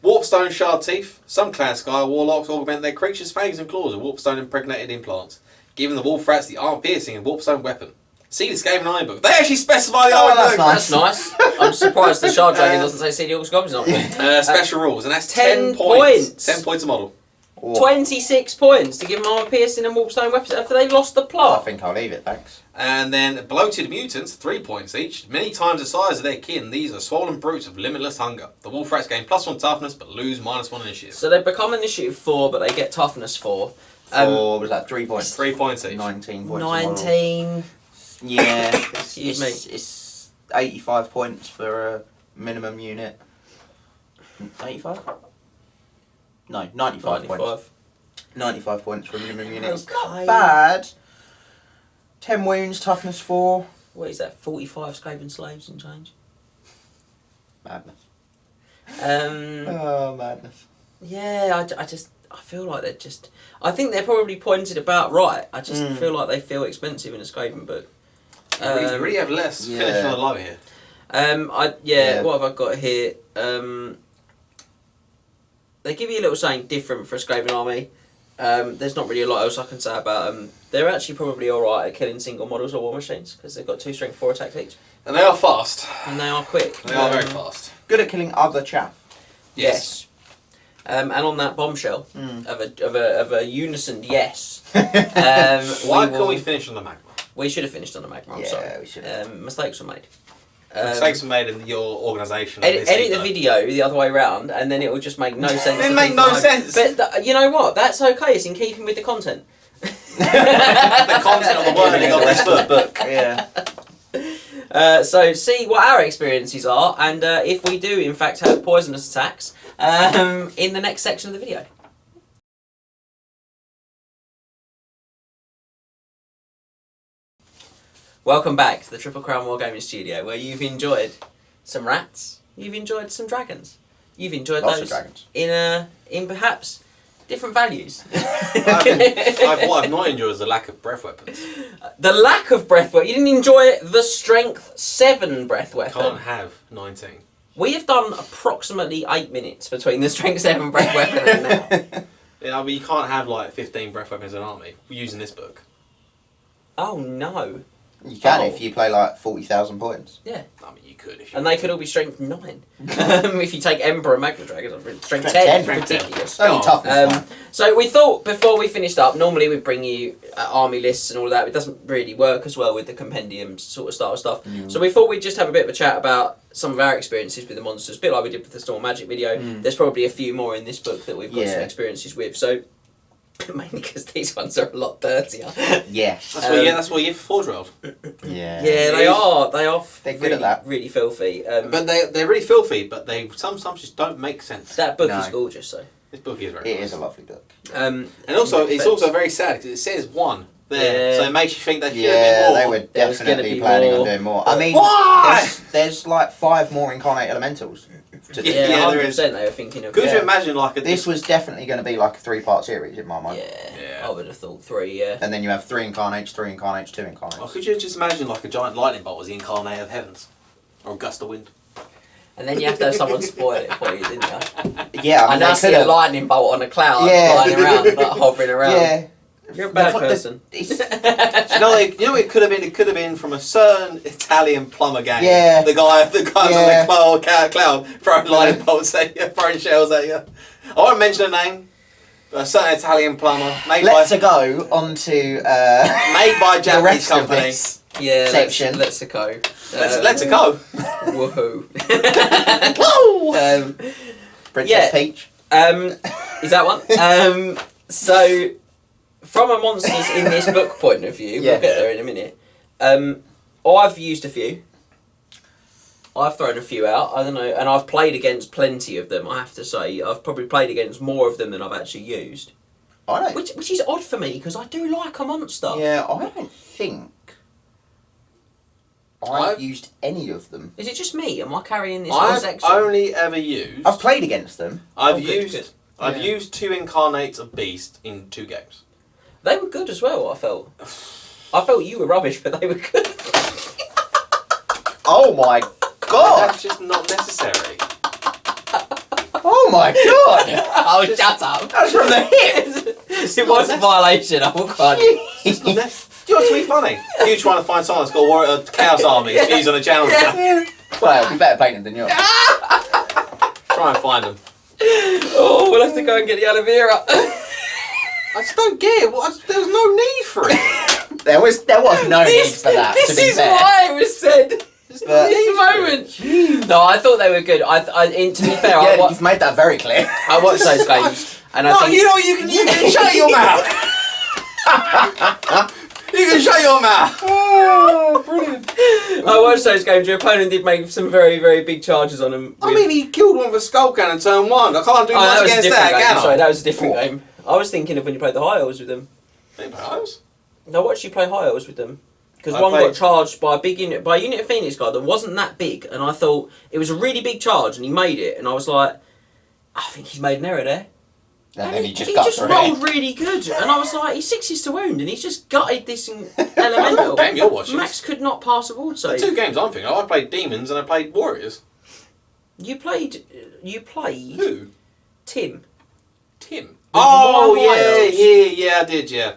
Warpstone shard teeth. Some clan Sky warlocks augment their creatures' fangs and claws with warpstone impregnated implants, giving the wolf rats the arm piercing and warpstone weapon. See the Skaven Iron Book. They actually specify the Iron that's Book. nice. That's nice. I'm surprised the Shard Dragon doesn't say see the Orcs Goblins on it. Special rules, and that's 10 10 points. points. 10 points a model. Oh, 26 points to give them armor piercing and warpstone weapons after they've lost the I plot. think I'll leave it, thanks. And then bloated mutants, 3 points each. Many times the size of their kin, these are swollen brutes of limitless hunger. The wolf rats gain +1 toughness, but lose -1 initiative. So they become initiative 4, but they get toughness 4. Was that 3 points? 3 points each. 19 points. a model. 19. Yeah. Excuse me. It's 85 points for a minimum unit. 85? No, 95 points. 95. 95 points for a minimum unit. It's Okay. not bad. 10 wounds, toughness 4. What is that? 45 Skaven slaves and change. Madness. Um, Oh, madness. yeah, I feel like they're just. I think they're probably pointed about right. I just feel like they feel expensive in a Skaven book. You really have less yeah. finish on the live here. Yeah. What have I got here? They give you a little saying different for a Skaven army. There's not really a lot else I can say about them. They're actually probably alright at killing single models or war machines because they've got 2 strength 4 attacks each. And they are fast. And they are quick. They are very fast. Good at killing other chaff. Yes. And on that bombshell of a unison yes. Why can't we finish on the magma? We should have finished on the magma. I'm sorry. we should have. Mistakes were made. Mistakes were made in your organisation. Edit the video the other way round, and then it will just make no sense. It make no sense. But you know what? That's okay. It's in keeping with the content. The content of the wording of this book. Yeah. So see what our experiences are, and if we do in fact have poisonous attacks, in the next section of the video. Welcome back to the Triple Crown Wargaming Studio, where you've enjoyed some rats, you've enjoyed some dragons, you've enjoyed Lots of those dragons. in perhaps different values. What I've not enjoyed is the lack of breath weapons. The lack of breath weapon. You didn't enjoy the Strength 7 breath weapon. Can't have 19. We have done approximately 8 minutes between the Strength 7 breath weapon and now. Yeah, I mean, you can't have like 15 breath weapons in an army using this book. Oh no. You can Oh. if you play like 40,000 points. Yeah. I mean, you could if you And they wanted. could all be Strength 9. If you take Emperor and Magna Dragons, Strength Strength 10. 10. Ridiculous. Only toughness. So we thought before we finished up, normally we bring you army lists and all of that. It doesn't really work as well with the compendium sort of style stuff. So we thought we'd just have a bit of a chat about some of our experiences with the monsters, a bit like we did with the Storm Magic video. There's probably a few more in this book that we've got some experiences with. So mainly because these ones are a lot dirtier. Yes. That's what you get for 4-year-old. Yeah. Yeah, they are. They are. They're good really, at that. really filthy. But they're really filthy, but they sometimes just don't make sense. That book No. is gorgeous, though. This book is very It nice. is a lovely book. And also, it's also very sad because it says 1 there, Yeah. so it makes you think that should Yeah, have they been more. were There was gonna definitely be planning more. on doing more. I mean, Why? there's like 5 more incarnate elementals. move. To Yeah, Yeah, there 100% is. they were thinking of. Could Yeah. you imagine like a This was definitely going to be like a 3-part series in my mind. Yeah, I would have thought 3. Yeah. And then you have 3 incarnates, 3 incarnates, 2 incarnates. Or could you just imagine like a giant lightning bolt as the incarnate of heavens, or a gust of wind? And then you have to have someone spoil it for you, didn't you? Yeah, I I mean, now they see could a have. lightning bolt on a cloud Yeah. flying around, like hovering around. Yeah. You're a bad person. You know, what it could have been. It could have been from a certain Italian plumber gang. Yeah. The guys Yeah. on the cloud throwing lightning bolts at you, throwing shells at you. I won't mention a name. But a certain Italian plumber Let's go on to made by a the Japanese rest of company. this. Yeah, Section. let's go. Let's go. Woohoo. Woo! Princess yeah. Peach. Is that one? So, from a monsters in this book point of view, Yeah. we'll get there in a minute. I've used a few. I've thrown a few out. I don't know, and I've played against plenty of them. I have to say, I've probably played against more of them than I've actually used. I don't. Which is odd for me because I do like a monster. Yeah, I don't think I've I've- used any of them. Is it just me? Am I carrying this whole I've section? only ever used. I've played against them. I've Oh, good, used. good. I've Yeah. used 2 incarnates of Beast in 2 games. They were good as well. I felt. I felt you were rubbish, but they were good. Oh my god! That's just not necessary. Oh my god! Oh, shut up! That's from the hip! It was a violation. I will cry. It's not necessary. Do you know what's really funny? You trying to find someone that's got a Chaos Army to use on the channel. Well, it'd be better painted than yours. Try and find them. Oh, we'll have to go and get the aloe vera. I just don't get it. There was no need for it. There was no need for that, This to be is fair. why it was said. But- This moment. No, I thought they were good. To be fair, Yeah, you've made that very clear. I watched those games, and I No, think you know you can shut your mouth. You can shut your mouth. Oh, brilliant. I watched those games. Your opponent did make some very, very big charges on them. I mean, he killed one with a skull cannon turn 1. I can't do that much was a against different that, game. can I? Sorry, that was a different game. I was thinking of when you played the high elves with them. Vampires? I watched you play high elves with them. Because I one played- got charged by a unit of Phoenix guard that wasn't that big, and I thought it was a really big charge, and he made it, and I was like, I think he's made an error there. And then he just he got just through rolled it. really good, and I was like, he's 6 to wound, and he's just gutted this elemental. Game you're watching. Max could not pass a ward The save. 2 games I'm thinking of, I played Demons and I played Warriors. You played Who? Tim. Tim. The Oh, Wild Elves. yeah, I did, yeah.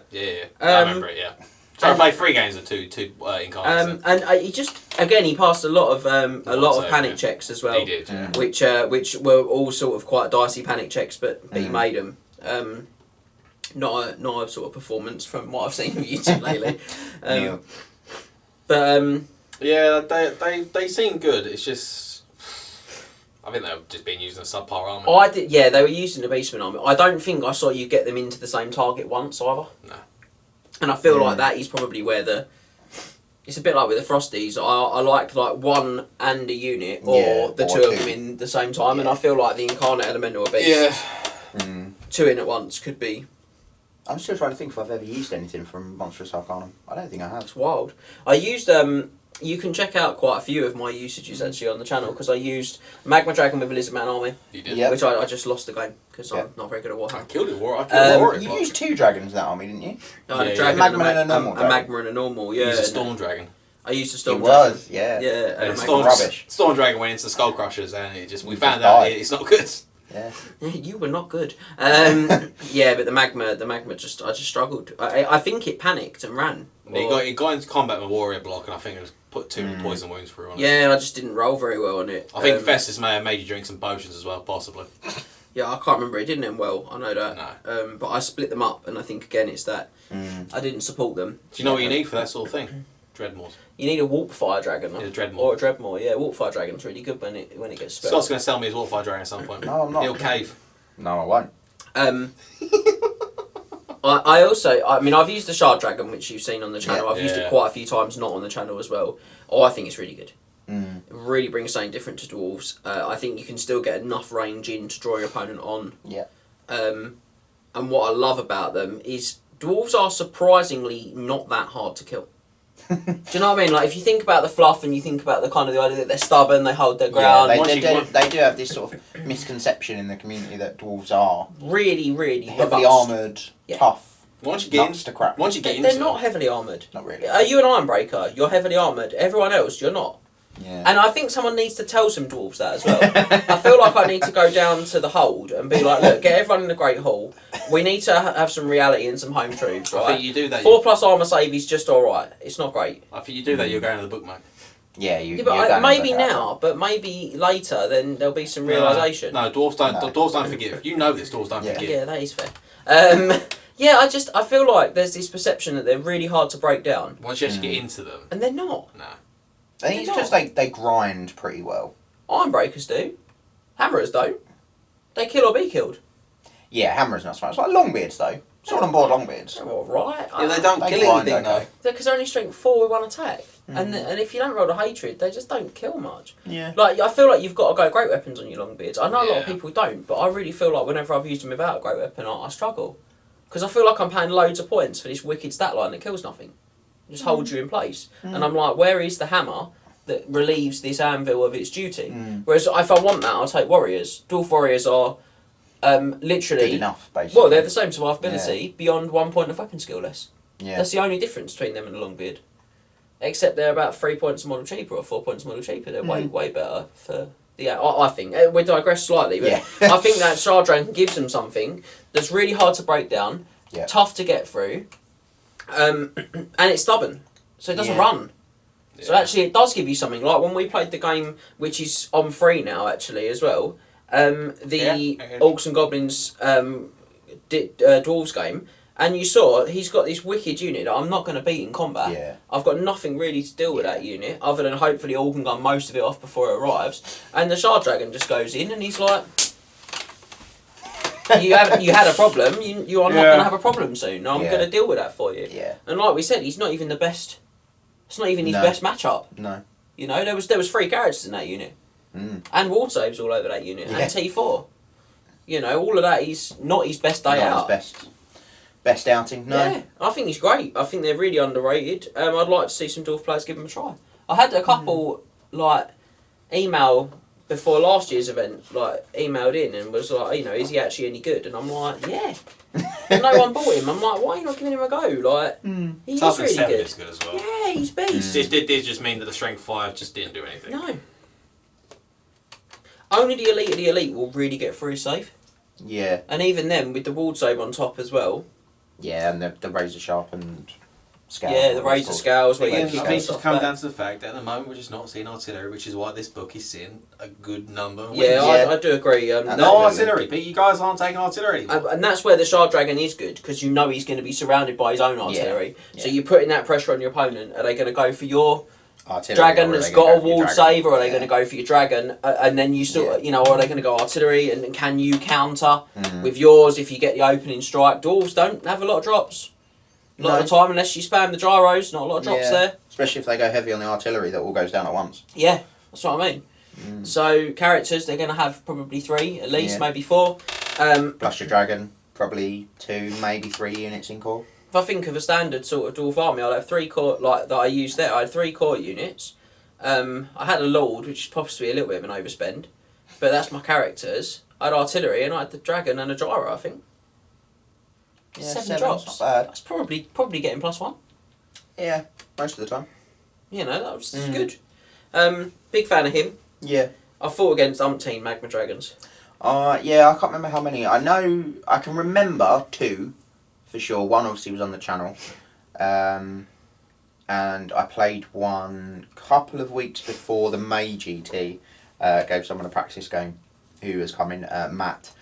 I remember it, yeah. So I played 3 games of two incarnates. And he just he passed a lot of save, panic yeah. checks as well. He did, yeah. Which were all sort of quite dicey panic checks, but he made them. Not a sort of performance from what I've seen of you two lately. New. But Yeah, they seem good. It's just, I think they're just being used in a subpar armor. I did. Yeah, they were using the Beastman army. I don't think I saw you get them into the same target once either. No. And I feel like that is probably where it's a bit like with the Frosties. I like one and a unit, or the or two of two. them in the same time, and I feel like the Incarnate Elemental Beast, Yeah. 2 in at once could be. I'm still trying to think if I've ever used anything from Monstrous Arcanum. I don't think I have. It's wild. I used you can check out quite a few of my usages actually on the channel, because I used Magma Dragon with a Lizardman army, You did. Yep. which I just lost the game because Yep. I'm not very good at I Warhammer. killed it, I killed Warrior. You used 2 dragons in that army, didn't you? I had Yeah, a dragon, yeah. and Magma and a normal a dragon. Magma and a normal. Yeah, He was a and Storm Dragon. I used a It Storm Dragon. was, yeah. Yeah, and a And Magma Storm, Rubbish. Storm Dragon went into the Skull Crushers and we We found just out died. it's not good. Yeah. You were not good. Yeah, but the magma I just struggled. I think it panicked and ran. He got into combat with Warrior block and I think it was put 2 poison wounds through on it. Yeah, and I just didn't roll very well on it. I think Festus may have made you drink some potions as well, possibly. Yeah, I can't remember. It didn't end well. I know that. No. But I split them up, and I think again it's that I didn't support them. Do you know what you need for that sort of thing? Dreadmores. You need a Warp Fire Dragon, though. Yeah, Dreadmore. Or a Dreadmore. Yeah, Warp Fire Dragon's really good when it gets spelled. Scott's going to sell me his Warfire Dragon at some point. No, I'm not. He'll cave. No, I won't. I mean, I've used the Shard Dragon, which you've seen on the channel. Yeah. I've used Yeah. it quite a few times, not on the channel as well. Oh, I think it's really good. Mm. It really brings something different to dwarves. I think you can still get enough range in to draw your opponent on. Yeah. And what I love about them is dwarves are surprisingly not that hard to kill. Do you know what I mean? Like, if you think about the fluff and you think about the kind of the idea that they're stubborn, they hold their ground. Yeah, they do have this sort of misconception in the community that dwarves are really, really heavily robust. armoured, tough. Once you get into they're not heavily armoured. Not really. Are you an Ironbreaker? You're heavily armoured. Everyone else, you're not. Yeah. And I think someone needs to tell some dwarves that as well. I feel like I need to go down to the hold and be like, look, get everyone in the Great Hall. We need to have some reality and some home truths, right? I think you do that. 4+ armour save is just alright. It's not great. I think you do that, you're going to the book, mate. Yeah, you. But maybe now, but maybe later, then there'll be some realisation. No, dwarves don't forgive. You know this, dwarves don't forgive. Yeah, that is fair. Yeah, I feel like there's this perception that they're really hard to break down. Once you actually get into them. And they're not. No. I think it's just they grind pretty well. Ironbreakers do. Hammerers don't. They kill or be killed. Yeah, hammerers not so much. Like Longbeards though. Sword on board Longbeards. They're alright. Yeah, they don't kill anything though. Because they're only strength 4 with 1 attack. And if you don't roll the hatred, they just don't kill much. Yeah. Like, I feel like you've got to go great weapons on your Longbeards. I know a lot of people don't, but I really feel like whenever I've used them without a great weapon, I struggle. Because I feel like I'm paying loads of points for this wicked stat line that kills nothing. Just holds you in place. And I'm like, where is the hammer that relieves this anvil of its duty? Whereas if I want that, I'll take warriors. Dwarf warriors are literally... Good enough, basically. Well, they're the same survivability beyond 1 point of weapon skill less. Yeah. That's the only difference between them and a Longbeard. Except they're about 3 points a model cheaper or 4 points a model cheaper. They're way better for... Yeah, I think. We digress slightly, but I think that Shard Dragon gives them something that's really hard to break down, tough to get through, and it's stubborn, so it doesn't run. Yeah. So actually it does give you something. Like when we played the game, which is on free now actually as well, the Orcs and Goblins Dwarves game, and you saw he's got this wicked unit that I'm not going to beat in combat. Yeah. I've got nothing really to deal with that unit, other than hopefully all can gun most of it off before it arrives. And the Shard Dragon just goes in and he's like, you had a problem, you are not going to have a problem soon. I'm going to deal with that for you. Yeah. And like we said, he's not even the best, it's not even his best matchup. No. You know, there was 3 characters in that unit. And ward saves all over that unit. And T4. You know, all of that is not his best day out. His best outing, no. Yeah, I think he's great. I think they're really underrated. I'd like to see some dwarf players give him a try. I had a couple email before last year's event, emailed in and was like, you know, is he actually any good? And I'm like, yeah. And no one bought him. I'm like, why are you not giving him a go? Like, he's really good. Is good as well. Yeah, he's beast. Did just mean that the strength 5 just didn't do anything? No. Only the elite of the elite will really get through safe. Yeah. And even then, with the ward save on top as well. Yeah, and the razor sharpened scale. Yeah, the razor scales. Where I think it's just come down to the fact that at the moment we're just not seeing artillery, which is why this book is seeing a good number of wins. Yeah, I do agree. No artillery, but you guys aren't taking artillery anymore. And that's where the Shard Dragon is good, because you know he's going to be surrounded by his own artillery. Yeah. So you're putting that pressure on your opponent. Are they going to go for your artillery dragon that's got a ward save, or are they going to go for your dragon? And then you still, you know, are they going to go artillery? And can you counter with yours if you get the opening strike? Dwarves don't have a lot of drops. A lot of the time, unless you spam the gyros, not a lot of drops there. Especially if they go heavy on the artillery, that all goes down at once. Yeah, that's what I mean. So characters, they're going to have probably 3, at least, maybe 4. Plus your dragon, probably 2, maybe 3 units in core. If I think of a standard sort of dwarf army, I'd have 3 core, like that I used there. I had 3 core units. I had a lord, which is possibly a little bit of an overspend, but that's my characters. I had artillery and I had the dragon and a gyro, I think. Yeah, 7 drops. Not bad. That's probably getting +1. Yeah, most of the time. You know, that was good. Big fan of him. Yeah. I fought against umpteen Magma Dragons. Yeah, I can't remember how many. I can remember 2, for sure. One obviously was on the channel. And I played one a couple of weeks before the May GT. Gave someone a practice game who was coming, Matt,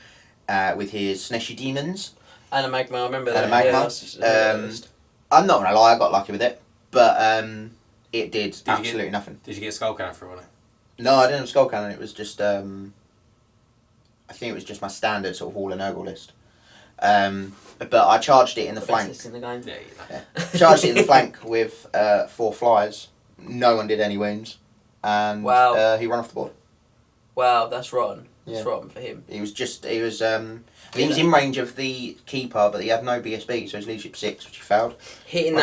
with his Sneshy Demons. And a Magma, I remember that. And a Magma. I'm not going to lie, I got lucky with it. But it did absolutely nothing. Did you get Skull Cannon for it? No, I didn't have Skull Cannon. It was just, I think it was just my standard sort of all and Nurgle list. But I charged it in the flank. In the game. Charged it in the flank with 4 flyers. No one did any wounds. And he ran off the board. Wow, that's rotten. That's right for him. He was he was in range of the keeper, but he had no BSB, so his leadership 6, which he failed. Hitting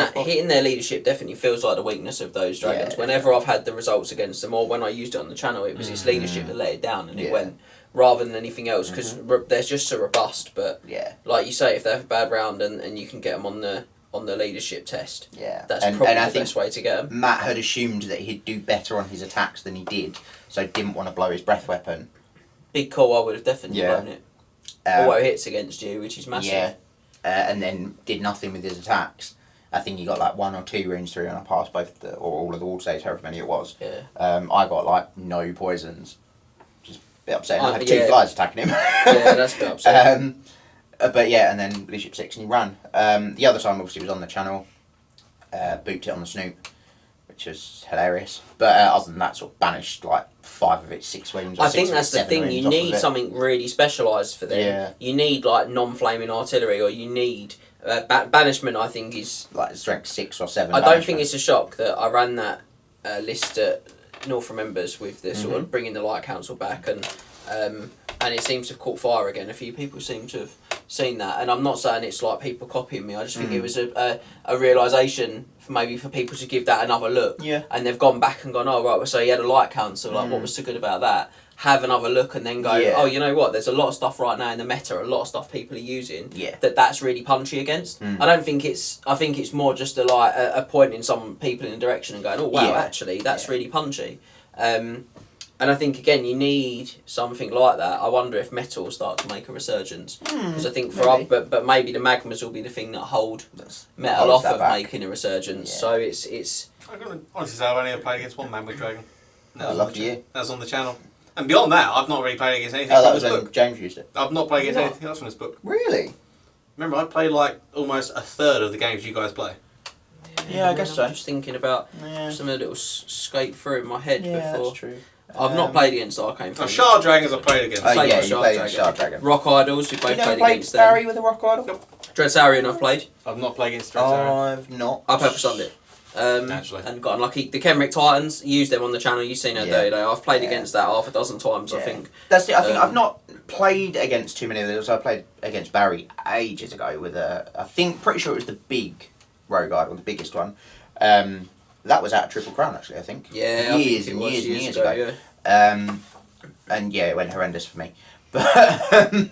their leadership definitely feels like the weakness of those dragons. Yeah. Whenever I've had the results against them, or when I used it on the channel, it was his leadership that let it down, and it went rather than anything else, because they're just so robust. But like you say, if they have a bad round and you can get them on the leadership test, that's probably the best way to get them. Matt had assumed that he'd do better on his attacks than he did, so didn't want to blow his breath weapon. Big call, I would have definitely blown it. Auto hits against you, which is massive. Yeah, and then did nothing with his attacks. I think he got like 1 or 2 runes through, and I passed both or all of the wall saves, however many it was. Yeah. I got like no poisons, which is a bit upsetting. I had 2 flies attacking him. Yeah, that's a bit upsetting. But yeah, and then leadership 6, and he ran. The other time obviously was on the channel. Booped it on the snoop, which was hilarious. But other than that, sort of banished like 5 of its 6 wounds. I think that's the thing. You need something really specialised for them. Yeah. You need like non-flaming artillery, or you need banishment. I think is like strength 6 or 7. I don't think it's a shock that I ran that list at North Remembers with the sort of bringing the Light Council back, and it seems to have caught fire again. A few people seem to have seen that, and I'm not saying it's like people copying me. I just think it was a realisation for people to give that another look. Yeah. And they've gone back and gone, oh right, so you had a Light Council. Like, what was so good about that? Have another look and then go, oh, you know what? There's a lot of stuff right now in the meta, a lot of stuff people are using that's really punchy against. I don't think it's. I think it's more just a pointing some people in a direction and going, oh wow, actually that's really punchy. And I think again you need something like that. I wonder if metal will start to make a resurgence, because I think but maybe the magmas will be the thing that hold metal off of making a resurgence. So it's. I'm gonna honestly say I've only ever played against one magma dragon. Lucky you. That was on the channel. And beyond that, I've not really played against anything that from was this when book. James used it. I've not played against anything else from this book. Really? Remember, I played like almost a third of the games you guys play. Yeah, I guess so. I'm just thinking about some of the little skate through in my head before. That's true. I've not played against Arcane. Shard Dragons I've played against. Oh yeah, you played against Shard Dragon. Rock Idols, we both played against them. Barry with a Rock Idol? Nope. Dreadsarian I've played. I've not played against Dreadsarian. I've not. I purpose on it. Naturally. And got unlucky. The Kenrick Titans, used them on the channel, you've seen it there. I've played against that half a dozen times, I think. That's it. I think I've not played against too many of those. I played against Barry ages ago with pretty sure it was the big Rogue Idol, the biggest one. That was at Triple Crown actually, I think. Yeah, years I and think years ago. ago. Yeah. And yeah, it went horrendous for me. But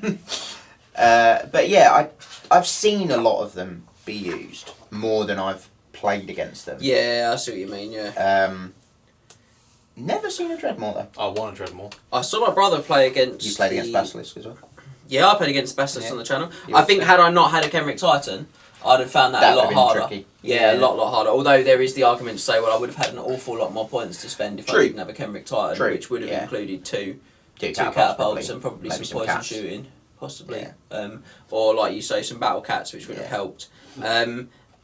yeah, I've seen a lot of them be used more than I've played against them. Yeah, I see what you mean. Yeah. Never seen a Dreadmore though. I want a Dreadmore. I saw my brother play against. You played against Basilisk as well. Yeah, I played against Basilisk on the channel. I think had I not had a Kenrick Titan, I'd have found that a lot harder. Tricky. Yeah, a lot harder. Although there is the argument to say, well, I would have had an awful lot more points to spend if I didn't have a Kenrick Titan, which would have included two catapults and probably some poison shooting, possibly. Yeah. Or like you say, some battle cats, which would have helped.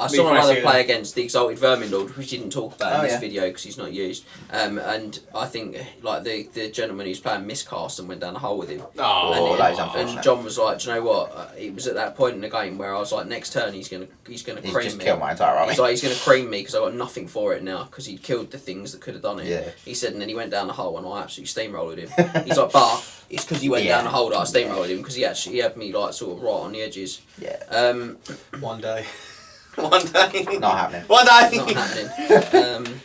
I saw my brother play against the Exalted Vermin Lord, which he didn't talk about in this video because he's not used. And I think like the gentleman who's playing miscast and went down the hole with him. That is unfortunate. And John was like, do you know what? It was at that point in the game where I was like, next turn he's gonna cream me. Kill my entire army. He's like, he's gonna cream me because I got nothing for it now because he killed the things that could have done it. Yeah. He said, and then he went down the hole and I absolutely steamrolled him. He's like, but it's because he went down the hole that I steamrolled him because he had me like sort of right on the edges. Yeah. One day. One day. Not happening. One day. Not happening.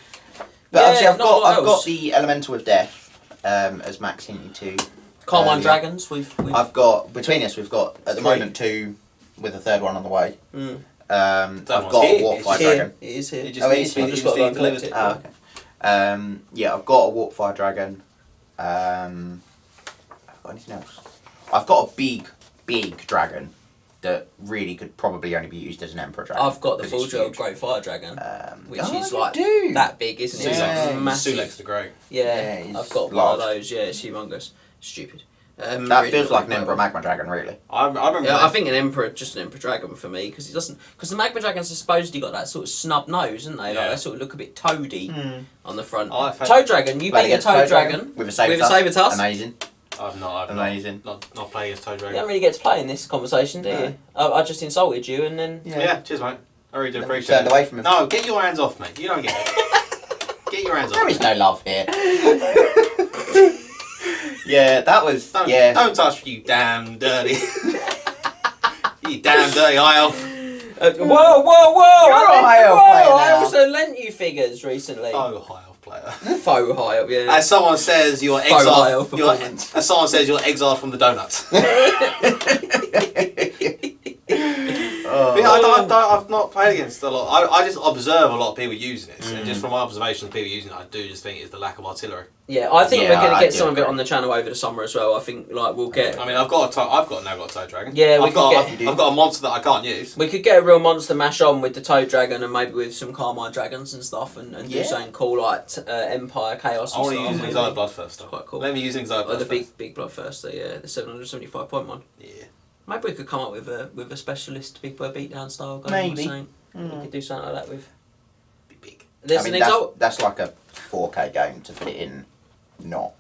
But obviously I've got the Elemental of Death as Max hinted to. Carmine Dragons. I've got between us. We've got at the moment 2, with a third one on the way. I've got a Warpfire Dragon. It is here. It just just got to collect it. Oh, okay. Yeah, I've got a Warpfire Dragon. I've got anything else? I've got a big dragon that really could probably only be used as an Emperor Dragon. I've got the Full-Gel Great Fire Dragon, which is like do. that big, isn't it? Yeah. It's like massive. Sulex the Great. Yeah, he's I've got large. one of those. Yeah, it's humongous. Stupid. That really feels like an Emperor Magma Dragon, really. I remember. Yeah, I think an Emperor Dragon for me because because the Magma Dragons have supposedly got that sort of snub nose, isn't they? Like they sort of look a bit toady on the front. Toad Dragon, you beat a Toad Dragon with a saber tusk. Amazing. I've not played against Toad Dragon. You don't really get to play in this conversation, do you? I just insulted you and then. Yeah, cheers, mate. I really do appreciate it. Turned away from him. No, get your hands off me. You don't get it. Get your hands off. There is no love here. Yeah, that was. Don't touch you, damn dirty. You damn dirty high elf. Whoa! You're a high elf player I now. also lent you figures recently. Oh, high elf player. Faux high elf, yeah. As someone says, you're Faux high elf exiled. performance. As someone says, you're exiled from the donuts. Yeah, I've not played against a lot. I just observe a lot of people using it, and just from my observation of people using it, I do just think it's the lack of artillery. Yeah, I think we're going to get some of it on the channel over the summer as well. I think like we'll get. I mean, I've got a toad dragon. Yeah, I've got a monster that I can't use. We could get a real monster mash on with the toad dragon and maybe with some Carmine dragons and stuff, and do something cool like Empire Chaos. I want to use an Exiled Bloodthirster. Quite cool. Let me use an Exiled Bloodthirster. The big Bloodthirster, yeah, the 775-point one. Yeah. Maybe we could come up with a specialist big boy beatdown style game. Maybe. We could do something like that with. Be big. There's an Exalt. That's like a 4K game to fit in. Not.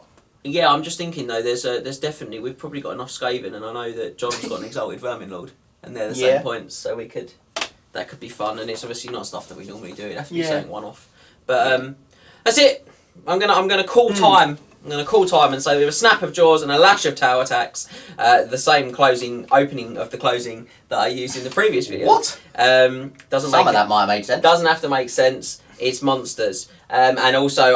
Yeah, I'm just thinking though. There's definitely we've probably got enough Skaven, and I know that John's got an Exalted Vermin Lord, and they're the same points, so we could. That could be fun, and it's obviously not stuff that we normally do. It'd have to be something one off. But that's it. I'm gonna call time. I'm going to call time and say with a snap of jaws and a lash of tower attacks, the same opening of the closing that I used in the previous video. What? Some of that might have made sense. Doesn't have to make sense. It's monsters, and also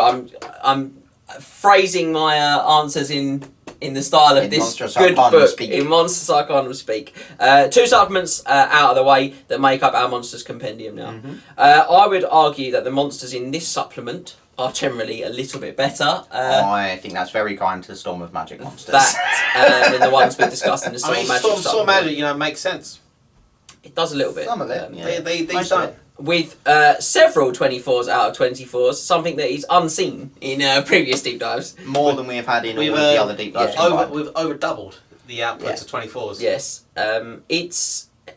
I'm phrasing my answers in the style of this good book in Monstrous Arcanum speak. 2 supplements out of the way that make up our monsters compendium now. I would argue that the monsters in this supplement are generally a little bit better. I think that's very kind to the Storm of Magic monsters. Than the ones we discussed in the Storm of Magic. Storm of Magic, makes sense. It does a little bit. Some of it. They don't. With several 24s out of 24s, something that is unseen in previous deep dives. More than we have had in all of the other deep dives. We've over doubled the output to 24s. Yes.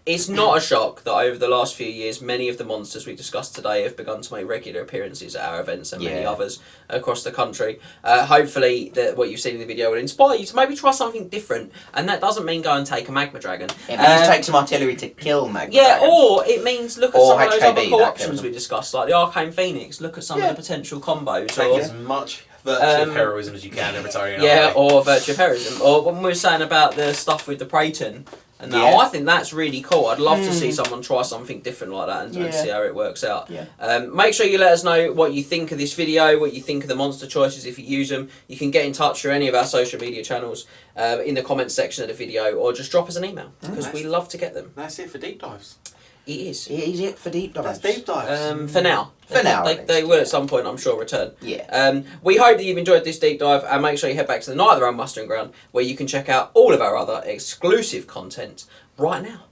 It's not a shock that over the last few years, many of the monsters we discussed today have begun to make regular appearances at our events and many others across the country. Hopefully, what you've seen in the video will inspire you to maybe try something different, and that doesn't mean go and take a Magma Dragon. It means take some artillery to kill Magma Dragons. Or it means look at some of those other HKB, cool options we discussed, like the Arcane Phoenix. Look at some of the potential combos. Take as much virtue of heroism as you can every time you're in or virtue of heroism. Or when we were saying about the stuff with the Praeton. And I think that's really cool. I'd love to see someone try something different like that and see how it works out. Make sure you let us know what you think of this video, what you think of the monster choices if you use them. You can get in touch through any of our social media channels in the comments section of the video, or just drop us an email because we love to get them. That's it for deep dives. It is. It is it for deep dives. That's deep dives. For now. They will at some point, I'm sure, return. Yeah. We hope that you've enjoyed this deep dive, and make sure you head back to the Night of the Round Mustering Ground, where you can check out all of our other exclusive content right now.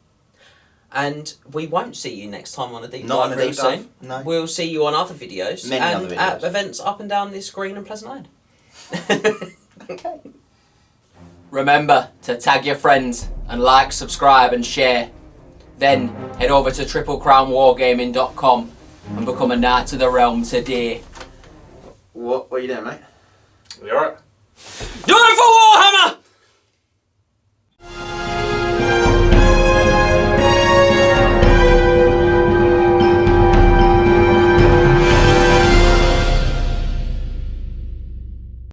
And we won't see you next time on a deep dive real soon. No. We'll see you on other videos at events up and down this green and pleasant land. Okay. Remember to tag your friends and like, subscribe and share. Then head over to triplecrownwargaming.com and become a Knight of the Realm today. What are you doing, mate? You alright? Do it for Warhammer!